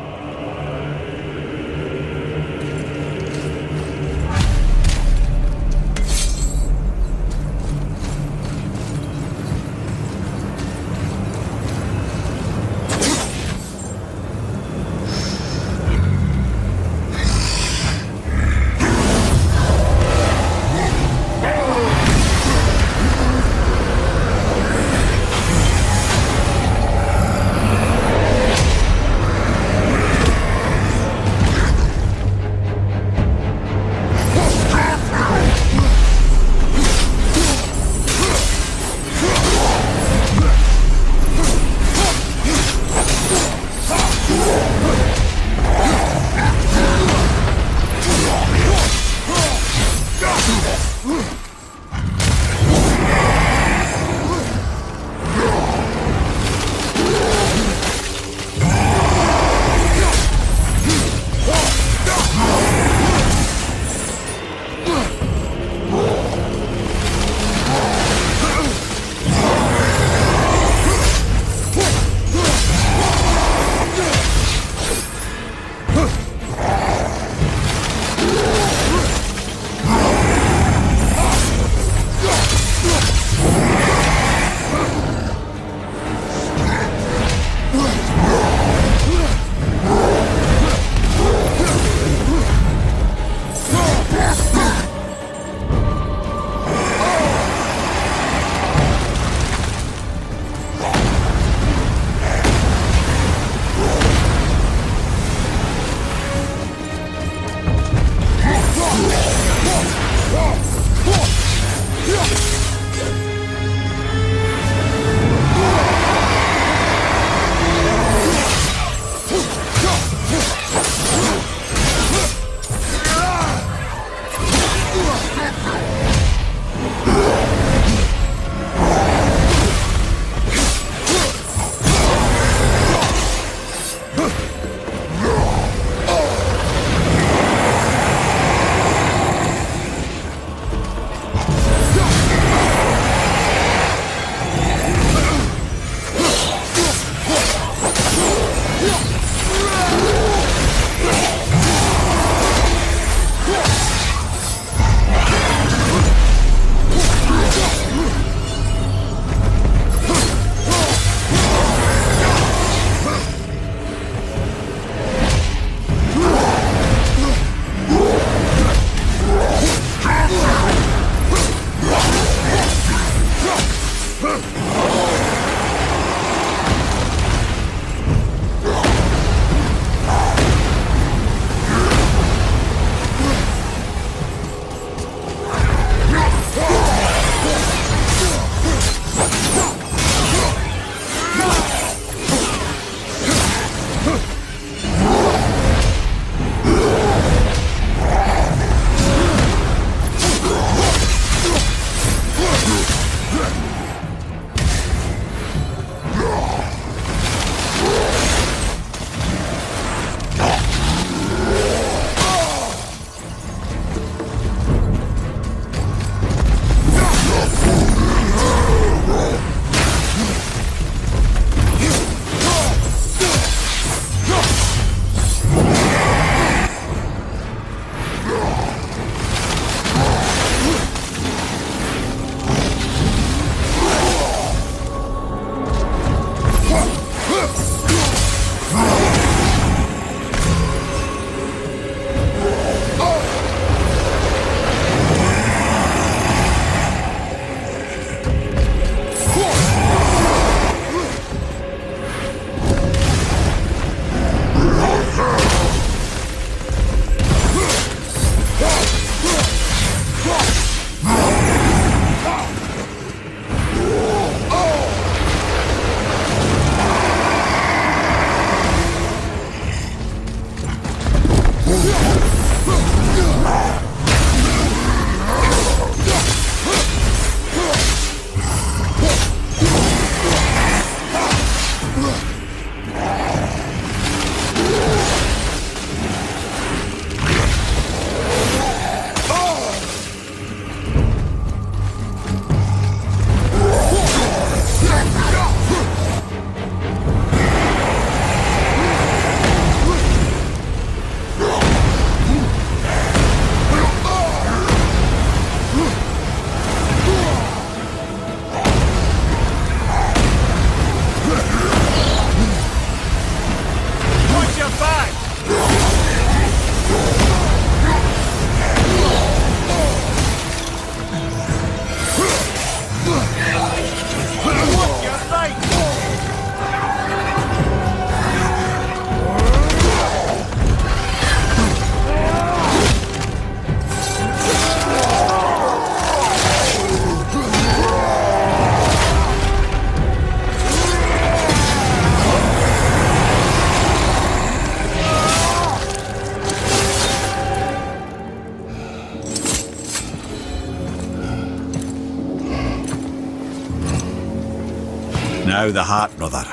Now the heart, brother.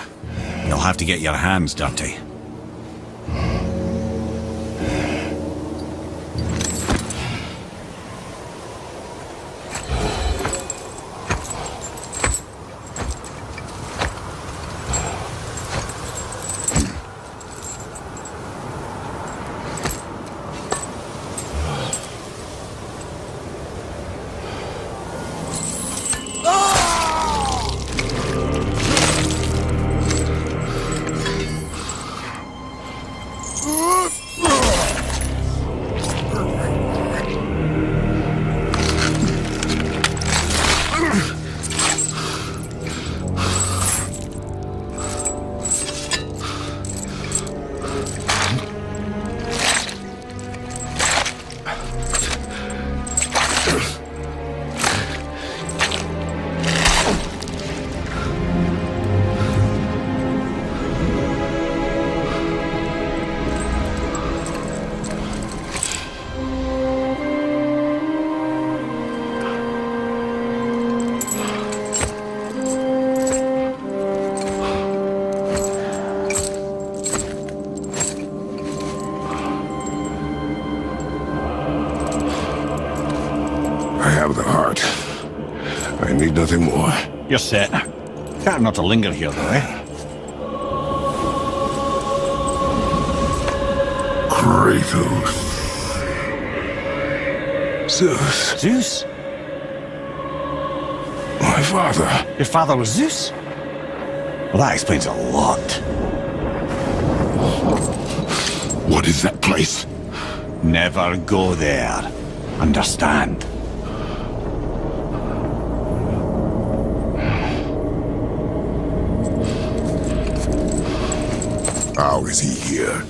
You'll have to get your hands dirty. I need nothing more. You're set. Better not to linger here, though, eh? Kratos. Zeus. Zeus? My father. Your father was Zeus? Well, that explains a lot. What is that place? Never go there. Understand? How is he here?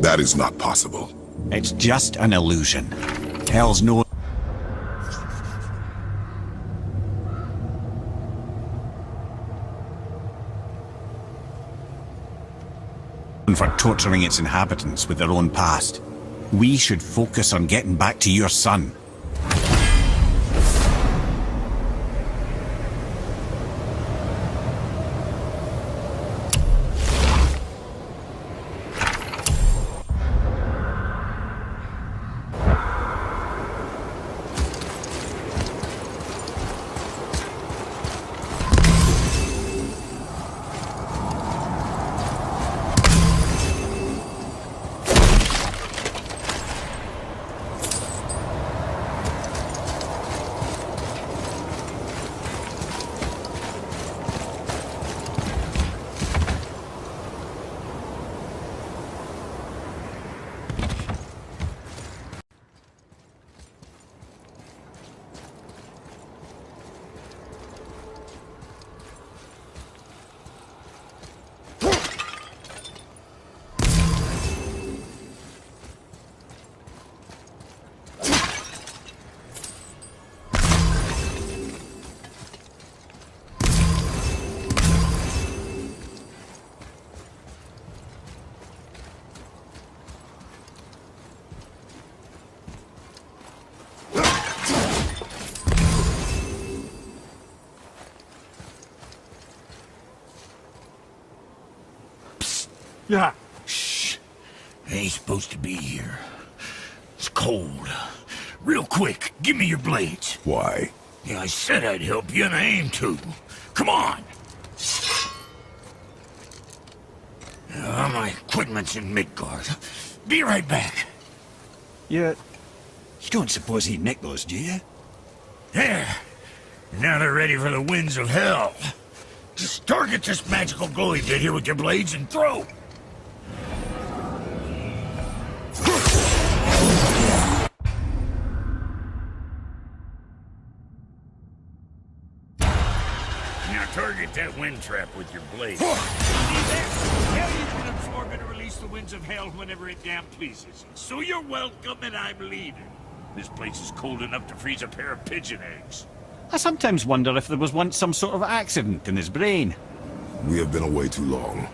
That is not possible. It's just an illusion. Hell's no... for torturing its inhabitants with their own past. We should focus on getting back to your son. Yeah. Shh. I ain't supposed to be here. It's cold. Real quick, give me your blades. Why? Yeah, I said I'd help you, and I aim to. Come on. My equipment's in Midgard. Be right back. You don't suppose he'd nick those, do you? There. Now they're ready for the winds of hell. Just target this magical glowy bit here with your blades and throw. Now target that wind trap with your blade. See that? Hell, you can absorb and release the winds of hell whenever it damn pleases. So you're welcome and I'm leaving. This place is cold enough to freeze a pair of pigeon eggs. I sometimes wonder if there was once some sort of accident in his brain. We have been away too long.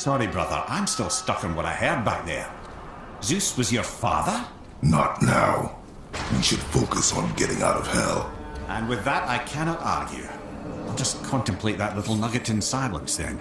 Sorry, brother. I'm still stuck on what I heard back there. Zeus was your father? Not now. We should focus on getting out of hell. And with that, I cannot argue. I'll just contemplate that little nugget in silence then.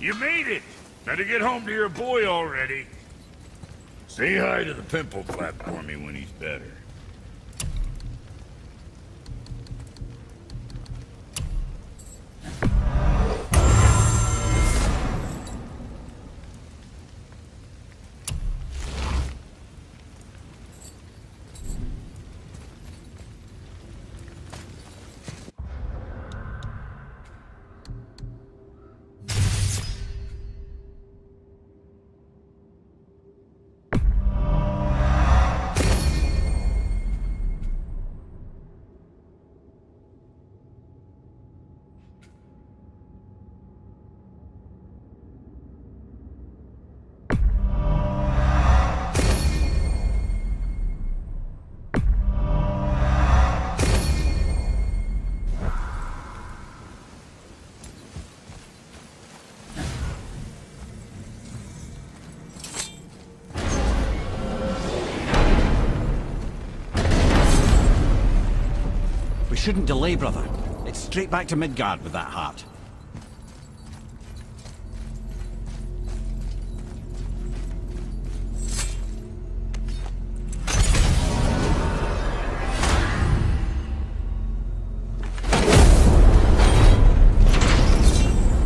You made it! Better get home to your boy already. Say hi to the pimple flap for me when he's better. Shouldn't delay, brother. It's straight back to Midgard with that heart.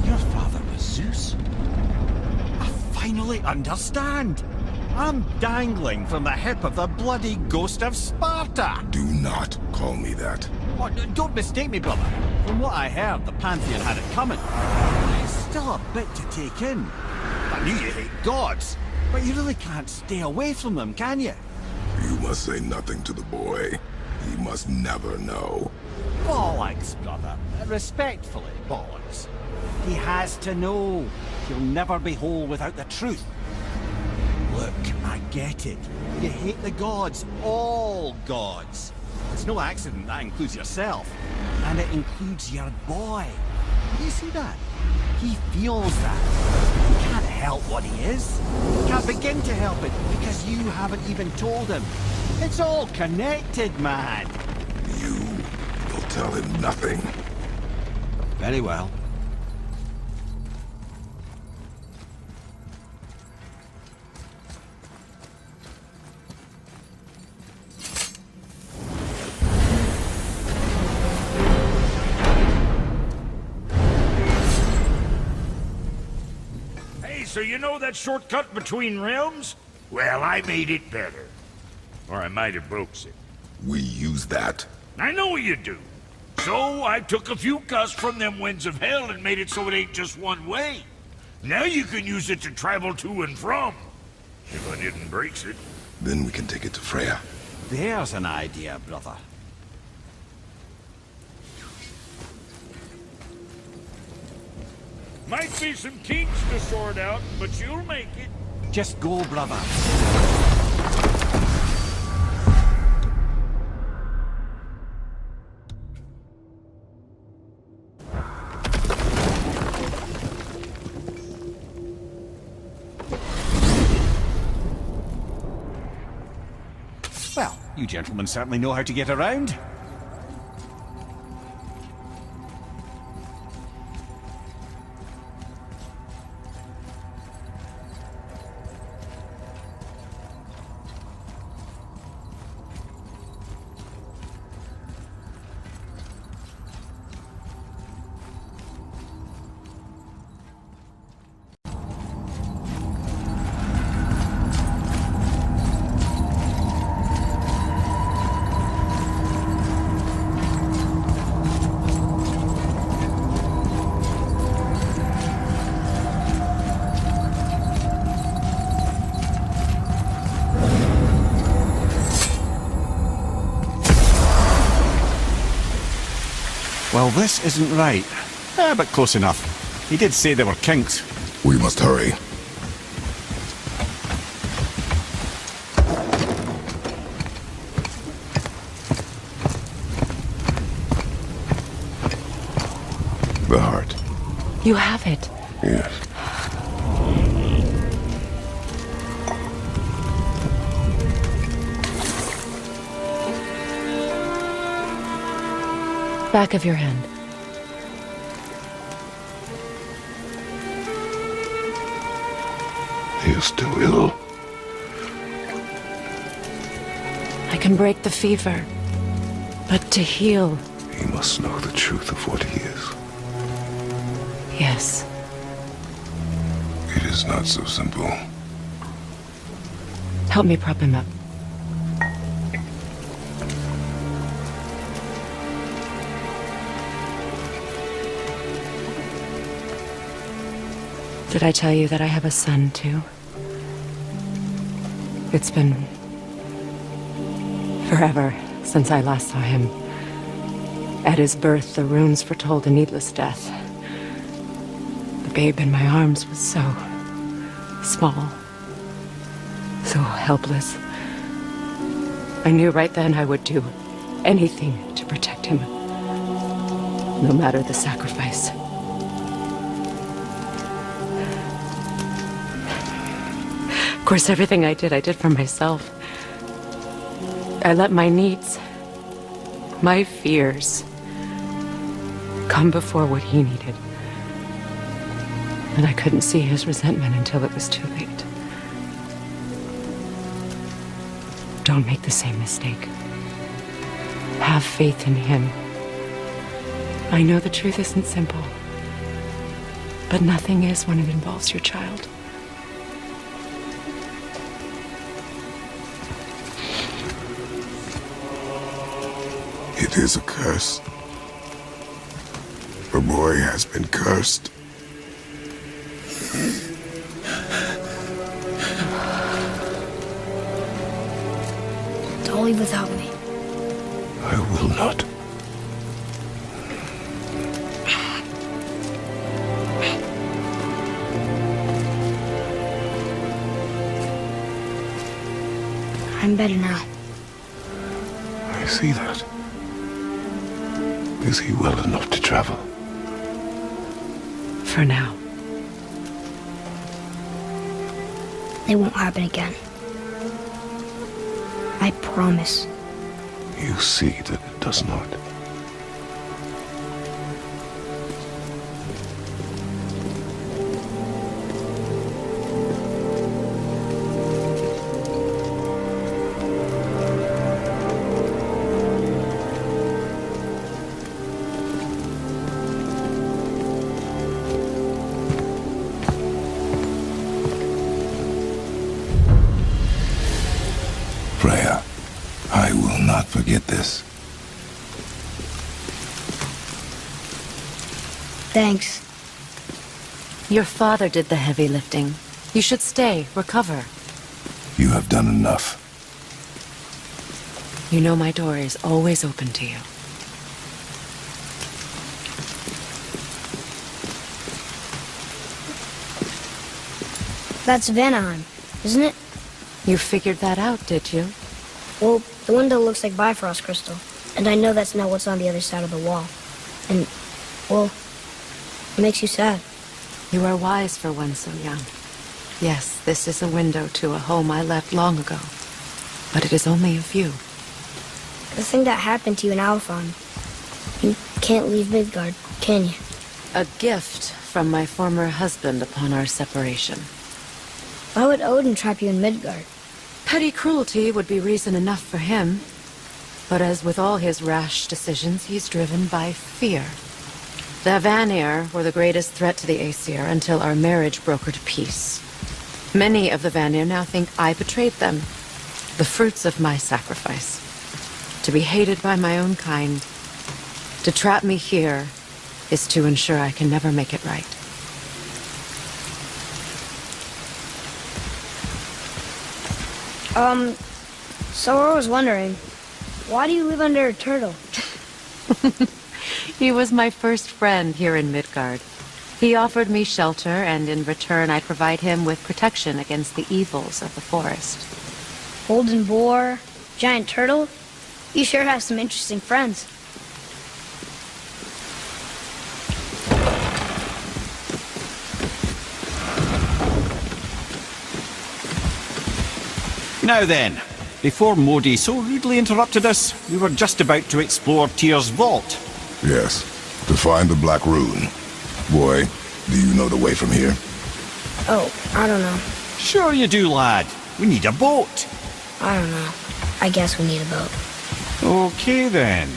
Your father was Zeus? I finally understand. I'm dangling from the hip of the bloody ghost of Sparta. Do not call me that. Oh, don't mistake me, brother. From what I heard, the Pantheon had it coming. It's still a bit to take in. I knew you hate gods, but you really can't stay away from them, can you? You must say nothing to the boy. He must never know. Bollocks, brother. Respectfully, bollocks. He has to know. He'll never be whole without the truth. Look, I get it. You hate the gods. All gods. It's no accident that includes yourself. And it includes your boy. You see that? He feels that. He can't help what he is. He can't begin to help it because you haven't even told him. It's all connected, man. You will tell him nothing. Very well. So you know that shortcut between realms? Well, I made it better. Or I might have broke it. We use that. I know you do. So I took a few cuts from them winds of hell and made it so it ain't just one way. Now you can use it to travel to and from. If I didn't break it. Then we can take it to Freya. There's an idea, brother. Might be some kinks to sort out, but you'll make it. Just go, brother. Well, you gentlemen certainly know how to get around. Well, this isn't right. But close enough. He did say there were kinks. We must hurry. The heart. You have it. Yes. Back of your hand. He is still ill. I can break the fever. But to heal... He must know the truth of what he is. Yes. It is not so simple. Help me prop him up. Did I tell you that I have a son, too? It's been... forever since I last saw him. At his birth, the runes foretold a needless death. The babe in my arms was so... small. So helpless. I knew right then I would do anything to protect him. No matter the sacrifice. Of course, everything I did for myself. I let my needs, my fears, come before what he needed. And I couldn't see his resentment until it was too late. Don't make the same mistake. Have faith in him. I know the truth isn't simple, but nothing is when it involves your child. It is a curse. The boy has been cursed. Don't leave without me. I will not. I'm better now. I see that. Is he well enough to travel? For now. It won't happen again. I promise. You see that it does not. Freya, I will not forget this. Thanks. Your father did the heavy lifting. You should stay, recover. You have done enough. You know my door is always open to you. That's Vanaheim, isn't it? You figured that out, did you? Well, the window looks like Bifrost crystal. And I know that's not what's on the other side of the wall. And, well, it makes you sad. You are wise for one so young. Yes, this is a window to a home I left long ago. But it is only a view. The thing that happened to you in Alphon. You can't leave Midgard, can you? A gift from my former husband upon our separation. Why would Odin trap you in Midgard? Petty cruelty would be reason enough for him. But as with all his rash decisions, he's driven by fear. The Vanir were the greatest threat to the Aesir until our marriage brokered peace. Many of the Vanir now think I betrayed them. The fruits of my sacrifice. To be hated by my own kind. To trap me here is to ensure I can never make it right. So I was wondering, why do you live under a turtle? He was my first friend here in Midgard. He offered me shelter, and in return I provide him with protection against the evils of the forest. Golden boar, giant turtle? You sure have some interesting friends. Now then, before Modi so rudely interrupted us, we were just about to explore Tyr's vault. Yes, to find the Black Rune. Boy, do you know the way from here? Oh, I don't know. Sure you do, lad. We need a boat. I don't know. I guess we need a boat. Okay then.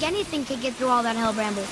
Anything could get through all that hell bramble.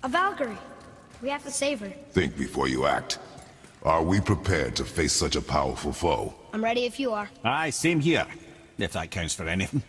A Valkyrie. We have to save her. Think before you act. Are we prepared to face such a powerful foe? I'm ready if you are. Aye, same here. If that counts for anything.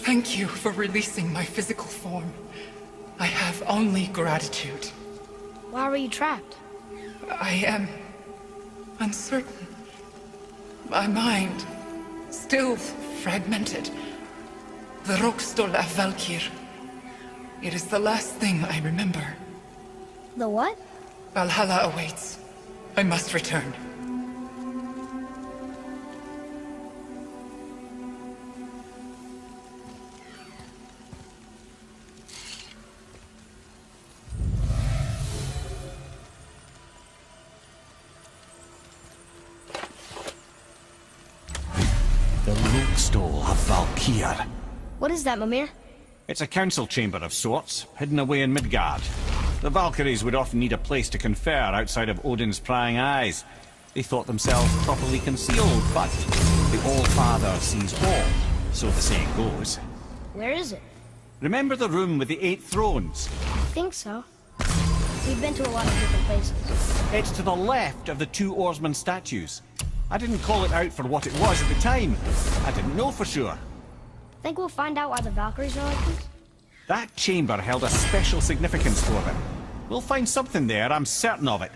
Thank you for releasing my physical form. I have only gratitude. Why were you trapped? I am uncertain. My mind, still fragmented. The Rokstol af Valkyr. It is the last thing I remember. The what? Valhalla awaits. I must return. The Rokstol of Valkyr. What is that, Mimir? It's a council chamber of sorts, hidden away in Midgard. The Valkyries would often need a place to confer outside of Odin's prying eyes. They thought themselves properly concealed, but The All-Father sees all, so the saying goes. Where is it? Remember the room with the 8 thrones? I think so. We've been to a lot of different places. It's to the left of the 2 oarsman statues. I didn't call it out for what it was at the time. I didn't know for sure. Think we'll find out why the Valkyries are like this? That chamber held a special significance for them. We'll find something there, I'm certain of it.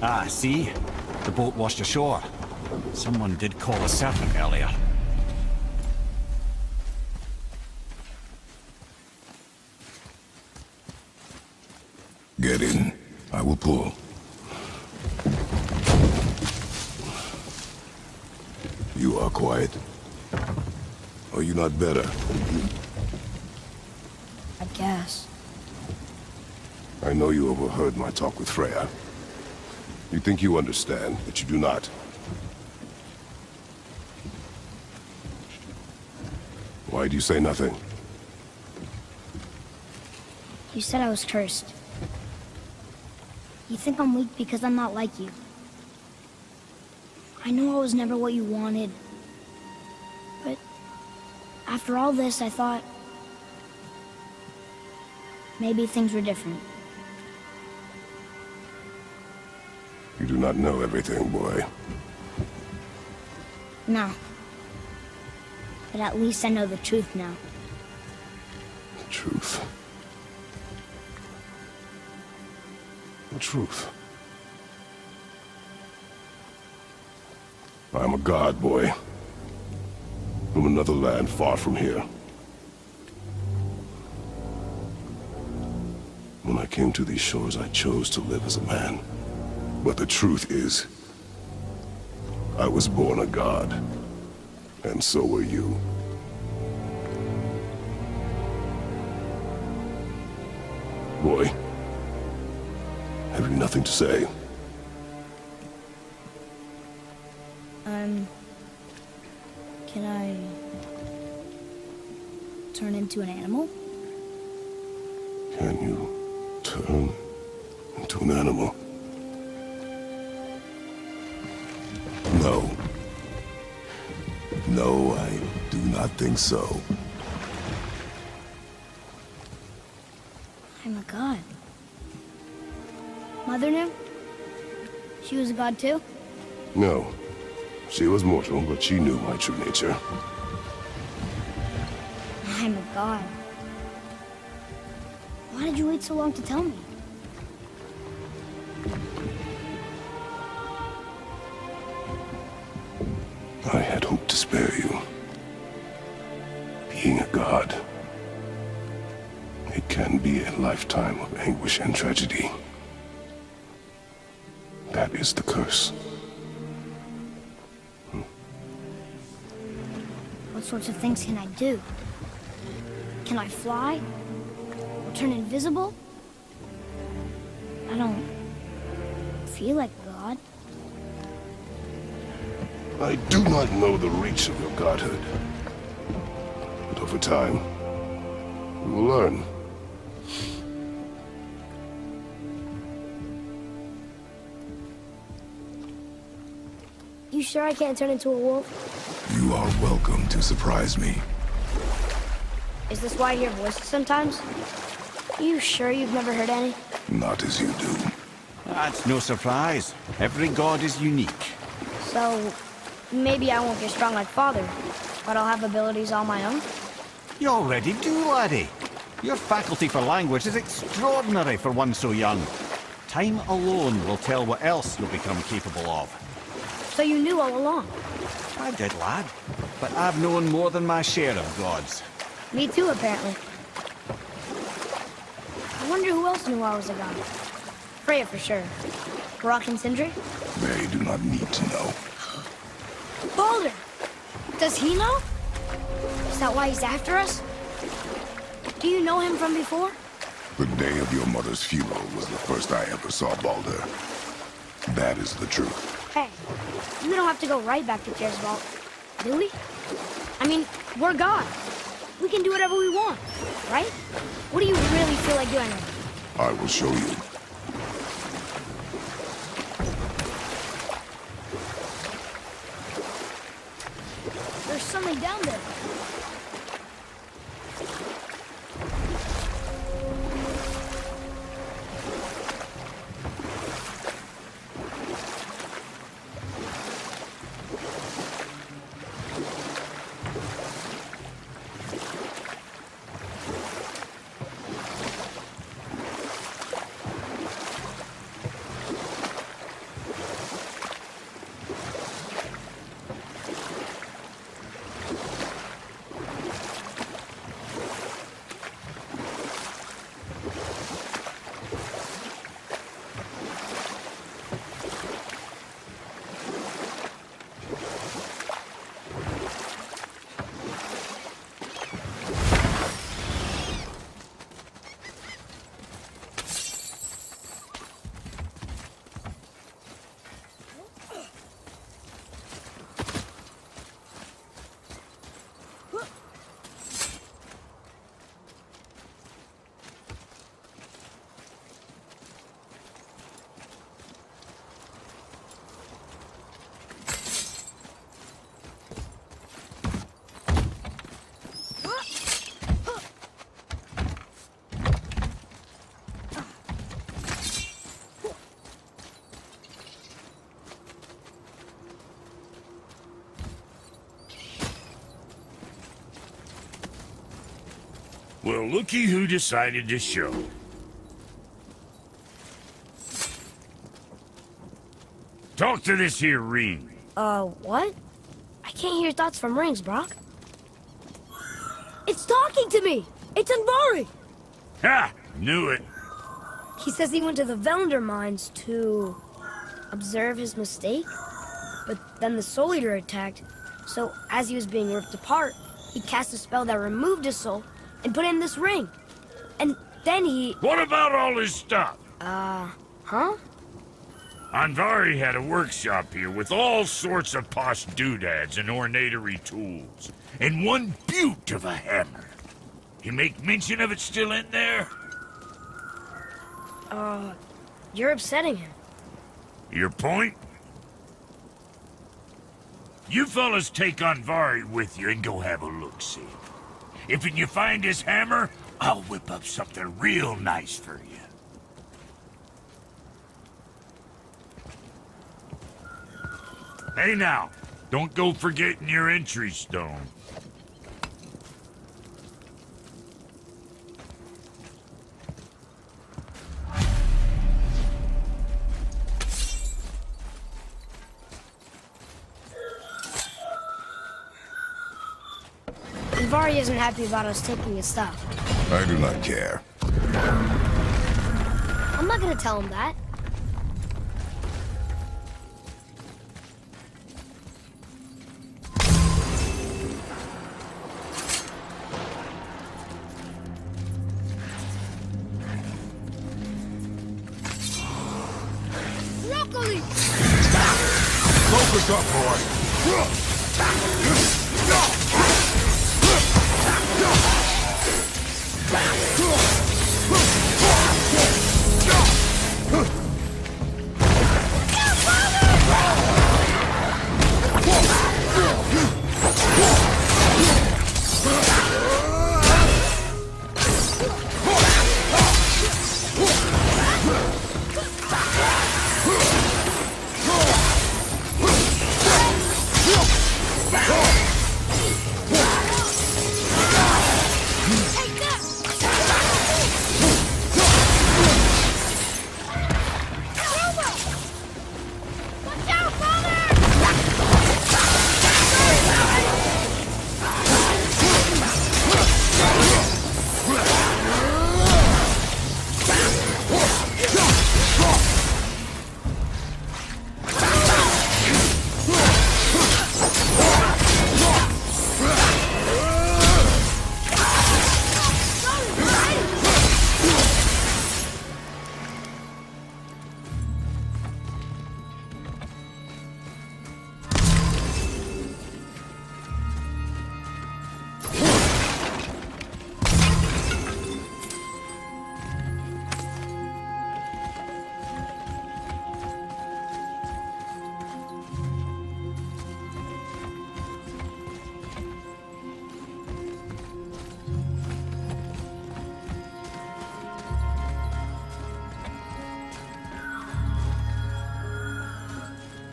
Ah, see? The boat washed ashore. Someone did call a serpent earlier. Get in. I will pull. You are quiet. Are you not better? I guess. I know you overheard my talk with Freya. You think you understand, but you do not. Why do you say nothing? You said I was cursed. You think I'm weak because I'm not like you. I know I was never what you wanted. But after all this, I thought maybe things were different. You do not know everything, boy. No. But at least I know the truth now. The truth. The truth. I'm a god, boy. From another land far from here. When I came to these shores, I chose to live as a man. But the truth is, I was born a god. And so were you. Boy, have you nothing to say? Can I turn into an animal? Can you turn into an animal? No. No, I do not think so. I'm a god. Mother knew? She was a god too? No. She was mortal, but she knew my true nature. I'm a god. Why did you wait so long to tell me? I had hoped to spare you. Being a god, it can be a lifetime of anguish and tragedy. That is the curse. What sorts of things can I do? Can I fly? Or turn invisible? I don't feel like a god. I do not know the reach of your godhood. But over time, we will learn. You sure I can't turn into a wolf? You are welcome to surprise me. Is this why I hear voices sometimes? You sure you've never heard any? Not as you do. That's no surprise. Every god is unique. So, maybe I won't get strong like Father, but I'll have abilities all my own? You already do, laddie. Your faculty for language is extraordinary for one so young. Time alone will tell what else you'll become capable of. So you knew all along? I did, lad. But I've known more than my share of gods. Me too, apparently. I wonder who else knew I was a god. Freya for sure. Brock and Sindri? They do not need to know. Baldur! Does he know? Is that why he's after us? Do you know him from before? The day of your mother's funeral was the first I ever saw Baldur. That is the truth. Hey, we don't have to go right back to Tearsvault, do we? I mean, we're God. We can do whatever we want, right? What do you really feel like doing? I will show you. There's something down there. Well, looky who decided to show. Talk to this here ring. What? I can't hear thoughts from rings, Brock. It's talking to me! It's Andvari! Ha! Knew it. He says he went to the Velnder mines to observe his mistake, but then the Soul Eater attacked, so as he was being ripped apart, he cast a spell that removed his soul and put it in this ring. And then he... What about all his stuff? Huh? Andvari had a workshop here with all sorts of posh doodads and ornatery tools, and one beaut of a hammer. You make mention of it still in there? You're upsetting him. Your point? You fellas take Andvari with you and go have a look-see. If you find his hammer, I'll whip up something real nice for you. Hey now, don't go forgetting your entry stone. Andvari isn't happy about us taking his stuff. I do not care. I'm not gonna tell him that. Broccoli! Focus up, boy!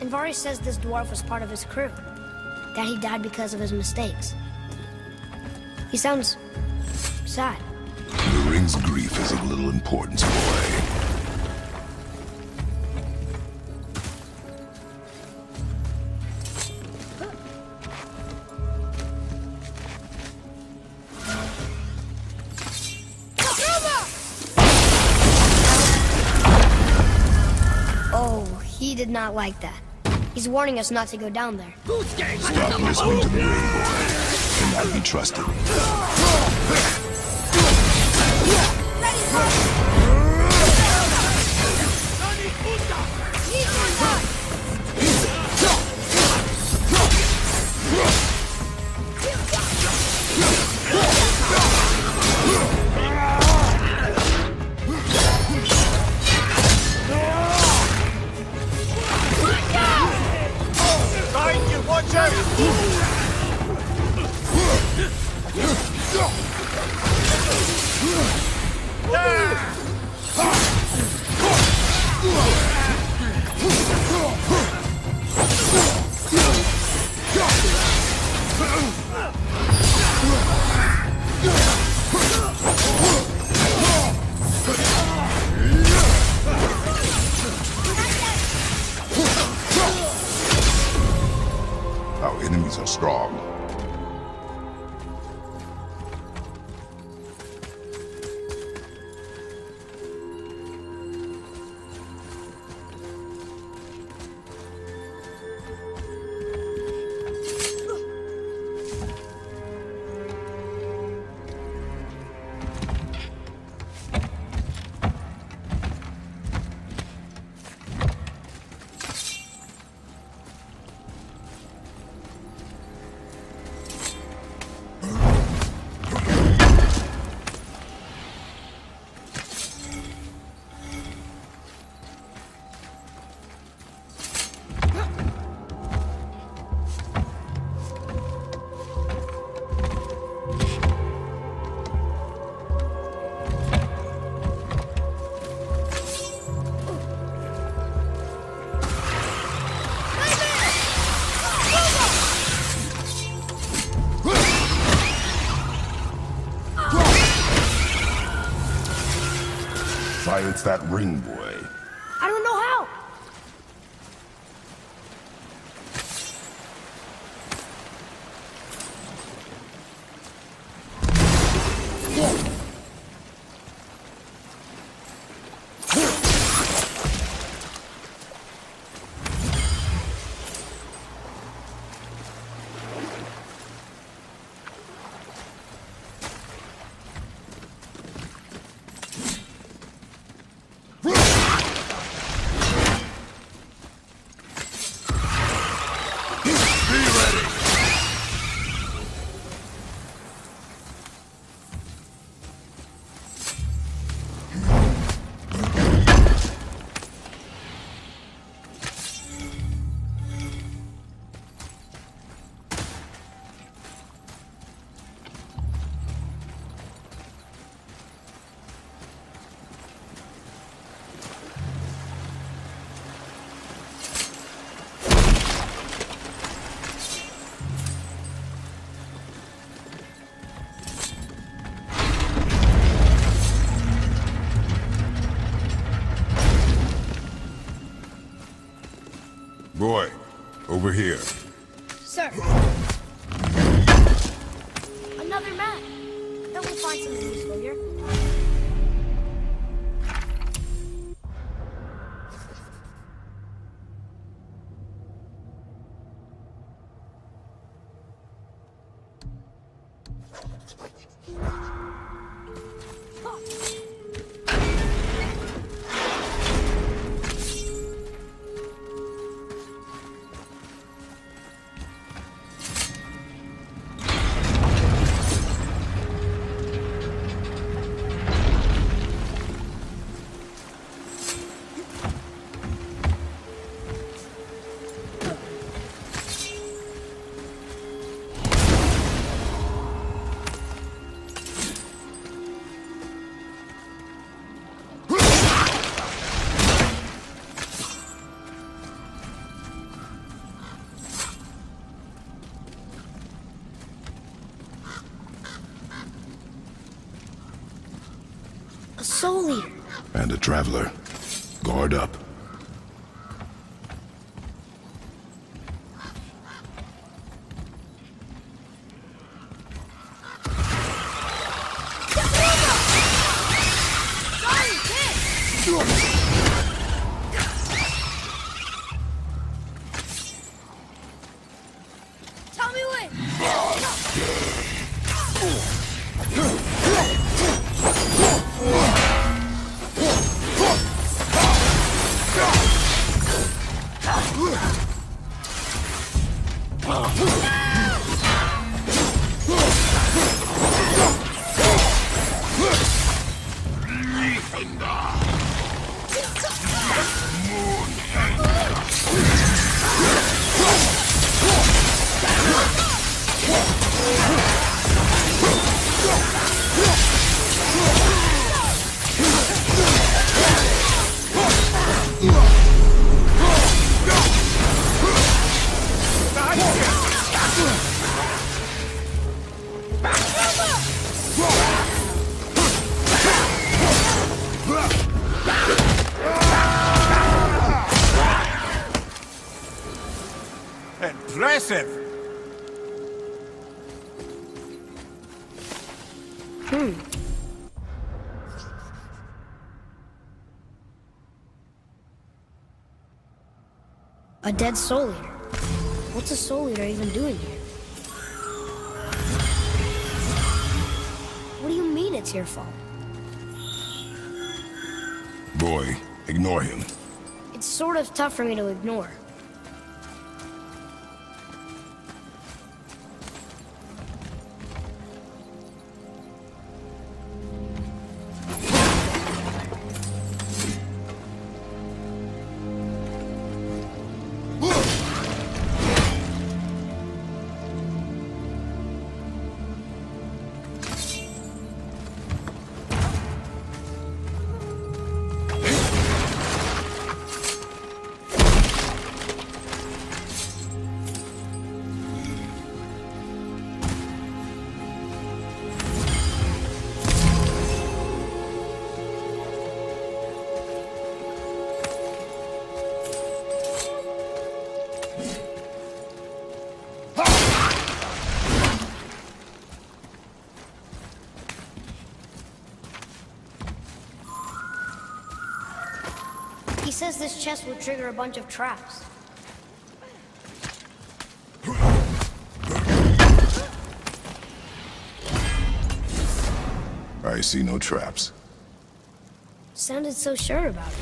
Andvari says this dwarf was part of his crew, that he died because of his mistakes. He sounds sad. The ring's grief is of little importance, boy. Oh, he did not like that. He's warning us not to go down there. Stop listening to the ring, boy. Cannot be trusted. Watch out! Our enemies are strong. Silence that ring, boy. I don't know how. Boy, over here. Sir. Another map. Then we'll find something useful here. A soul eater. And a traveler. Guard up. Tell me when. Impressive! A dead soul eater. What's a soul eater even doing here? What do you mean it's your fault? Boy, ignore him. It's sort of tough for me to ignore. He says this chest will trigger a bunch of traps. I see no traps. Sounded so sure about it.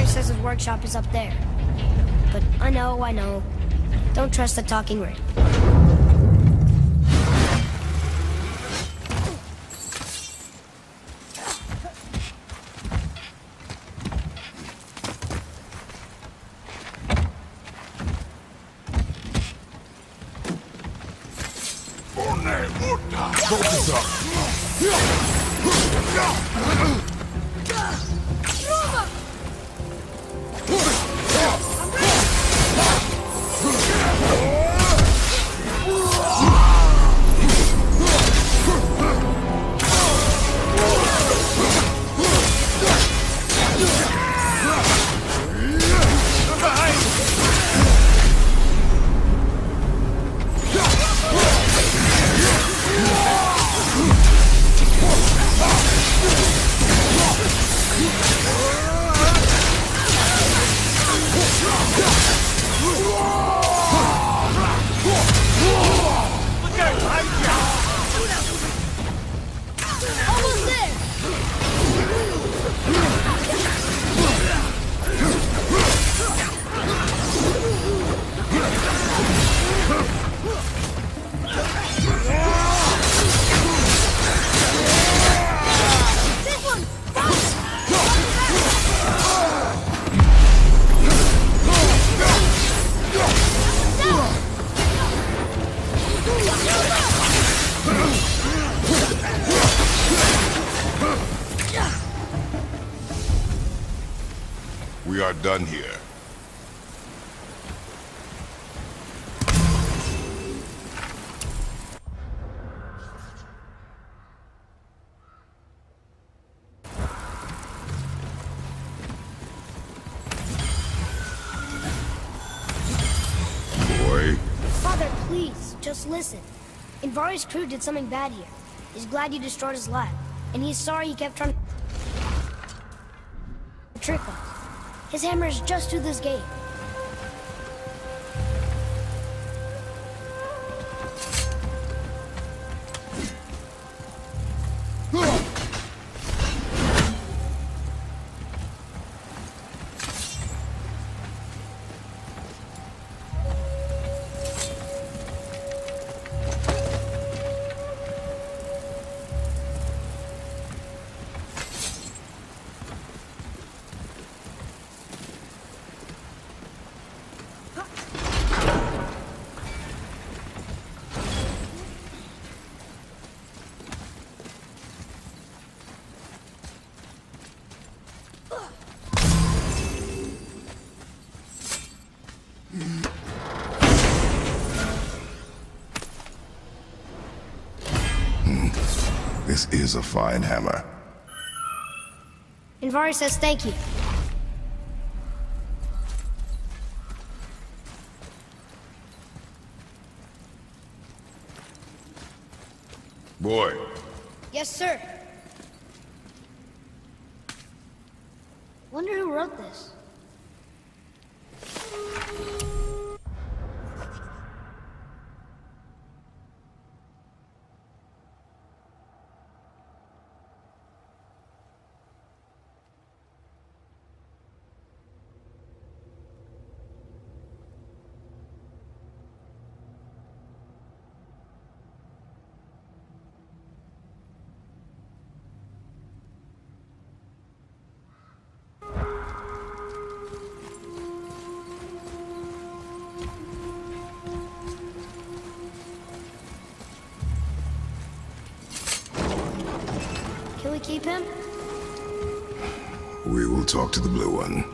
Says his workshop is up there. But I know. Don't trust the talking ring. Focus up. We are done here. Father, please, just listen. Invari's crew did something bad here. He's glad you destroyed his lab, and he's sorry he kept trying to trick us. His hammer is just through this gate. This is a fine hammer. Invari says thank you. Boy. Yes, sir. Wonder who wrote this. Can we keep him? We will talk to the blue one.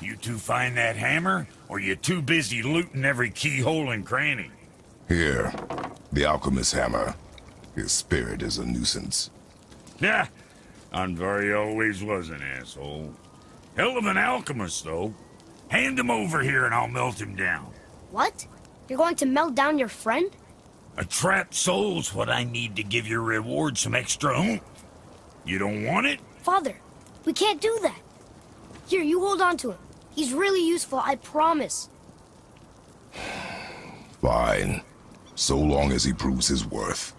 You two find that hammer, or you too busy looting every keyhole and cranny? Here, the alchemist's hammer. His spirit is a nuisance. Nah, Anvari always was an asshole. Hell of an alchemist, though. Hand him over here and I'll melt him down. What? You're going to melt down your friend? A trapped soul's what I need to give your reward some extra oomph. You don't want it? Father, we can't do that. Here, you hold on to him. He's really useful, I promise. Fine. So long as he proves his worth.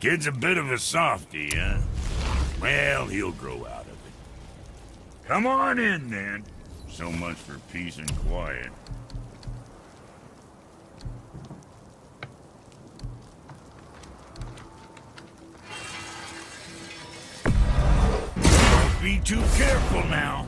Kid's a bit of a softie, huh? Well, he'll grow out of it. Come on in, then. So much for peace and quiet. Don't be too careful now.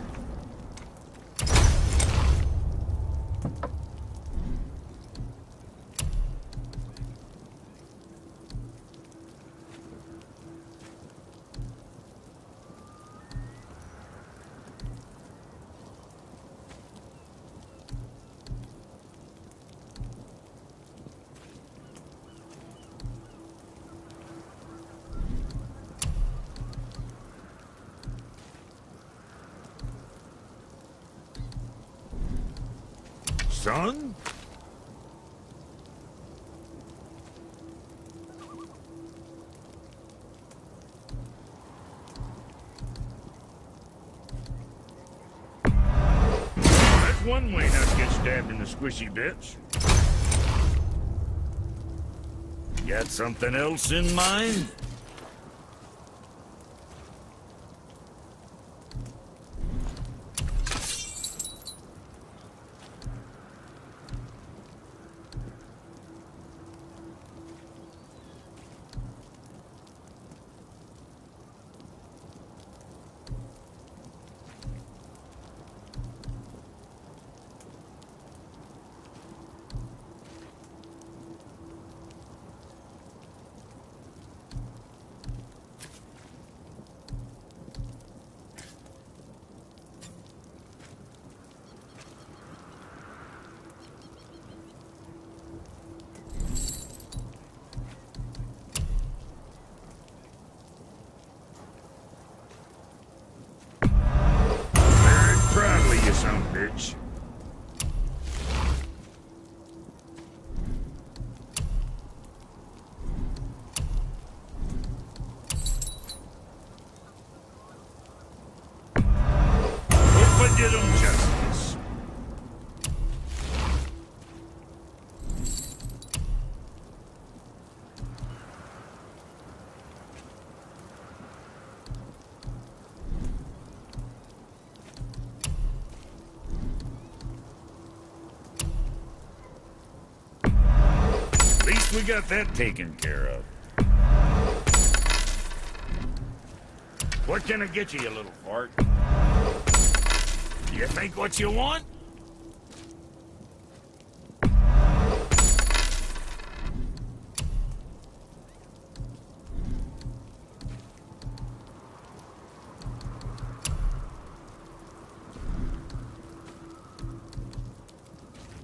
Son? one way not to get stabbed in the squishy bits. Got something else in mind? Proudly, you son of a bitch. Hope I did him justice. At least we got that taken care of. What can I get you, you little fart? You think what you want?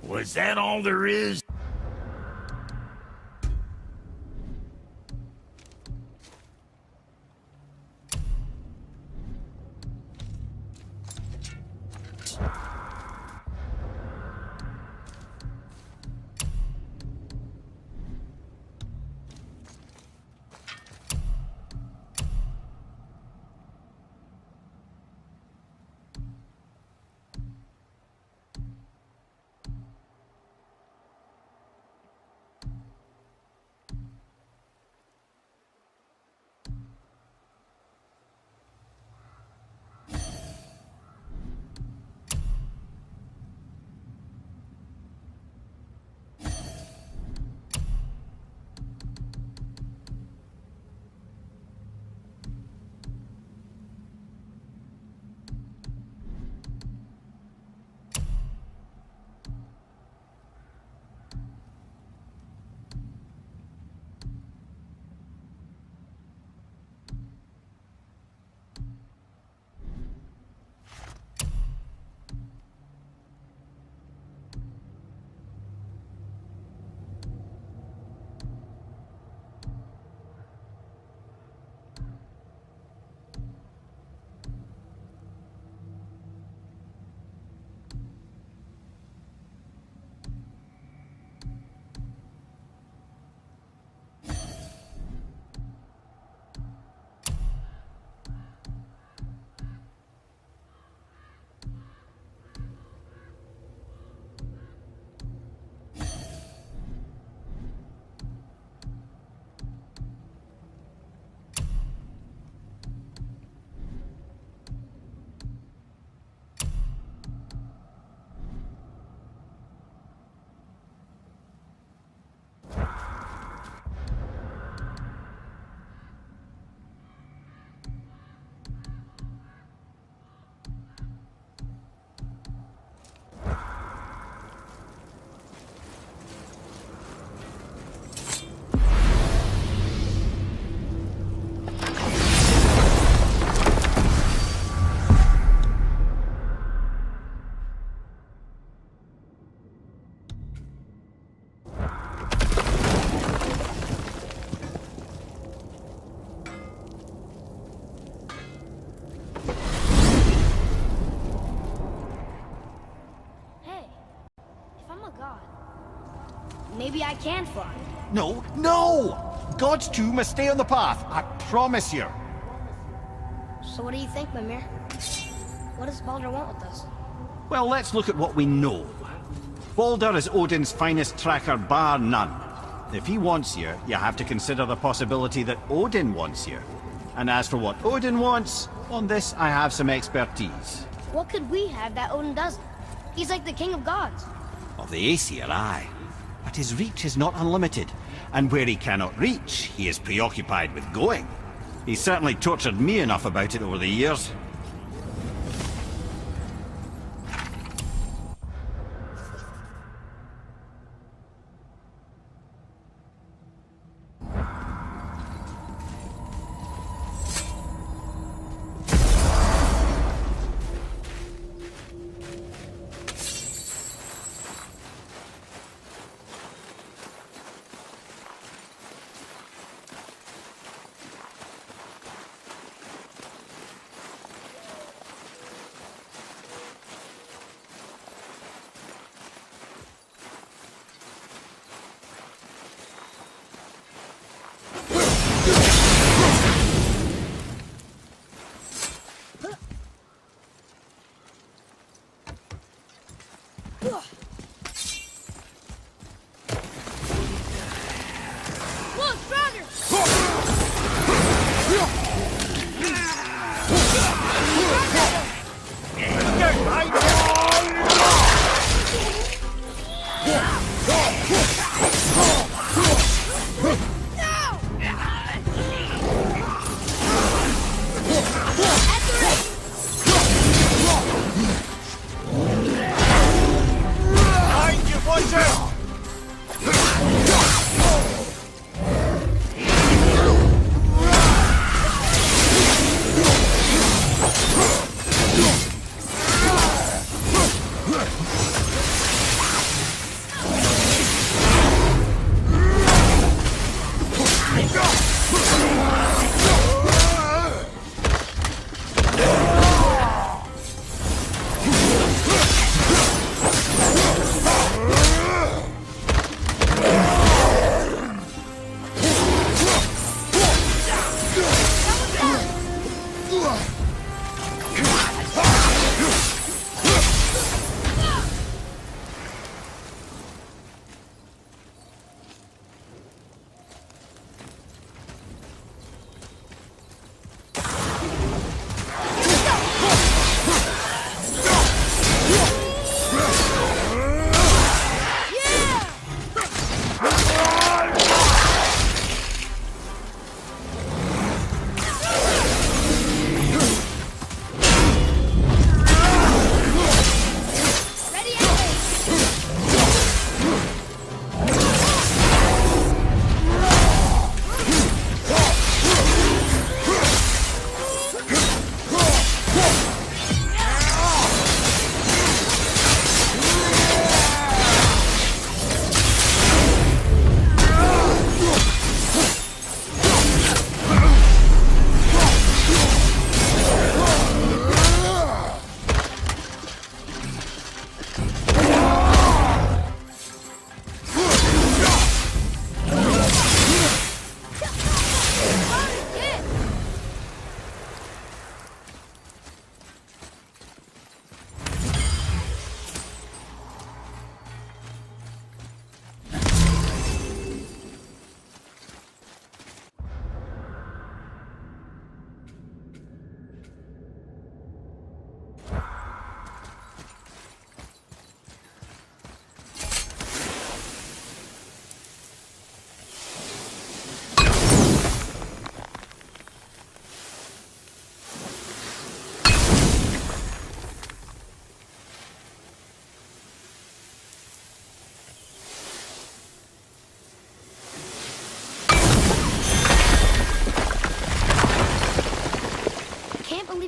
Was that all there is? Maybe I can fly. No, no! Gods too must stay on the path, I promise you. So what do you think, Mimir? What does Baldur want with us? Well, let's look at what we know. Baldur is Odin's finest tracker bar none. If he wants you, you have to consider the possibility that Odin wants you. And as for what Odin wants, on this I have some expertise. What could we have that Odin doesn't? He's like the king of gods. Of the Aesir, aye. But his reach is not unlimited. And where he cannot reach, he is preoccupied with going. He's certainly tortured me enough about it over the years.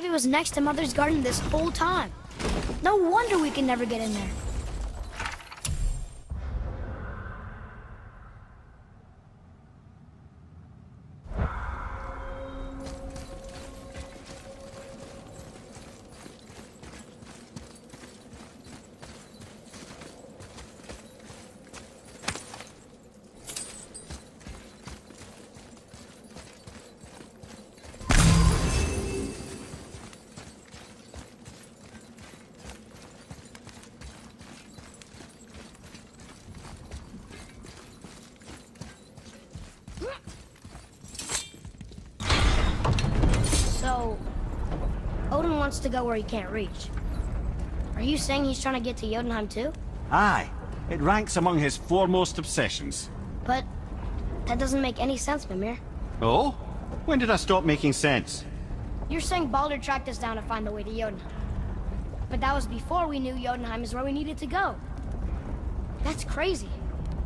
He was next to Mother's garden this whole time. No wonder we can never get in there. wants to go where he can't reach. Are you saying he's trying to get to Jotunheim too? Aye. It ranks among his foremost obsessions. But that doesn't make any sense, Mimir. Oh? When did I stop making sense? You're saying Baldur tracked us down to find the way to Jotunheim. But that was before we knew Jotunheim is where we needed to go. That's crazy.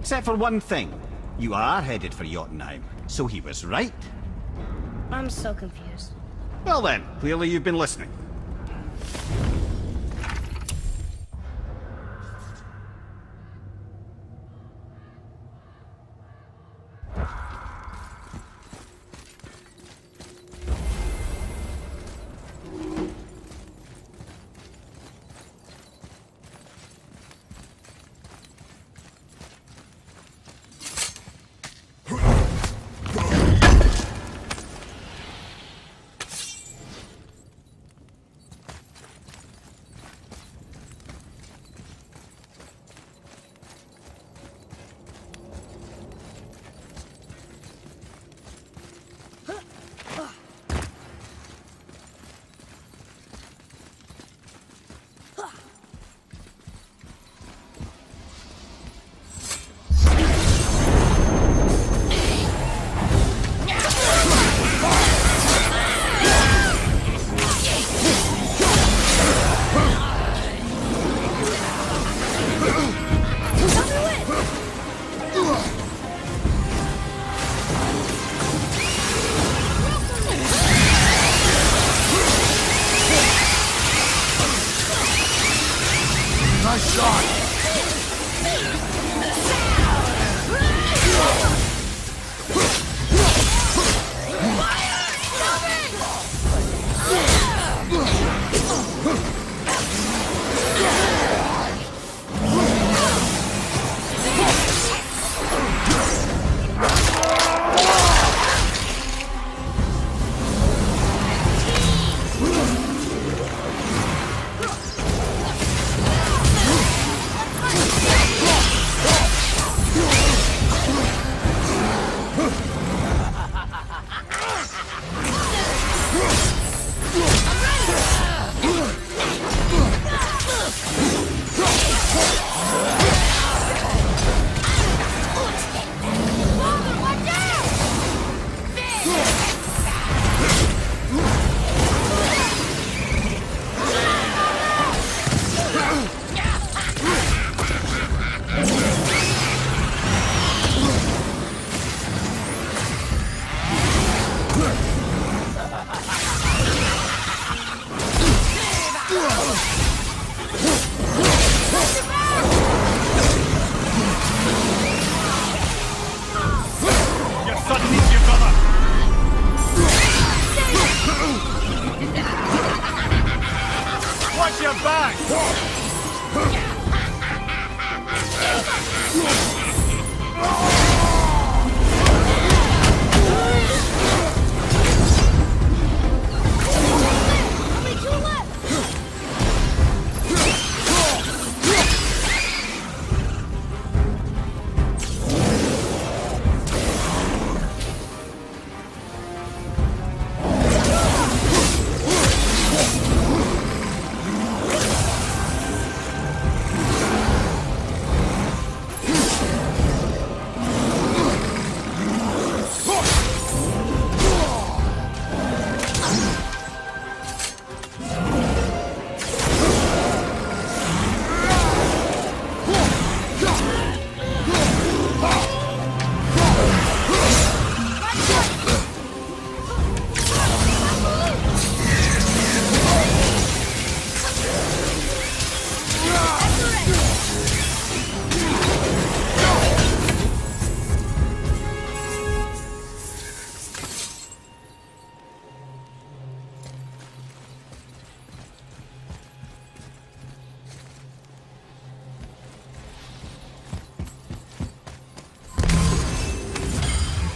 Except for one thing. You are headed for Jotunheim, so he was right. I'm so confused. Well then, clearly you've been listening.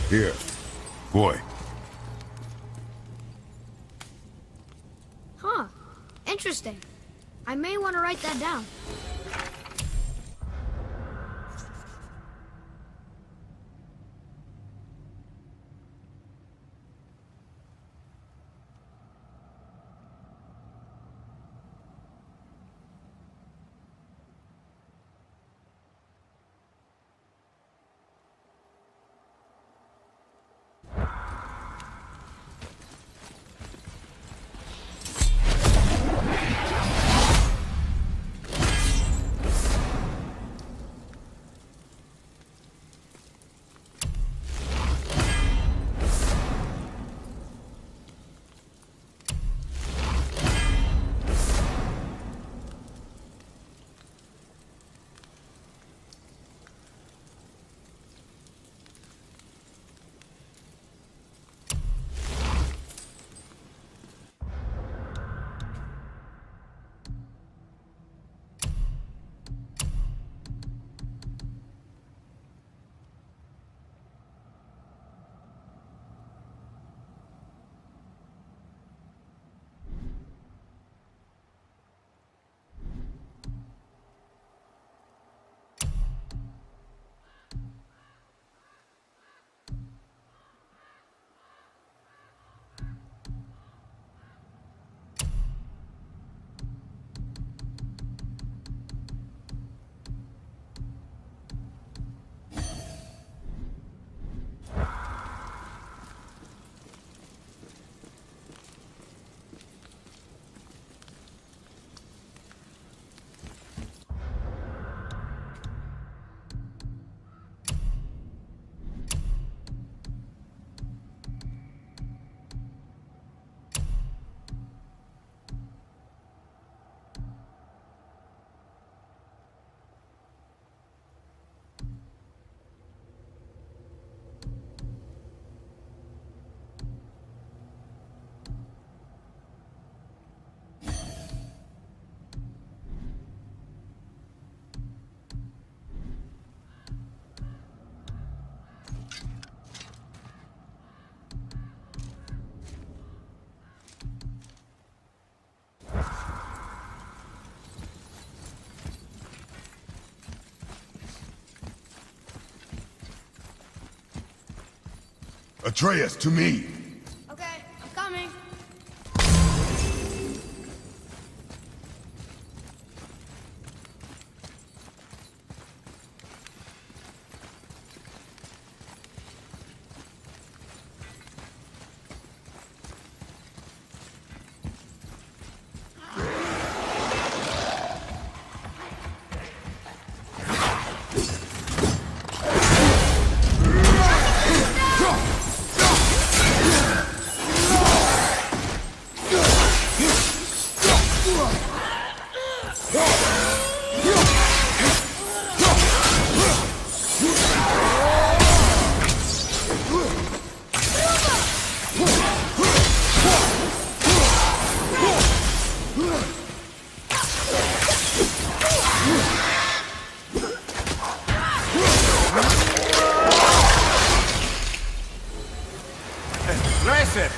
Here. Boy. Huh. Interesting. I may want to write that down. Atreus, to me! Okay, I'm coming. Impressive!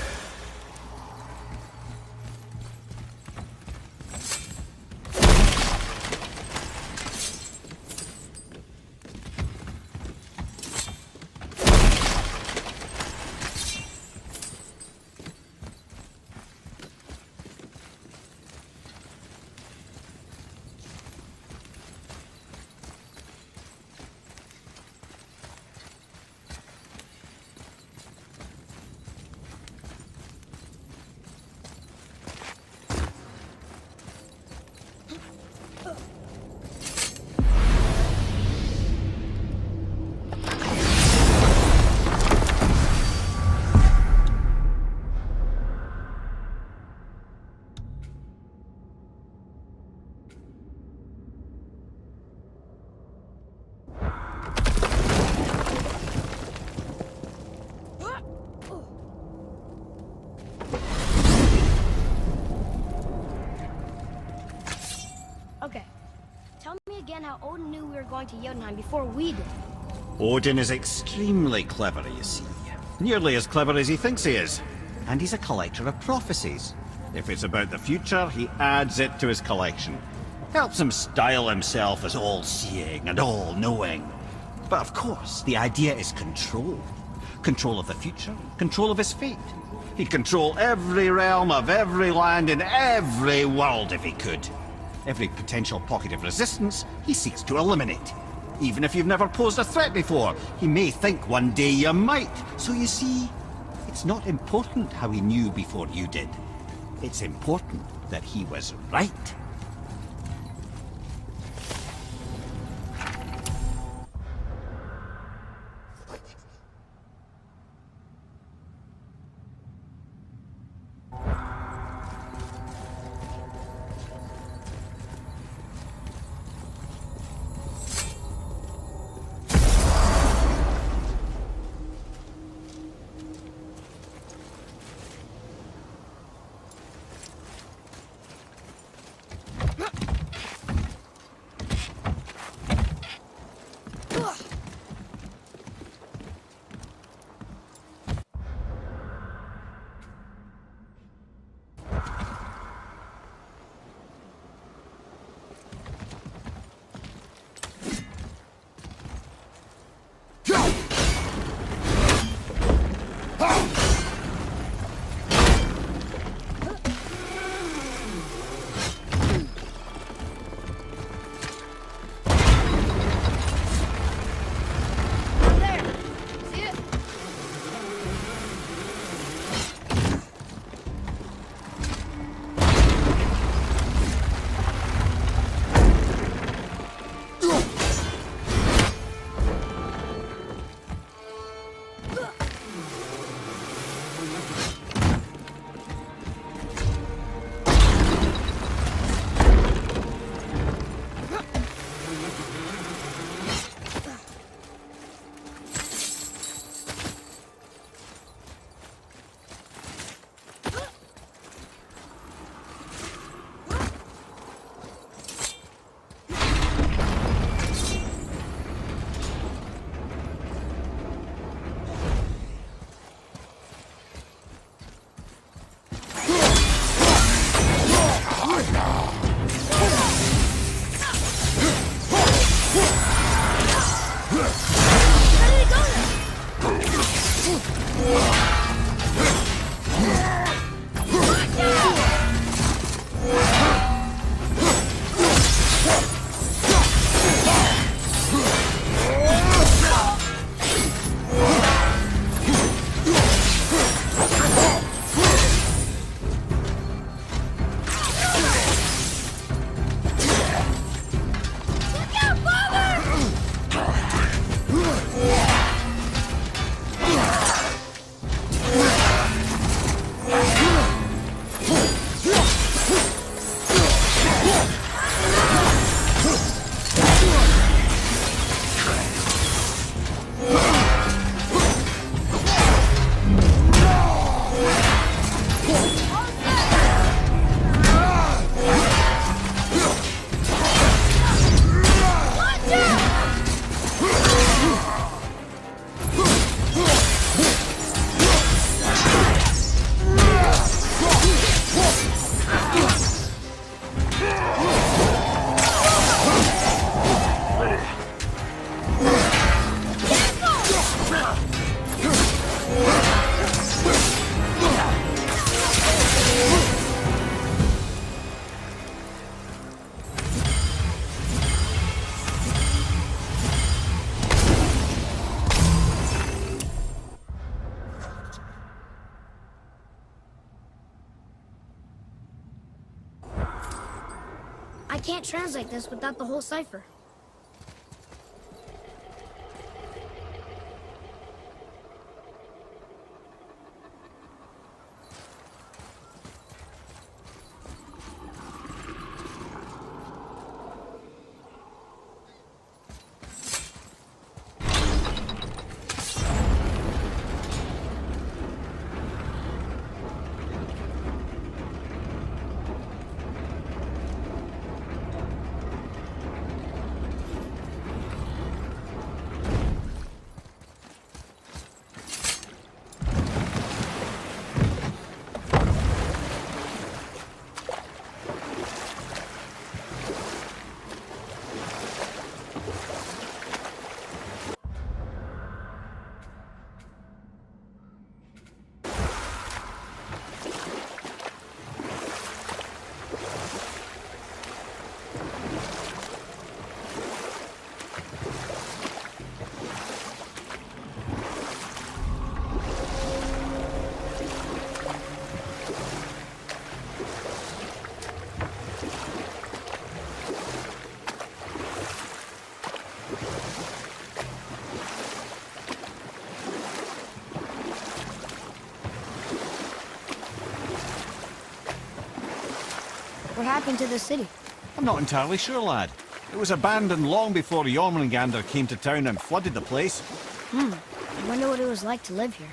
Okay. Tell me again how Odin knew we were going to Jotunheim before we did. Odin is extremely clever, you see. Nearly as clever as he thinks he is. And he's a collector of prophecies. If it's about the future, he adds it to his collection. Helps him style himself as all-seeing and all-knowing. But of course, the idea is control. Control of the future, control of his fate. He'd control every realm of every land in every world if he could. Every potential pocket of resistance, he seeks to eliminate. Even if you've never posed a threat before, he may think one day you might. So you see, it's not important how he knew before you did. It's important that he was right. can't translate this without the whole cipher. What happened to the city? I'm not entirely sure, lad. It was abandoned long before Jormungandr came to town and flooded the place. I wonder what it was like to live here.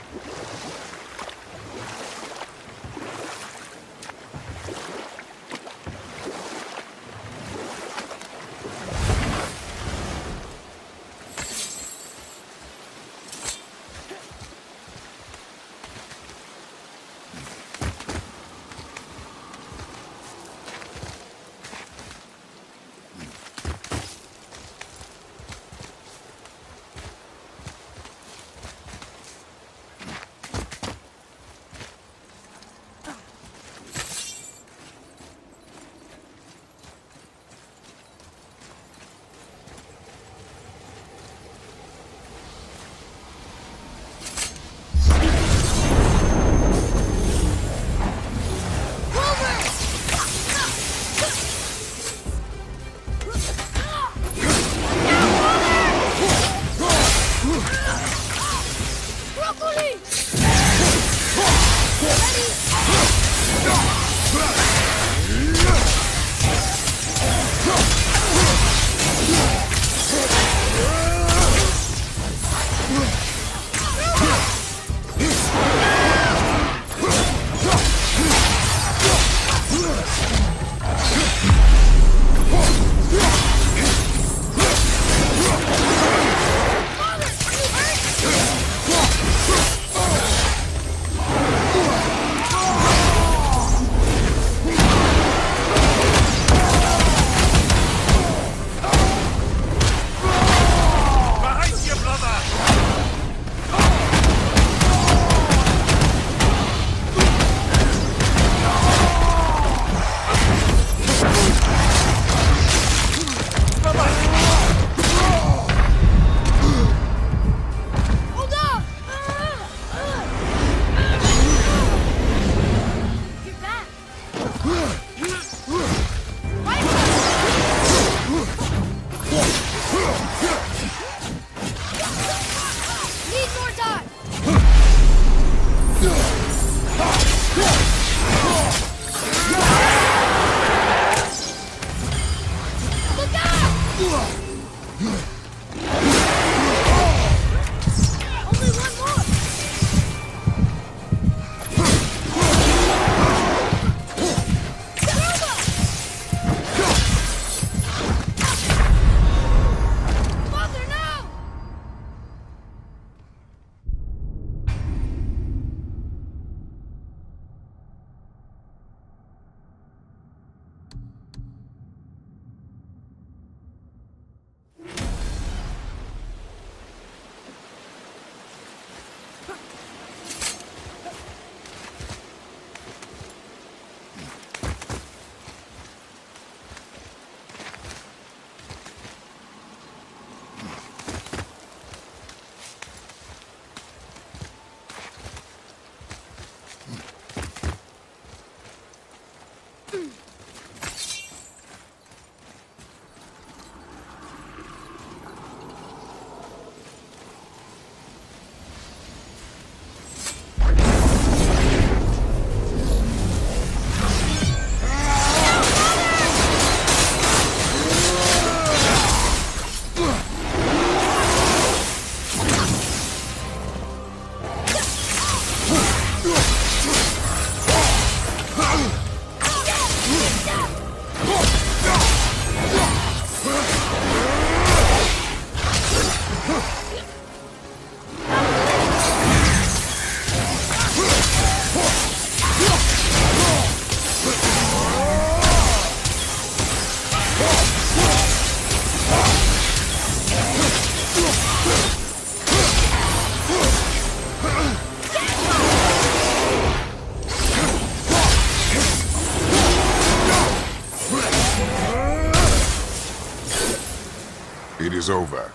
is over.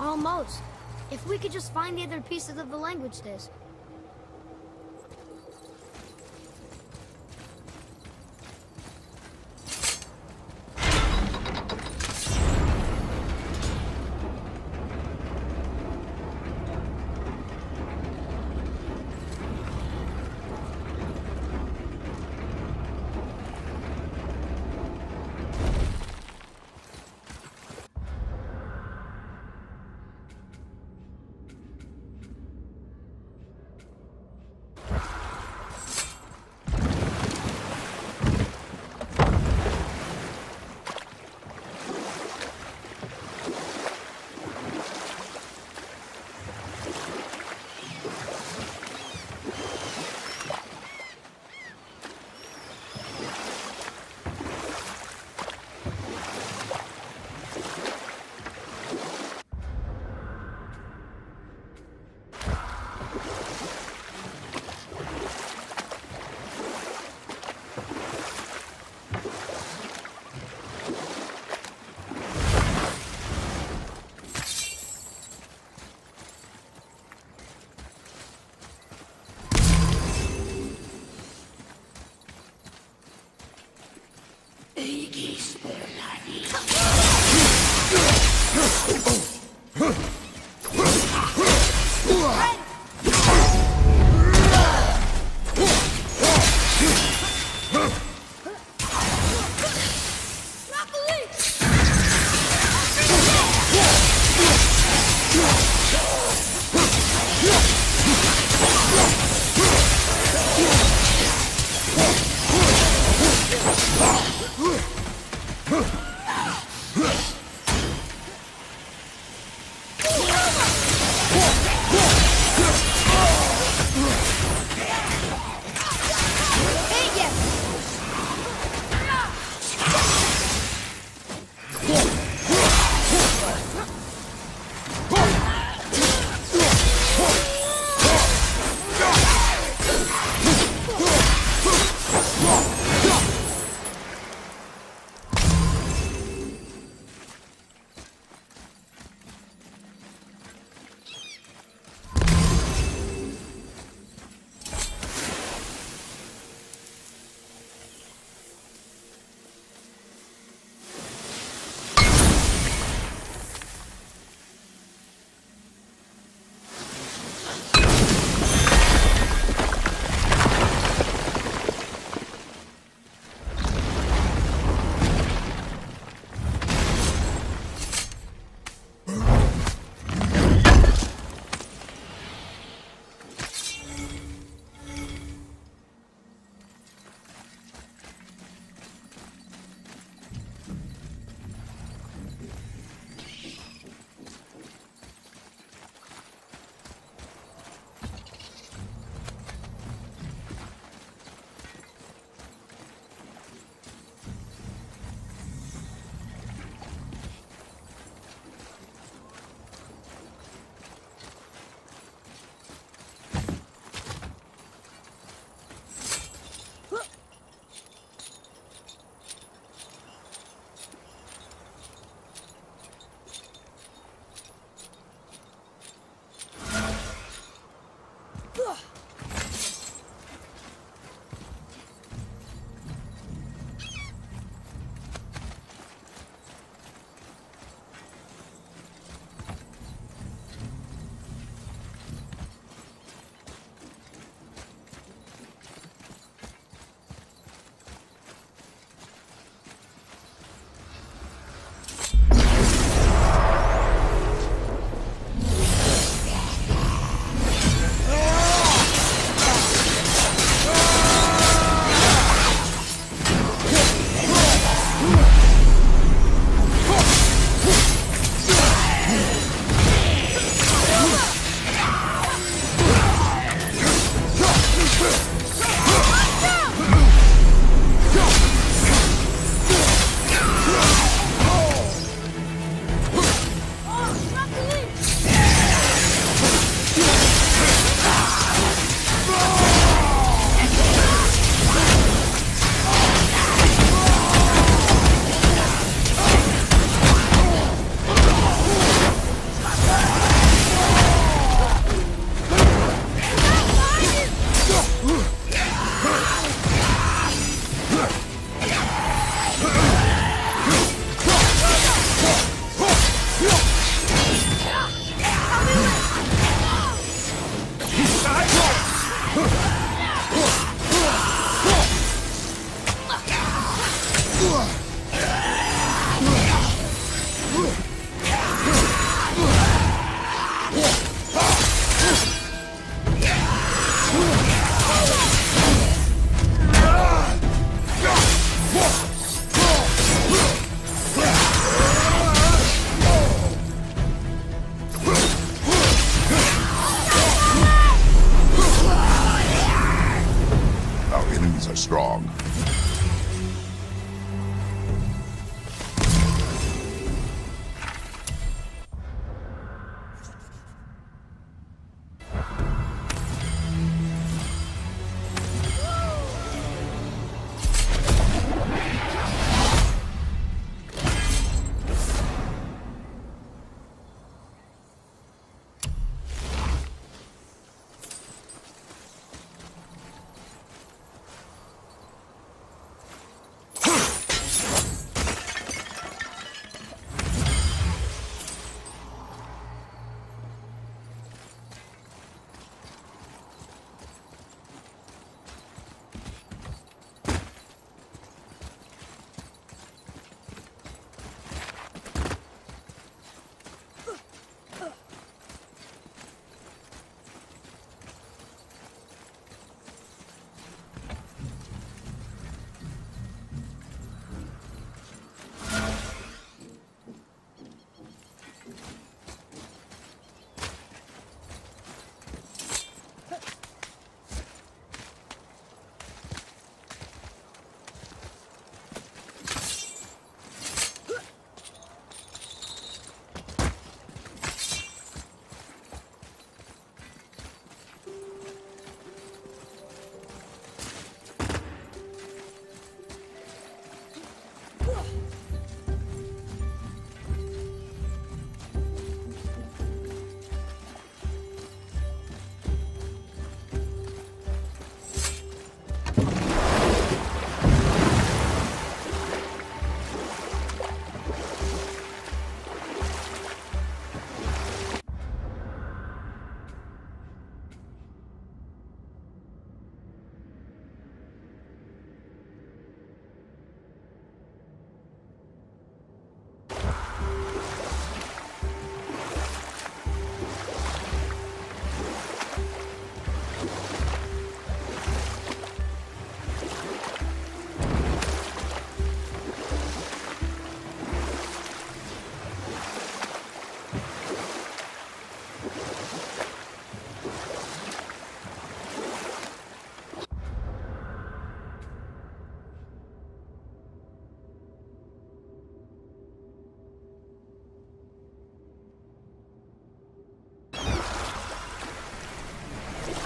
Almost. If we could just find the other pieces of the language disc. Our enemies are strong.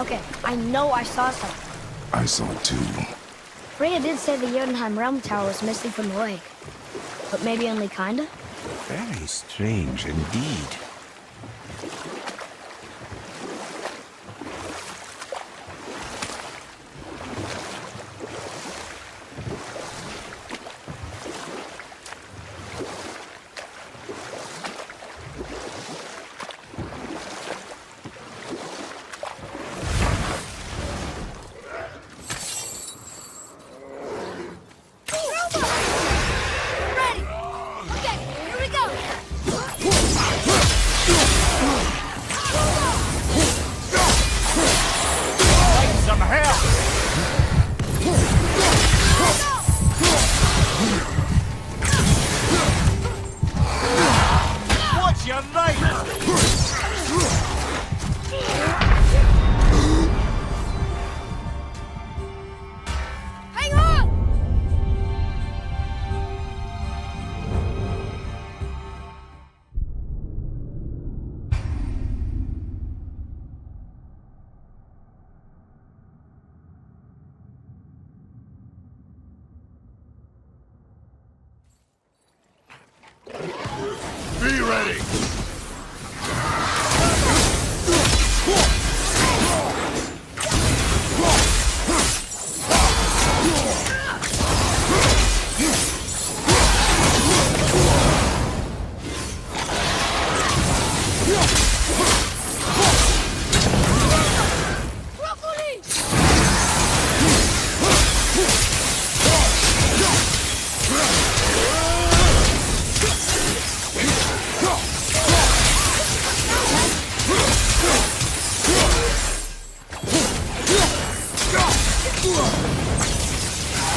Okay, I know I saw something. I saw it too. Freya did say the Jotunheim Realm Tower was missing from the lake. But maybe only kinda? Very strange indeed. Ready! Okay, here we go!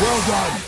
Well done.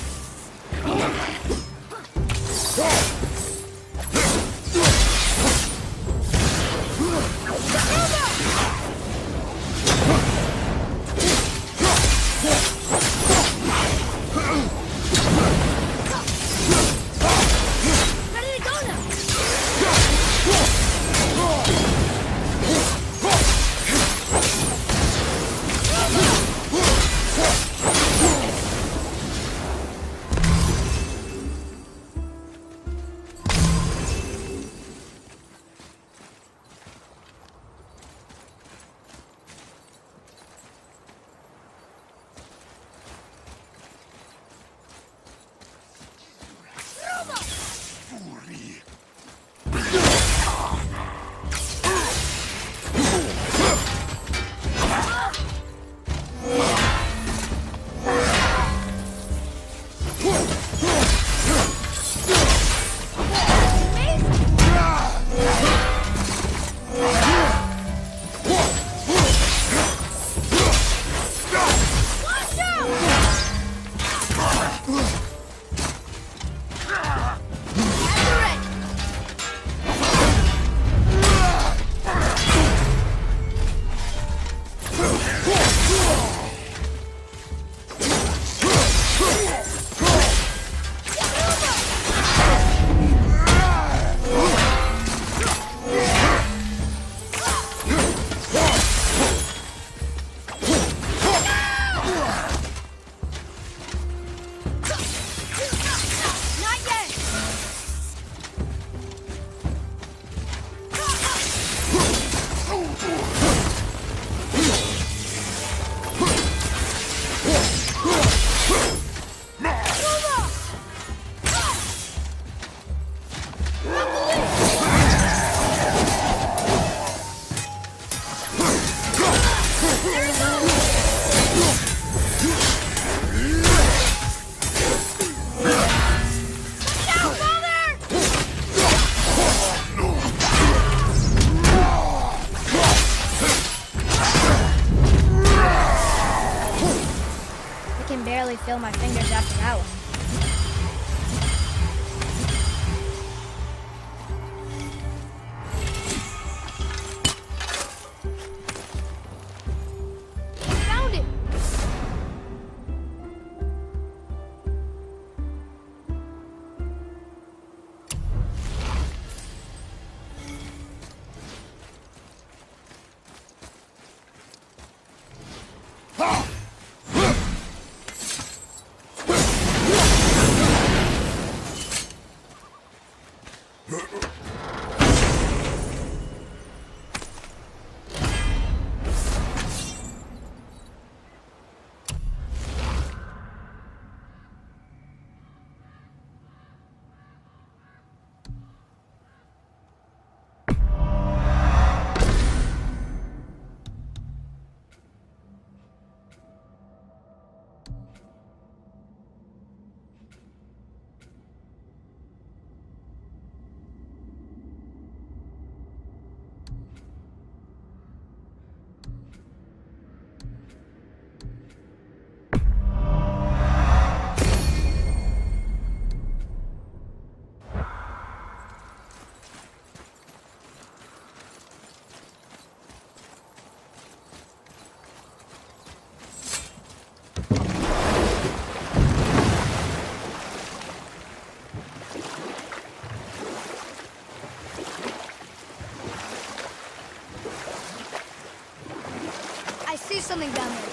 Feel my fingers after that one. Found it! I see something down there.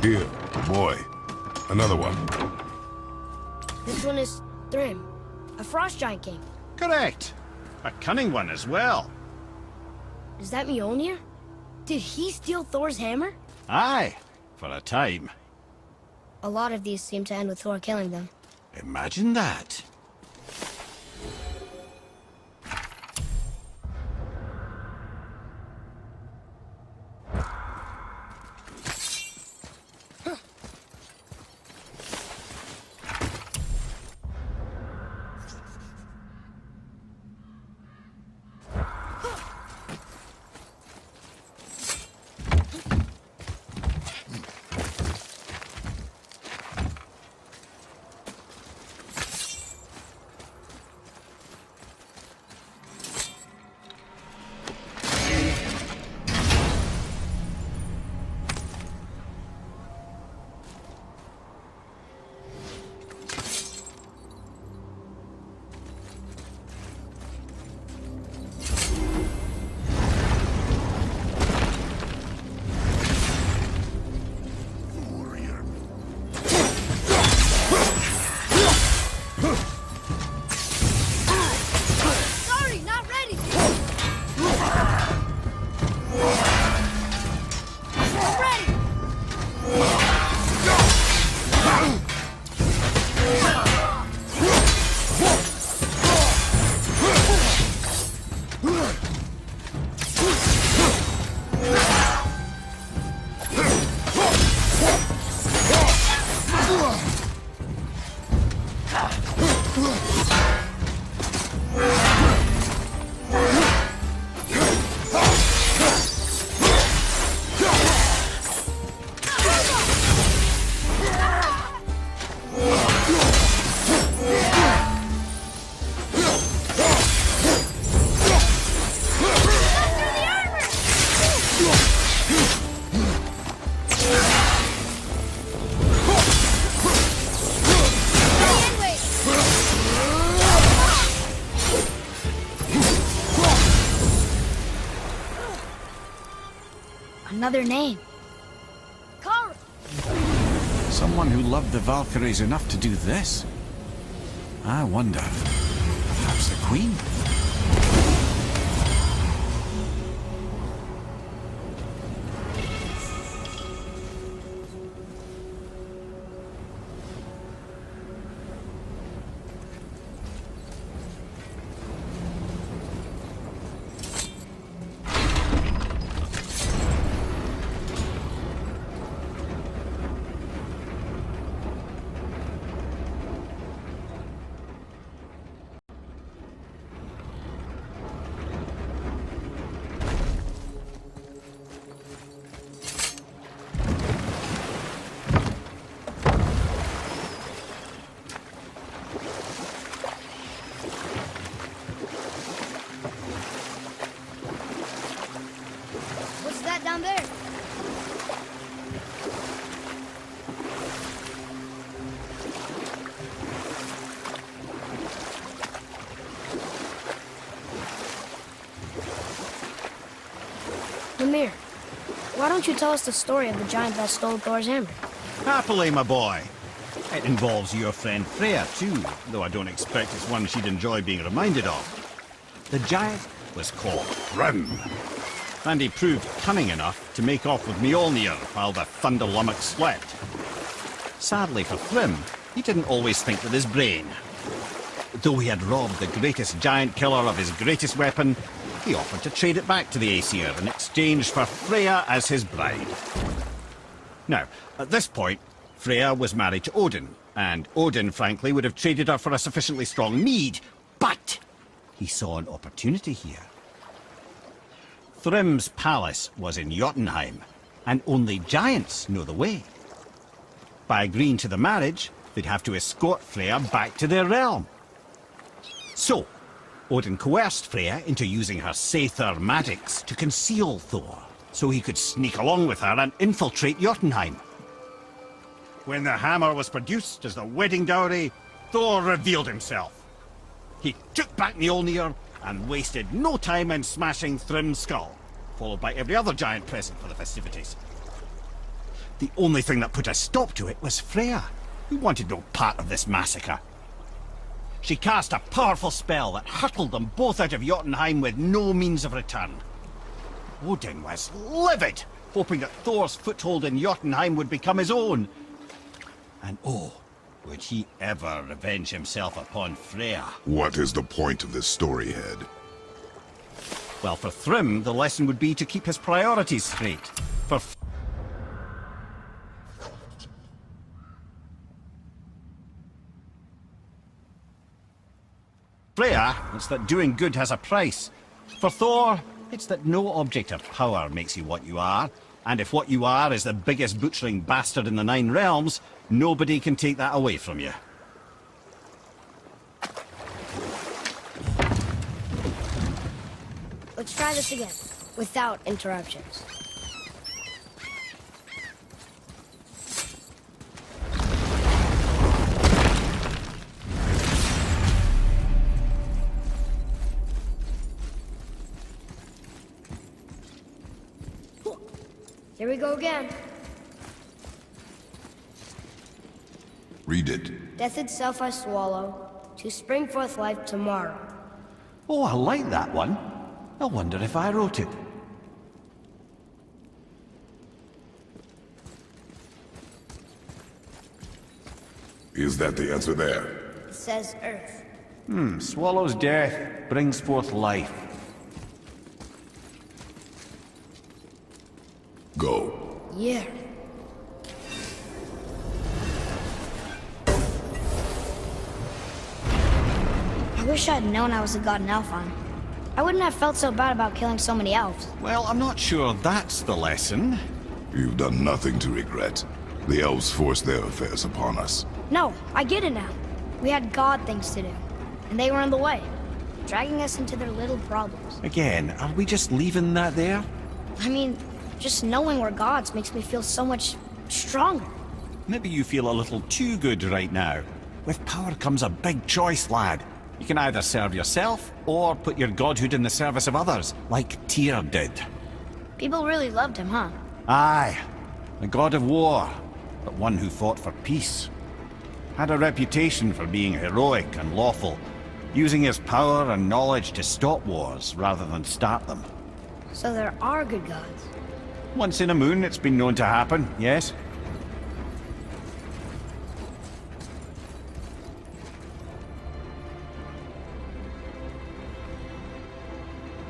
Here, boy. Another one. This one is Thrym, a frost giant king. Correct. A cunning one as well. Is that Mjolnir? Did he steal Thor's hammer? Aye, for a time. A lot of these seem to end with Thor killing them. Imagine that. Another name. Someone who loved the Valkyries enough to do this? I wonder. Perhaps the Queen? What's that down there? Mimir, why don't you tell us the story of the giant that stole Thor's hammer? Happily, my boy. It involves your friend Freya, too, though I don't expect it's one she'd enjoy being reminded of. The giant was called Thrym, and he proved cunning enough to make off with Mjolnir while the Thunder Lummox slept. Sadly for Thrym, he didn't always think with his brain. Though he had robbed the greatest giant killer of his greatest weapon, he offered to trade it back to the Aesir in exchange for Freya as his bride. Now, at this point, Freya was married to Odin, and Odin, frankly, would have traded her for a sufficiently strong mead, but he saw an opportunity here. Thrym's palace was in Jotunheim, and only giants know the way. By agreeing to the marriage, they'd have to escort Freya back to their realm. So, Odin coerced Freya into using her Seithar magics to conceal Thor, so he could sneak along with her and infiltrate Jotunheim. When the hammer was produced as the wedding dowry, Thor revealed himself. He took back Mjolnir and wasted no time in smashing Thrym's skull, followed by every other giant present for the festivities. The only thing that put a stop to it was Freya, who wanted no part of this massacre. She cast a powerful spell that hurtled them both out of Jotunheim with no means of return. Odin was livid, hoping that Thor's foothold in Jotunheim would become his own. And oh, would he ever revenge himself upon Freya? What is the point of this story, Head? Well, for Thrym, the lesson would be to keep his priorities straight. For Freya, it's that doing good has a price. For Thor, it's that no object of power makes you what you are. And if what you are is the biggest butchering bastard in the Nine Realms, nobody can take that away from you. Let's try this again, without interruptions. Here we go again. Read it. Death itself I swallow, to spring forth life tomorrow. Oh, I like that one. I wonder if I wrote it. Is that the answer there? It says Earth. Swallows death, brings forth life. Go. Yeah. I wish I'd known I was a god in Alfheim. I wouldn't have felt so bad about killing so many elves. Well, I'm not sure that's the lesson. You've done nothing to regret. The elves forced their affairs upon us. No, I get it now. We had god things to do, and they were in the way, dragging us into their little problems. Again, are we just leaving that there? I mean, just knowing we're gods makes me feel so much stronger. Maybe you feel a little too good right now. With power comes a big choice, lad. You can either serve yourself, or put your godhood in the service of others, like Tyr did. People really loved him, huh? Aye. A god of war, but one who fought for peace. Had a reputation for being heroic and lawful, using his power and knowledge to stop wars rather than start them. So there are good gods. Once in a moon, it's been known to happen, yes?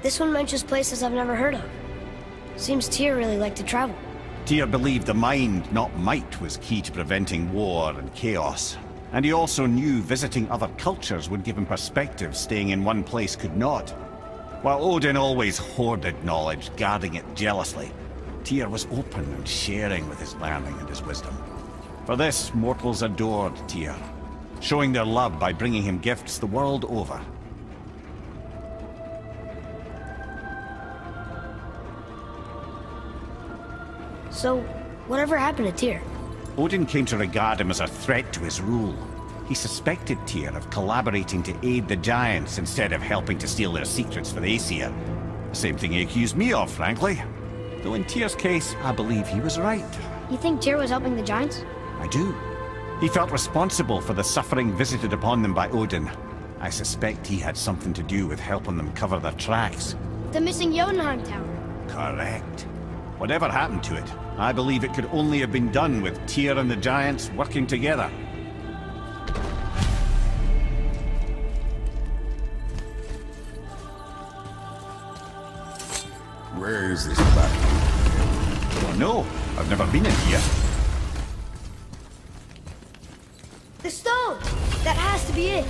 This one mentions places I've never heard of. Seems Tyr really liked to travel. Tyr believed the mind, not might, was key to preventing war and chaos. And he also knew visiting other cultures would give him perspective staying in one place could not. While Odin always hoarded knowledge, guarding it jealously, Tyr was open and sharing with his learning and his wisdom. For this, mortals adored Tyr, showing their love by bringing him gifts the world over. So, whatever happened to Tyr? Odin came to regard him as a threat to his rule. He suspected Tyr of collaborating to aid the Giants instead of helping to steal their secrets for the Aesir. The same thing he accused me of, frankly. Though in Tyr's case, I believe he was right. You think Tyr was helping the Giants? I do. He felt responsible for the suffering visited upon them by Odin. I suspect he had something to do with helping them cover their tracks. The missing Jotunheim Tower. Correct. Whatever happened to it, I believe it could only have been done with Tyr and the Giants working together. Where is this battlefield? Oh no, I've never been in here. The stone! That has to be it!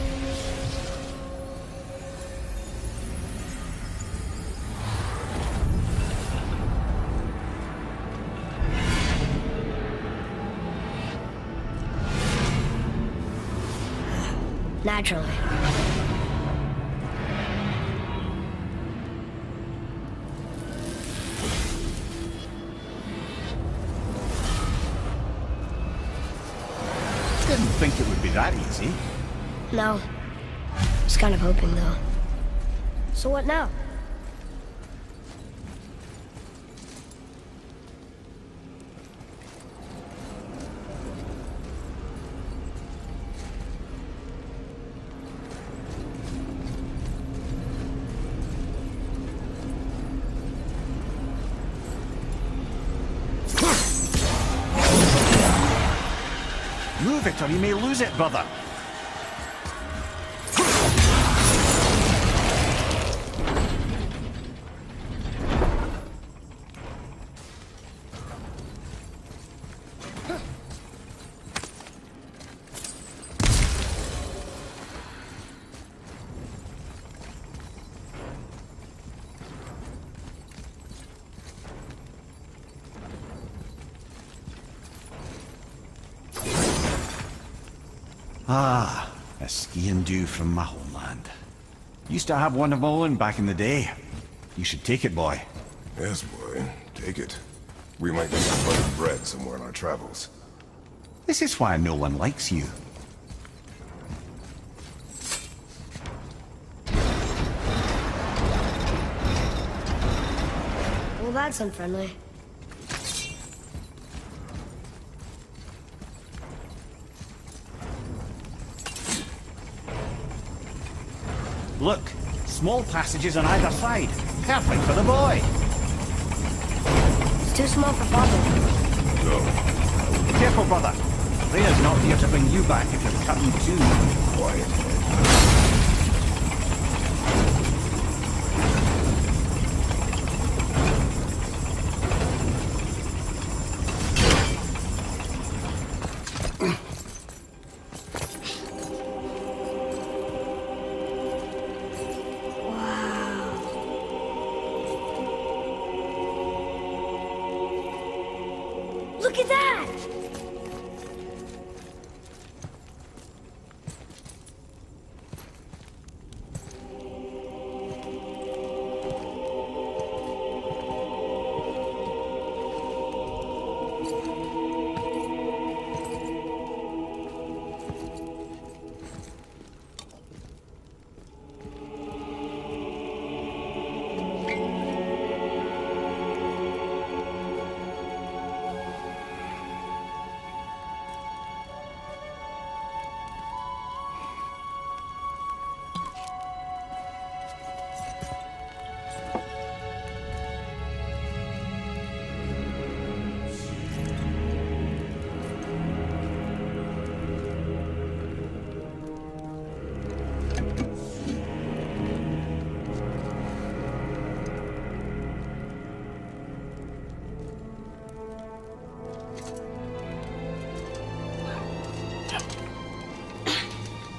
Naturally. Didn't think it would be that easy. No. Was kind of hoping, though. So what now? Move it or you may lose it, brother. Ah, a skiing dew from my homeland. Used to have one of my own back in the day. You should take it, boy. Yes, boy. Take it. We might need some buttered bread somewhere in our travels. This is why no one likes you. Well, that's unfriendly. Look, small passages on either side. Perfect for the boy. It's too small for Father. No. Careful, brother. Rhea's not here to bring you back if you're cutting too. Quiet. Look at that!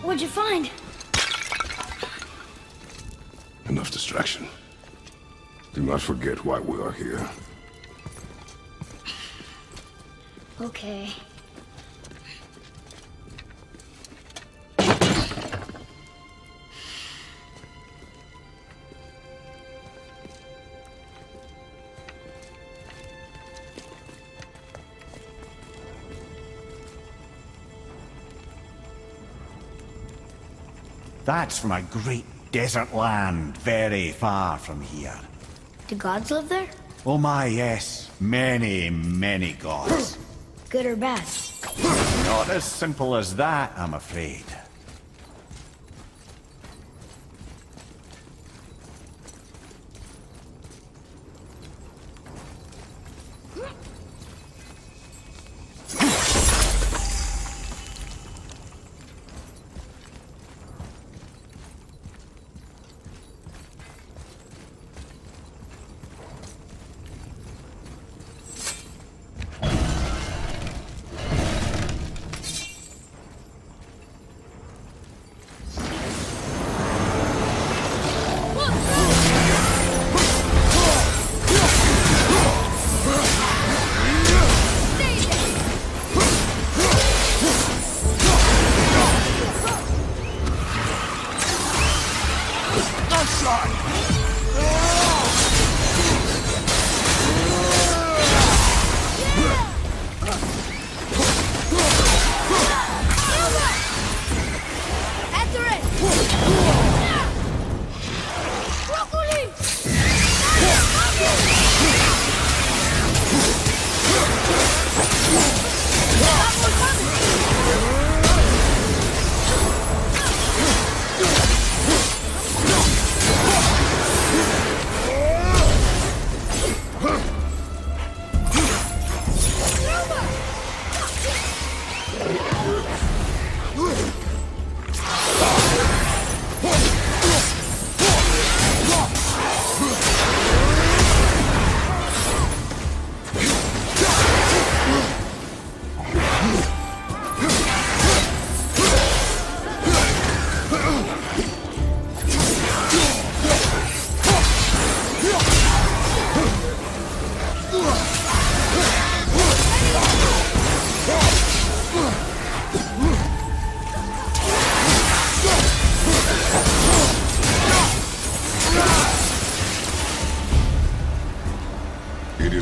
What'd you find? Enough distraction. Do not forget why we are here. Okay. That's from a great desert land, very far from here. Do gods live there? Oh my, yes. Many, many gods. Good or bad? Not as simple as that, I'm afraid.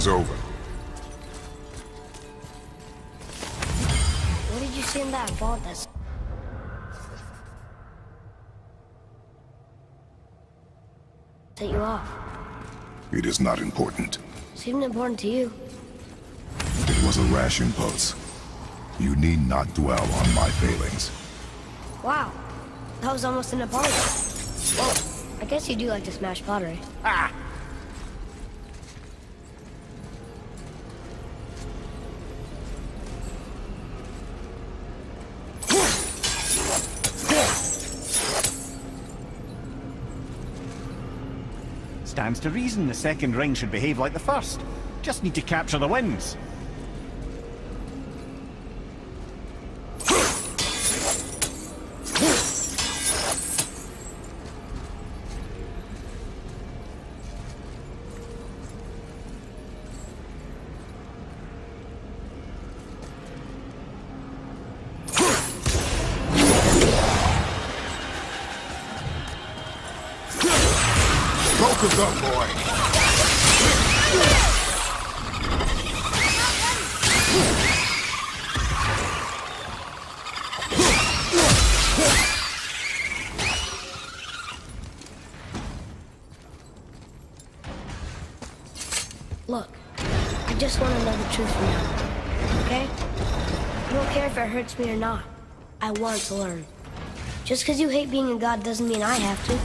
is over. What did you see in that vault that's... set you off? It is not important. Seemed important to you. It was a rash impulse. You need not dwell on my failings. Wow. That was almost an apology. Well, I guess you do like to smash pottery. Ah! Stands to reason the second ring should behave like the first. Just need to capture the winds. Focus up, boy. Look, I just want to know the truth from now, okay? I don't care if it hurts me or not. I want to learn. Just because you hate being a god doesn't mean I have to.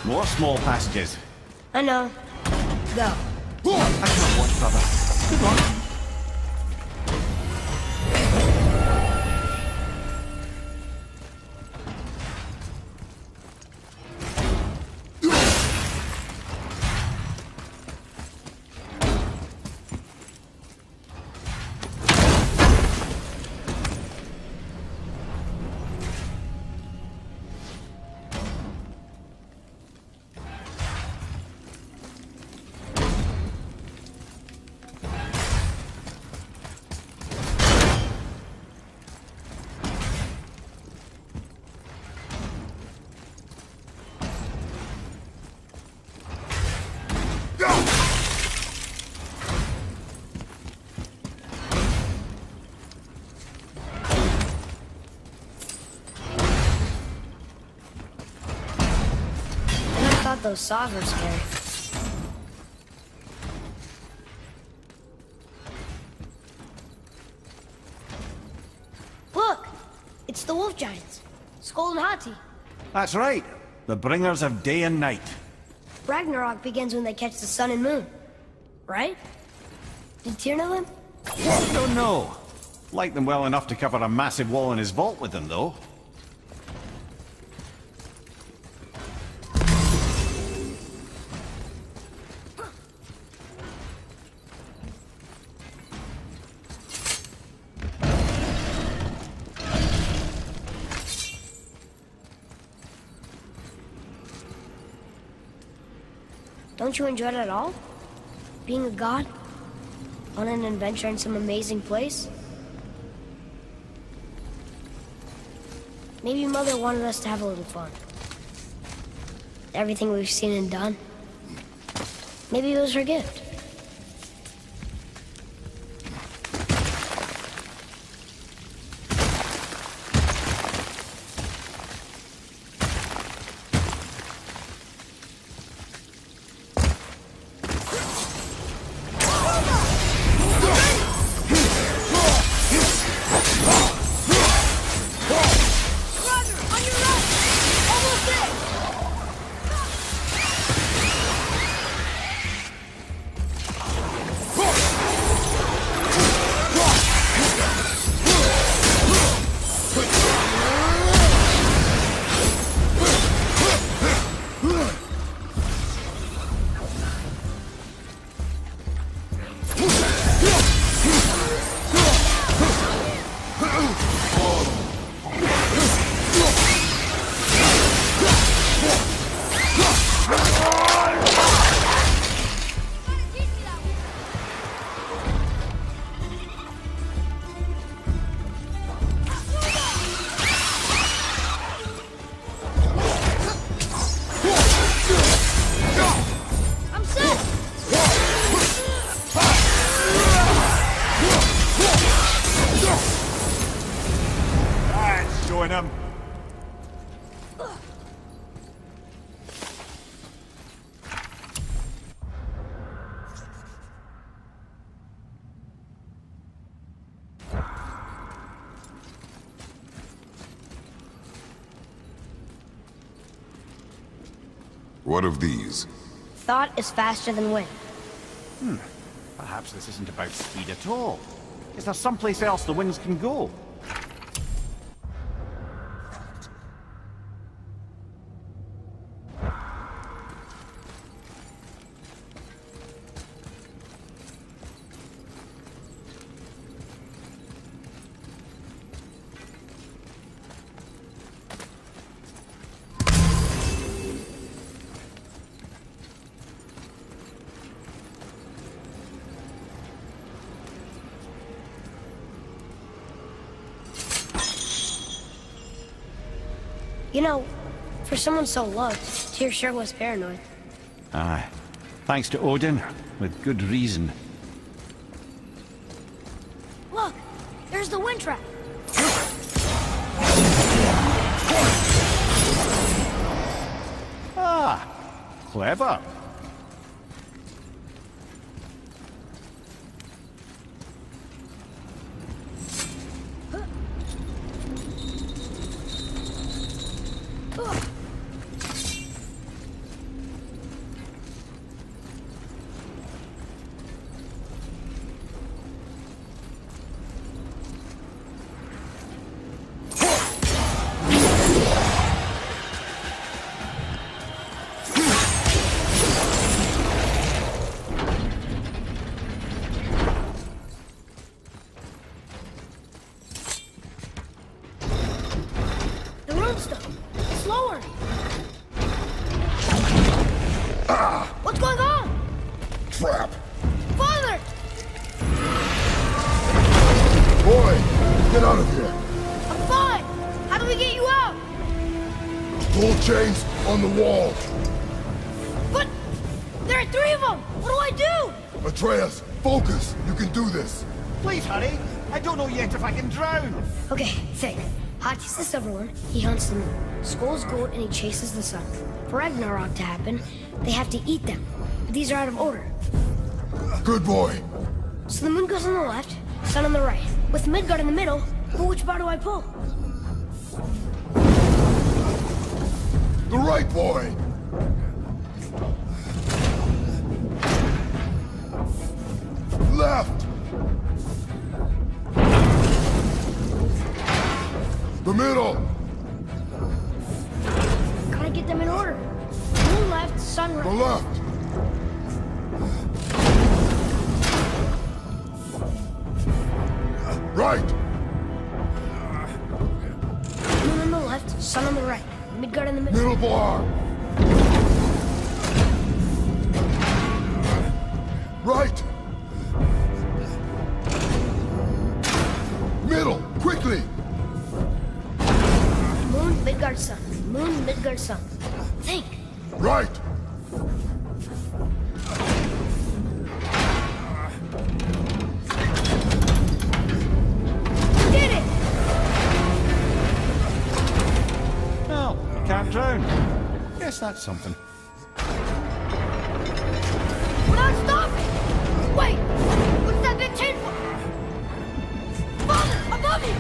More small passages. I know. Go. I can't watch, brother. Good luck. Those saws were scary. Look! It's the wolf giants. Skull and Hati. That's right. The bringers of day and night. Ragnarok begins when they catch the sun and moon. Right? Did Tyr know them? Don't know. Like them well enough to cover a massive wall in his vault with them, though. Don't you enjoy it at all? Being a god? On an adventure in some amazing place? Maybe Mother wanted us to have a little fun. Everything we've seen and done. Maybe it was her gift. What of these? Thought is faster than wind. Perhaps this isn't about speed at all. Is there someplace else the winds can go? You know, for someone so loved, Tyr sure was paranoid. Aye. Thanks to Odin, with good reason. Look! There's the wind trap! Ah! Clever. Slower! What's going on? Trap! Father! Boy, get out of here! I'm fine! How do we get you out? Pull chains on the wall! But there are 3 of them! What do I do? Atreus, focus! You can do this! Please hurry! I don't know yet if I can drown! Okay, think. Hati's the silver one, he hunts the moon. Skull's gold and he chases the sun. For Ragnarok to happen, they have to eat them. But these are out of order. Good boy! So the moon goes on the left, sun on the right. With Midgard in the middle, but which bar do I pull? The right, boy! Left! The middle! Gotta get them in order. Moon left, sun right. The left! Right! Moon on the left, sun on the right. Midgard in the middle. Middle bar! Right! Middle! Quickly! Moon, Midgard, sun. Moon, Midgard, sun. Think! Right! Did it! Well, can't drown. Guess that's something. We're not stopping! Wait! What's that big chain for? Father, above you!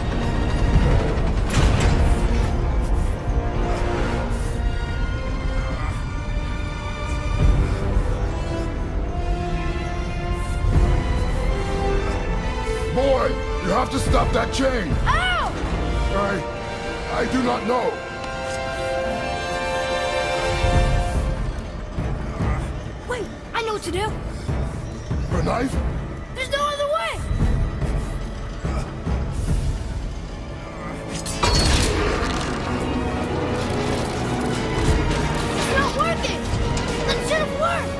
Boy, you have to stop that chain! Ow! I do not know. Wait, I know what to do. A knife? There's no other way! It's not working! That should have worked!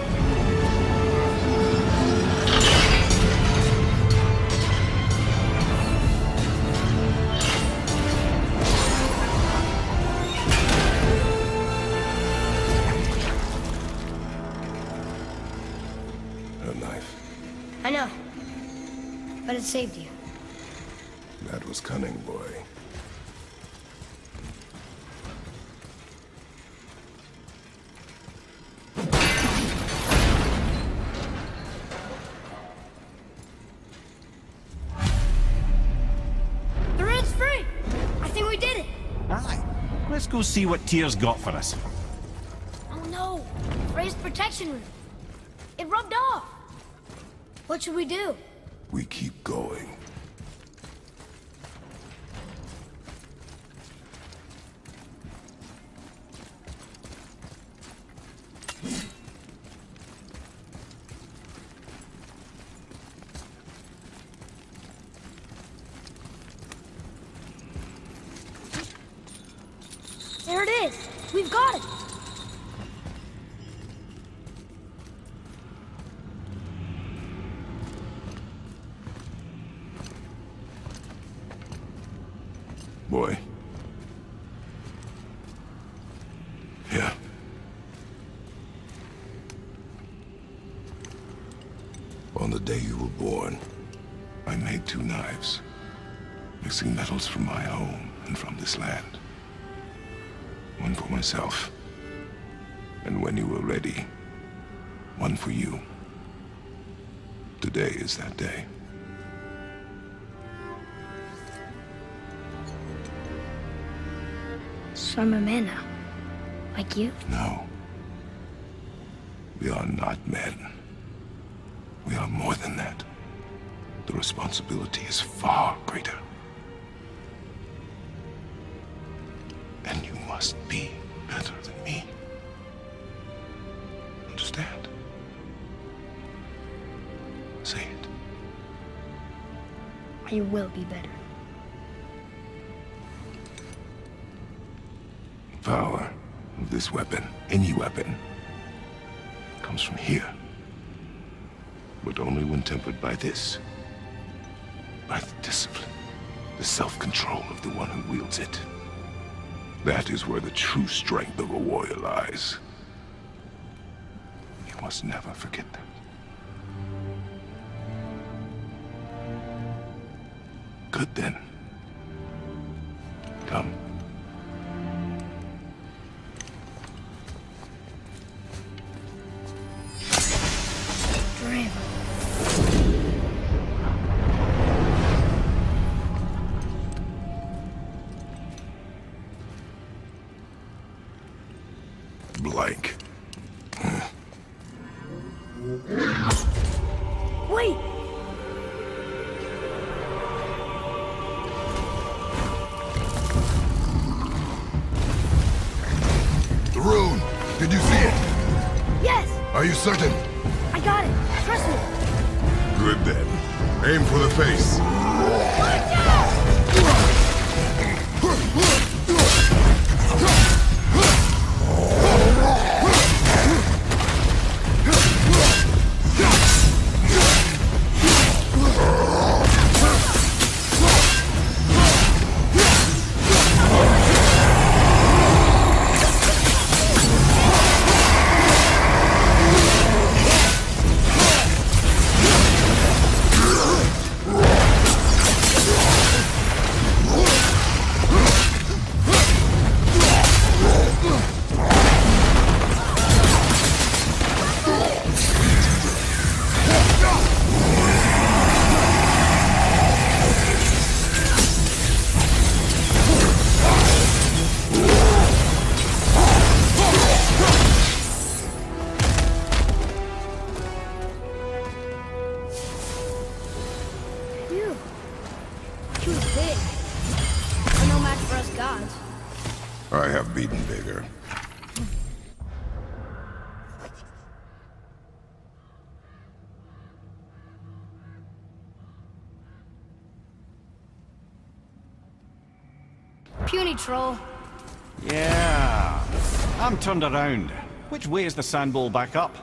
A knife. I know. But it saved you. That was cunning, boy. The road's free! I think we did it! Aye. Let's go see what Tyr's got for us. Oh no! Raised protection room. It rubbed off. What should we do? We keep going. There it is. We've got it. Boy. Yeah. On the day you were born, I made 2 knives, mixing metals from my home and from this land. One for myself, and when you were ready, one for you. Today is that day. So I'm a man now. Like you? No. We are not men. We are more than that. The responsibility is far greater. And you must be better than me. Understand? Say it. I will be better. Power of this weapon, any weapon, comes from here. But only when tempered by this. By the discipline, the self-control of the one who wields it. That is where the true strength of a warrior lies. You must never forget that. Good then. Come. Blank. Wait! The rune! Did you see it? Yes! Are you certain? I got it. Trust me. Good then. Aim for the face. Watch out! I have beaten bigger. Puny troll. Yeah. I'm turned around. Which way is the sandbowl back up?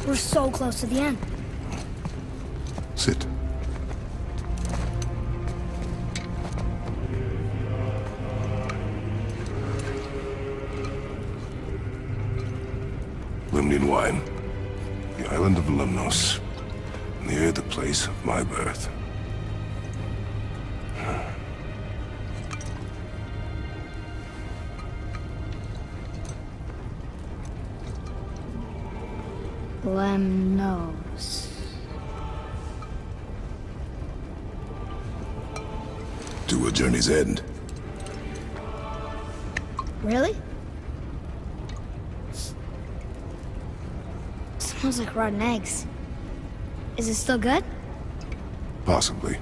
We're so close to the end. Sit. Limnian wine. The island of Lemnos. Near the place of my birth. Lemnos. To a journey's end. Really? Smells like rotten eggs. Is it still good? Possibly.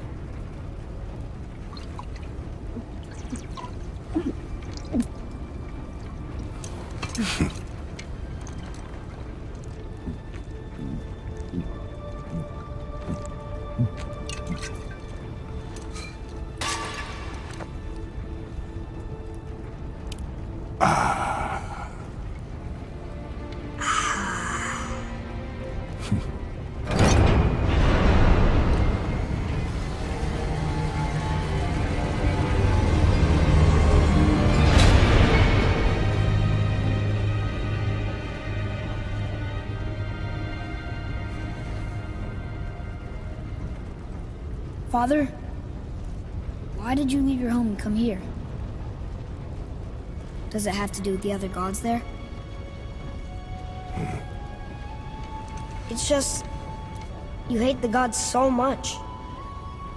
Father, why did you leave your home and come here? Does it have to do with the other gods there? It's just, you hate the gods so much.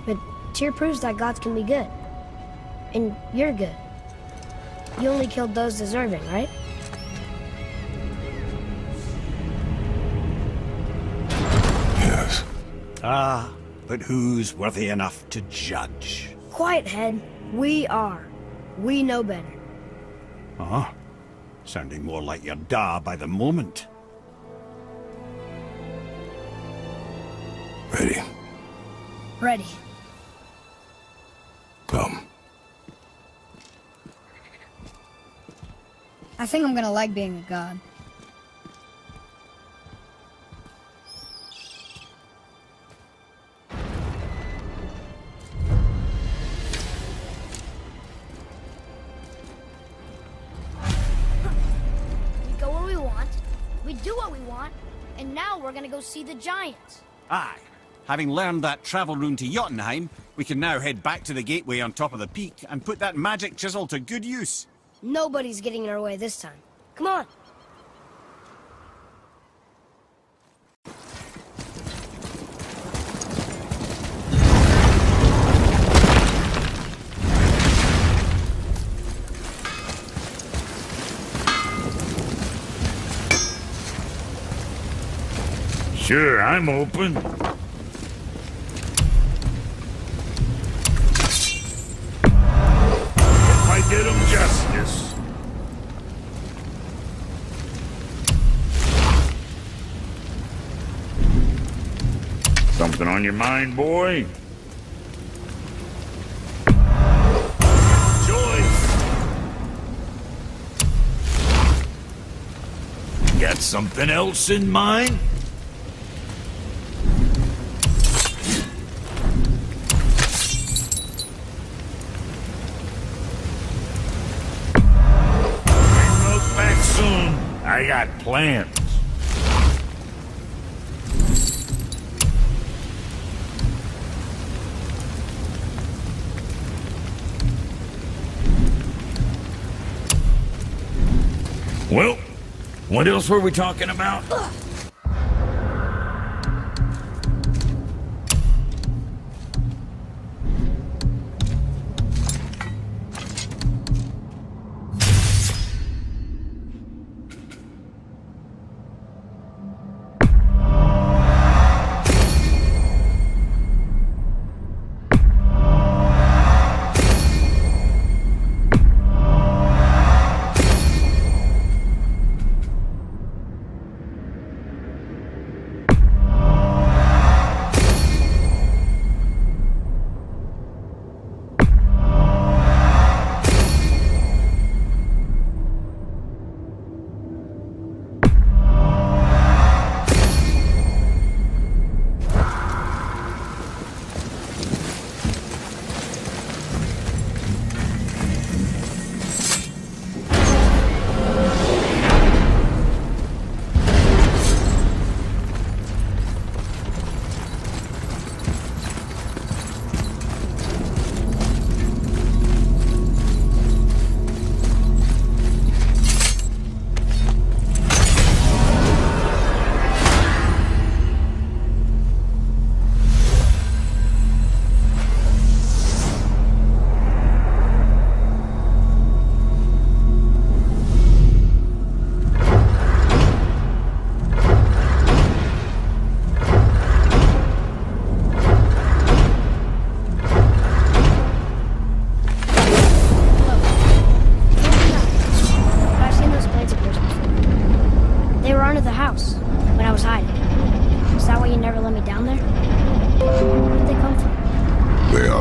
But Tyr proves that gods can be good. And you're good. You only killed those deserving, right? Yes. Ah, but who's worthy enough to judge? Quiet, head. We are. We know better. Huh? Sounding more like your da by the moment. Ready? Ready. Come. I think I'm gonna like being a god. We go where we want, we do what we want, and now we're gonna go see the giants. Aye. Having learned that travel rune to Jotunheim, we can now head back to the gateway on top of the peak and put that magic chisel to good use. Nobody's getting in our way this time. Come on. Sure, I'm open. If I did him justice. Something on your mind, boy? Got something else in mind? Look back soon. I got plans. Well, what else were we talking about?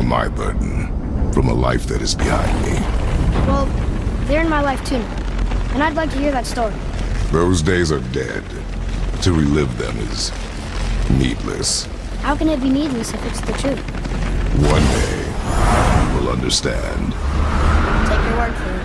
My burden from a life that is behind me. Well, they're in my life too now, and I'd like to hear that story. Those days are dead. To relive them is needless. How can it be needless if it's the truth? One day, you will understand. Take your word for it.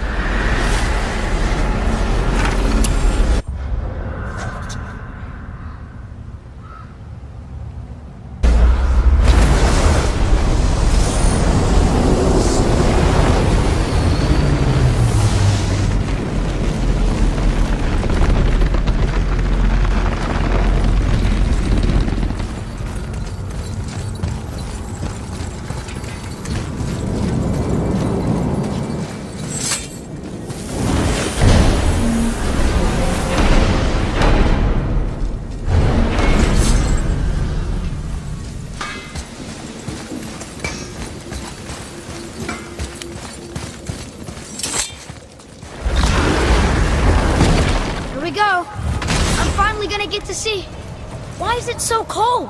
Why is it so cold?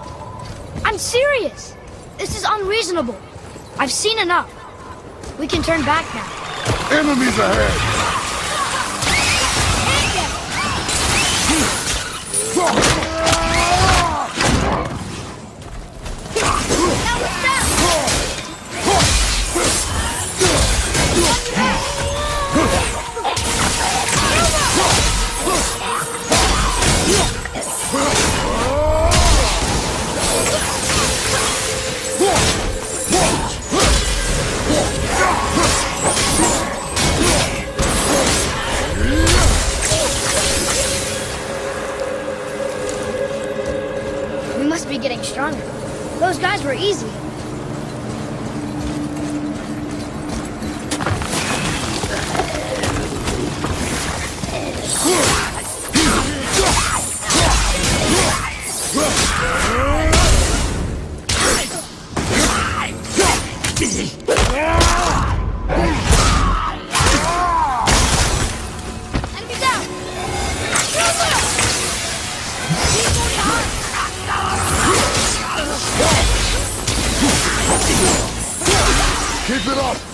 I'm serious. This is unreasonable. I've seen enough. We can turn back now. Enemies ahead! Getting stronger. Those guys were easy. Keep it up!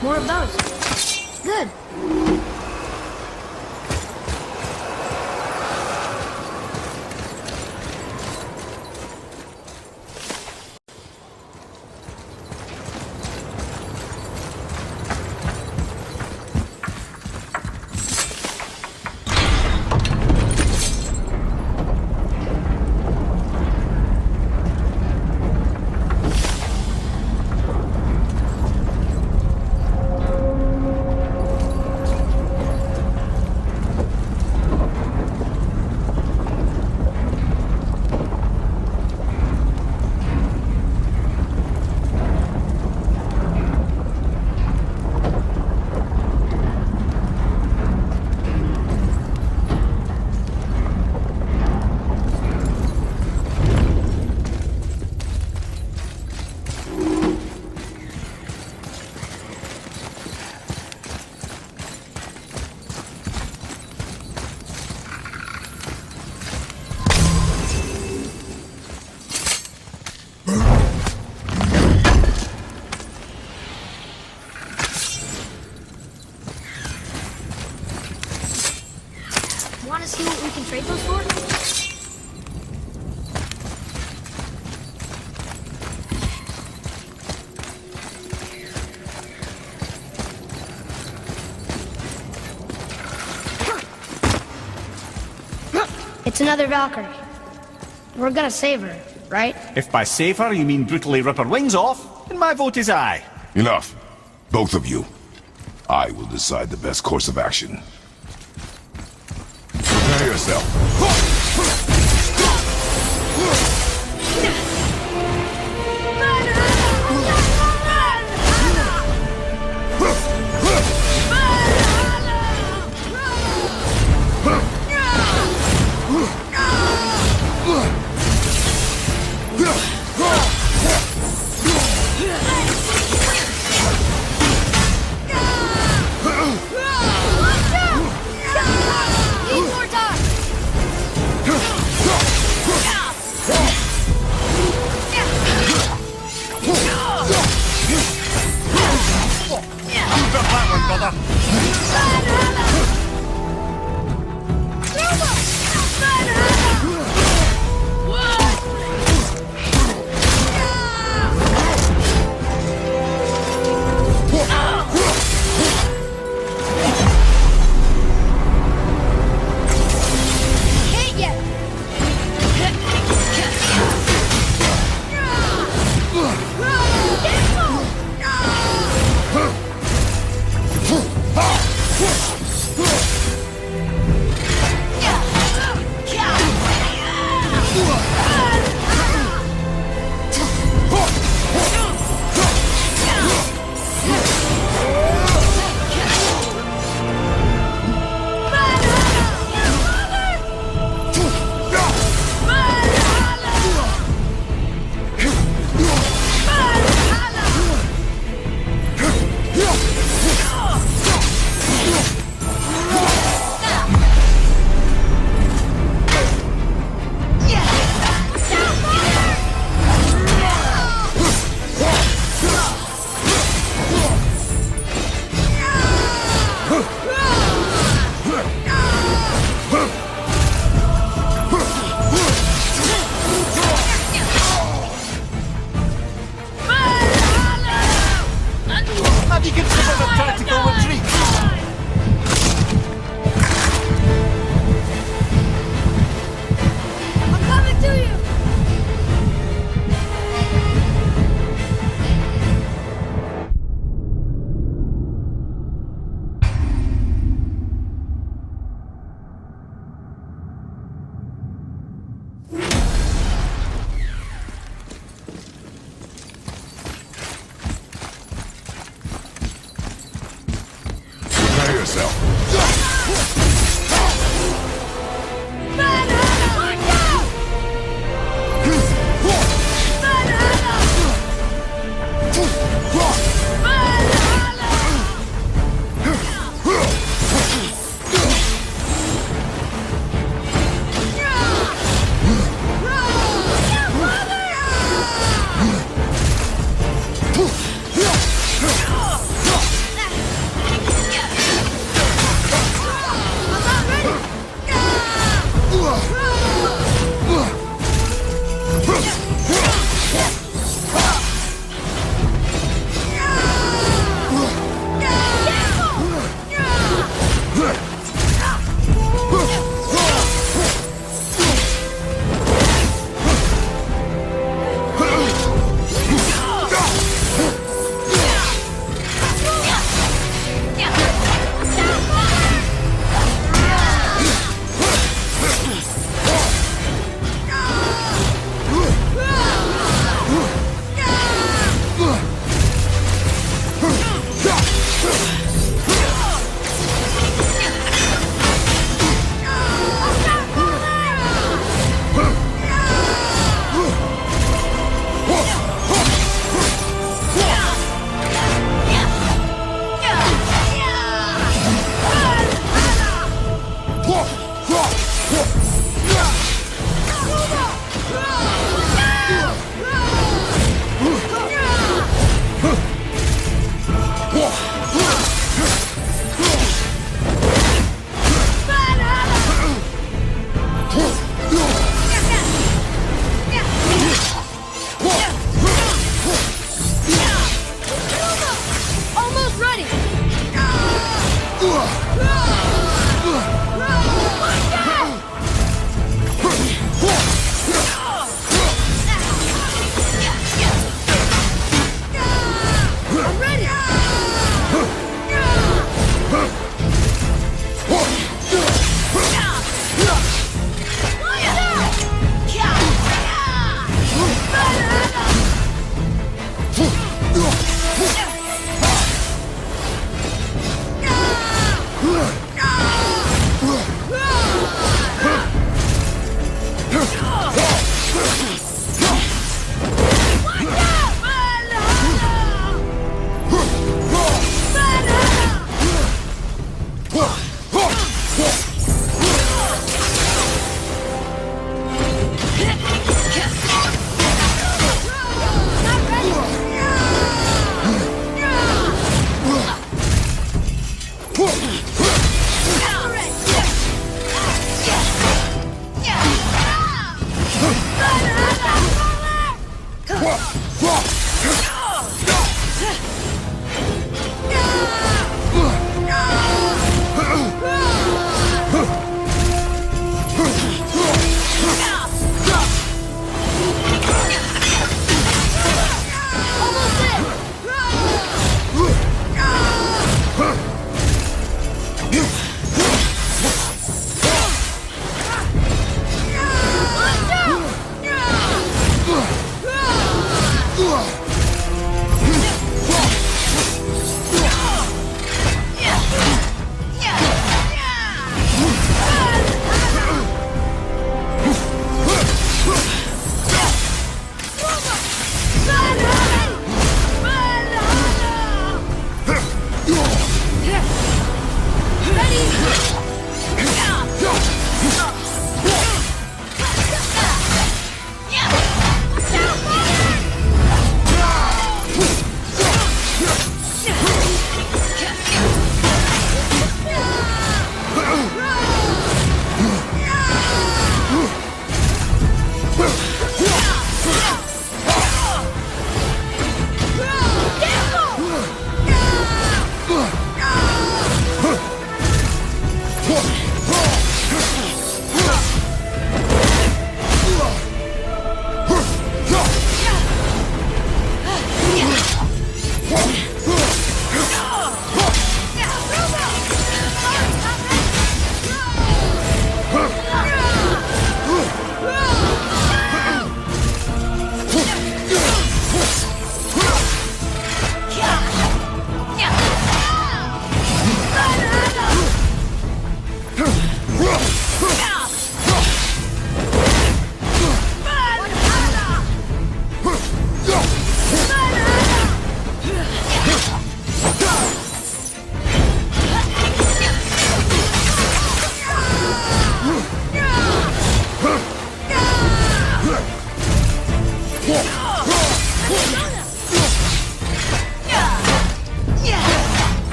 More of those. Good. Want to see what we can trade those for? It's another Valkyrie. We're gonna save her, right? If by save her you mean brutally rip her wings off, then my vote is aye. Enough. Both of you. I will decide the best course of action. Prepare yourself. Need more time!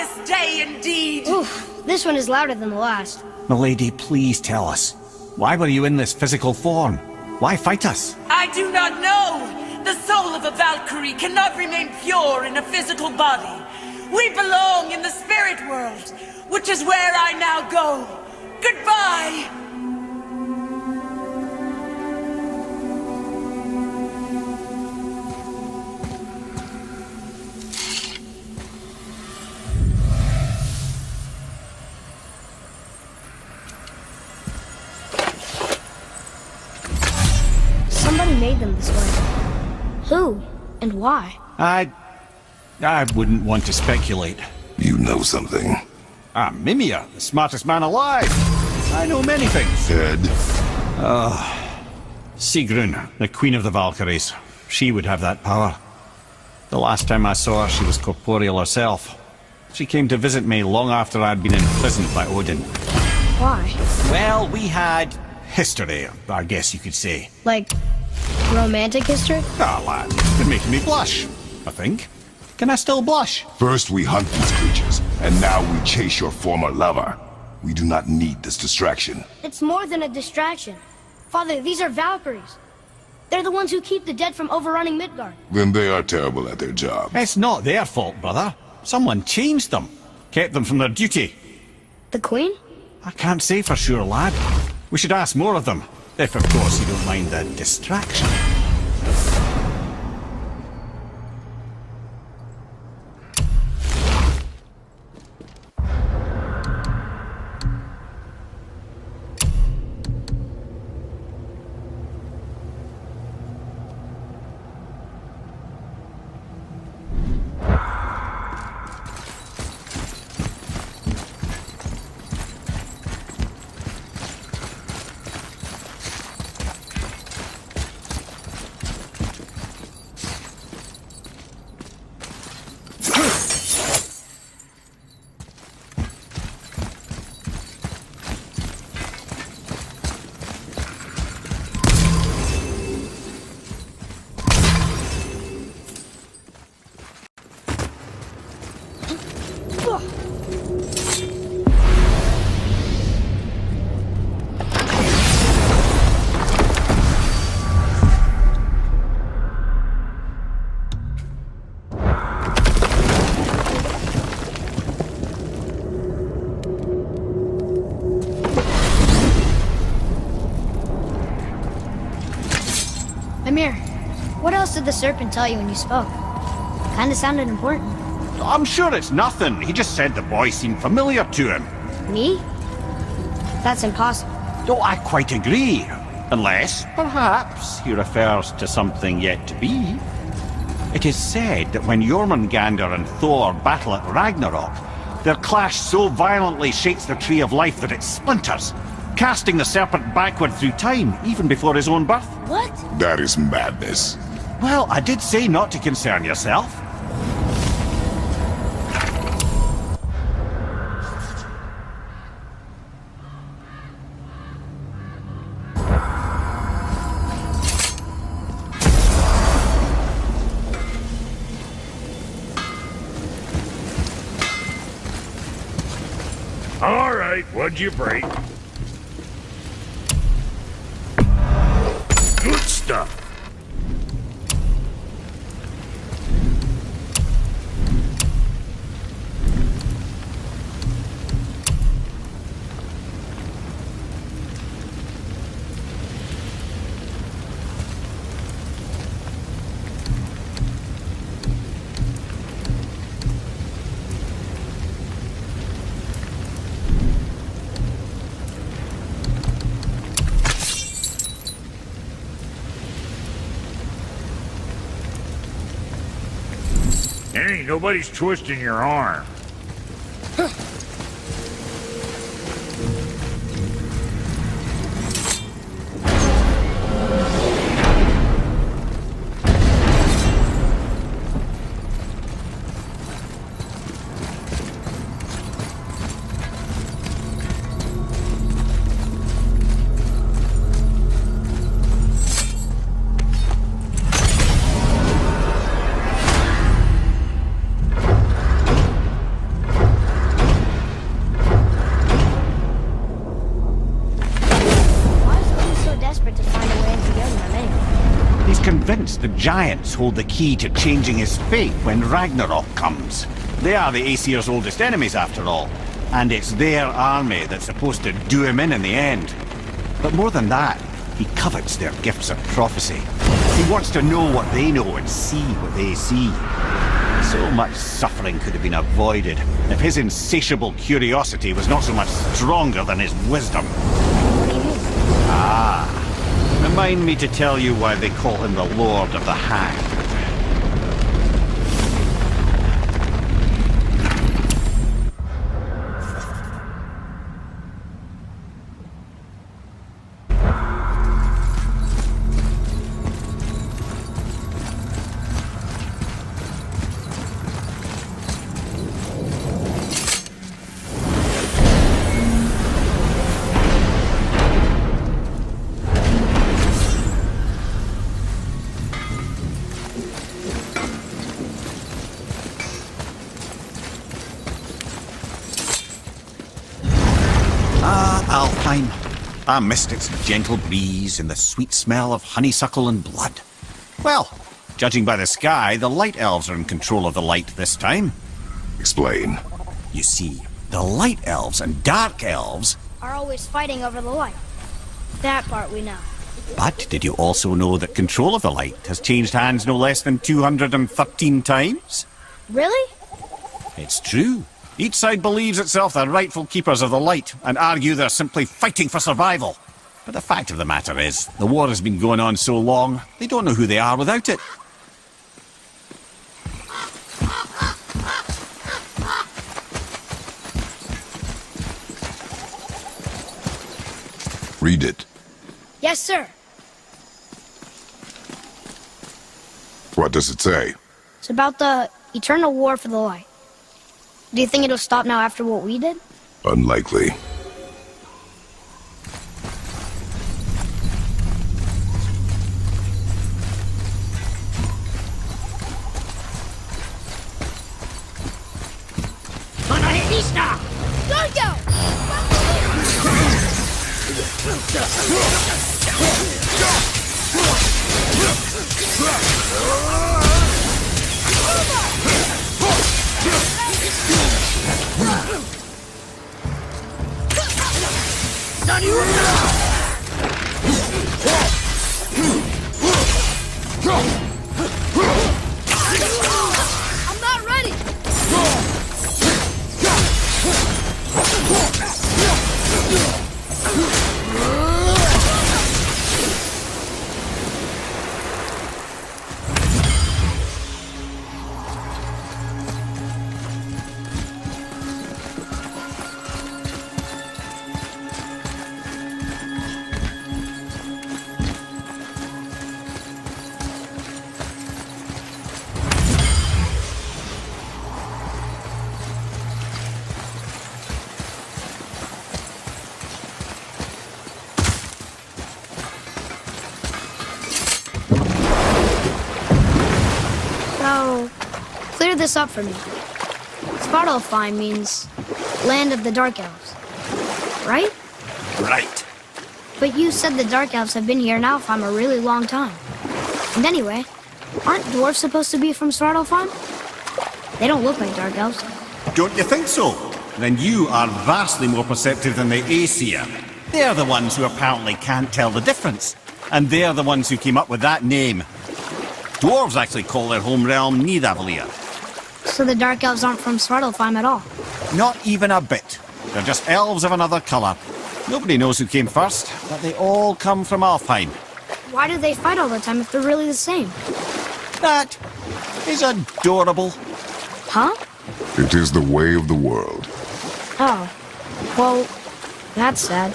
glorious day indeed! Oof, this one is louder than the last. Milady, please tell us. Why were you in this physical form? Why fight us? I do not know! The soul of a Valkyrie cannot remain pure in a physical body. We belong in the spirit world, which is where I now go. Goodbye! Somebody made them this way. Who? And why? I wouldn't want to speculate. You know something. I'm Mimir, the smartest man alive. I know many things. Ed? Sigrun, the queen of the Valkyries. She would have that power. The last time I saw her, she was corporeal herself. She came to visit me long after I'd been imprisoned by Odin. Why? Well, we had history, I guess you could say. Like, romantic history? Ah, lad, you're making me blush, I think. Can I still blush? First we hunt these creatures, and now we chase your former lover. We do not need this distraction. It's more than a distraction. Father, these are Valkyries. They're the ones who keep the dead from overrunning Midgard. Then they are terrible at their job. It's not their fault, brother. Someone changed them. Kept them from their duty. The Queen? I can't say for sure, lad. We should ask more of them. If, of course, you don't mind the distraction. Mimir, what else did the serpent tell you when you spoke? Kinda sounded important. I'm sure it's nothing. He just said the boy seemed familiar to him. Me? That's impossible. Oh, I quite agree. Unless, perhaps, he refers to something yet to be. It is said that when Jormungandr and Thor battle at Ragnarok, their clash so violently shakes the Tree of Life that it splinters, casting the serpent backward through time, even before his own birth. What? That is madness. Well, I did say not to concern yourself. All right, what'd you break? Good stuff. Hey, nobody's twisting your arm. giants hold the key to changing his fate when Ragnarok comes. They are the Aesir's oldest enemies, after all. And it's their army that's supposed to do him in the end. But more than that, he covets their gifts of prophecy. He wants to know what they know and see what they see. So much suffering could have been avoided if his insatiable curiosity was not so much stronger than his wisdom. Ah, remind me to tell you why they call him the Lord of the Hang. Alfheim. I missed its gentle breeze and the sweet smell of honeysuckle and blood. Well, judging by the sky, the Light Elves are in control of the light this time. Explain. You see, the Light Elves and Dark Elves... are always fighting over the light. That part we know. But did you also know that control of the light has changed hands no less than 213 times? Really? It's true. Each side believes itself the rightful keepers of the light and argue they're simply fighting for survival. But the fact of the matter is, the war has been going on so long, they don't know who they are without it. Read it. Yes, sir. What does it say? It's about the eternal war for the light. Do you think it'll stop now after what we did? Unlikely. I'm not ready! So, clear this up for me. Svartalfheim means land of the Dark Elves, right? Right. But you said the Dark Elves have been here in Alfheim a really long time. And anyway, aren't dwarves supposed to be from Svartalfheim? They don't look like Dark Elves. Don't you think so? Then you are vastly more perceptive than the Aesir. They're the ones who apparently can't tell the difference. And they're the ones who came up with that name. Dwarves actually call their home realm Nidavellir. So the Dark Elves aren't from Svartalfheim at all? Not even a bit. They're just elves of another colour. Nobody knows who came first, but they all come from Alfheim. Why do they fight all the time if they're really the same? That is adorable. Huh? It is the way of the world. Oh. Well, that's sad.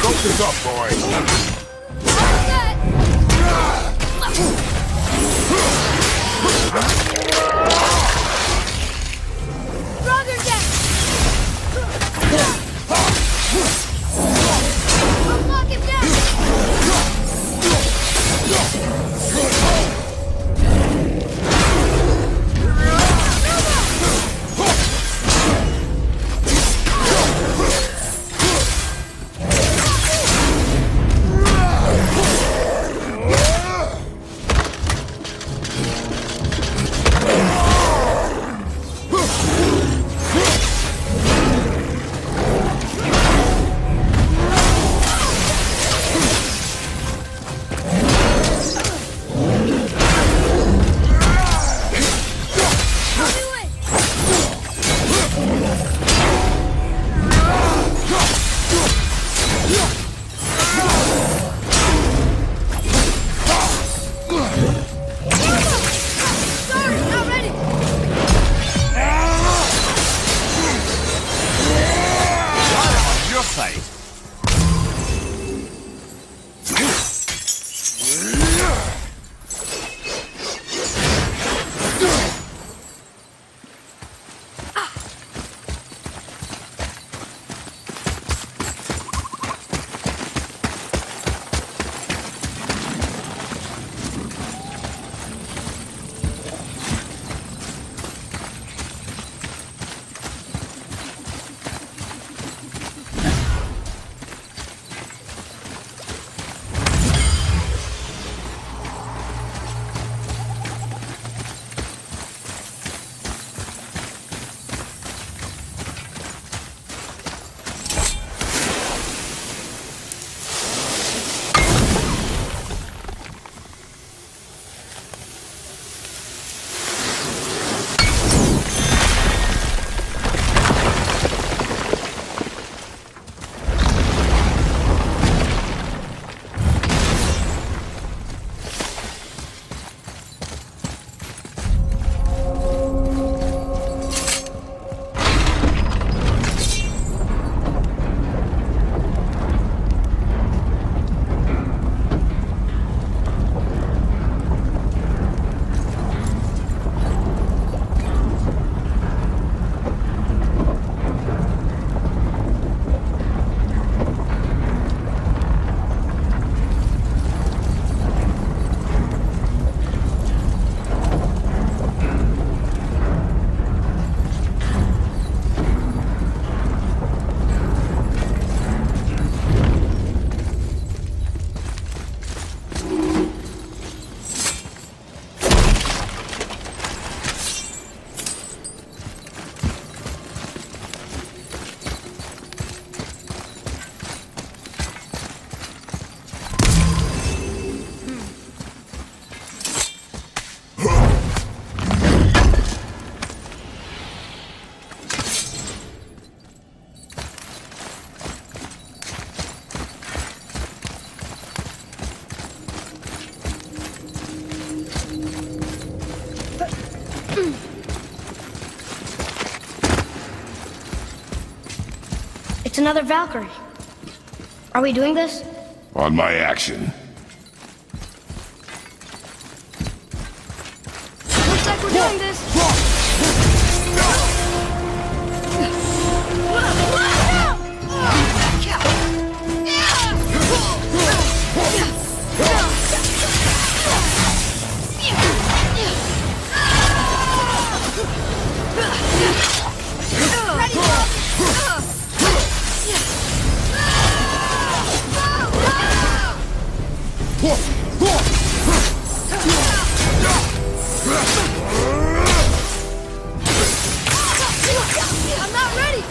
Focus up, boy. fight. It's another Valkyrie. Are we doing this? On my action. Looks like we're doing this. I'm not ready!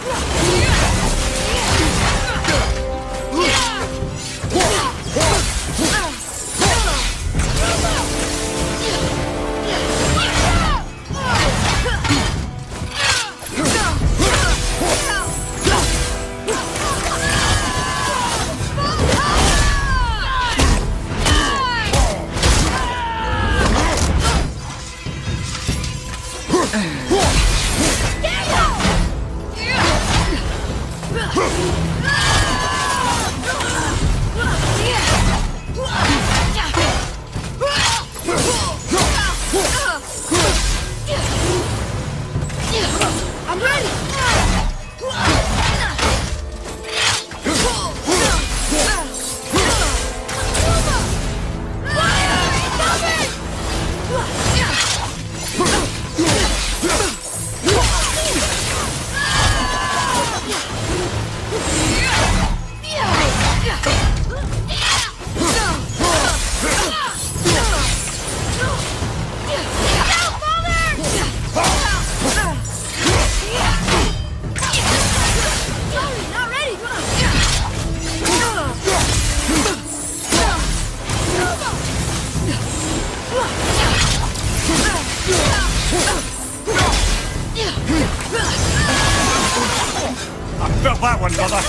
I'm ready! I felt that one, brother.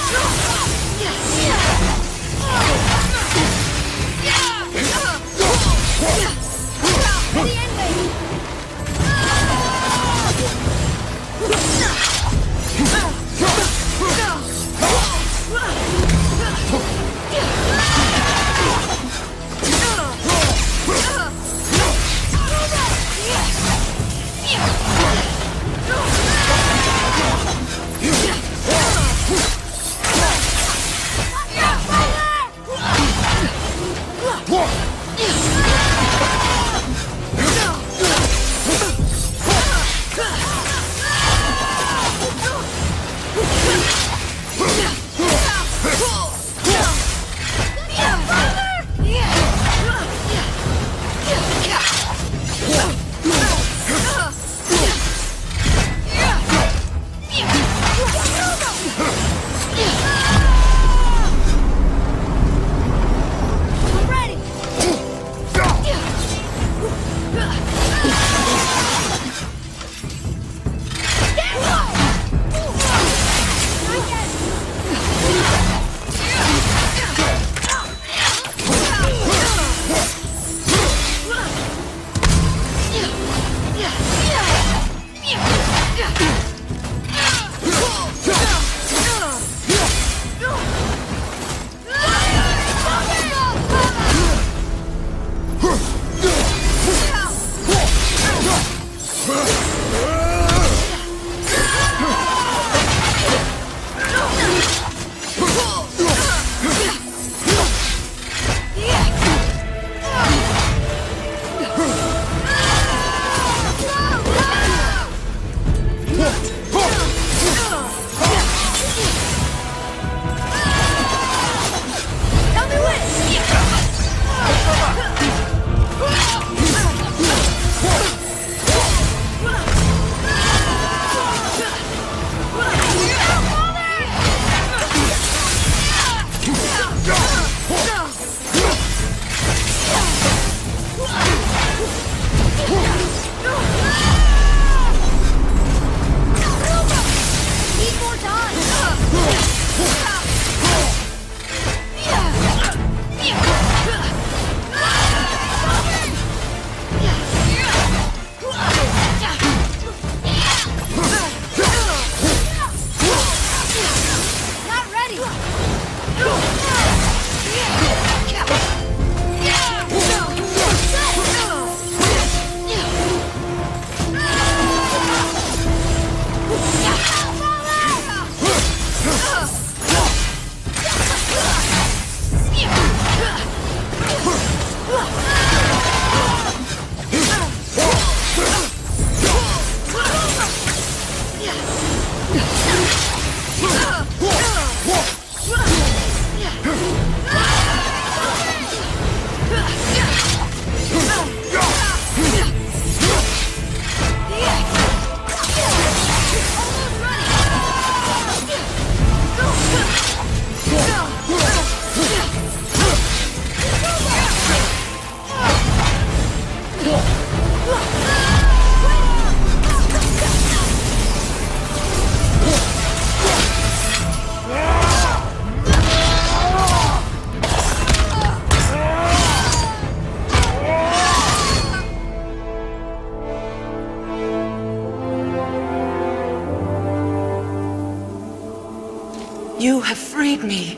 You have freed me.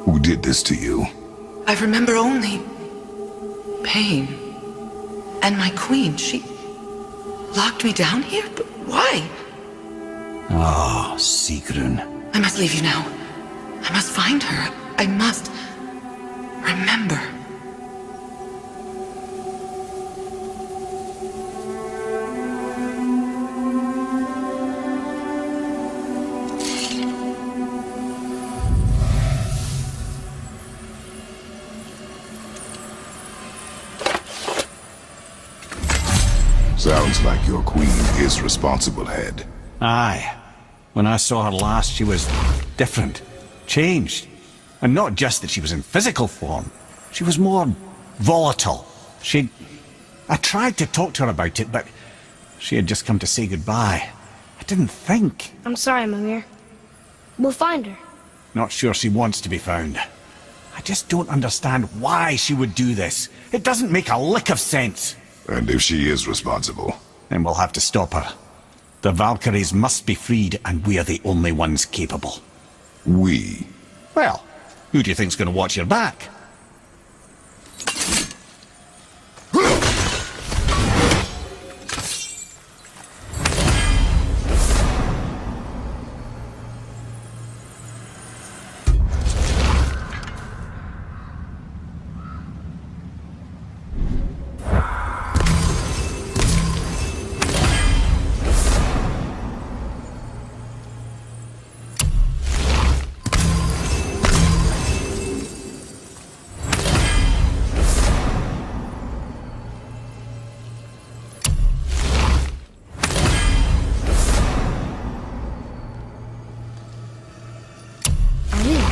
Who did this to you? I remember only pain. And my queen, she locked me down here? But why? Ah, Sigrun. I must leave you now. I must find her. I must remember. Sounds like your queen is responsible, Head. Aye. When I saw her last, she was different. Changed. And not just that she was in physical form. She was more volatile. I tried to talk to her about it, but she had just come to say goodbye. I didn't think. I'm sorry, Mimir. We'll find her. Not sure she wants to be found. I just don't understand why she would do this. It doesn't make a lick of sense. And if she is responsible? Then we'll have to stop her. The Valkyries must be freed, and we are the only ones capable. We? Well, who do you think's going to watch your back?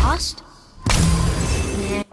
Lost? Nah.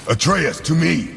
Atreus, to me!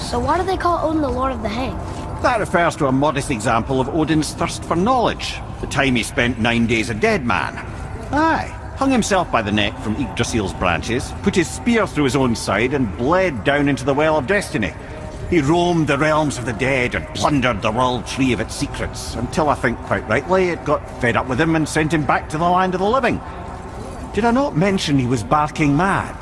So why do they call Odin the Lord of the Hang? That refers to a modest example of Odin's thirst for knowledge. The time he spent 9 days a dead man. Aye, hung himself by the neck from Yggdrasil's branches, put his spear through his own side, and bled down into the Well of Destiny. He roamed the realms of the dead and plundered the World Tree of its secrets, until I think quite rightly it got fed up with him and sent him back to the land of the living. Did I not mention he was barking mad?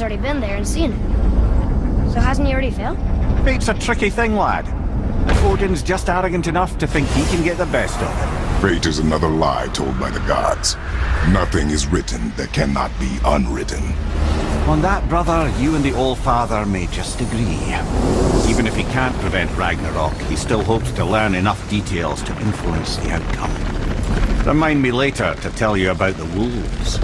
Already been there and seen it. So hasn't he already failed? Fate's a tricky thing, lad. And Odin's just arrogant enough to think he can get the best of it. Fate is another lie told by the gods. Nothing is written that cannot be unwritten. On that, brother, you and the All-Father may just agree. Even if he can't prevent Ragnarok, he still hopes to learn enough details to influence the outcome. Remind me later to tell you about the wolves.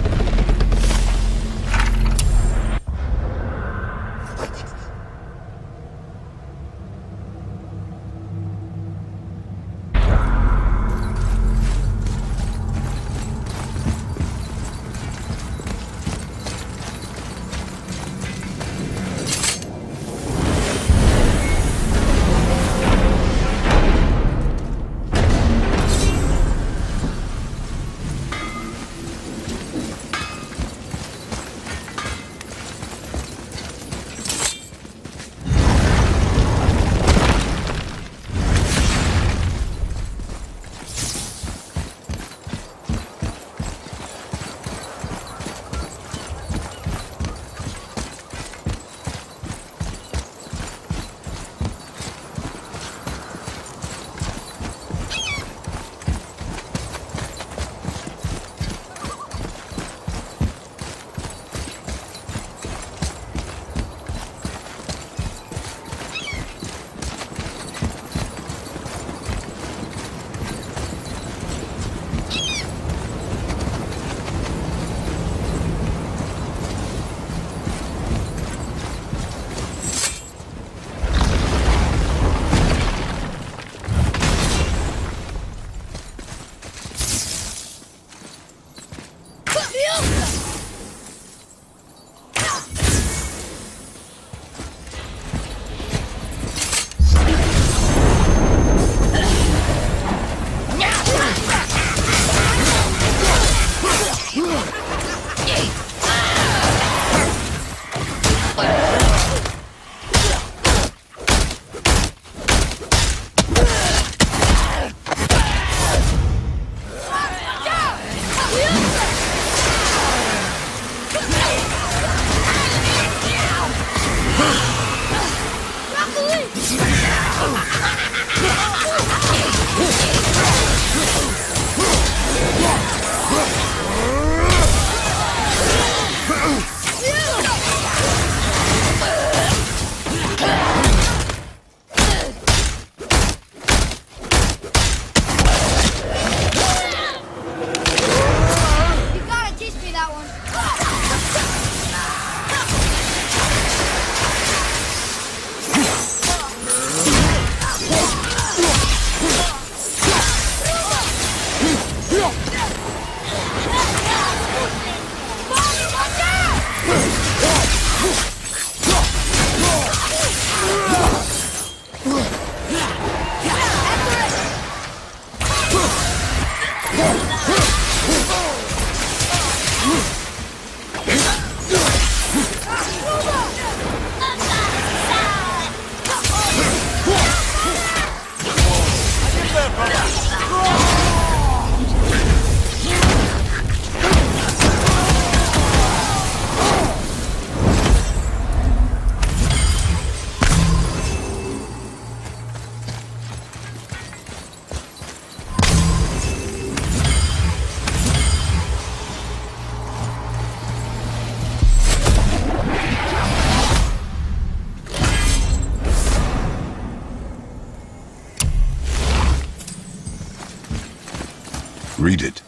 Read it.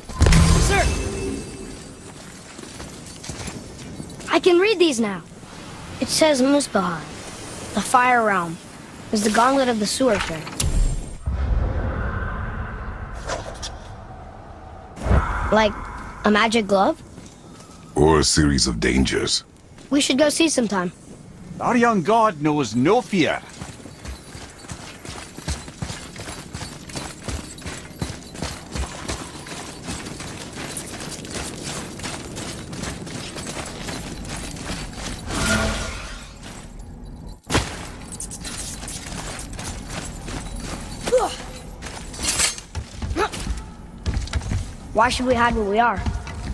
Sir! I can read these now. It says Muspelheim, the Fire Realm, is the gauntlet of the sewer king. Like a magic glove? Or a series of dangers. We should go see sometime. Our young god knows no fear. Why should we hide where we are?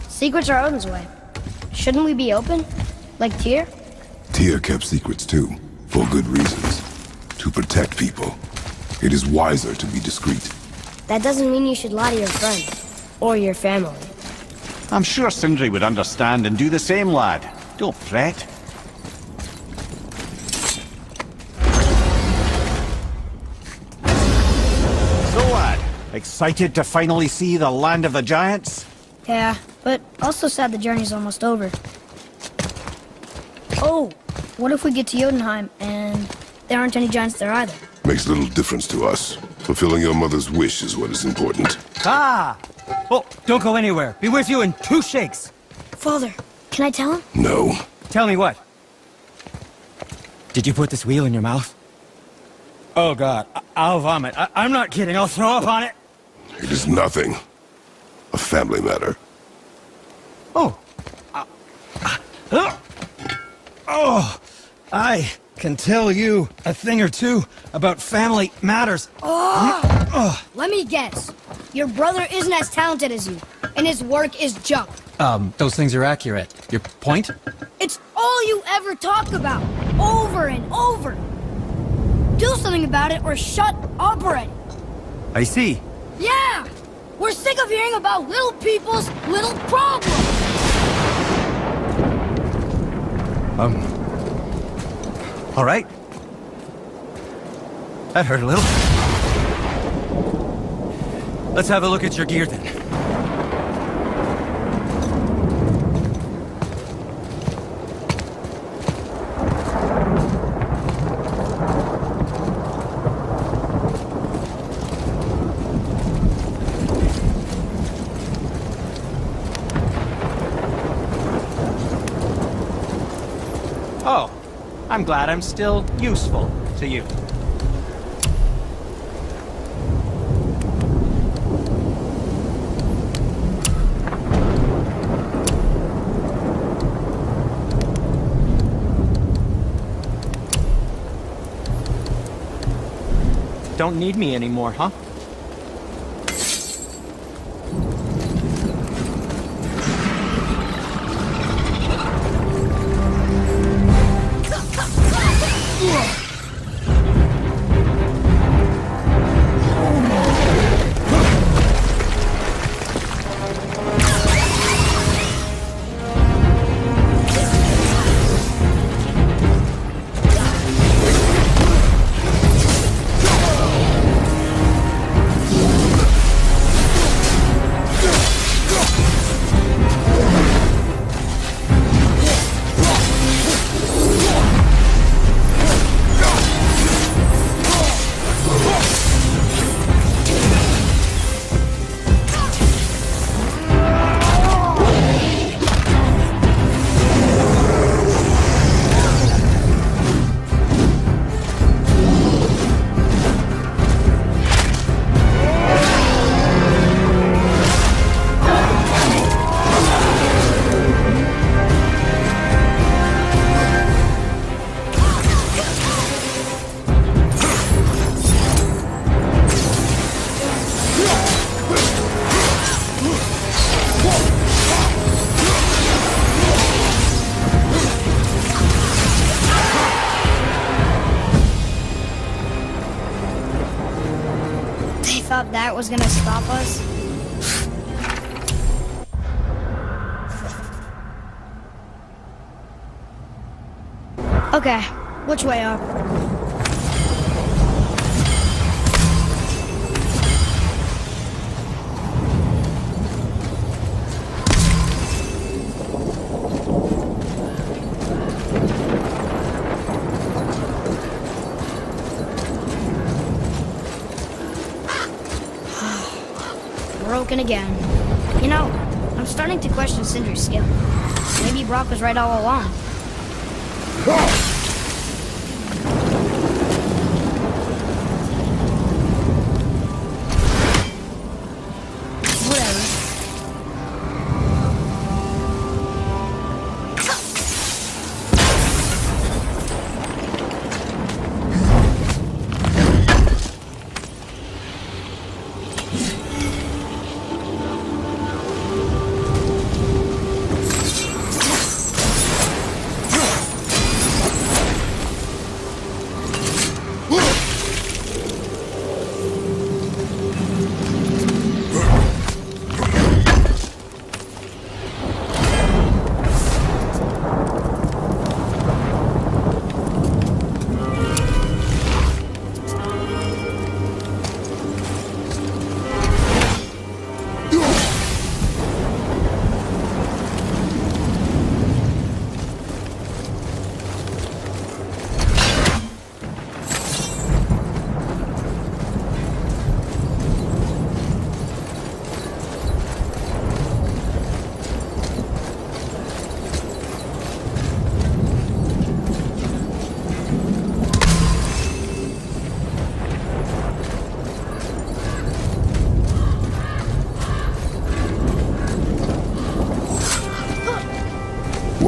Secrets are Odin's way. Shouldn't we be open? Like Tyr? Tyr kept secrets too, for good reasons. To protect people. It is wiser to be discreet. That doesn't mean you should lie to your friends. Or your family. I'm sure Sindri would understand and do the same, lad. Don't fret. So, lad, excited to finally see the land of the giants? Yeah, but also sad the journey's almost over. Oh, what if we get to Jotunheim and there aren't any giants there either? Makes little difference to us. Fulfilling your mother's wish is what is important. Ah! Oh, don't go anywhere. Be with you in 2 shakes. Father, can I tell him? No. Tell me what? Did you put this wheel in your mouth? Oh, God. I'll vomit. I'm not kidding. I'll throw up on it. It is nothing. A family matter. Oh. Oh. I can tell you a thing or two about family matters. Let me guess. Your brother isn't as talented as you, and his work is junk. Those things are accurate. Your point? It's all you ever talk about, over and over. Do something about it or shut up already. I see. Yeah! We're sick of hearing about little people's little problems! All right. That hurt a little. Let's have a look at your gear then. Oh, I'm glad I'm still useful to you. Don't need me anymore, huh? Thought that was gonna stop us? Okay, which way up? broken again. You know, I'm starting to question Sindri's skill. Maybe Brock was right all along.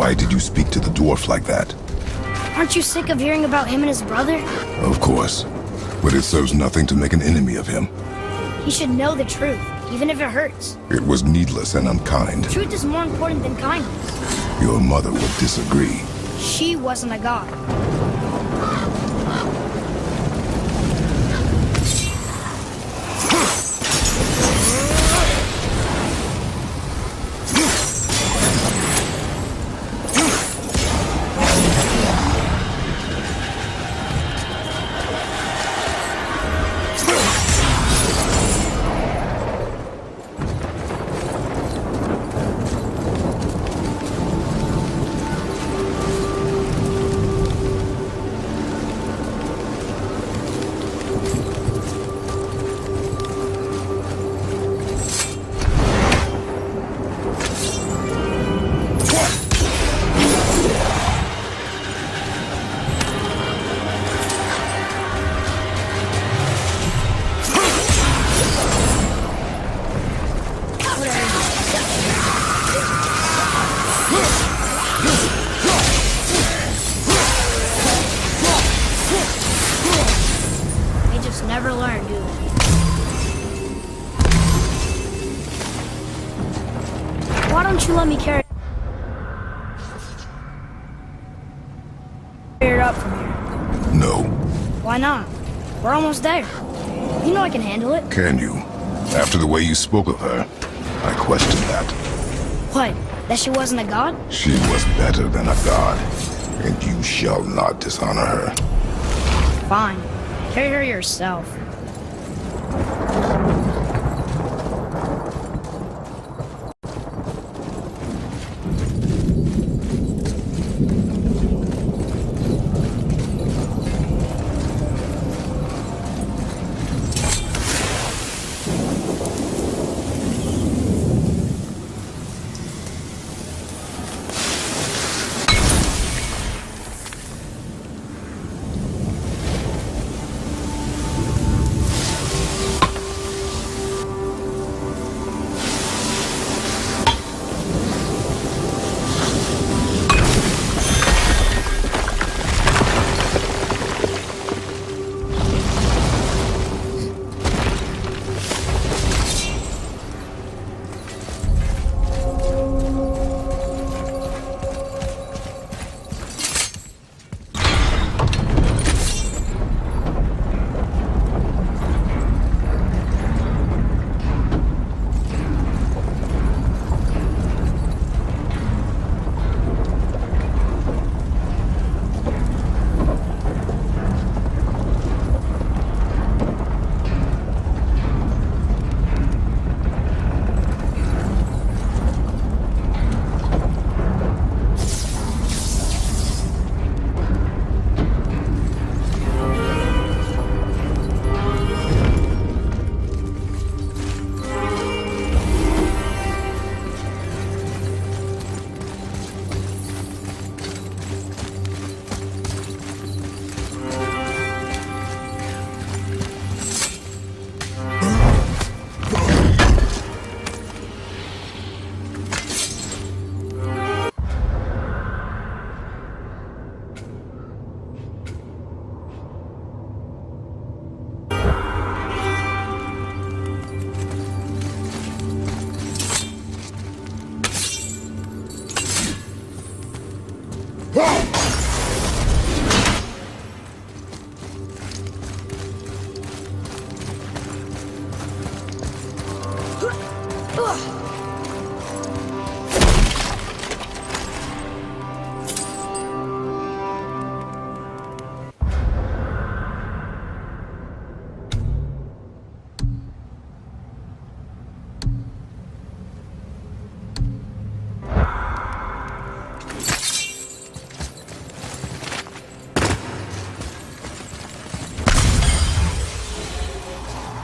Why did you speak to the dwarf like that? Aren't you sick of hearing about him and his brother? Of course. But it serves nothing to make an enemy of him. He should know the truth, even if it hurts. It was needless and unkind. Truth is more important than kindness. Your mother would disagree. She wasn't a god. Never learn, do they? Why don't you let me carry it up from here? No. Why not? We're almost there. You know I can handle it. Can you? After the way you spoke of her, I question that. What? That she wasn't a god? She was better than a god, and you shall not dishonor her. Fine. Carry her yourself.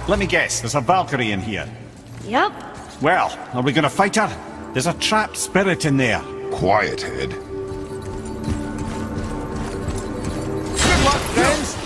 Let me guess, there's a Valkyrie in here. Yep. Well, are we gonna fight her? There's a trapped spirit in there. Quiet, Head. Good luck, friends!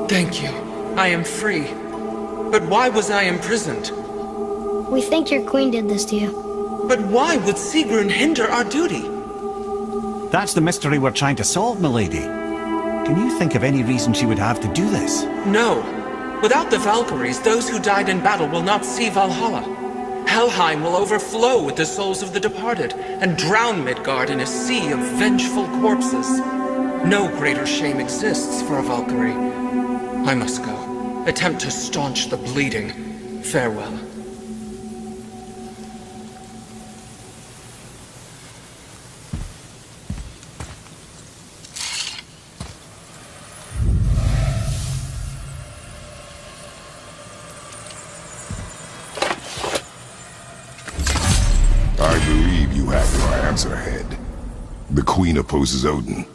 Thank you. I am free. But why was I imprisoned? We think your queen did this to you. But why would Sigrun hinder our duty? That's the mystery we're trying to solve, milady. Can you think of any reason she would have to do this? No. Without the Valkyries, those who died in battle will not see Valhalla. Helheim will overflow with the souls of the departed, and drown Midgard in a sea of vengeful corpses. No greater shame exists for a Valkyrie. I must go. Attempt to staunch the bleeding. Farewell. I believe you have your answer, Head. The Queen opposes Odin.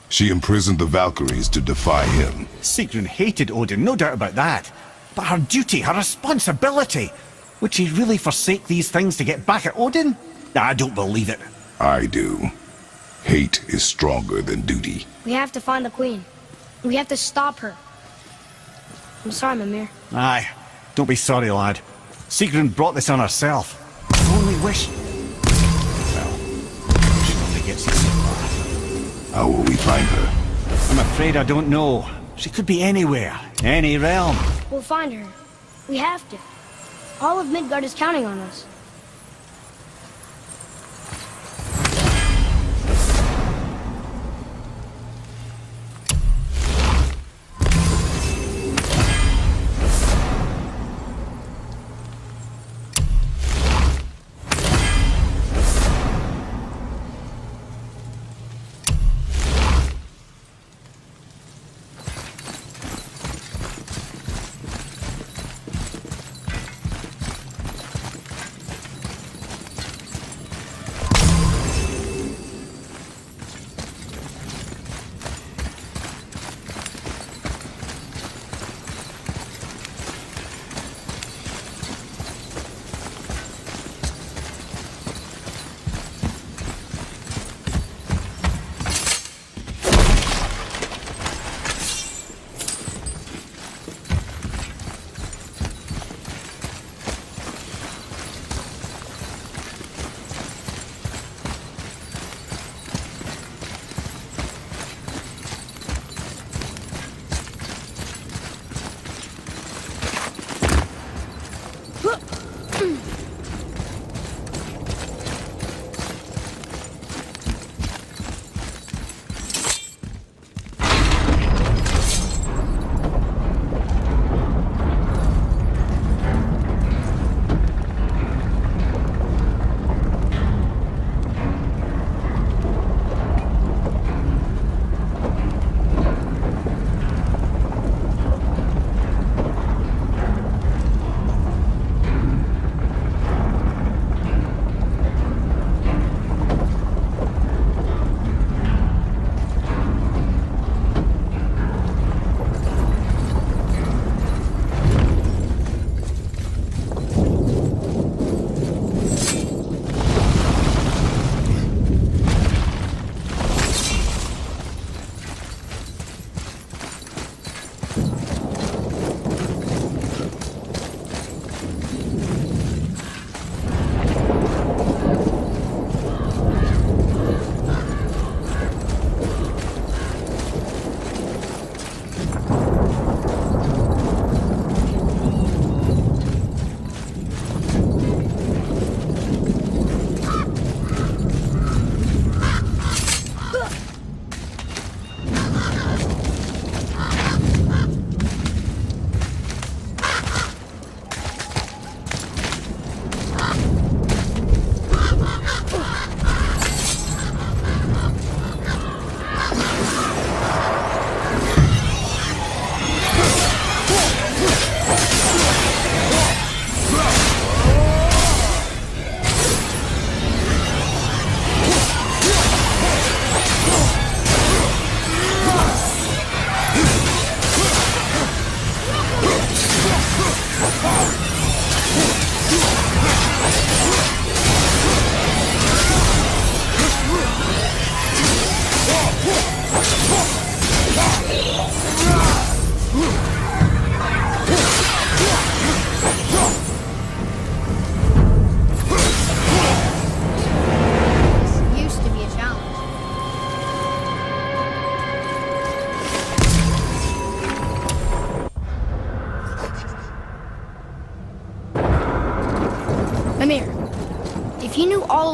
She imprisoned the Valkyries to defy him. Sigrun hated Odin, no doubt about that. But her duty, her responsibility... Would she really forsake these things to get back at Odin? I don't believe it. I do. Hate is stronger than duty. We have to find the queen. We have to stop her. I'm sorry, Mimir. Aye. Don't be sorry, lad. Sigrun brought this on herself. I only wish... Well, she only gets it so far. How will we find her? I'm afraid I don't know. She could be anywhere. Any realm. We'll find her. We have to. All of Midgard is counting on us.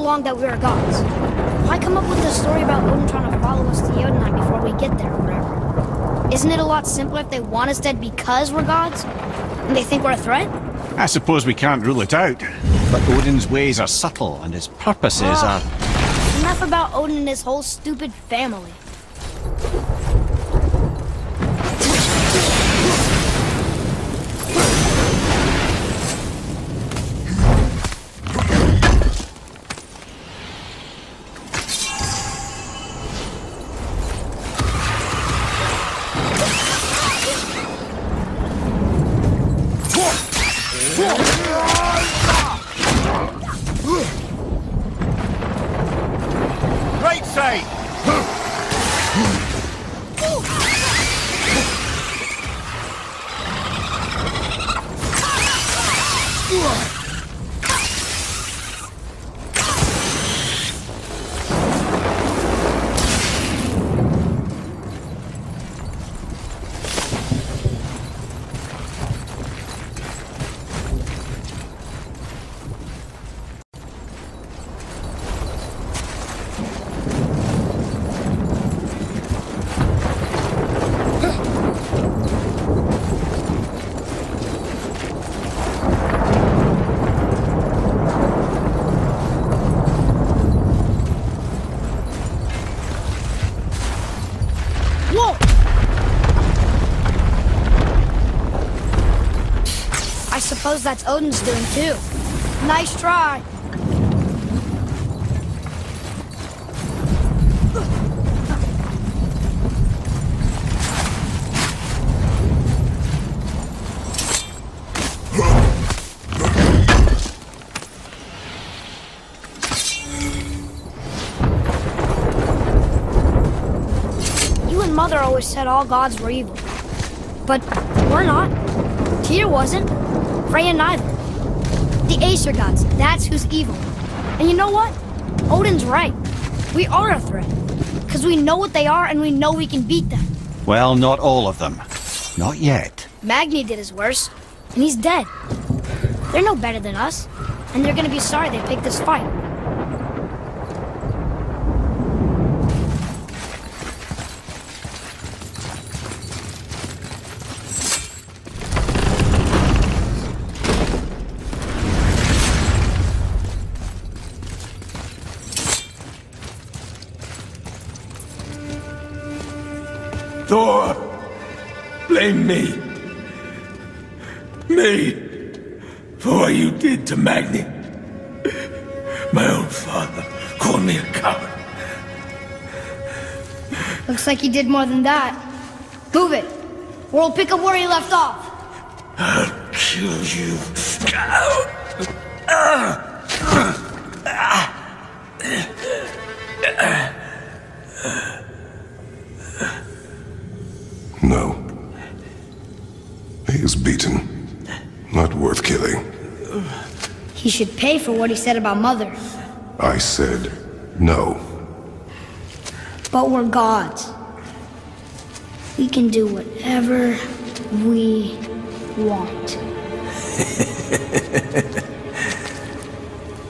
along that we are gods. Why come up with this story about Odin trying to follow us to Jotunheim before we get there or whatever? Isn't it a lot simpler if they want us dead because we're gods? And they think we're a threat? I suppose we can't rule it out. But Odin's ways are subtle, and his purposes are... Enough about Odin and his whole stupid family. Right side! I suppose that's Odin's doing too. Nice try. You and Mother always said all gods were evil. But we're not. Tyr wasn't. Freya neither. The Aesir gods, that's who's evil. And you know what? Odin's right. We are a threat. Because we know what they are and we know we can beat them. Well, not all of them. Not yet. Magni did his worst, and he's dead. They're no better than us, and they're gonna be sorry they picked this fight. Thor, blame me. Me. For what you did to Magni. My own father called me a coward. Looks like he did more than that. Move it, or we'll pick up where he left off. I'll kill you. No. He is beaten. Not worth killing. He should pay for what he said about Mother. I said no. But we're gods. We can do whatever we want.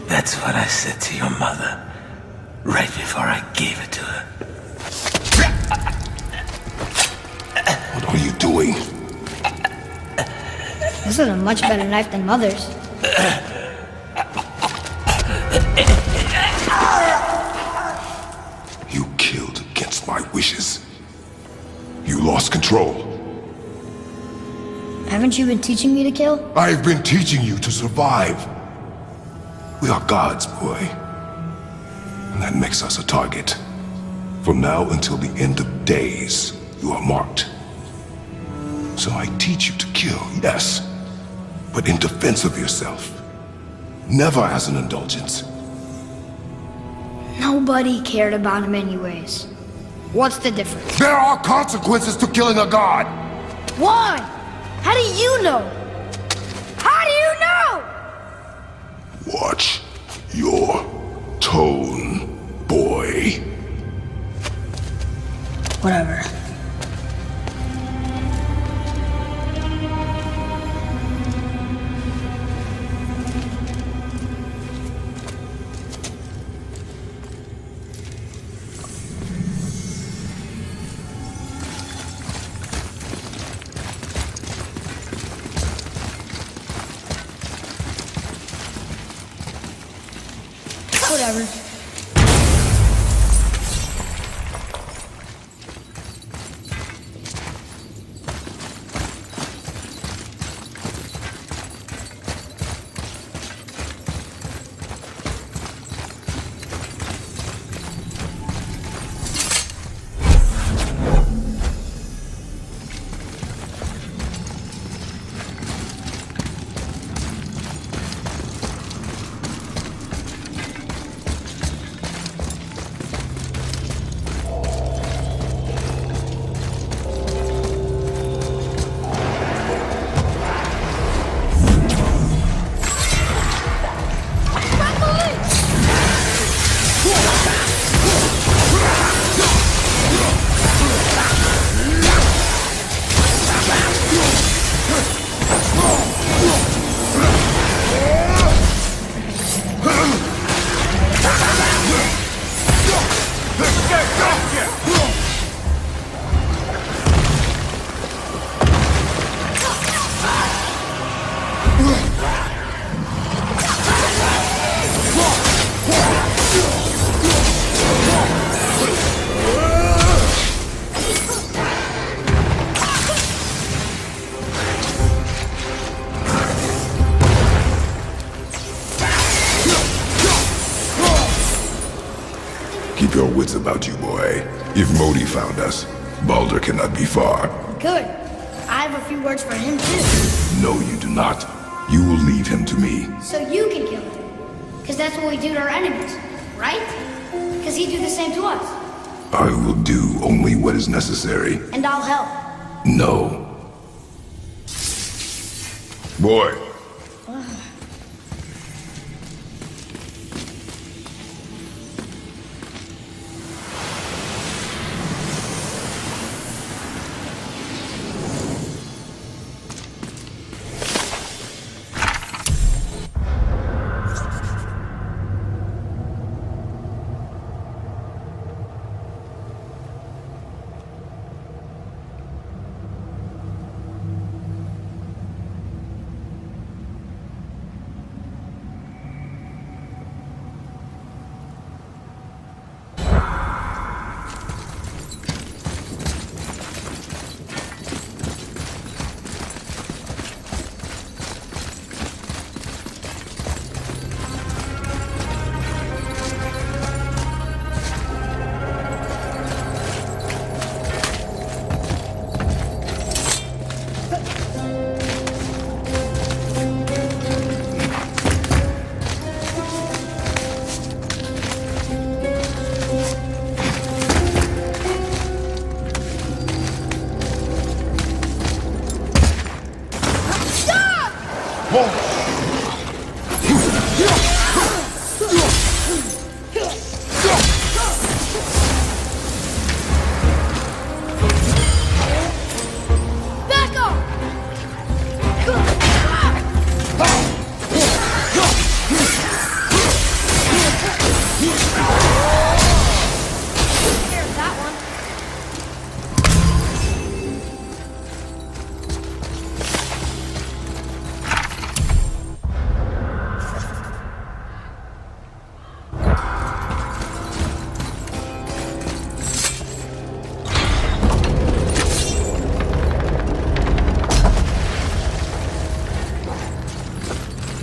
That's what I said to your mother, right before I gave it to her. What are you doing? This is a much better knife than Mother's. You killed against my wishes. You lost control. Haven't you been teaching me to kill? I've been teaching you to survive. We are gods, boy. And that makes us a target. From now until the end of days, you are marked. So I teach you to kill, yes, but in defense of yourself. Never as an indulgence. Nobody cared about him anyways. What's the difference? There are consequences to killing a god! Why? How do you know? How do you know? Watch your tone, boy. Whatever. Keep your wits about you, boy. If Modi found us, Baldur cannot be far. Good. I have a few words for him, too. No, you do not. You will leave him to me. So you can kill him. Because that's what we do to our enemies, right? Because he'd do the same to us. I will do only what is necessary. And I'll help. No. Boy.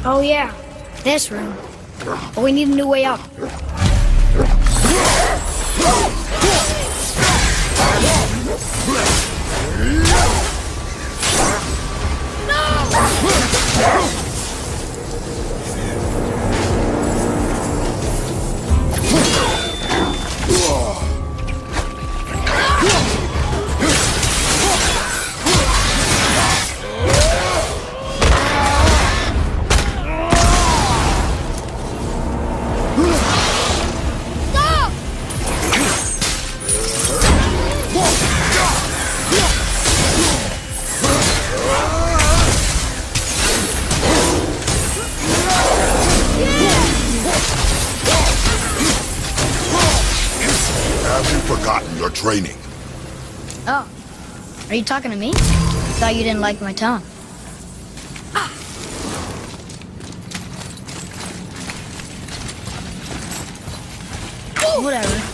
Oh yeah, this room. But we need a new way up. Forgotten your training. Oh, are you talking to me? Thought you didn't like my tongue. Whatever.